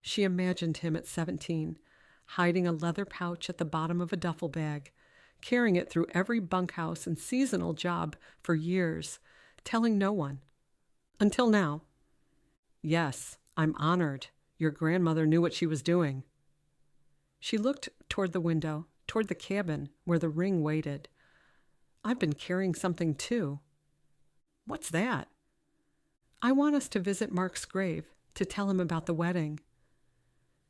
She imagined him at 17, hiding a leather pouch at the bottom of a duffel bag, carrying it through every bunkhouse and seasonal job for years, telling no one. Until now. "Yes, I'm honored. Your grandmother knew what she was doing." She looked toward the window, toward the cabin where the ring waited. "I've been carrying something too." "What's that?" "I want us to visit Mark's grave, to tell him about the wedding."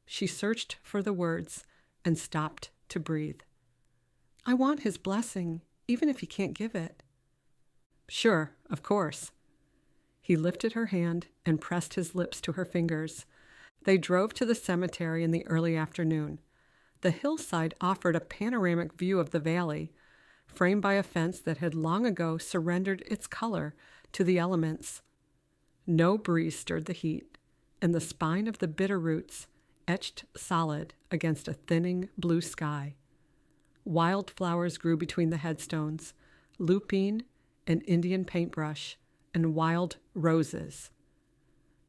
She searched for the words and stopped to breathe. "I want his blessing, even if he can't give it." "Sure, of course." He lifted her hand and pressed his lips to her fingers. They drove to the cemetery in the early afternoon. The hillside offered a panoramic view of the valley, framed by a fence that had long ago surrendered its color to the elements. No breeze stirred the heat, and the spine of the bitter roots etched solid against a thinning blue sky. Wild flowers grew between the headstones, lupine and Indian paintbrush, and wild roses.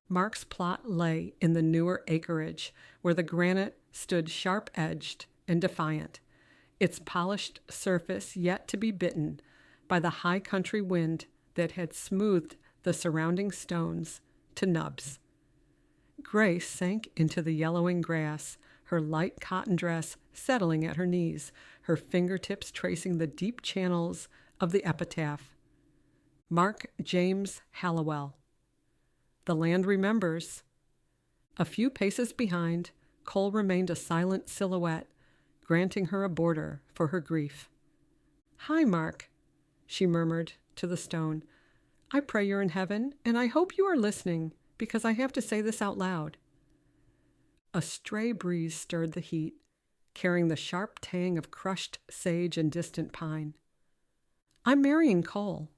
Mark's plot lay in the newer acreage, where the granite stood sharp-edged and defiant, its polished surface yet to be bitten by the high country wind that had smoothed the surrounding stones to nubs. Grace sank into the yellowing grass, her light cotton dress settling at her knees, her fingertips tracing the deep channels of the epitaph. Mark James Hallowell. The land remembers. A few paces behind, Cole remained a silent silhouette, granting her a border for her grief. "Hi, Mark," she murmured to the stone. "I pray you're in heaven, and I hope you are listening, because I have to say this out loud." A stray breeze stirred the heat, carrying the sharp tang of crushed sage and distant pine. "I'm marrying Cole.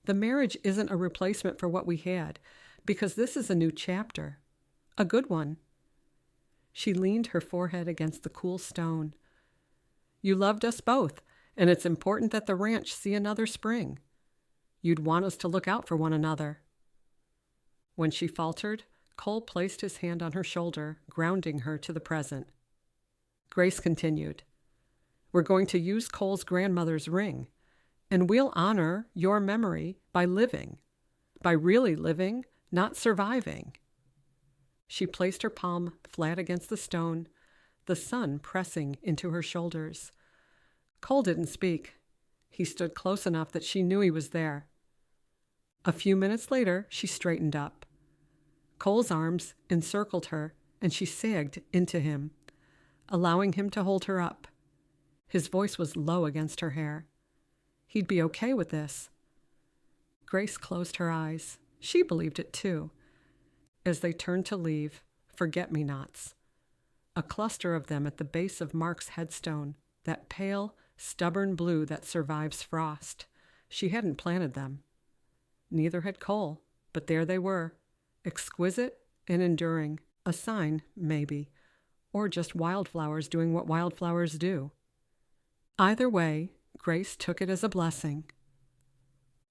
The marriage isn't a replacement for what we had, because this is a new chapter, a good one." She leaned her forehead against the cool stone. "You loved us both, and it's important that the ranch see another spring. You'd want us to look out for one another." When she faltered, Cole placed his hand on her shoulder, grounding her to the present. Grace continued, "We're going to use Cole's grandmother's ring, and we'll honor your memory by living, by really living, not surviving." She placed her palm flat against the stone, the sun pressing into her shoulders. Cole didn't speak. He stood close enough that she knew he was there. A few minutes later, she straightened up. Cole's arms encircled her, and she sagged into him, allowing him to hold her up. His voice was low against her hair. He'd be okay with this. Grace closed her eyes. She believed it too. As they turned to leave, forget-me-nots, a cluster of them at the base of Mark's headstone, that pale, stubborn blue that survives frost. She hadn't planted them. Neither had Cole, but there they were, exquisite and enduring, a sign, maybe, or just wildflowers doing what wildflowers do. Either way, Grace took it as a blessing.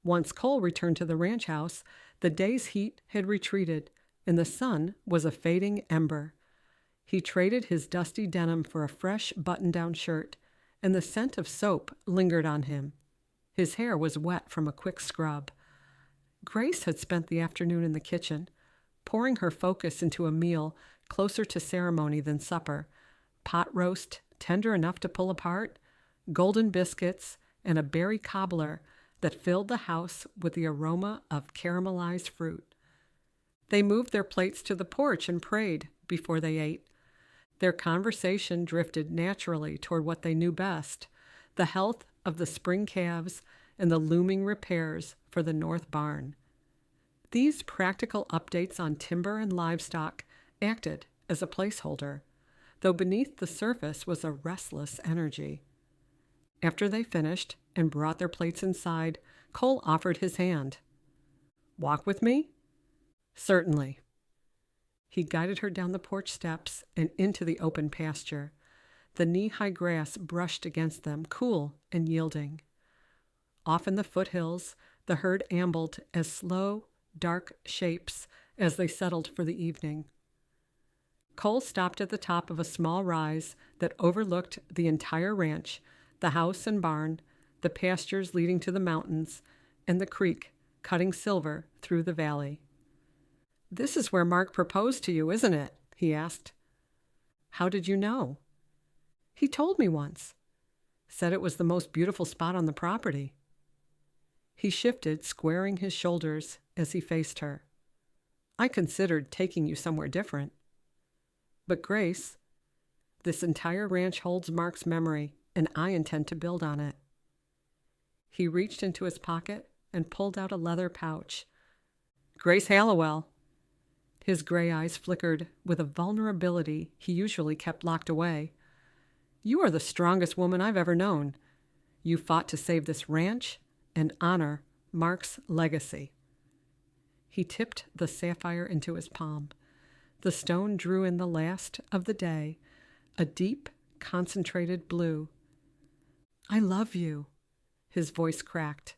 Once Cole returned to the ranch house, the day's heat had retreated, and the sun was a fading ember. He traded his dusty denim for a fresh button-down shirt, and the scent of soap lingered on him. His hair was wet from a quick scrub. Grace had spent the afternoon in the kitchen, pouring her focus into a meal closer to ceremony than supper, pot roast tender enough to pull apart, golden biscuits, and a berry cobbler that filled the house with the aroma of caramelized fruit. They moved their plates to the porch and prayed before they ate. Their conversation drifted naturally toward what they knew best, the health of the spring calves and the looming repairs for the north barn. These practical updates on timber and livestock acted as a placeholder, though beneath the surface was a restless energy. After they finished and brought their plates inside, Cole offered his hand. "Walk with me?" "Certainly." He guided her down the porch steps and into the open pasture. The knee-high grass brushed against them, cool and yielding. Off in the foothills, the herd ambled as slow, dark shapes as they settled for the evening. Cole stopped at the top of a small rise that overlooked the entire ranch, the house and barn, the pastures leading to the mountains, and the creek cutting silver through the valley. "This is where Mark proposed to you, isn't it?" he asked. "How did you know?" "He told me once. Said it was the most beautiful spot on the property." He shifted, squaring his shoulders as he faced her. "I considered taking you somewhere different. But Grace, this entire ranch holds Mark's memory, and I intend to build on it." He reached into his pocket and pulled out a leather pouch. "Grace Hallowell." His gray eyes flickered with a vulnerability he usually kept locked away. "You are the strongest woman I've ever known. You fought to save this ranch and honor Mark's legacy." He tipped the sapphire into his palm. The stone drew in the last of the day, a deep, concentrated blue. "I love you," his voice cracked.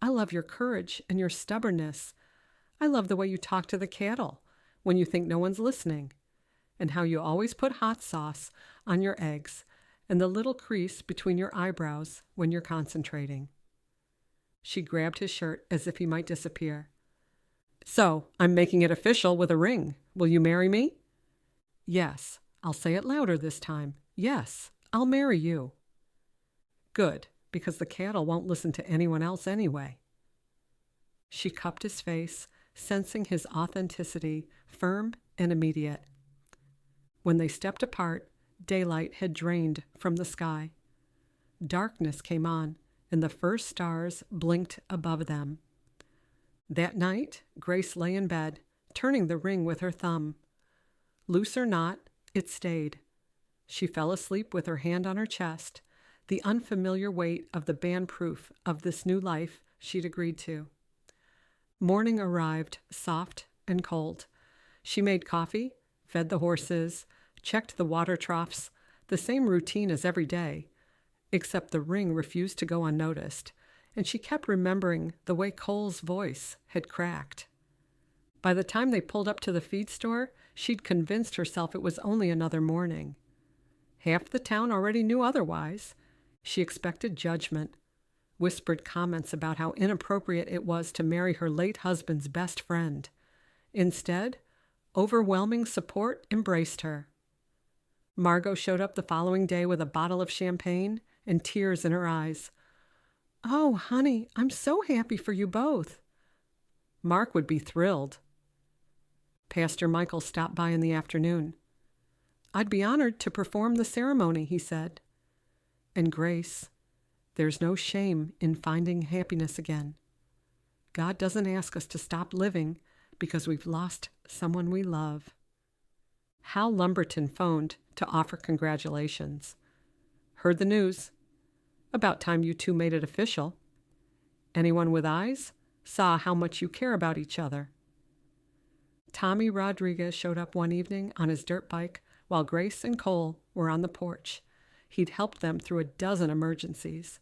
"I love your courage and your stubbornness. I love the way you talk to the cattle when you think no one's listening, and how you always put hot sauce on your eggs and the little crease between your eyebrows when you're concentrating." She grabbed his shirt as if he might disappear. "So, I'm making it official with a ring. Will you marry me?" "Yes. I'll say it louder this time. Yes, I'll marry you." "Good, because the cattle won't listen to anyone else anyway." She cupped his face, sensing his authenticity, firm and immediate. When they stepped apart, daylight had drained from the sky. Darkness came on, and the first stars blinked above them. That night, Grace lay in bed, turning the ring with her thumb. Loose or not, it stayed. She fell asleep with her hand on her chest, the unfamiliar weight of the band-proof of this new life she'd agreed to. Morning arrived, soft and cold. She made coffee, fed the horses, checked the water troughs, the same routine as every day, except the ring refused to go unnoticed, and she kept remembering the way Cole's voice had cracked. By the time they pulled up to the feed store, she'd convinced herself it was only another morning. Half the town already knew otherwise. She expected judgment, whispered comments about how inappropriate it was to marry her late husband's best friend. Instead, overwhelming support embraced her. Margot showed up the following day with a bottle of champagne and tears in her eyes. "Oh, honey, I'm so happy for you both." Mark would be thrilled. Pastor Michael stopped by in the afternoon. "I'd be honored to perform the ceremony," he said. And Grace, there's no shame in finding happiness again. God doesn't ask us to stop living because we've lost someone we love. Hal Lumberton phoned to offer congratulations. "Heard the news. About time you two made it official. Anyone with eyes saw how much you care about each other." Tommy Rodriguez showed up one evening on his dirt bike while Grace and Cole were on the porch. He'd helped them through a dozen emergencies.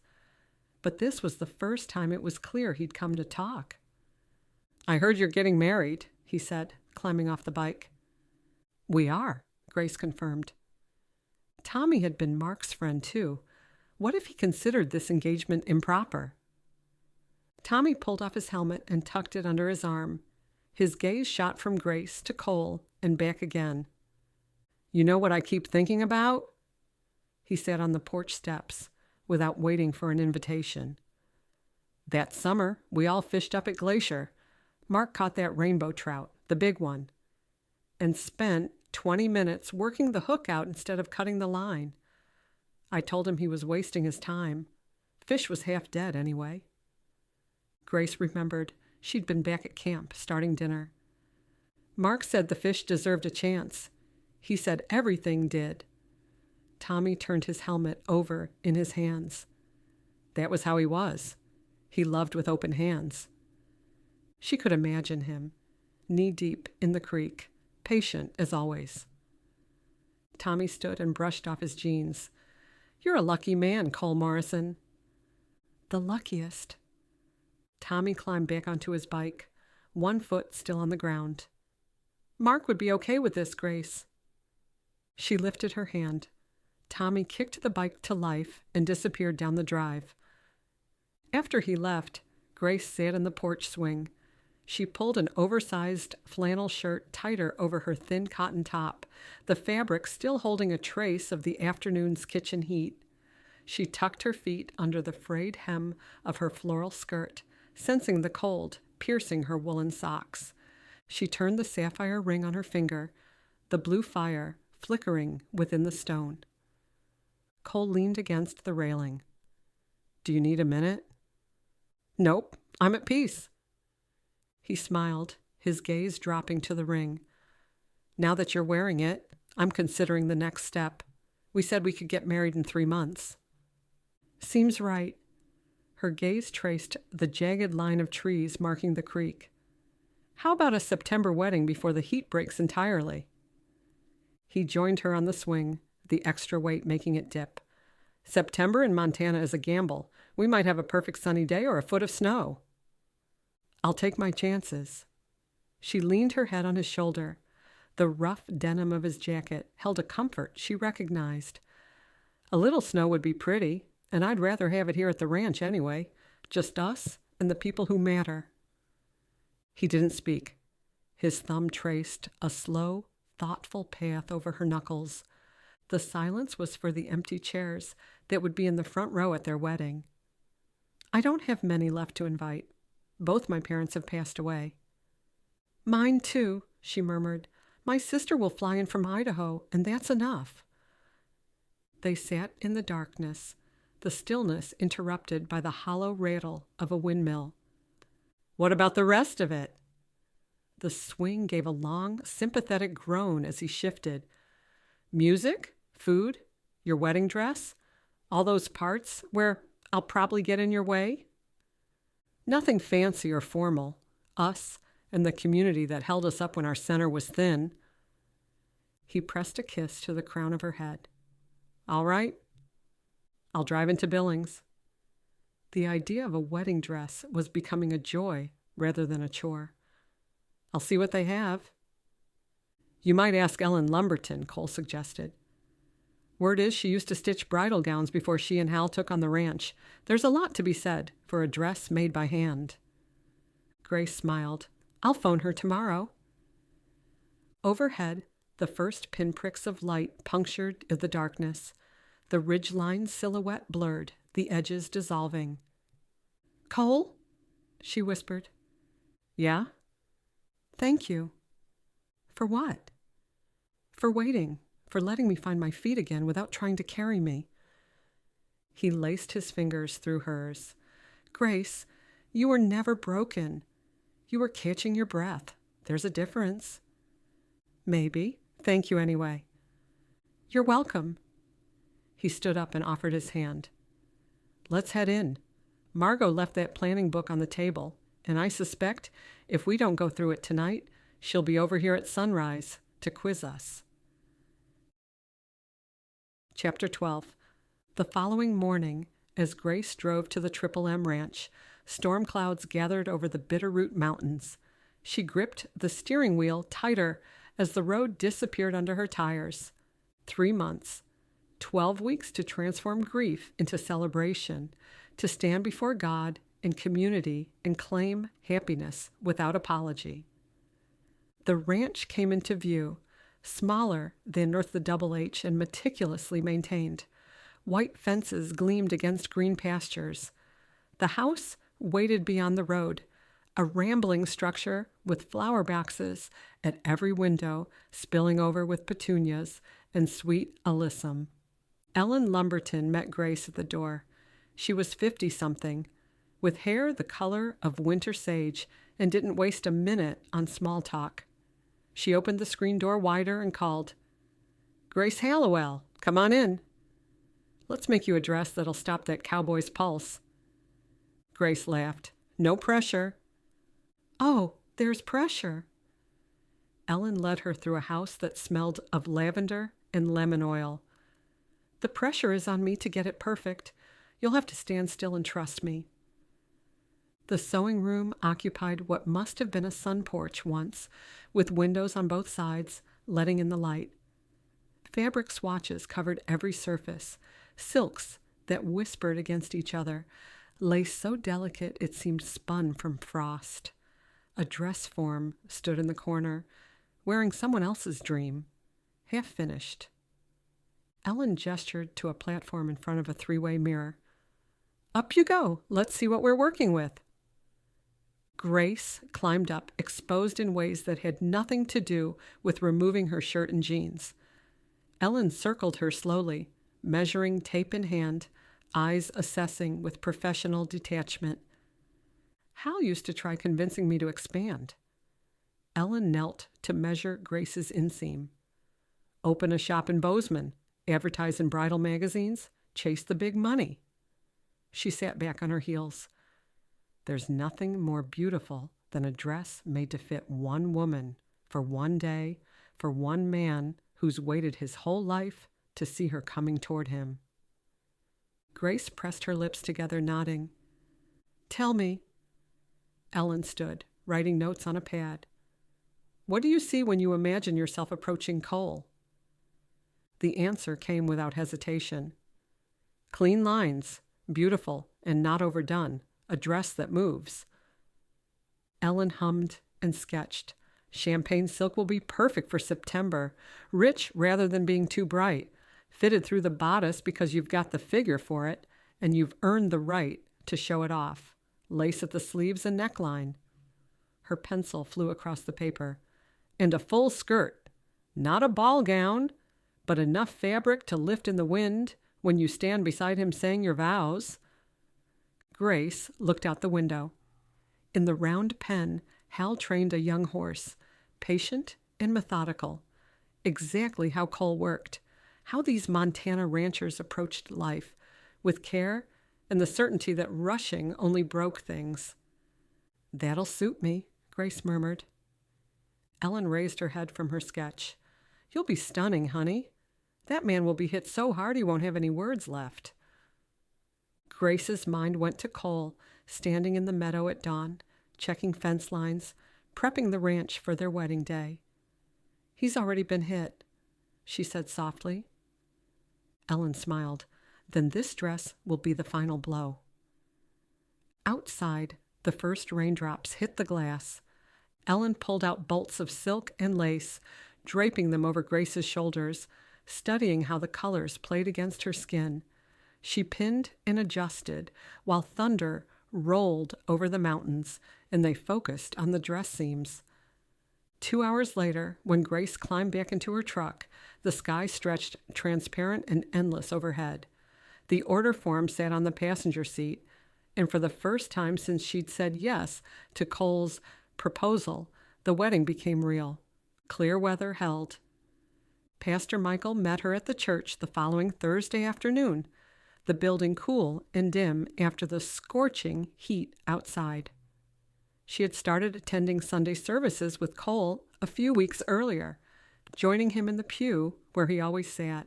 But this was the first time it was clear he'd come to talk. "I heard you're getting married," he said, climbing off the bike. "We are," Grace confirmed. Tommy had been Mark's friend, too. What if he considered this engagement improper? Tommy pulled off his helmet and tucked it under his arm. His gaze shot from Grace to Cole and back again. "You know what I keep thinking about?" He sat on the porch steps without waiting for an invitation. "That summer, we all fished up at Glacier. Mark caught that rainbow trout, the big one, and spent 20 minutes working the hook out instead of cutting the line. I told him he was wasting his time. Fish was half dead anyway." Grace remembered she'd been back at camp starting dinner. Mark said the fish deserved a chance. He said everything did. Tommy turned his helmet over in his hands. That was how he was. He loved with open hands. She could imagine him, knee-deep in the creek, patient as always. Tommy stood and brushed off his jeans. "You're a lucky man, Cole Morrison." "The luckiest." Tommy climbed back onto his bike, one foot still on the ground. "Mark would be okay with this, Grace." She lifted her hand. Tommy kicked the bike to life and disappeared down the drive. After he left, Grace sat in the porch swing. She pulled an oversized flannel shirt tighter over her thin cotton top, the fabric still holding a trace of the afternoon's kitchen heat. She tucked her feet under the frayed hem of her floral skirt, sensing the cold piercing her woolen socks. She turned the sapphire ring on her finger, the blue fire flickering within the stone. Cole leaned against the railing. "Do you need a minute?" "Nope, I'm at peace." He smiled, his gaze dropping to the ring. "Now that you're wearing it, I'm considering the next step. We said we could get married in 3 months." "Seems right." Her gaze traced the jagged line of trees marking the creek. "How about a September wedding before the heat breaks entirely?" He joined her on the swing, the extra weight making it dip. "September in Montana is a gamble. We might have a perfect sunny day or a foot of snow." "I'll take my chances." She leaned her head on his shoulder. The rough denim of his jacket held a comfort she recognized. "A little snow would be pretty, and I'd rather have it here at the ranch anyway. Just us and the people who matter." He didn't speak. His thumb traced a slow, thoughtful path over her knuckles. The silence was for the empty chairs that would be in the front row at their wedding. "I don't have many left to invite. Both my parents have passed away." "Mine too," she murmured. "My sister will fly in from Idaho, and that's enough." They sat in the darkness, the stillness interrupted by the hollow rattle of a windmill. "What about the rest of it?" The swing gave a long, sympathetic groan as he shifted. "Music? Food? Your wedding dress? All those parts where I'll probably get in your way?" "Nothing fancy or formal. Us and the community that held us up when our center was thin." He pressed a kiss to the crown of her head. "All right. I'll drive into Billings." The idea of a wedding dress was becoming a joy rather than a chore. "I'll see what they have." "You might ask Ellen Lumberton," Cole suggested. Word is she used to stitch bridal gowns before she and Hal took on the ranch. There's a lot to be said for a dress made by hand. Grace smiled. I'll phone her tomorrow. Overhead, the first pinpricks of light punctured the darkness, the ridgeline silhouette blurred, the edges dissolving. Cole? She whispered. Yeah? Thank you. For what? For waiting, for letting me find my feet again without trying to carry me. He laced his fingers through hers. Grace, you were never broken. You were catching your breath. There's a difference. Maybe. Thank you anyway. You're welcome. He stood up and offered his hand. Let's head in. Margot left that planning book on the table, and I suspect if we don't go through it tonight, she'll be over here at sunrise to quiz us. Chapter 12. The following morning, as Grace drove to the Triple M Ranch, storm clouds gathered over the Bitterroot Mountains. She gripped the steering wheel tighter as the road disappeared under her tires. 3 months, 12 weeks to transform grief into celebration, to stand before God and community and claim happiness without apology. The ranch came into view, smaller than North the Double H and meticulously maintained. White fences gleamed against green pastures. The house waited beyond the road, a rambling structure with flower boxes at every window, spilling over with petunias and sweet alyssum. Ellen Lumberton met Grace at the door. She was 50-something, with hair the color of winter sage, and didn't waste a minute on small talk. She opened the screen door wider and called, Grace Hallowell, come on in. Let's make you a dress that'll stop that cowboy's pulse. Grace laughed. No pressure. Oh, there's pressure. Ellen led her through a house that smelled of lavender and lemon oil. The pressure is on me to get it perfect. You'll have to stand still and trust me. The sewing room occupied what must have been a sun porch once, with windows on both sides, letting in the light. Fabric swatches covered every surface, silks that whispered against each other, lace so delicate it seemed spun from frost. A dress form stood in the corner, wearing someone else's dream, half finished. Ellen gestured to a platform in front of a 3-way mirror. Up you go. Let's see what we're working with. Grace climbed up, exposed in ways that had nothing to do with removing her shirt and jeans. Ellen circled her slowly, measuring tape in hand, eyes assessing with professional detachment. Hal used to try convincing me to expand. Ellen knelt to measure Grace's inseam. Open a shop in Bozeman, advertise in bridal magazines, chase the big money. She sat back on her heels. There's nothing more beautiful than a dress made to fit one woman for one day, for one man who's waited his whole life to see her coming toward him. Grace pressed her lips together, nodding. Tell me. Ellen stood, writing notes on a pad. What do you see when you imagine yourself approaching Cole? The answer came without hesitation. Clean lines, beautiful and not overdone, a dress that moves. Ellen hummed and sketched. Champagne silk will be perfect for September, rich rather than being too bright, fitted through the bodice because you've got the figure for it, and you've earned the right to show it off. Lace at the sleeves and neckline. Her pencil flew across the paper. And a full skirt. Not a ball gown, but enough fabric to lift in the wind when you stand beside him saying your vows. Grace looked out the window. In the round pen, Hal trained a young horse, patient and methodical. Exactly how Cole worked, how these Montana ranchers approached life, with care and the certainty that rushing only broke things. That'll suit me, Grace murmured. Ellen raised her head from her sketch. You'll be stunning, honey. That man will be hit so hard he won't have any words left. Grace's mind went to Cole, standing in the meadow at dawn, checking fence lines, prepping the ranch for their wedding day. He's already been hit, she said softly. Ellen smiled. Then this dress will be the final blow. Outside, the first raindrops hit the glass. Ellen pulled out bolts of silk and lace, draping them over Grace's shoulders, studying how the colors played against her skin. She pinned and adjusted while thunder rolled over the mountains, and they focused on the dress seams. 2 hours later, when Grace climbed back into her truck, the sky stretched transparent and endless overhead. The order form sat on the passenger seat, and for the first time since she'd said yes to Cole's proposal, the wedding became real. Clear weather held. Pastor Michael met her at the church the following Thursday afternoon, the building cool and dim after the scorching heat outside. She had started attending Sunday services with Cole a few weeks earlier, joining him in the pew where he always sat.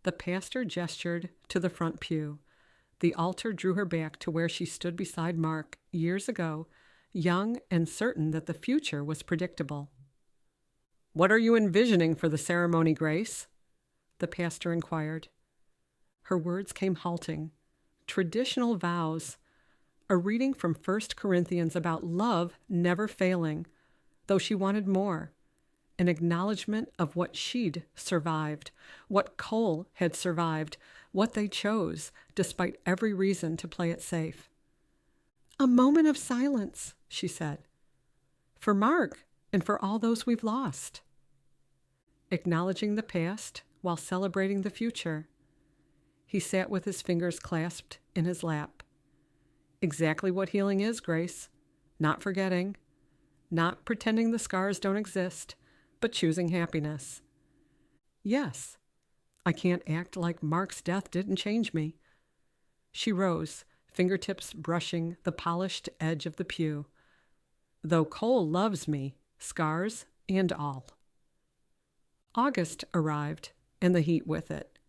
The pastor gestured to the front pew. The altar drew her back to where she stood beside Mark years ago, young and certain that the future was predictable. "What are you envisioning for the ceremony, Grace?" the pastor inquired. Her words came halting. Traditional vows. A reading from 1 Corinthians about love never failing, though she wanted more. An acknowledgement of what she'd survived, what Cole had survived, what they chose, despite every reason to play it safe. "A moment of silence," she said. "For Mark and for all those we've lost." Acknowledging the past while celebrating the future. He sat with his fingers clasped in his lap. Exactly what healing is, Grace. Not forgetting, not pretending the scars don't exist, but choosing happiness. Yes, I can't act like Mark's death didn't change me. She rose, fingertips brushing the polished edge of the pew. Though Cole loves me, scars and all. August arrived, and the heat with it.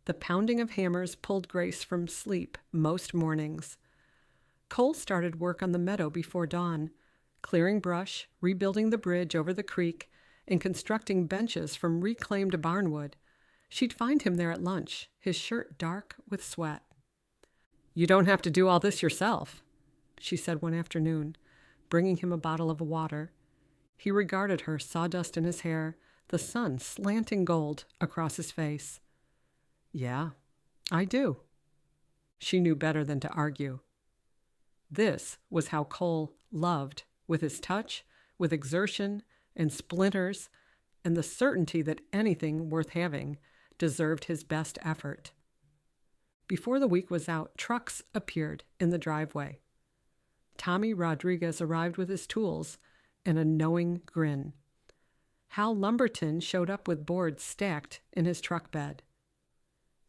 The pounding of hammers pulled Grace from sleep most mornings. Cole started work on the meadow before dawn, clearing brush, rebuilding the bridge over the creek, and constructing benches from reclaimed barnwood. She'd find him there at lunch, his shirt dark with sweat. "You don't have to do all this yourself," she said one afternoon, bringing him a bottle of water. He regarded her, sawdust in his hair, the sun slanting gold across his face. "Yeah, I do." She knew better than to argue. This was how Cole loved, with his touch, with exertion and splinters, and the certainty that anything worth having deserved his best effort. Before the week was out, trucks appeared in the driveway. Tommy Rodriguez arrived with his tools and a knowing grin. Hal Lumberton showed up with boards stacked in his truck bed.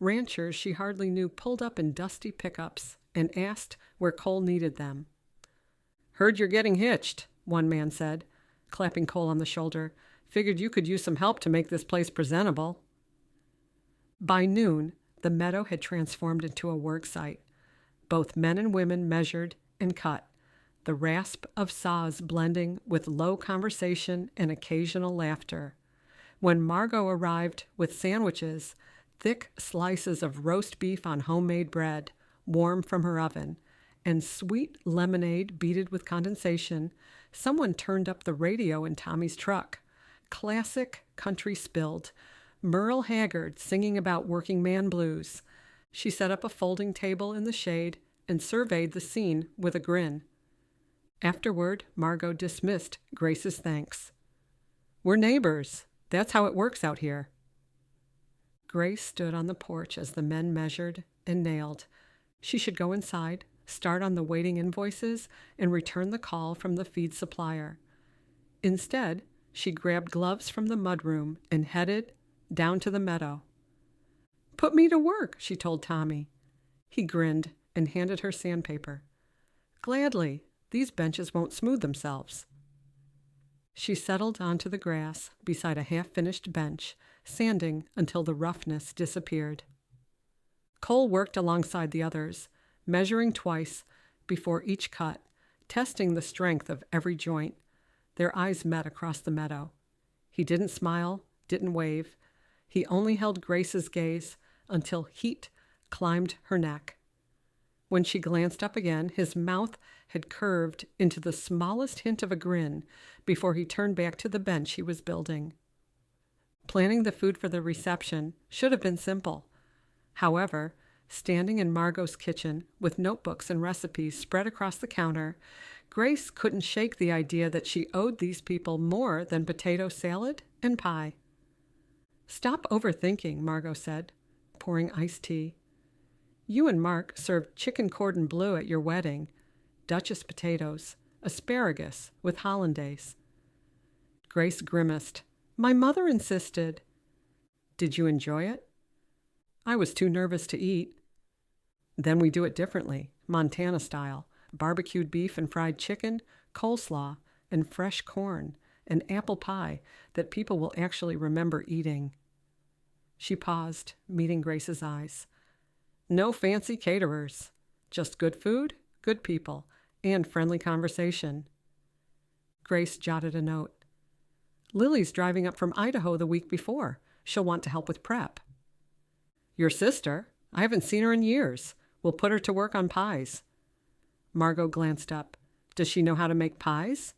Ranchers she hardly knew pulled up in dusty pickups and asked where Cole needed them. "Heard you're getting hitched," one man said, clapping Cole on the shoulder. "Figured you could use some help to make this place presentable." By noon, the meadow had transformed into a work site. Both men and women measured and cut, the rasp of saws blending with low conversation and occasional laughter. When Margot arrived with sandwiches, thick slices of roast beef on homemade bread, warm from her oven, and sweet lemonade beaded with condensation, someone turned up the radio in Tommy's truck. Classic country spilled. Merle Haggard singing about working man blues. She set up a folding table in the shade and surveyed the scene with a grin. Afterward, Margot dismissed Grace's thanks. "We're neighbors. That's how it works out here." Grace stood on the porch as the men measured and nailed. She should go inside, start on the waiting invoices, and return the call from the feed supplier. Instead, she grabbed gloves from the mudroom and headed down to the meadow. "Put me to work," she told Tommy. He grinned and handed her sandpaper. "Gladly. These benches won't smooth themselves." She settled onto the grass beside a half-finished bench, sanding until the roughness disappeared. Cole worked alongside the others, measuring twice before each cut, testing the strength of every joint. Their eyes met across the meadow. He didn't smile, didn't wave. He only held Grace's gaze until heat climbed her neck. When she glanced up again, his mouth had curved into the smallest hint of a grin before he turned back to the bench he was building. Planning the food for the reception should have been simple. However, standing in Margot's kitchen with notebooks and recipes spread across the counter, Grace couldn't shake the idea that she owed these people more than potato salad and pie. "Stop overthinking," Margot said, pouring iced tea. "You and Mark served chicken cordon bleu at your wedding, Duchess potatoes, asparagus with hollandaise." Grace grimaced. "My mother insisted." "Did you enjoy it?" "I was too nervous to eat." "Then we do it differently, Montana style. Barbecued beef and fried chicken, coleslaw, and fresh corn, and apple pie that people will actually remember eating." She paused, meeting Grace's eyes. "No fancy caterers. Just good food, good people, and friendly conversation." Grace jotted a note. "Lily's driving up from Idaho the week before. She'll want to help with prep." "Your sister? I haven't seen her in years. We'll put her to work on pies." Margot glanced up. "Does she know how to make pies?"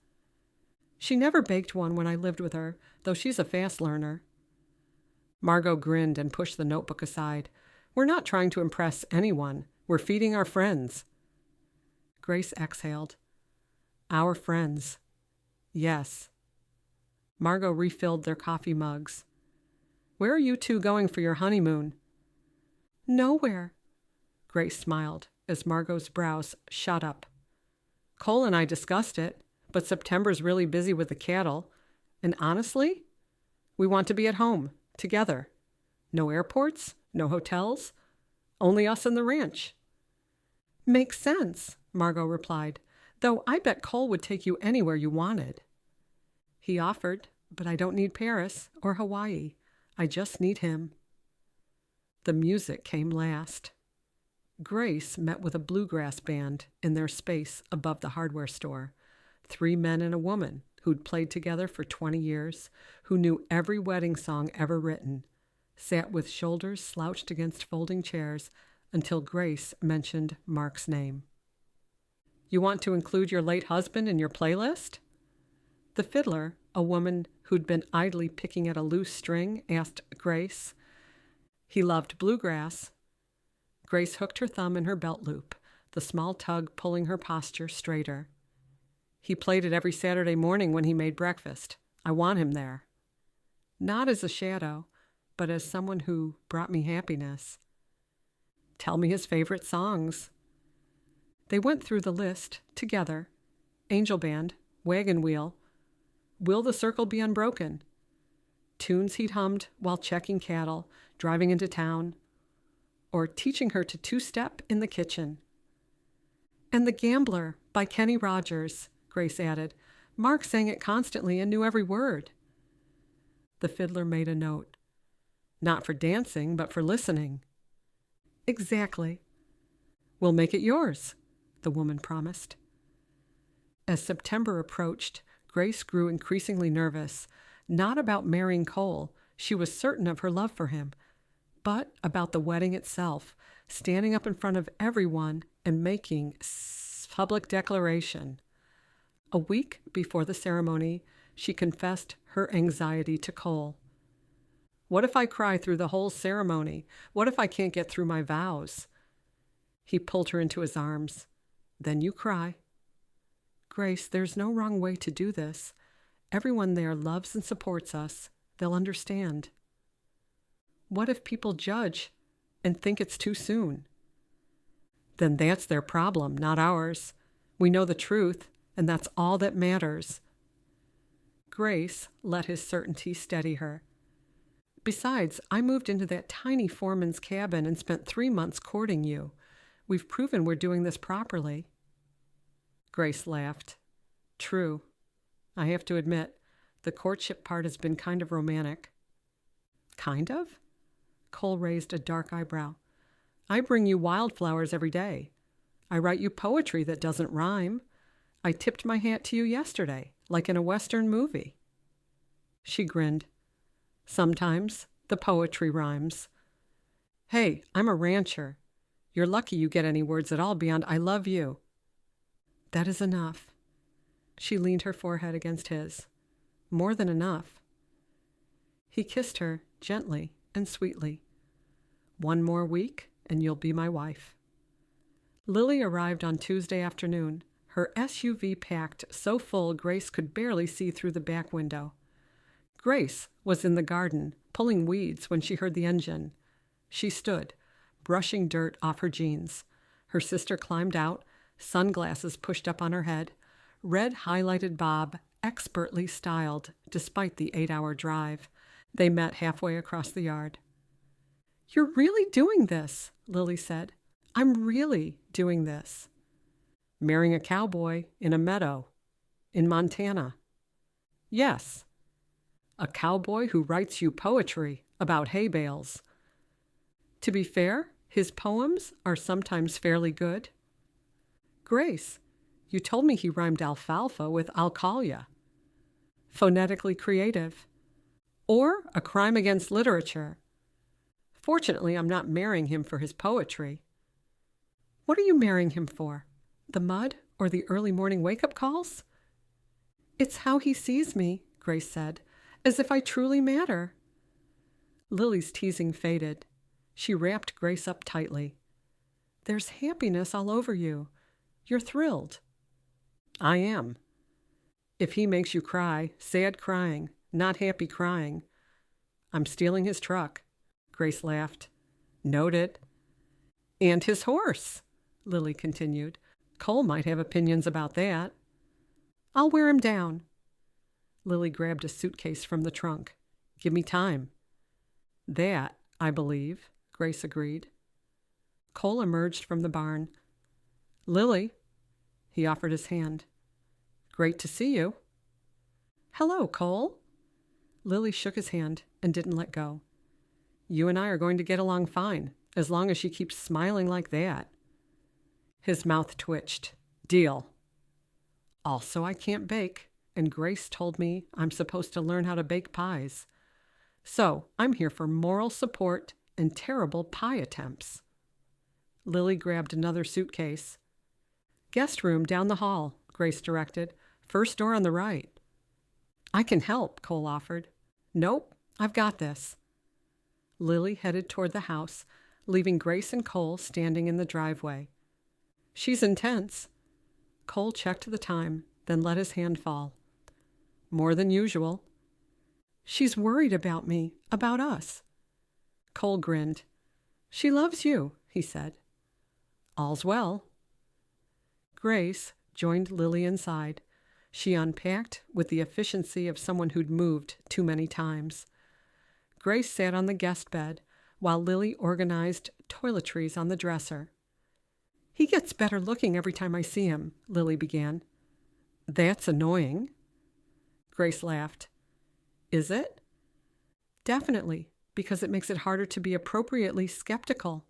"She never baked one when I lived with her, though she's a fast learner." Margot grinned and pushed the notebook aside. "We're not trying to impress anyone. We're feeding our friends." Grace exhaled. "Our friends. Yes." Margot refilled their coffee mugs. "Where are you two going for your honeymoon?" "Nowhere." Grace smiled as Margot's brows shot up. "Cole and I discussed it, but September's really busy with the cattle. And honestly, we want to be at home, together. No airports, no hotels, only us and the ranch." "Makes sense," Margot replied, "though I bet Cole would take you anywhere you wanted." "He offered, but I don't need Paris or Hawaii. I just need him." The music came last. Grace met with a bluegrass band in their space above the hardware store. 3 men and a woman who'd played together for 20 years, who knew every wedding song ever written, sat with shoulders slouched against folding chairs until Grace mentioned Mark's name. "You want to include your late husband in your playlist?" The fiddler, a woman who'd been idly picking at a loose string, asked Grace. "He loved bluegrass." Grace hooked her thumb in her belt loop, the small tug pulling her posture straighter. "He played it every Saturday morning when he made breakfast. I want him there." "Not as a shadow, but as someone who brought me happiness." "Tell me his favorite songs." They went through the list together. Angel Band, Wagon Wheel, Will the Circle Be Unbroken? Tunes he'd hummed while checking cattle, driving into town, or teaching her to two-step in the kitchen. "And The Gambler by Kenny Rogers," Grace added. "Mark sang it constantly and knew every word." The fiddler made a note. "Not for dancing, but for listening." "Exactly." "We'll make it yours," the woman promised. As September approached, Grace grew increasingly nervous, not about marrying Cole. She was certain of her love for him, but about the wedding itself, standing up in front of everyone and making public declaration. A week before the ceremony, she confessed her anxiety to Cole. "What if I cry through the whole ceremony? What if I can't get through my vows?" He pulled her into his arms. "Then you cry." "Grace, there's no wrong way to do this. Everyone there loves and supports us. They'll understand." "What if people judge and think it's too soon?" "Then that's their problem, not ours. We know the truth, and that's all that matters." Grace let his certainty steady her. "Besides, I moved into that tiny foreman's cabin and spent 3 months courting you. We've proven we're doing this properly." Grace laughed. "True. I have to admit, the courtship part has been kind of romantic." "Kind of?" Cole raised a dark eyebrow. "I bring you wildflowers every day. I write you poetry that doesn't rhyme. I tipped my hat to you yesterday, like in a Western movie." She grinned. "Sometimes the poetry rhymes. Hey, I'm a rancher. You're lucky you get any words at all beyond I love you. That is enough. She leaned her forehead against his. More than enough. He kissed her gently and sweetly. One more week and you'll be my wife. Lily arrived on Tuesday afternoon, her SUV packed so full Grace could barely see through the back window. Grace was in the garden, pulling weeds when she heard the engine. She stood, brushing dirt off her jeans. Her sister climbed out, sunglasses pushed up on her head, red highlighted bob expertly styled despite the 8-hour drive. They met halfway across the yard. You're really doing this, Lily said. I'm really doing this. Marrying a cowboy in a meadow in Montana. Yes. A cowboy who writes you poetry about hay bales. To be fair, his poems are sometimes fairly good. Grace, you told me he rhymed alfalfa with I'll call ya. Phonetically creative. Or a crime against literature. Fortunately, I'm not marrying him for his poetry. What are you marrying him for? The mud or the early morning wake-up calls? It's how he sees me, Grace said, as if I truly matter. Lily's teasing faded. She wrapped Grace up tightly. There's happiness all over you. You're thrilled. I am. If he makes you cry, sad crying, not happy crying. I'm stealing his truck. Grace laughed. Noted. And his horse, Lily continued. Cole might have opinions about that. I'll wear him down. Lily grabbed a suitcase from the trunk. Give me time. That, I believe, Grace agreed. Cole emerged from the barn. Lily, he offered his hand. Great to see you. Hello, Cole. Lily shook his hand and didn't let go. You and I are going to get along fine, as long as she keeps smiling like that. His mouth twitched. Deal. Also, I can't bake, and Grace told me I'm supposed to learn how to bake pies. So, I'm here for moral support and terrible pie attempts. Lily grabbed another suitcase. Guest room down the hall, Grace directed. First door on the right. I can help, Cole offered. Nope, I've got this. Lily headed toward the house, leaving Grace and Cole standing in the driveway. She's intense. Cole checked the time, then let his hand fall. More than usual. She's worried about me, about us. Cole grinned. She loves you, he said. All's well. Grace joined Lily inside. She unpacked with the efficiency of someone who'd moved too many times. Grace sat on the guest bed while Lily organized toiletries on the dresser. He gets better looking every time I see him, Lily began. That's annoying. Grace laughed. Is it? Definitely, because it makes it harder to be appropriately skeptical.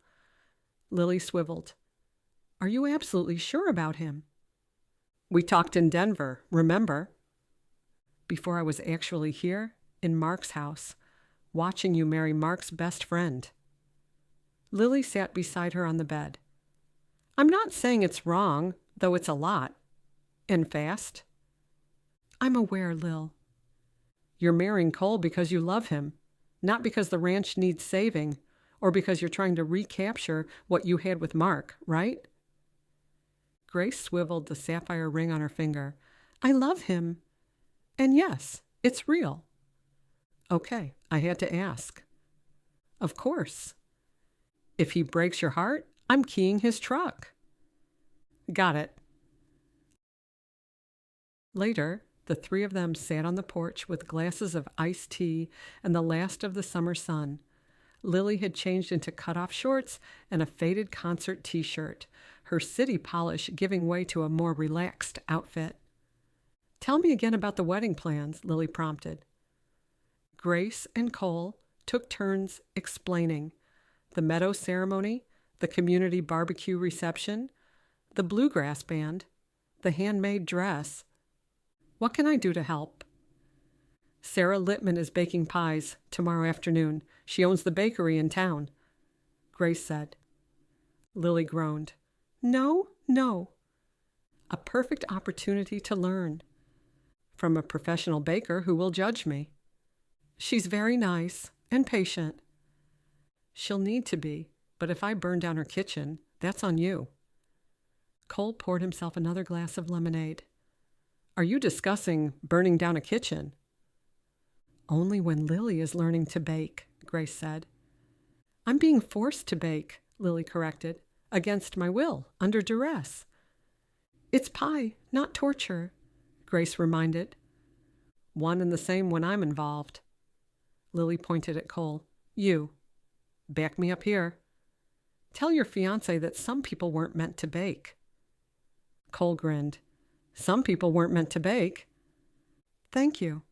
Lily swiveled. Are you absolutely sure about him? We talked in Denver, remember? Before I was actually here, in Mark's house, watching you marry Mark's best friend. Lily sat beside her on the bed. I'm not saying it's wrong, though it's a lot. And fast. I'm aware, Lil. You're marrying Cole because you love him, not because the ranch needs saving, or because you're trying to recapture what you had with Mark, right? Grace swiveled the sapphire ring on her finger. I love him. And yes, it's real. Okay, I had to ask. Of course. If he breaks your heart, I'm keying his truck. Got it. Later, the three of them sat on the porch with glasses of iced tea and the last of the summer sun. Lily had changed into cut-off shorts and a faded concert t-shirt, her city polish giving way to a more relaxed outfit. Tell me again about the wedding plans, Lily prompted. Grace and Cole took turns explaining the meadow ceremony, the community barbecue reception, the bluegrass band, the handmade dress. What can I do to help? Sarah Littman is baking pies tomorrow afternoon. She owns the bakery in town, Grace said. Lily groaned. No, no. A perfect opportunity to learn. From a professional baker who will judge me. She's very nice and patient. She'll need to be, but if I burn down her kitchen, that's on you. Cole poured himself another glass of lemonade. Are you discussing burning down a kitchen? Only when Lily is learning to bake, Grace said. I'm being forced to bake, Lily corrected, against my will, under duress. It's pie, not torture, Grace reminded. One and the same when I'm involved. Lily pointed at Cole. You. Back me up here. Tell your fiancé that some people weren't meant to bake. Cole grinned. Some people weren't meant to bake. Thank you.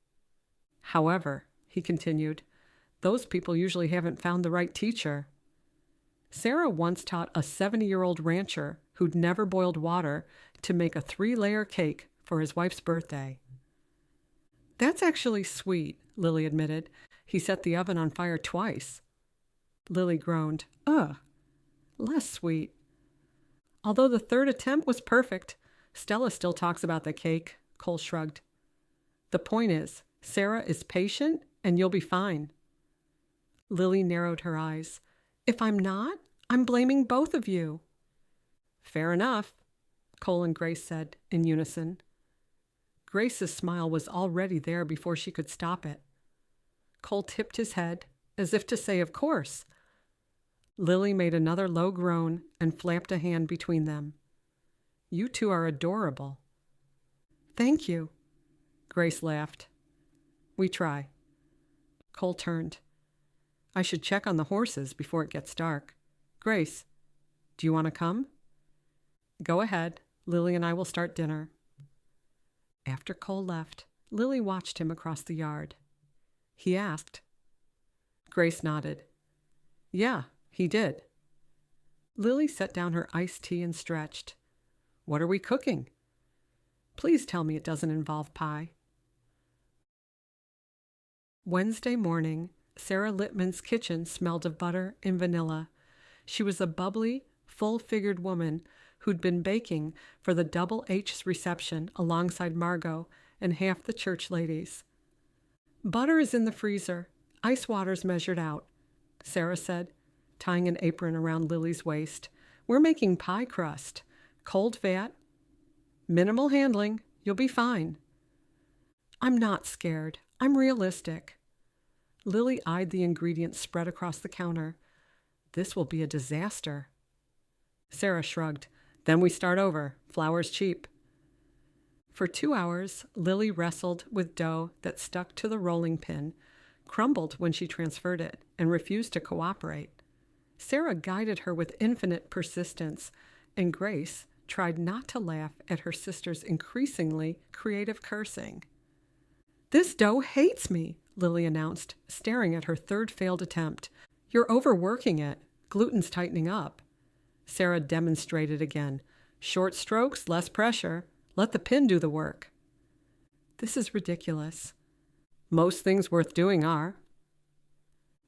However, he continued, those people usually haven't found the right teacher. Sarah once taught a 70-year-old rancher who'd never boiled water to make a 3-layer cake for his wife's birthday. That's actually sweet, Lily admitted. He set the oven on fire twice. Lily groaned. Ugh, less sweet. Although the third attempt was perfect, Stella still talks about the cake, Cole shrugged. The point is, Sarah is patient and you'll be fine. Lily narrowed her eyes. If I'm not, I'm blaming both of you. Fair enough, Cole and Grace said in unison. Grace's smile was already there before she could stop it. Cole tipped his head, as if to say, of course. Lily made another low groan and flapped a hand between them. You two are adorable. Thank you, Grace laughed. We try. Cole turned. I should check on the horses before it gets dark. Grace, do you want to come? Go ahead. Lily and I will start dinner. After Cole left, Lily watched him across the yard. He asked. Grace nodded. Yeah, he did. Lily set down her iced tea and stretched. What are we cooking? Please tell me it doesn't involve pie. Wednesday morning, Sarah Littman's kitchen smelled of butter and vanilla. She was a bubbly, full-figured woman who'd been baking for the Double H's reception alongside Margot and half the church ladies. Butter is in the freezer. Ice water's measured out, Sarah said, tying an apron around Lily's waist. We're making pie crust. Cold vat. Minimal handling. You'll be fine. I'm not scared. I'm realistic. Lily eyed the ingredients spread across the counter. This will be a disaster. Sarah shrugged. Then we start over. Flour's cheap. For 2 hours, Lily wrestled with dough that stuck to the rolling pin, crumbled when she transferred it, and refused to cooperate. Sarah guided her with infinite persistence, and Grace tried not to laugh at her sister's increasingly creative cursing. This dough hates me, Lily announced, staring at her third failed attempt. You're overworking it. Gluten's tightening up. Sarah demonstrated again. Short strokes, less pressure. Let the pin do the work. This is ridiculous. Most things worth doing are.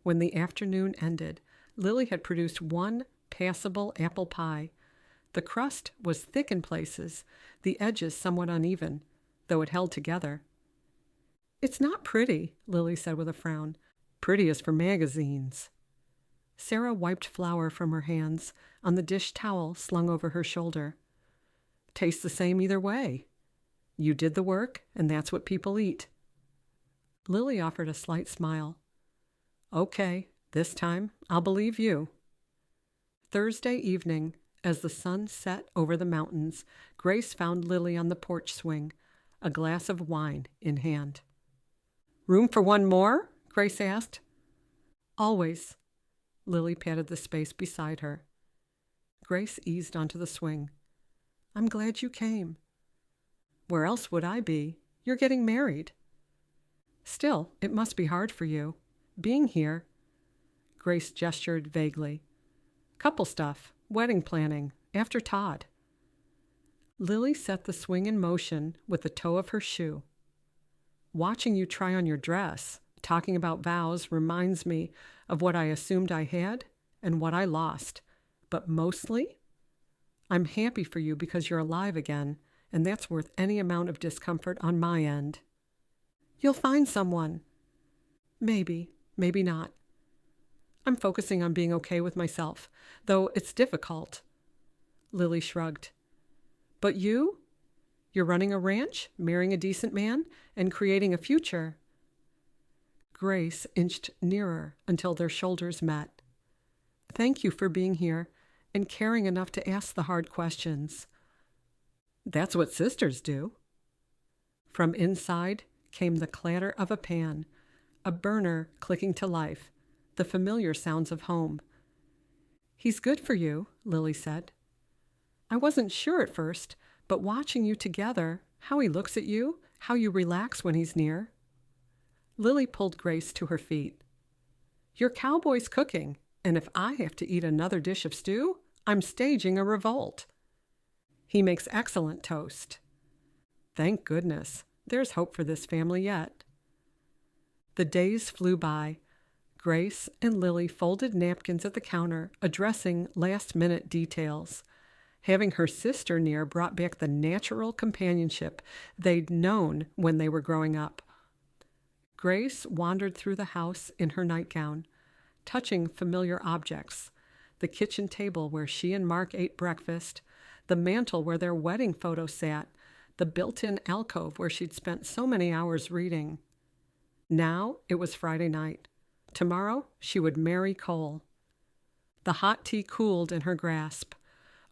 When the afternoon ended, Lily had produced one passable apple pie. The crust was thick in places, the edges somewhat uneven, though it held together. It's not pretty, Lily said with a frown. Pretty is for magazines. Sarah wiped flour from her hands on the dish towel slung over her shoulder. Tastes the same either way. You did the work, and that's what people eat. Lily offered a slight smile. Okay, this time I'll believe you. Thursday evening, as the sun set over the mountains, Grace found Lily on the porch swing, a glass of wine in hand. Room for one more? Grace asked. Always. Lily patted the space beside her. Grace eased onto the swing. I'm glad you came. Where else would I be? You're getting married. Still, it must be hard for you. Being here. Grace gestured vaguely. Couple stuff, wedding planning, after Todd. Lily set the swing in motion with the toe of her shoe. Watching you try on your dress, talking about vows reminds me of what I assumed I had and what I lost. But mostly, I'm happy for you because you're alive again, and that's worth any amount of discomfort on my end. You'll find someone. Maybe, maybe not. I'm focusing on being okay with myself, though it's difficult. Lily shrugged. But you? You're running a ranch, marrying a decent man, and creating a future. Grace inched nearer until their shoulders met. Thank you for being here and caring enough to ask the hard questions. That's what sisters do. From inside came the clatter of a pan, a burner clicking to life, the familiar sounds of home. He's good for you, Lily said. I wasn't sure at first, but watching you together, how he looks at you, how you relax when he's near. Lily pulled Grace to her feet. Your Cowboy's cooking, and if I have to eat another dish of stew, I'm staging a revolt. He makes excellent toast. Thank goodness, there's hope for this family yet. The days flew by. Grace and Lily folded napkins at the counter, addressing last-minute details. Having her sister near brought back the natural companionship they'd known when they were growing up. Grace wandered through the house in her nightgown, touching familiar objects, the kitchen table where she and Mark ate breakfast, the mantel where their wedding photo sat, the built-in alcove where she'd spent so many hours reading. Now it was Friday night. Tomorrow she would marry Cole. The hot tea cooled in her grasp.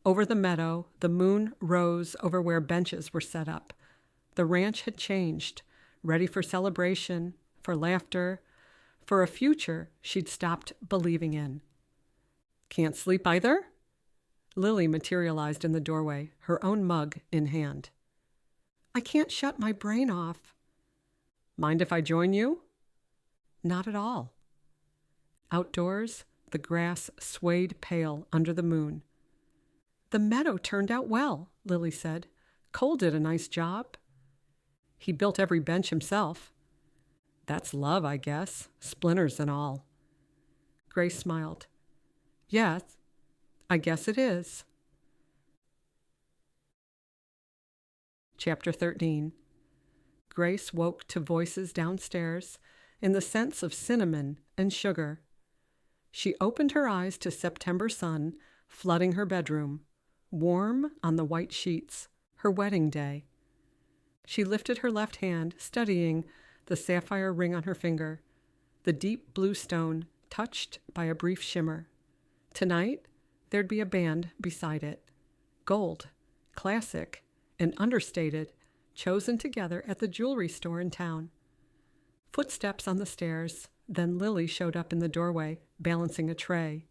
Over the meadow, the moon rose over where benches were set up. The ranch had changed, ready for celebration, for laughter, for a future she'd stopped believing in. Can't sleep either? Lily materialized in the doorway, her own mug in hand. I can't shut my brain off. Mind if I join you? Not at all. Outdoors, the grass swayed pale under the moon. The meadow turned out well, Lily said. Cole did a nice job. He built every bench himself. That's love, I guess, splinters and all. Grace smiled. Yes, I guess it is. Chapter 13. Grace woke to voices downstairs and the scents of cinnamon and sugar. She opened her eyes to September sun flooding her bedroom, warm on the white sheets, her wedding day. She lifted her left hand, studying the sapphire ring on her finger, the deep blue stone touched by a brief shimmer. Tonight, there'd be a band beside it. Gold, classic, and understated, chosen together at the jewelry store in town. Footsteps on the stairs, then Lily showed up in the doorway, balancing a tray.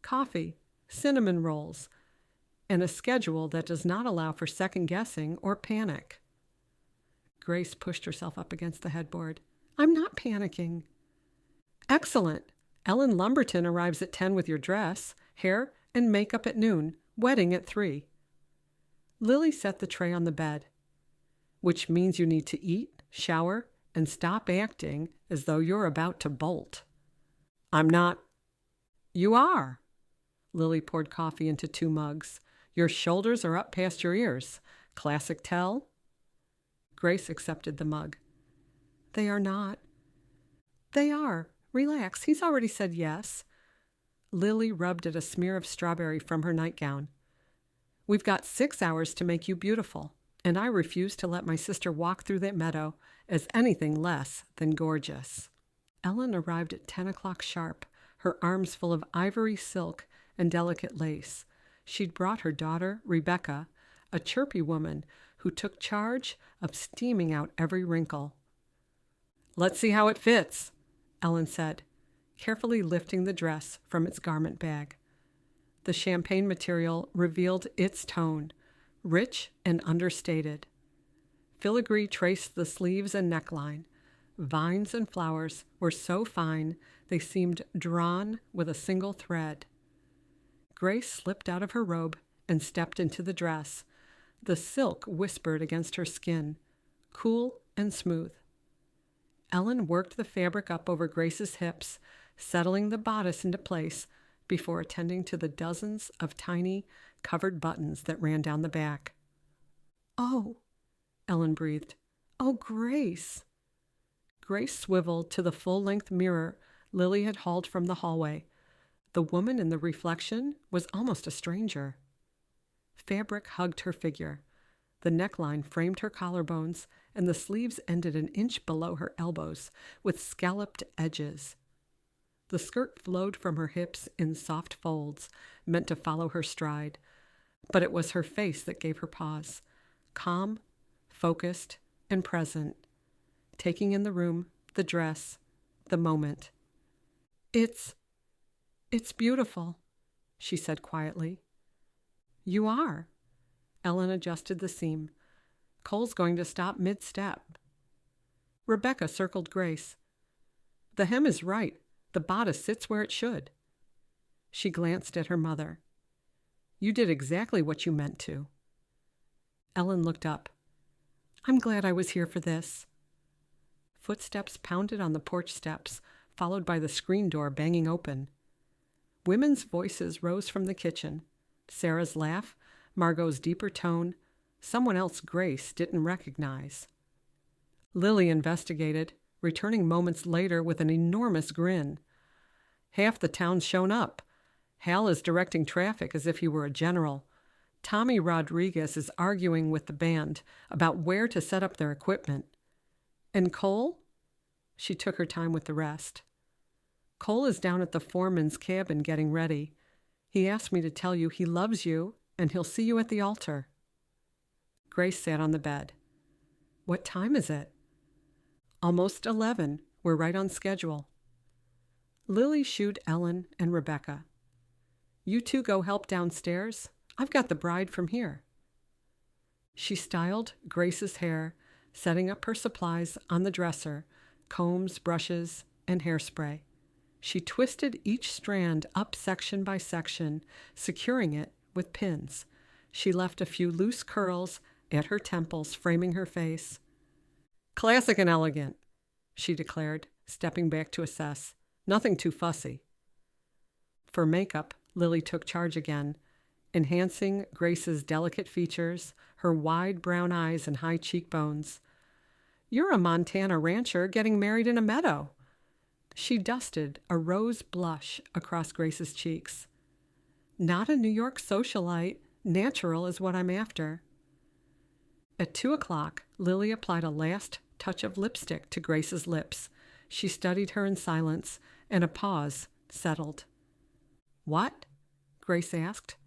Coffee, cinnamon rolls, and a schedule that does not allow for second-guessing or panic. Grace pushed herself up against the headboard. I'm not panicking. Excellent. Ellen Lumberton arrives at 10 with your dress, hair, and makeup at noon, wedding at 3. Lily set the tray on the bed. Which means you need to eat, shower, and stop acting as though you're about to bolt. I'm not. You are. Lily poured coffee into 2 mugs. Your shoulders are up past your ears. Classic tell? Grace accepted the mug. They are not. They are. Relax. He's already said yes. Lily rubbed at a smear of strawberry from her nightgown. We've got 6 hours to make you beautiful, and I refuse to let my sister walk through that meadow as anything less than gorgeous. Ellen arrived at 10 o'clock sharp, her arms full of ivory silk and delicate lace. She'd brought her daughter, Rebecca, a chirpy woman who took charge of steaming out every wrinkle. Let's see how it fits, Ellen said, carefully lifting the dress from its garment bag. The champagne material revealed its tone, rich and understated. Filigree traced the sleeves and neckline. Vines and flowers were so fine they seemed drawn with a single thread. Grace slipped out of her robe and stepped into the dress. The silk whispered against her skin, cool and smooth. Ellen worked the fabric up over Grace's hips, settling the bodice into place before attending to the dozens of tiny, covered buttons that ran down the back. "Oh," Ellen breathed. "Oh, Grace." Grace swiveled to the full-length mirror Lily had hauled from the hallway. The woman in the reflection was almost a stranger. Fabric hugged her figure. The neckline framed her collarbones, and the sleeves ended an inch below her elbows, with scalloped edges. The skirt flowed from her hips in soft folds, meant to follow her stride, but it was her face that gave her pause, calm, focused, and present, taking in the room, the dress, the moment. It's beautiful," she said quietly. "You are." Ellen adjusted the seam. "Cole's going to stop mid-step." Rebecca circled Grace. "The hem is right. The bodice sits where it should." She glanced at her mother. "You did exactly what you meant to." Ellen looked up. "I'm glad I was here for this." Footsteps pounded on the porch steps, followed by the screen door banging open. Women's voices rose from the kitchen. Sarah's laugh, Margot's deeper tone, someone else Grace didn't recognize. Lily investigated, returning moments later with an enormous grin. "Half the town's shown up. Hal is directing traffic as if he were a general. Tommy Rodriguez is arguing with the band about where to set up their equipment. And Cole?" She took her time with the rest. "Cole is down at the foreman's cabin getting ready. He asked me to tell you he loves you and he'll see you at the altar." Grace sat on the bed. "What time is it?" "Almost 11. We're right on schedule." Lily shooed Ellen and Rebecca. "You two go help downstairs. I've got the bride from here." She styled Grace's hair, setting up her supplies on the dresser, combs, brushes, and hairspray. She twisted each strand up section by section, securing it with pins. She left a few loose curls at her temples, framing her face. "Classic and elegant," she declared, stepping back to assess. "Nothing too fussy." For makeup, Lily took charge again, enhancing Grace's delicate features, her wide brown eyes and high cheekbones. "You're a Montana rancher getting married in a meadow." She dusted a rose blush across Grace's cheeks. "Not a New York socialite. Natural is what I'm after." At 2:00, Lily applied a last touch of lipstick to Grace's lips. She studied her in silence, and a pause settled. "What?" Grace asked.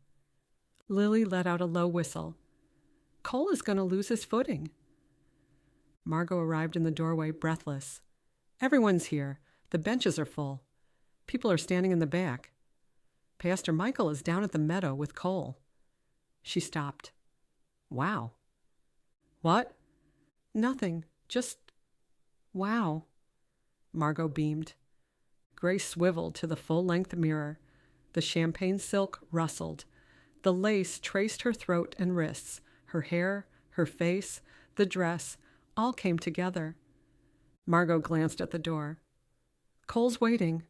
Lily let out a low whistle. "Cole is going to lose his footing." Margot arrived in the doorway, breathless. "Everyone's here. The benches are full. People are standing in the back. Pastor Michael is down at the meadow with Cole." She stopped. "Wow." "What?" "Nothing. Just wow." Margot beamed. Grace swiveled to the full-length mirror. The champagne silk rustled. The lace traced her throat and wrists. Her hair, her face, the dress, all came together. Margot glanced at the door. "Cole's waiting."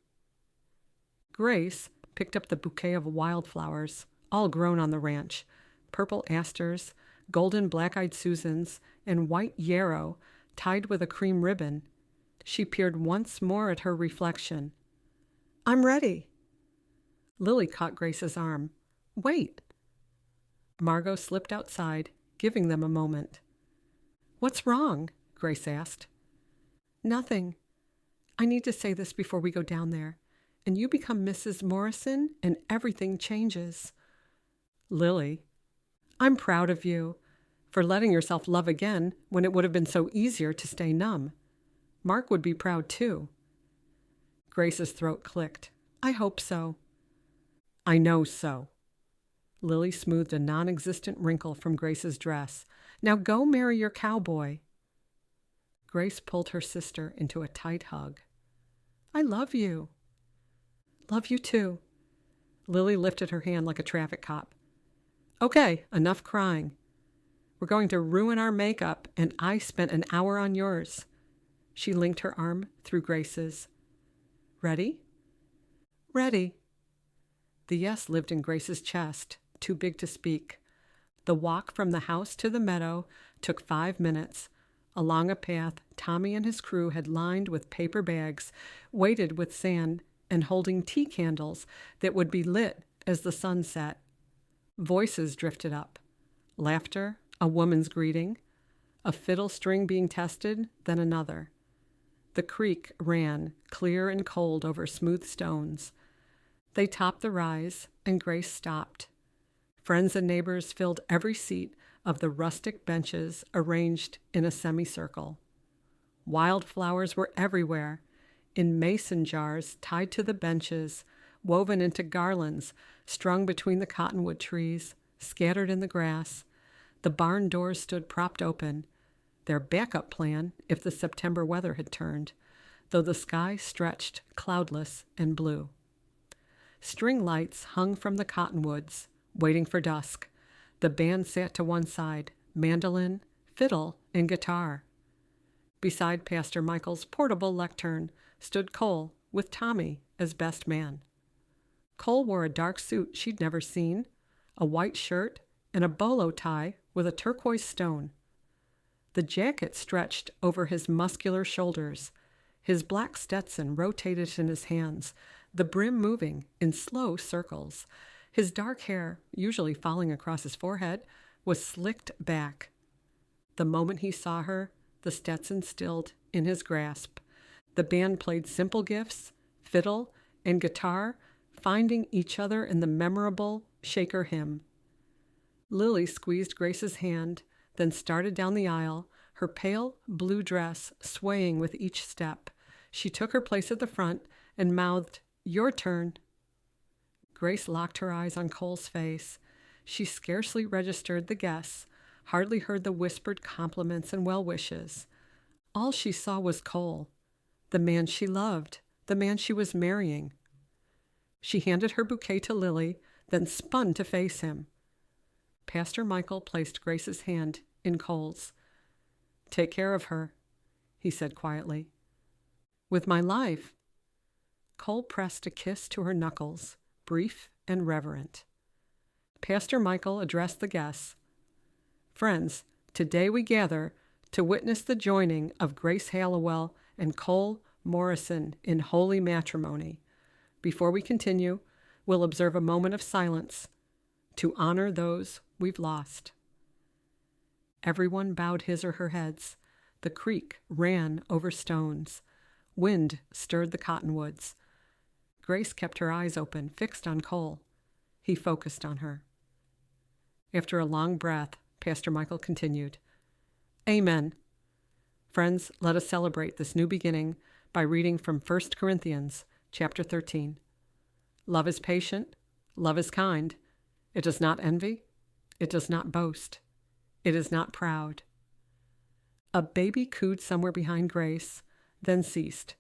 Grace picked up the bouquet of wildflowers, all grown on the ranch, purple asters, golden black-eyed Susans, and white yarrow tied with a cream ribbon. She peered once more at her reflection. "I'm ready." Lily caught Grace's arm. "Wait." Margot slipped outside, giving them a moment. "What's wrong?" Grace asked. "Nothing. I need to say this before we go down there. And you become Mrs. Morrison, and everything changes." "Lily, I'm proud of you for letting yourself love again when it would have been so easier to stay numb. Mark would be proud too." Grace's throat clicked. "I hope so." "I know so." Lily smoothed a non-existent wrinkle from Grace's dress. "Now go marry your cowboy." Grace pulled her sister into a tight hug. "I love you." "Love you too." Lily lifted her hand like a traffic cop. "Okay, enough crying. We're going to ruin our makeup, and I spent an hour on yours. She linked her arm through Grace's. Ready? Ready. The yes lived in Grace's chest, too big to speak. The walk from the house to the meadow took 5 minutes, along a path Tommy and his crew had lined with paper bags, weighted with sand, and holding tea candles that would be lit as the sun set. Voices drifted up. Laughter, a woman's greeting, a fiddle string being tested, then another. The creek ran, clear and cold over smooth stones. They topped the rise, and Grace stopped. Friends and neighbors filled every seat of the rustic benches arranged in a semicircle. Wildflowers were everywhere, in mason jars tied to the benches, woven into garlands strung between the cottonwood trees, scattered in the grass. The barn doors stood propped open, their backup plan if the September weather had turned, though the sky stretched cloudless and blue. String lights hung from the cottonwoods, waiting for dusk. The band sat to one side, mandolin, fiddle, and guitar. Beside Pastor Michael's portable lectern stood Cole, with Tommy as best man. Cole wore a dark suit she'd never seen, a white shirt, and a bolo tie with a turquoise stone. The jacket stretched over his muscular shoulders. His black Stetson rotated in his hands, the brim moving in slow circles. His dark hair, usually falling across his forehead, was slicked back. The moment he saw her, the Stetson stilled in his grasp. The band played simple gifts, fiddle, and guitar, finding each other in the memorable Shaker hymn. Lily squeezed Grace's hand, then started down the aisle, her pale blue dress swaying with each step. She took her place at the front and mouthed, "Your turn." Grace locked her eyes on Cole's face. She scarcely registered the guess, hardly heard the whispered compliments and well wishes. All she saw was Cole, the man she loved, the man she was marrying. She handed her bouquet to Lily, then spun to face him. Pastor Michael placed Grace's hand in Cole's. "Take care of her," he said quietly. "With my life." Cole pressed a kiss to her knuckles, brief and reverent. Pastor Michael addressed the guests. "Friends, today we gather to witness the joining of Grace Hallowell and Cole Morrison in holy matrimony. Before we continue, we'll observe a moment of silence to honor those we've lost." Everyone bowed his or her heads. The creek ran over stones. Wind stirred the cottonwoods. Grace kept her eyes open, fixed on Cole. He focused on her. After a long breath, Pastor Michael continued, "Amen. Friends, let us celebrate this new beginning by reading from 1 Corinthians chapter 13. Love is patient. Love is kind. It does not envy. It does not boast. It is not proud." A baby cooed somewhere behind Grace, then ceased.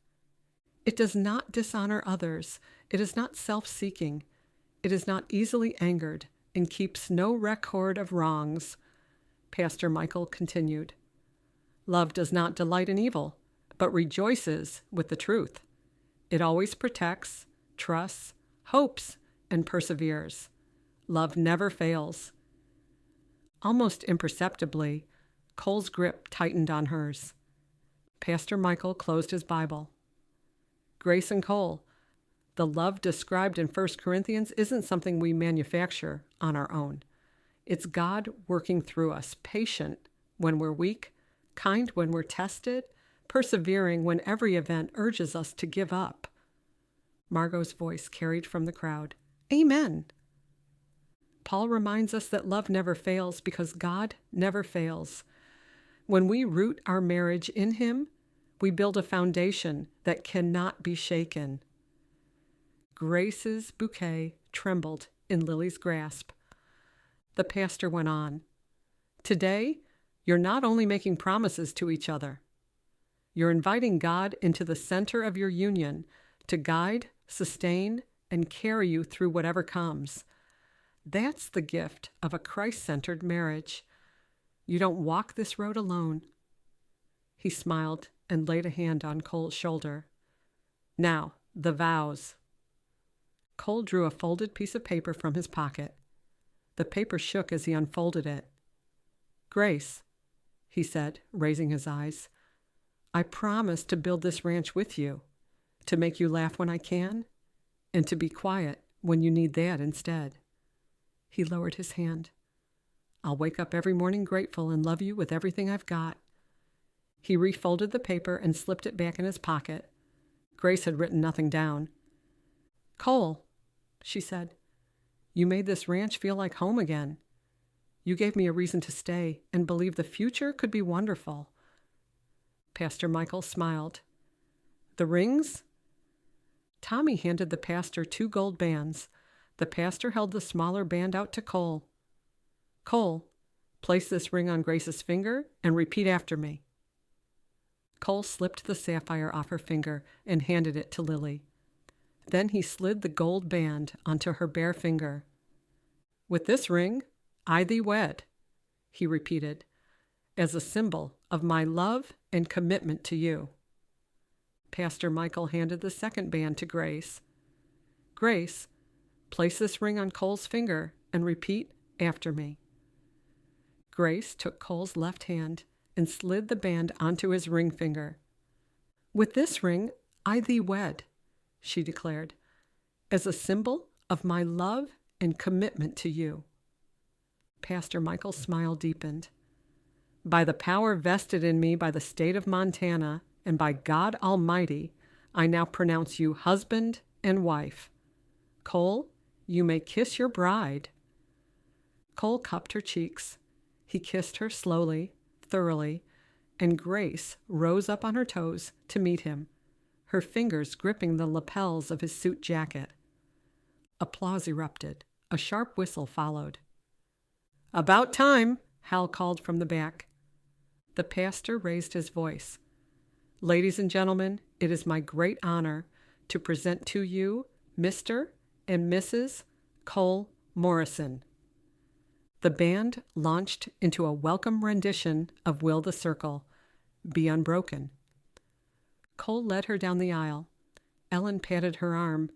It does not dishonor others. It is not self-seeking. It is not easily angered and keeps no record of wrongs. Pastor Michael continued. Love does not delight in evil, but rejoices with the truth. It always protects, trusts, hopes, and perseveres. Love never fails. Almost imperceptibly, Cole's grip tightened on hers. Pastor Michael closed his Bible. Grace and Cole, the love described in 1 Corinthians isn't something we manufacture on our own. It's God working through us, patient when we're weak, kind when we're tested, persevering when every event urges us to give up. Margot's voice carried from the crowd. Amen. Paul reminds us that love never fails because God never fails. When we root our marriage in Him, we build a foundation that cannot be shaken. Grace's bouquet trembled in Lily's grasp. The pastor went on. Today, you're not only making promises to each other. You're inviting God into the center of your union to guide, sustain, and carry you through whatever comes. That's the gift of a Christ-centered marriage. You don't walk this road alone. He smiled and laid a hand on Cole's shoulder. Now, the vows. Cole drew a folded piece of paper from his pocket. The paper shook as he unfolded it. Grace, he said, raising his eyes, I promise to build this ranch with you, to make you laugh when I can, and to be quiet when you need that instead. He lowered his hand. I'll wake up every morning grateful and love you with everything I've got. He refolded the paper and slipped it back in his pocket. Grace had written nothing down. Cole, she said, you made this ranch feel like home again. You gave me a reason to stay and believe the future could be wonderful. Pastor Michael smiled. The rings? Tommy handed the pastor 2 gold bands. The pastor held the smaller band out to Cole. Cole, place this ring on Grace's finger and repeat after me. Cole slipped the sapphire off her finger and handed it to Lily. Then he slid the gold band onto her bare finger. With this ring, I thee wed, he repeated, as a symbol of my love and commitment to you. Pastor Michael handed the second band to Grace. Grace, place this ring on Cole's finger and repeat after me. Grace took Cole's left hand and slid the band onto his ring finger. With this ring, I thee wed, she declared, as a symbol of my love and commitment to you. Pastor Michael's smile deepened. By the power vested in me by the state of Montana and by God Almighty, I now pronounce you husband and wife. Cole, you may kiss your bride. Cole cupped her cheeks. He kissed her slowly, thoroughly, and Grace rose up on her toes to meet him, her fingers gripping the lapels of his suit jacket. Applause erupted. A sharp whistle followed. About time, Hal called from the back. The pastor raised his voice. Ladies and gentlemen, it is my great honor to present to you Mr. and Mrs. Cole Morrison. The band launched into a welcome rendition of Will the Circle, Be Unbroken. Cole led her down the aisle. Ellen patted her arm.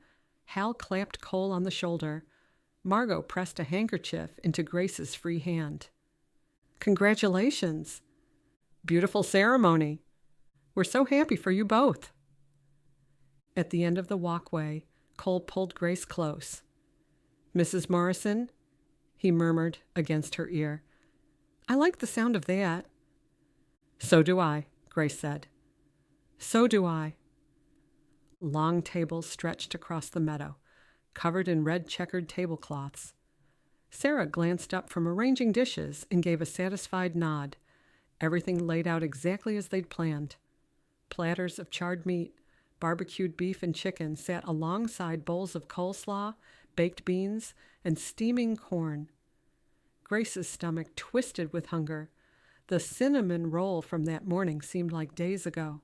Hal clapped Cole on the shoulder. Margot pressed a handkerchief into Grace's free hand. Congratulations! Beautiful ceremony. We're so happy for you both. At the end of the walkway, Cole pulled Grace close. Mrs. Morrison, he murmured against her ear. I like the sound of that. So do I, Grace said. So do I. Long tables stretched across the meadow, covered in red checkered tablecloths. Sarah glanced up from arranging dishes and gave a satisfied nod. Everything laid out exactly as they'd planned. Platters of charred meat, barbecued beef and chicken sat alongside bowls of coleslaw, baked beans, and steaming corn. Grace's stomach twisted with hunger. The cinnamon roll from that morning seemed like days ago.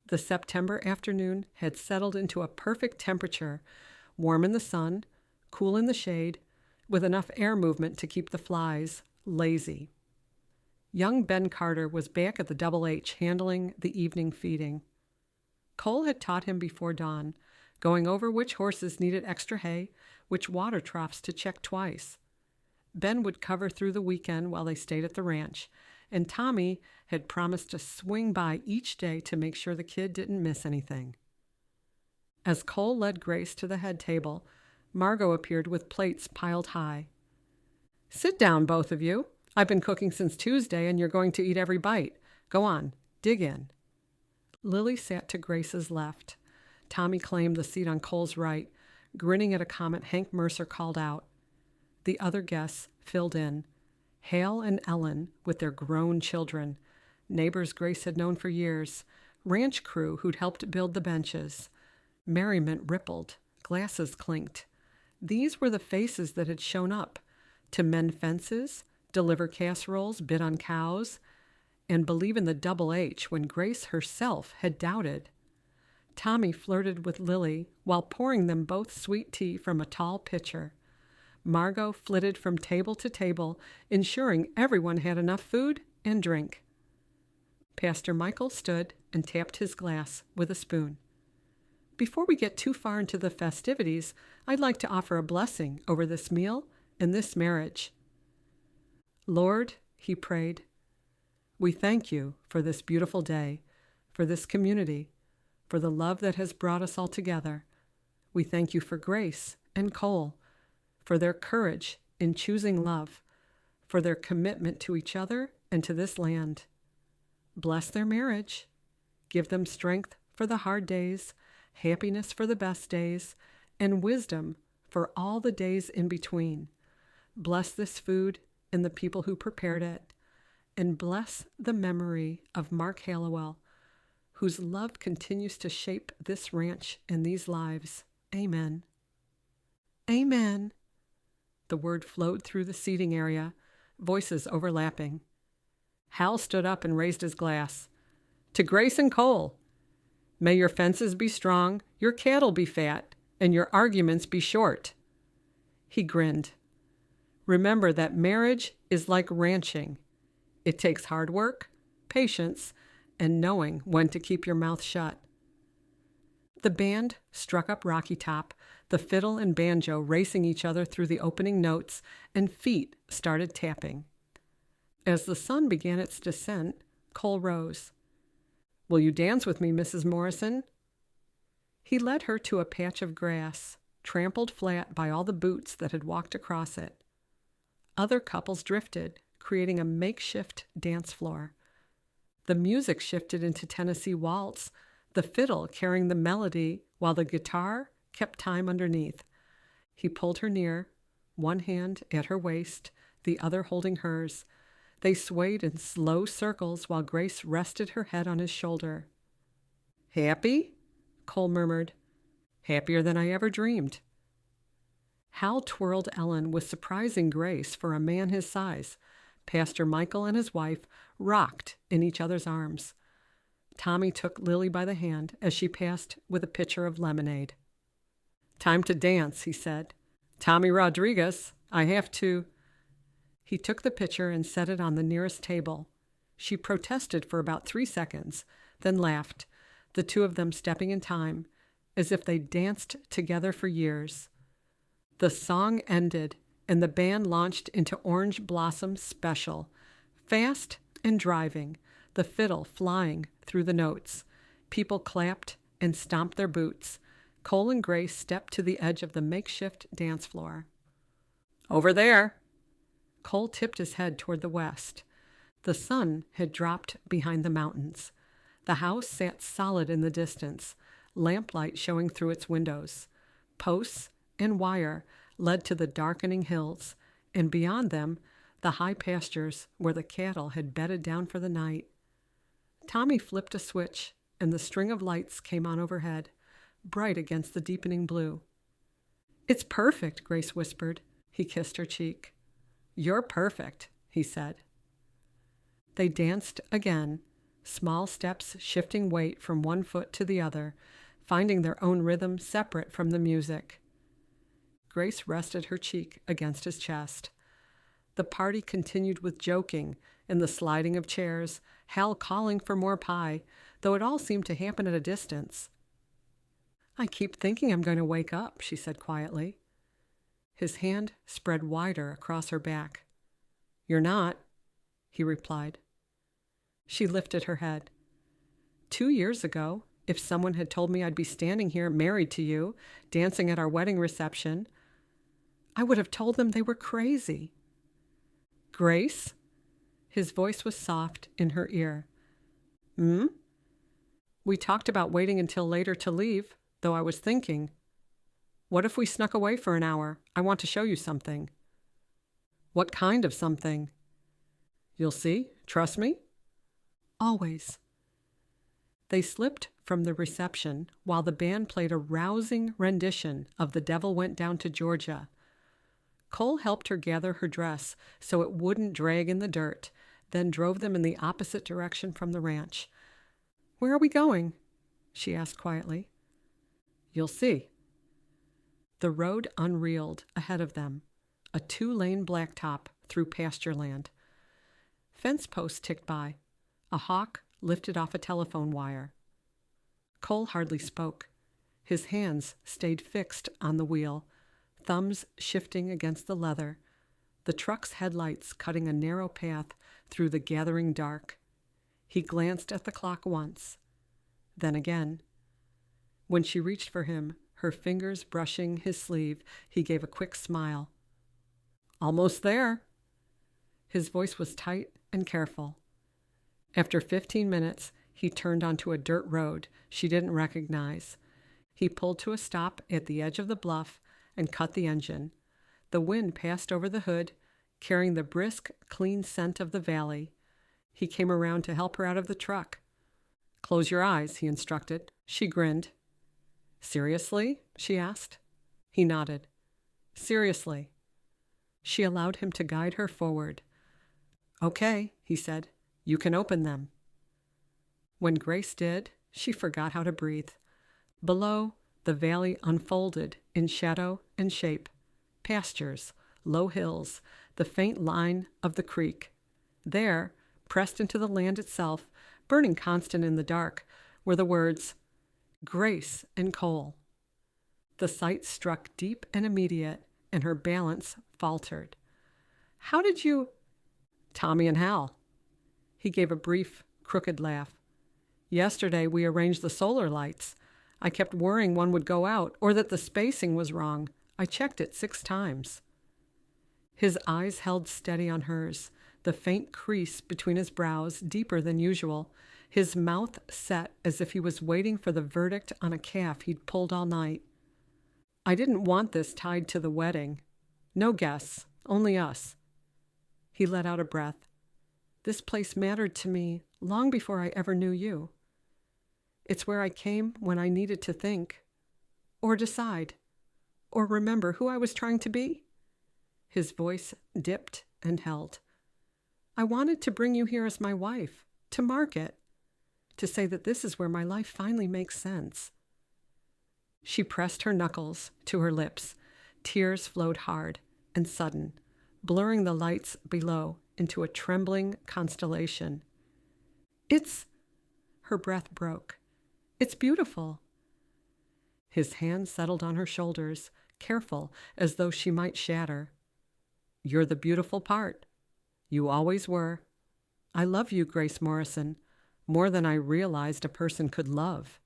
The September afternoon had settled into a perfect temperature, warm in the sun, cool in the shade, with enough air movement to keep the flies lazy. Young Ben Carter was back at the Double H handling the evening feeding. Cole had taught him before dawn, going over which horses needed extra hay, which water troughs to check twice. Ben would cover through the weekend while they stayed at the ranch, and Tommy had promised to swing by each day to make sure the kid didn't miss anything. As Cole led Grace to the head table, Margot appeared with plates piled high. Sit down, both of you. I've been cooking since Tuesday, and you're going to eat every bite. Go on, dig in. Lily sat to Grace's left. Tommy claimed the seat on Cole's right, grinning at a comment Hank Mercer called out. The other guests filled in. Hale and Ellen with their grown children, neighbors Grace had known for years, ranch crew who'd helped build the benches. Merriment rippled, glasses clinked. These were the faces that had shown up to mend fences, deliver casseroles, bid on cows, and believe in the Double H when Grace herself had doubted. Tommy flirted with Lily while pouring them both sweet tea from a tall pitcher. Margot flitted from table to table, ensuring everyone had enough food and drink. Pastor Michael stood and tapped his glass with a spoon. Before we get too far into the festivities, I'd like to offer a blessing over this meal and this marriage. Lord, he prayed, we thank you for this beautiful day, for this community, for the love that has brought us all together. We thank you for Grace and Cole, for their courage in choosing love, for their commitment to each other and to this land. Bless their marriage. Give them strength for the hard days, happiness for the best days, and wisdom for all the days in between. Bless this food and the people who prepared it, and bless the memory of Mark Hallowell, whose love continues to shape this ranch and these lives. Amen. Amen. The word flowed through the seating area, voices overlapping. Hal stood up and raised his glass. To Grace and Cole, may your fences be strong, your cattle be fat, and your arguments be short. He grinned. Remember that marriage is like ranching. It takes hard work, patience, and knowing when to keep your mouth shut. The band struck up Rocky Top, the fiddle and banjo racing each other through the opening notes, and feet started tapping. As the sun began its descent, Cole rose. Will you dance with me, Mrs. Morrison? He led her to a patch of grass, trampled flat by all the boots that had walked across it. Other couples drifted, creating a makeshift dance floor. The music shifted into Tennessee waltz, the fiddle carrying the melody while the guitar kept time underneath. He pulled her near, one hand at her waist, the other holding hers. They swayed in slow circles while Grace rested her head on his shoulder. Happy? Cole murmured. Happier than I ever dreamed. Hal twirled Ellen with surprising grace for a man his size. Pastor Michael and his wife rocked in each other's arms. Tommy took Lily by the hand as she passed with a pitcher of lemonade. Time to dance, he said. Tommy Rodriguez, I have to... He took the pitcher and set it on the nearest table. She protested for about 3 seconds, then laughed, the two of them stepping in time, as if they danced together for years. The song ended, and the band launched into Orange Blossom Special, fast and driving, the fiddle flying through the notes. People clapped and stomped their boots. Cole and Grace stepped to the edge of the makeshift dance floor. Over there! Cole tipped his head toward the west. The sun had dropped behind the mountains. The house sat solid in the distance, lamplight showing through its windows. Posts and wire led to the darkening hills, and beyond them, the high pastures where the cattle had bedded down for the night. Tommy flipped a switch, and the string of lights came on overhead, bright against the deepening blue. It's perfect, Grace whispered. He kissed her cheek. You're perfect, he said. They danced again, small steps shifting weight from one foot to the other, finding their own rhythm separate from the music. Grace rested her cheek against his chest. The party continued with joking and the sliding of chairs, Hal calling for more pie, though it all seemed to happen at a distance. I keep thinking I'm going to wake up, she said quietly. His hand spread wider across her back. You're not, he replied. She lifted her head. 2 years ago, if someone had told me I'd be standing here married to you, dancing at our wedding reception, I would have told them they were crazy. Grace? His voice was soft in her ear. We talked about waiting until later to leave, though I was thinking, what if we snuck away for an hour? I want to show you something. What kind of something? You'll see. Trust me? Always. They slipped from the reception while the band played a rousing rendition of The Devil Went Down to Georgia. Cole helped her gather her dress so it wouldn't drag in the dirt, then drove them in the opposite direction from the ranch. Where are we going? She asked quietly. You'll see. The road unreeled ahead of them, a 2-lane blacktop through pasture land. Fence posts ticked by. A hawk lifted off a telephone wire. Cole hardly spoke. His hands stayed fixed on the wheel, thumbs shifting against the leather, the truck's headlights cutting a narrow path through the gathering dark. He glanced at the clock once, then again. When she reached for him, her fingers brushing his sleeve, he gave a quick smile. "Almost there." His voice was tight and careful. After 15 minutes, he turned onto a dirt road she didn't recognize. He pulled to a stop at the edge of the bluff and cut the engine. The wind passed over the hood, carrying the brisk, clean scent of the valley. He came around to help her out of the truck. "Close your eyes," he instructed. She grinned. "Seriously?" she asked. He nodded. "Seriously." She allowed him to guide her forward. "Okay," he said. "You can open them." When Grace did, she forgot how to breathe. Below, the valley unfolded in shadow and shape. Pastures, low hills, the faint line of the creek. There, pressed into the land itself, burning constant in the dark, were the words, Grace and Cole. The sight struck deep and immediate, and her balance faltered. "How did you—" "Tommy and Hal." He gave a brief, crooked laugh. "Yesterday we arranged the solar lights. I kept worrying one would go out or that the spacing was wrong. I checked it 6 times. His eyes held steady on hers, the faint crease between his brows deeper than usual, his mouth set as if he was waiting for the verdict on a calf he'd pulled all night. "I didn't want this tied to the wedding. No guests, only us." He let out a breath. "This place mattered to me long before I ever knew you. It's where I came when I needed to think, or decide, or remember who I was trying to be." His voice dipped and held. "I wanted to bring you here as my wife, to mark it, to say that this is where my life finally makes sense." She pressed her knuckles to her lips. Tears flowed hard and sudden, blurring the lights below into a trembling constellation. "It's—" Her breath broke. "It's beautiful." His hand settled on her shoulders, careful as though she might shatter. "You're the beautiful part. You always were. I love you, Grace Morrison, more than I realized a person could love."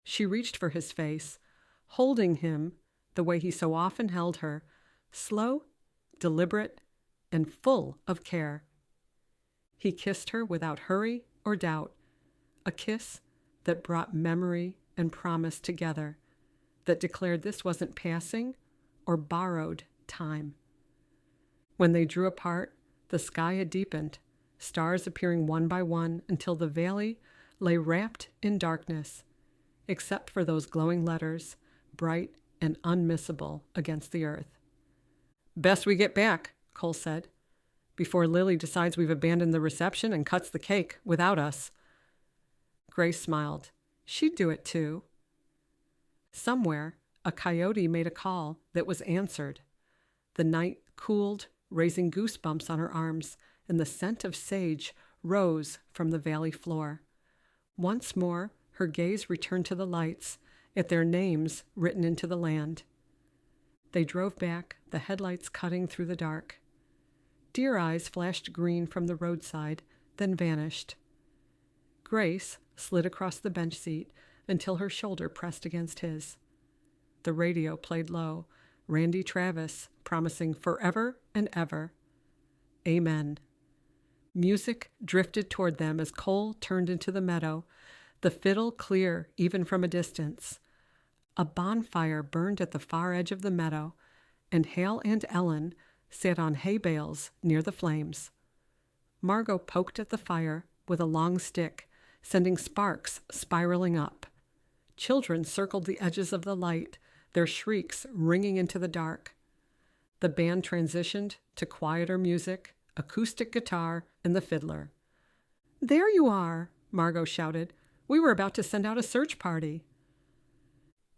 She reached for his face, holding him the way he so often held her, slow, deliberate, and full of care. He kissed her without hurry or doubt, a kiss that brought memory and promise together, that declared this wasn't passing or borrowed time. When they drew apart, the sky had deepened, stars appearing one by one until the valley lay wrapped in darkness, except for those glowing letters, bright and unmissable against the earth. "Best we get back," Cole said, "before Lily decides we've abandoned the reception and cuts the cake without us." Grace smiled. She'd do it too. Somewhere, a coyote made a call that was answered. The night cooled, raising goosebumps on her arms, and the scent of sage rose from the valley floor. Once more, her gaze returned to the lights, at their names written into the land. They drove back, the headlights cutting through the dark. Deer eyes flashed green from the roadside, then vanished. Grace slid across the bench seat until her shoulder pressed against his. The radio played low, Randy Travis promising forever and ever. Amen. Music drifted toward them as Cole turned into the meadow, the fiddle clear even from a distance. A bonfire burned at the far edge of the meadow, and Hal and Ellen sat on hay bales near the flames. Margot poked at the fire with a long stick, sending sparks spiraling up. Children circled the edges of the light, their shrieks ringing into the dark. The band transitioned to quieter music, acoustic guitar, and the fiddler. "There you are," Margot shouted. "We were about to send out a search party."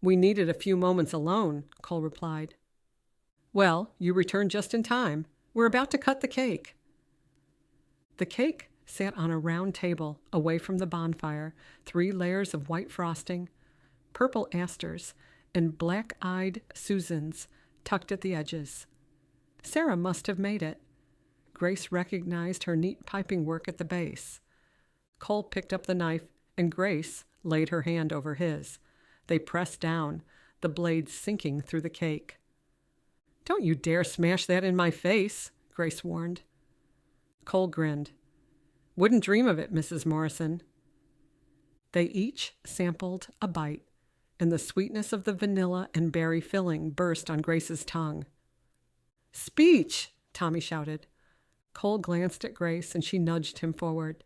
"We needed a few moments alone," Cole replied. "Well, you returned just in time. We're about to cut the cake." The cake sat on a round table away from the bonfire, 3 layers of white frosting, purple asters, and black-eyed Susans tucked at the edges. Sarah must have made it. Grace recognized her neat piping work at the base. Cole picked up the knife, and Grace laid her hand over his. They pressed down, the blade sinking through the cake. "Don't you dare smash that in my face," Grace warned. Cole grinned. "Wouldn't dream of it, Mrs. Morrison." They each sampled a bite, and the sweetness of the vanilla and berry filling burst on Grace's tongue. "Speech!" Tommy shouted. Cole glanced at Grace, and she nudged him forward.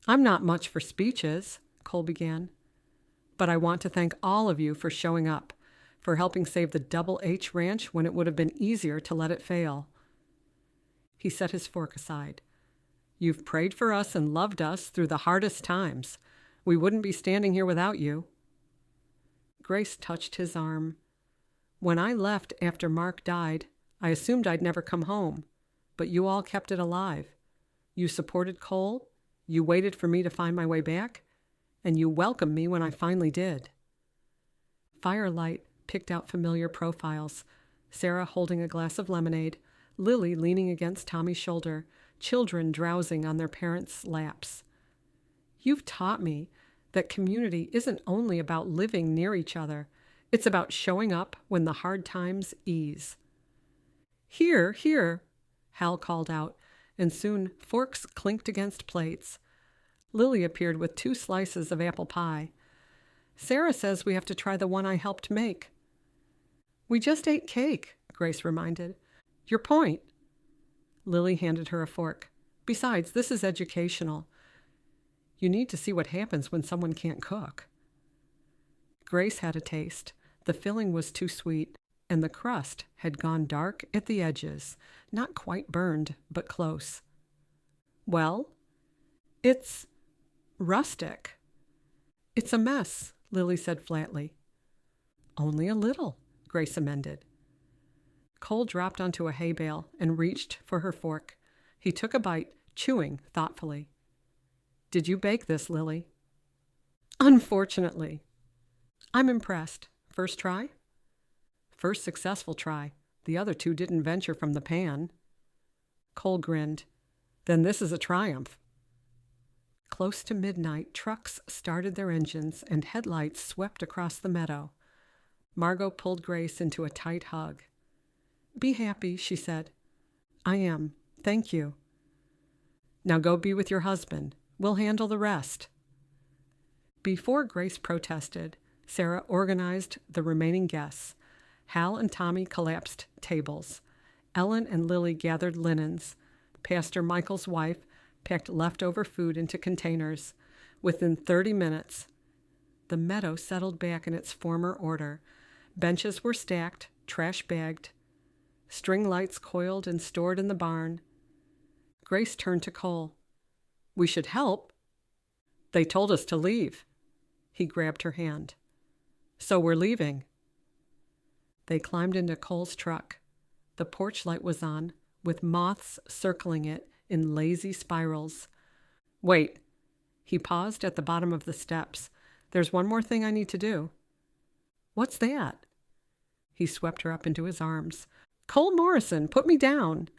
"I'm not much for speeches," Cole began, "but I want to thank all of you for showing up, for helping save the Double H Ranch when it would have been easier to let it fail." He set his fork aside. "You've prayed for us and loved us through the hardest times. We wouldn't be standing here without you." Grace touched his arm. "When I left after Mark died, I assumed I'd never come home, but you all kept it alive. You supported Cole, you waited for me to find my way back, and you welcomed me when I finally did." Firelight picked out familiar profiles, Sarah holding a glass of lemonade, Lily leaning against Tommy's shoulder, children drowsing on their parents' laps. "You've taught me that community isn't only about living near each other. It's about showing up when the hard times ease." "Here, here," Hal called out, and soon forks clinked against plates. Lily appeared with 2 slices of apple pie. "Sarah says we have to try the one I helped make." "We just ate cake," Grace reminded. "Your point." Lily handed her a fork. "Besides, this is educational. You need to see what happens when someone can't cook." Grace had a taste. The filling was too sweet, and the crust had gone dark at the edges, not quite burned, but close. "Well, it's rustic." "It's a mess," Lily said flatly. "Only a little," Grace amended. Cole dropped onto a hay bale and reached for her fork. He took a bite, chewing thoughtfully. "Did you bake this, Lily?" "Unfortunately." "I'm impressed. First try?" "First successful try. The other 2 didn't venture from the pan." Cole grinned. "Then this is a triumph." Close to midnight, trucks started their engines and headlights swept across the meadow. Margot pulled Grace into a tight hug. "Be happy," she said. "I am. Thank you." "Now go be with your husband. We'll handle the rest." Before Grace protested, Sarah organized the remaining guests. Hal and Tommy collapsed tables. Ellen and Lily gathered linens. Pastor Michael's wife packed leftover food into containers. Within 30 minutes, the meadow settled back in its former order. Benches were stacked, trash bagged, string lights coiled and stored in the barn. Grace turned to Cole. "We should help." "They told us to leave." He grabbed her hand. "So we're leaving." They climbed into Cole's truck. The porch light was on, with moths circling it in lazy spirals. "Wait." He paused at the bottom of the steps. "There's one more thing I need to do." "What's that?" He swept her up into his arms. "Cole Morrison, put me down."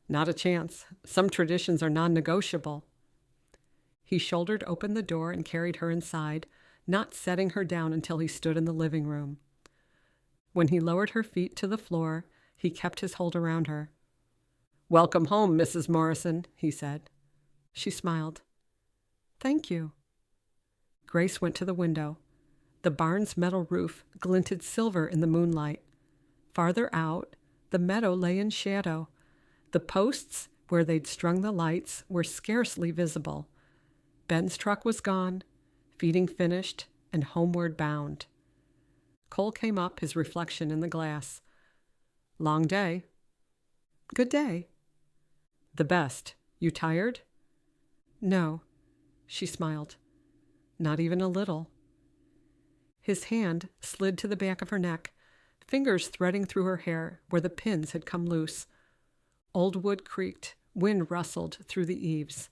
"Not a chance. Some traditions are non-negotiable." He shouldered open the door and carried her inside, not setting her down until he stood in the living room. When he lowered her feet to the floor, he kept his hold around her. "Welcome home, Mrs. Morrison," he said. She smiled. "Thank you." Grace went to the window. The barn's metal roof glinted silver in the moonlight. Farther out, the meadow lay in shadow. The posts where they'd strung the lights were scarcely visible. Ben's truck was gone, feeding finished, and homeward bound. Cole came up, his reflection in the glass. "Long day." "Good day." "The best. You tired?" "No." She smiled. "Not even a little." His hand slid to the back of her neck, fingers threading through her hair where the pins had come loose. Old wood creaked, wind rustled through the eaves.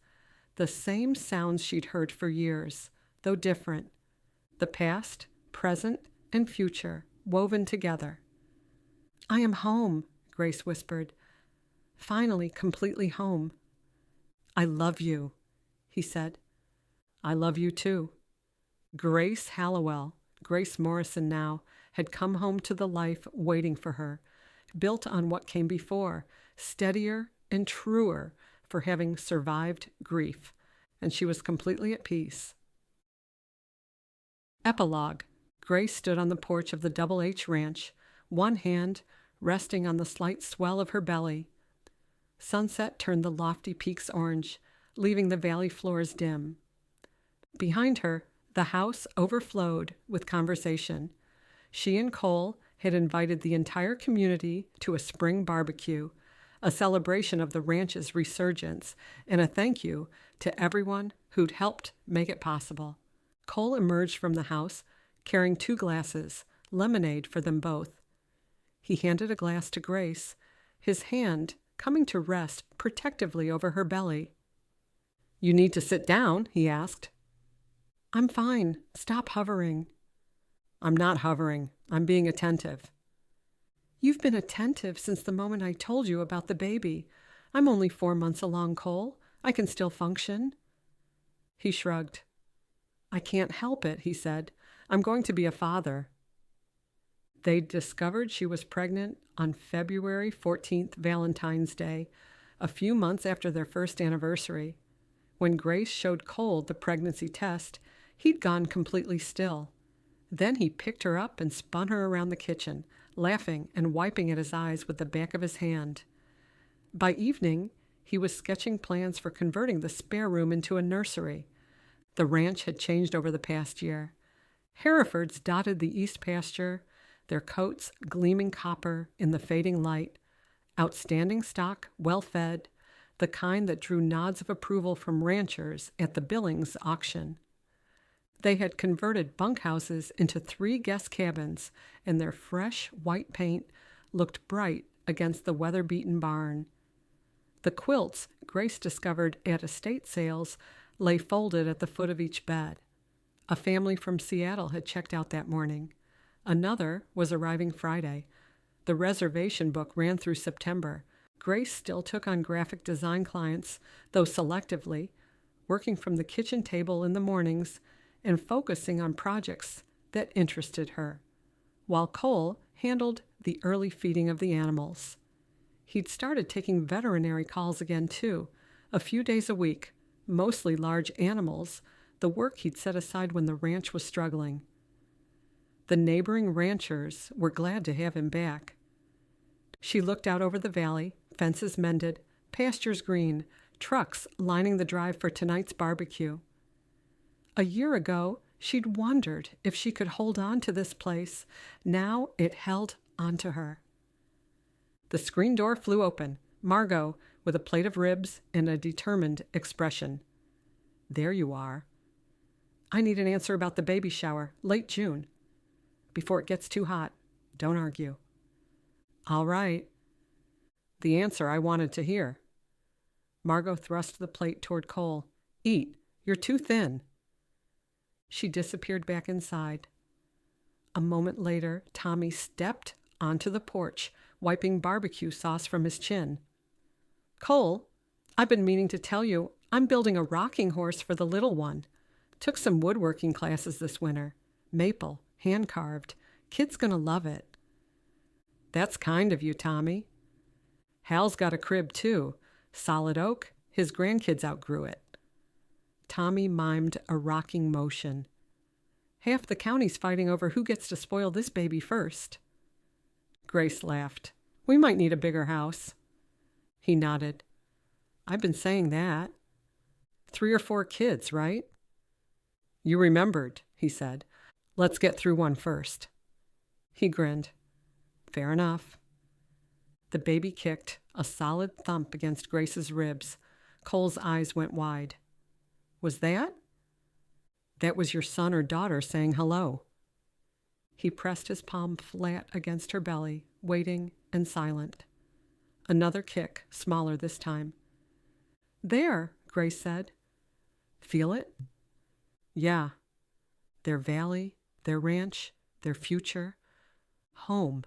The same sounds she'd heard for years, though different. The past, present, and future woven together. "I am home," Grace whispered. "Finally, completely home." "I love you," he said. "I love you too." Grace Hallowell, Grace Morrison now, had come home to the life waiting for her, built on what came before, steadier and truer for having survived grief, and she was completely at peace. Epilogue. Grace stood on the porch of the Double H Ranch, one hand resting on the slight swell of her belly. Sunset turned the lofty peaks orange, leaving the valley floors dim. Behind her, the house overflowed with conversation. She and Cole had invited the entire community to a spring barbecue, a celebration of the ranch's resurgence, and a thank you to everyone who'd helped make it possible. Cole emerged from the house carrying 2 glasses, lemonade for them both. He handed a glass to Grace, his hand coming to rest protectively over her belly. "You need to sit down?" he asked. "I'm fine. Stop hovering." "I'm not hovering. I'm being attentive." "You've been attentive since the moment I told you about the baby. I'm only 4 months along, Cole. I can still function." He shrugged. "I can't help it," he said. "I'm going to be a father." They discovered she was pregnant on February 14th, Valentine's Day, a few months after their first anniversary. When Grace showed Cole the pregnancy test, he'd gone completely still. Then he picked her up and spun her around the kitchen, laughing and wiping at his eyes with the back of his hand. By evening, he was sketching plans for converting the spare room into a nursery. The ranch had changed over the past year. Herefords dotted the east pasture, their coats gleaming copper in the fading light. Outstanding stock, well-fed, the kind that drew nods of approval from ranchers at the Billings auction. They had converted bunkhouses into 3 guest cabins, and their fresh white paint looked bright against the weather-beaten barn. The quilts Grace discovered at estate sales lay folded at the foot of each bed. A family from Seattle had checked out that morning. Another was arriving Friday. The reservation book ran through September. Grace still took on graphic design clients, though selectively, working from the kitchen table in the mornings and focusing on projects that interested her, while Cole handled the early feeding of the animals. He'd started taking veterinary calls again, too, a few days a week, mostly large animals, the work he'd set aside when the ranch was struggling. The neighboring ranchers were glad to have him back. She looked out over the valley, fences mended, pastures green, trucks lining the drive for tonight's barbecue. A year ago, she'd wondered if she could hold on to this place. Now it held onto her. The screen door flew open, Margot with a plate of ribs and a determined expression. "There you are." "I need an answer about the baby shower, late June." "Before it gets too hot. Don't argue." "All right." "The answer I wanted to hear." Margot thrust the plate toward Cole. "Eat. You're too thin." She disappeared back inside. A moment later, Tommy stepped onto the porch, wiping barbecue sauce from his chin. "Cole, I've been meaning to tell you, I'm building a rocking horse for the little one. Took some woodworking classes this winter. Maple, hand-carved. Kid's gonna love it." "That's kind of you, Tommy." "Hal's got a crib, too. Solid oak. His grandkids outgrew it." Tommy mimed a rocking motion. "Half the county's fighting over who gets to spoil this baby first." Grace laughed. "We might need a bigger house." He nodded. "I've been saying that." 3 or 4 kids, right?" "You remembered," he said. "Let's get through one first." He grinned. "Fair enough." The baby kicked a solid thump against Grace's ribs. Cole's eyes went wide. "Was that?" "That was your son or daughter saying hello." He pressed his palm flat against her belly, waiting and silent. Another kick, smaller this time. "There," Grace said. Feel it? Yeah. Their valley, their ranch, their future. Home.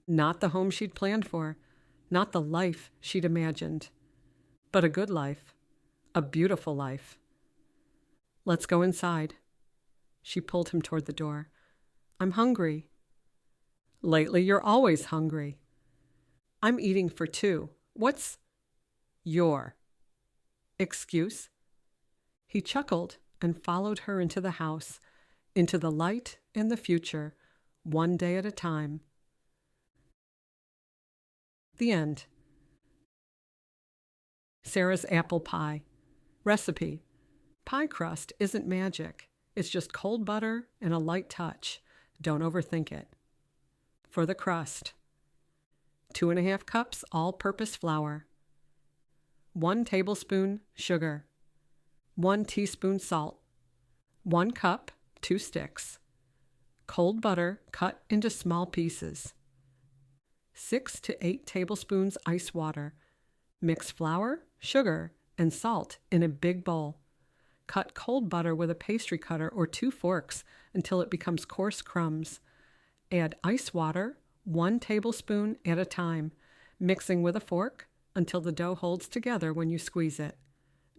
Not the home she'd planned for, not the life she'd imagined, but a good life, a beautiful life. Let's go inside. She pulled him toward the door. I'm hungry. Lately, you're always hungry. I'm eating for two. What's your excuse? He chuckled and followed her into the house, into the light and the future, one day at a time. The end. Sarah's apple pie. Recipe. Pie crust isn't magic. It's just cold butter and a light touch. Don't overthink it. For the crust. 2½ cups all-purpose flour. 1 tablespoon sugar. 1 teaspoon salt. 1 cup, 2 sticks. Cold butter cut into small pieces. 6 to 8 tablespoons ice water. Mix flour, sugar, and salt in a big bowl. Cut cold butter with a pastry cutter or 2 forks until it becomes coarse crumbs. Add ice water, 1 tablespoon at a time, mixing with a fork until the dough holds together when you squeeze it.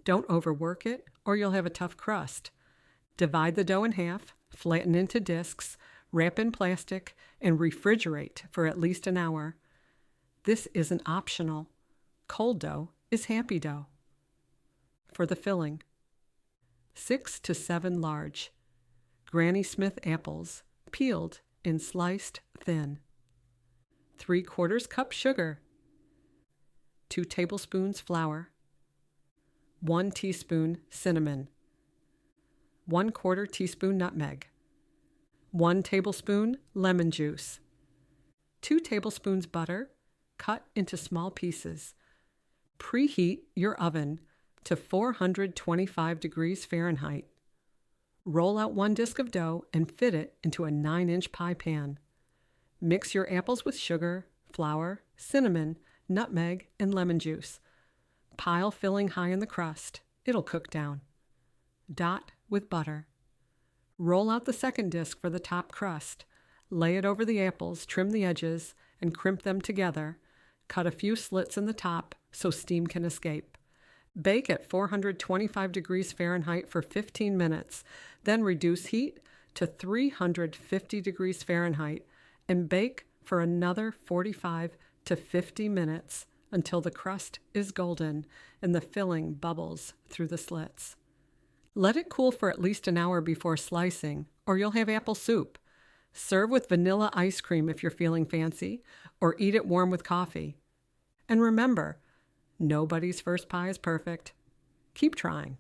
Don't overwork it or you'll have a tough crust. Divide the dough in half, flatten into discs, wrap in plastic, and refrigerate for at least an hour. This isn't optional. Cold dough is happy dough. For the filling. 6 to 7 large Granny Smith apples, peeled and sliced thin. 3/4 cup sugar. 2 tablespoons flour. 1 teaspoon cinnamon. 1/4 teaspoon nutmeg. 1 tablespoon lemon juice. 2 tablespoons butter, cut into small pieces. Preheat your oven to 425 degrees Fahrenheit. Roll out 1 disc of dough and fit it into a 9-inch pie pan. Mix your apples with sugar, flour, cinnamon, nutmeg, and lemon juice. Pile filling high in the crust. It'll cook down. Dot with butter. Roll out the second disc for the top crust. Lay it over the apples, trim the edges, and crimp them together. Cut a few slits in the top so steam can escape. Bake at 425 degrees Fahrenheit for 15 minutes, then reduce heat to 350 degrees Fahrenheit and bake for another 45 to 50 minutes until the crust is golden and the filling bubbles through the slits. Let it cool for at least an hour before slicing, or you'll have apple soup. Serve with vanilla ice cream if you're feeling fancy, or eat it warm with coffee. And remember, nobody's first pie is perfect. Keep trying.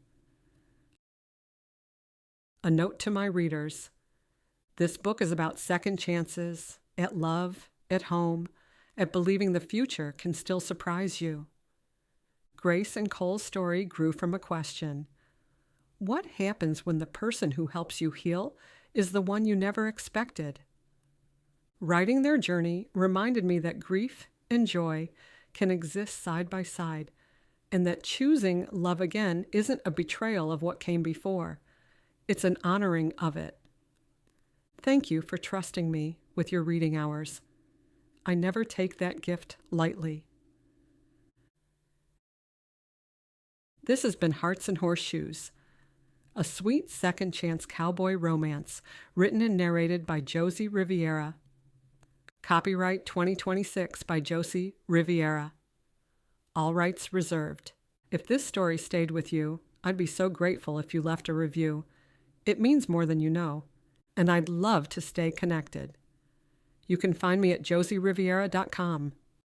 A note to my readers. This book is about second chances, at love, at home, at believing the future can still surprise you. Grace and Cole's story grew from a question. What happens when the person who helps you heal is the one you never expected? Writing their journey reminded me that grief and joy can exist side by side, and that choosing love again isn't a betrayal of what came before. It's an honoring of it. Thank you for trusting me with your reading hours. I never take that gift lightly. This has been Hearts and Horseshoes, a sweet second chance cowboy romance written and narrated by Josie Riviera. Copyright 2026 by Josie Riviera. All rights reserved. If this story stayed with you, I'd be so grateful if you left a review. It means more than you know, and I'd love to stay connected. You can find me at josieriviera.com.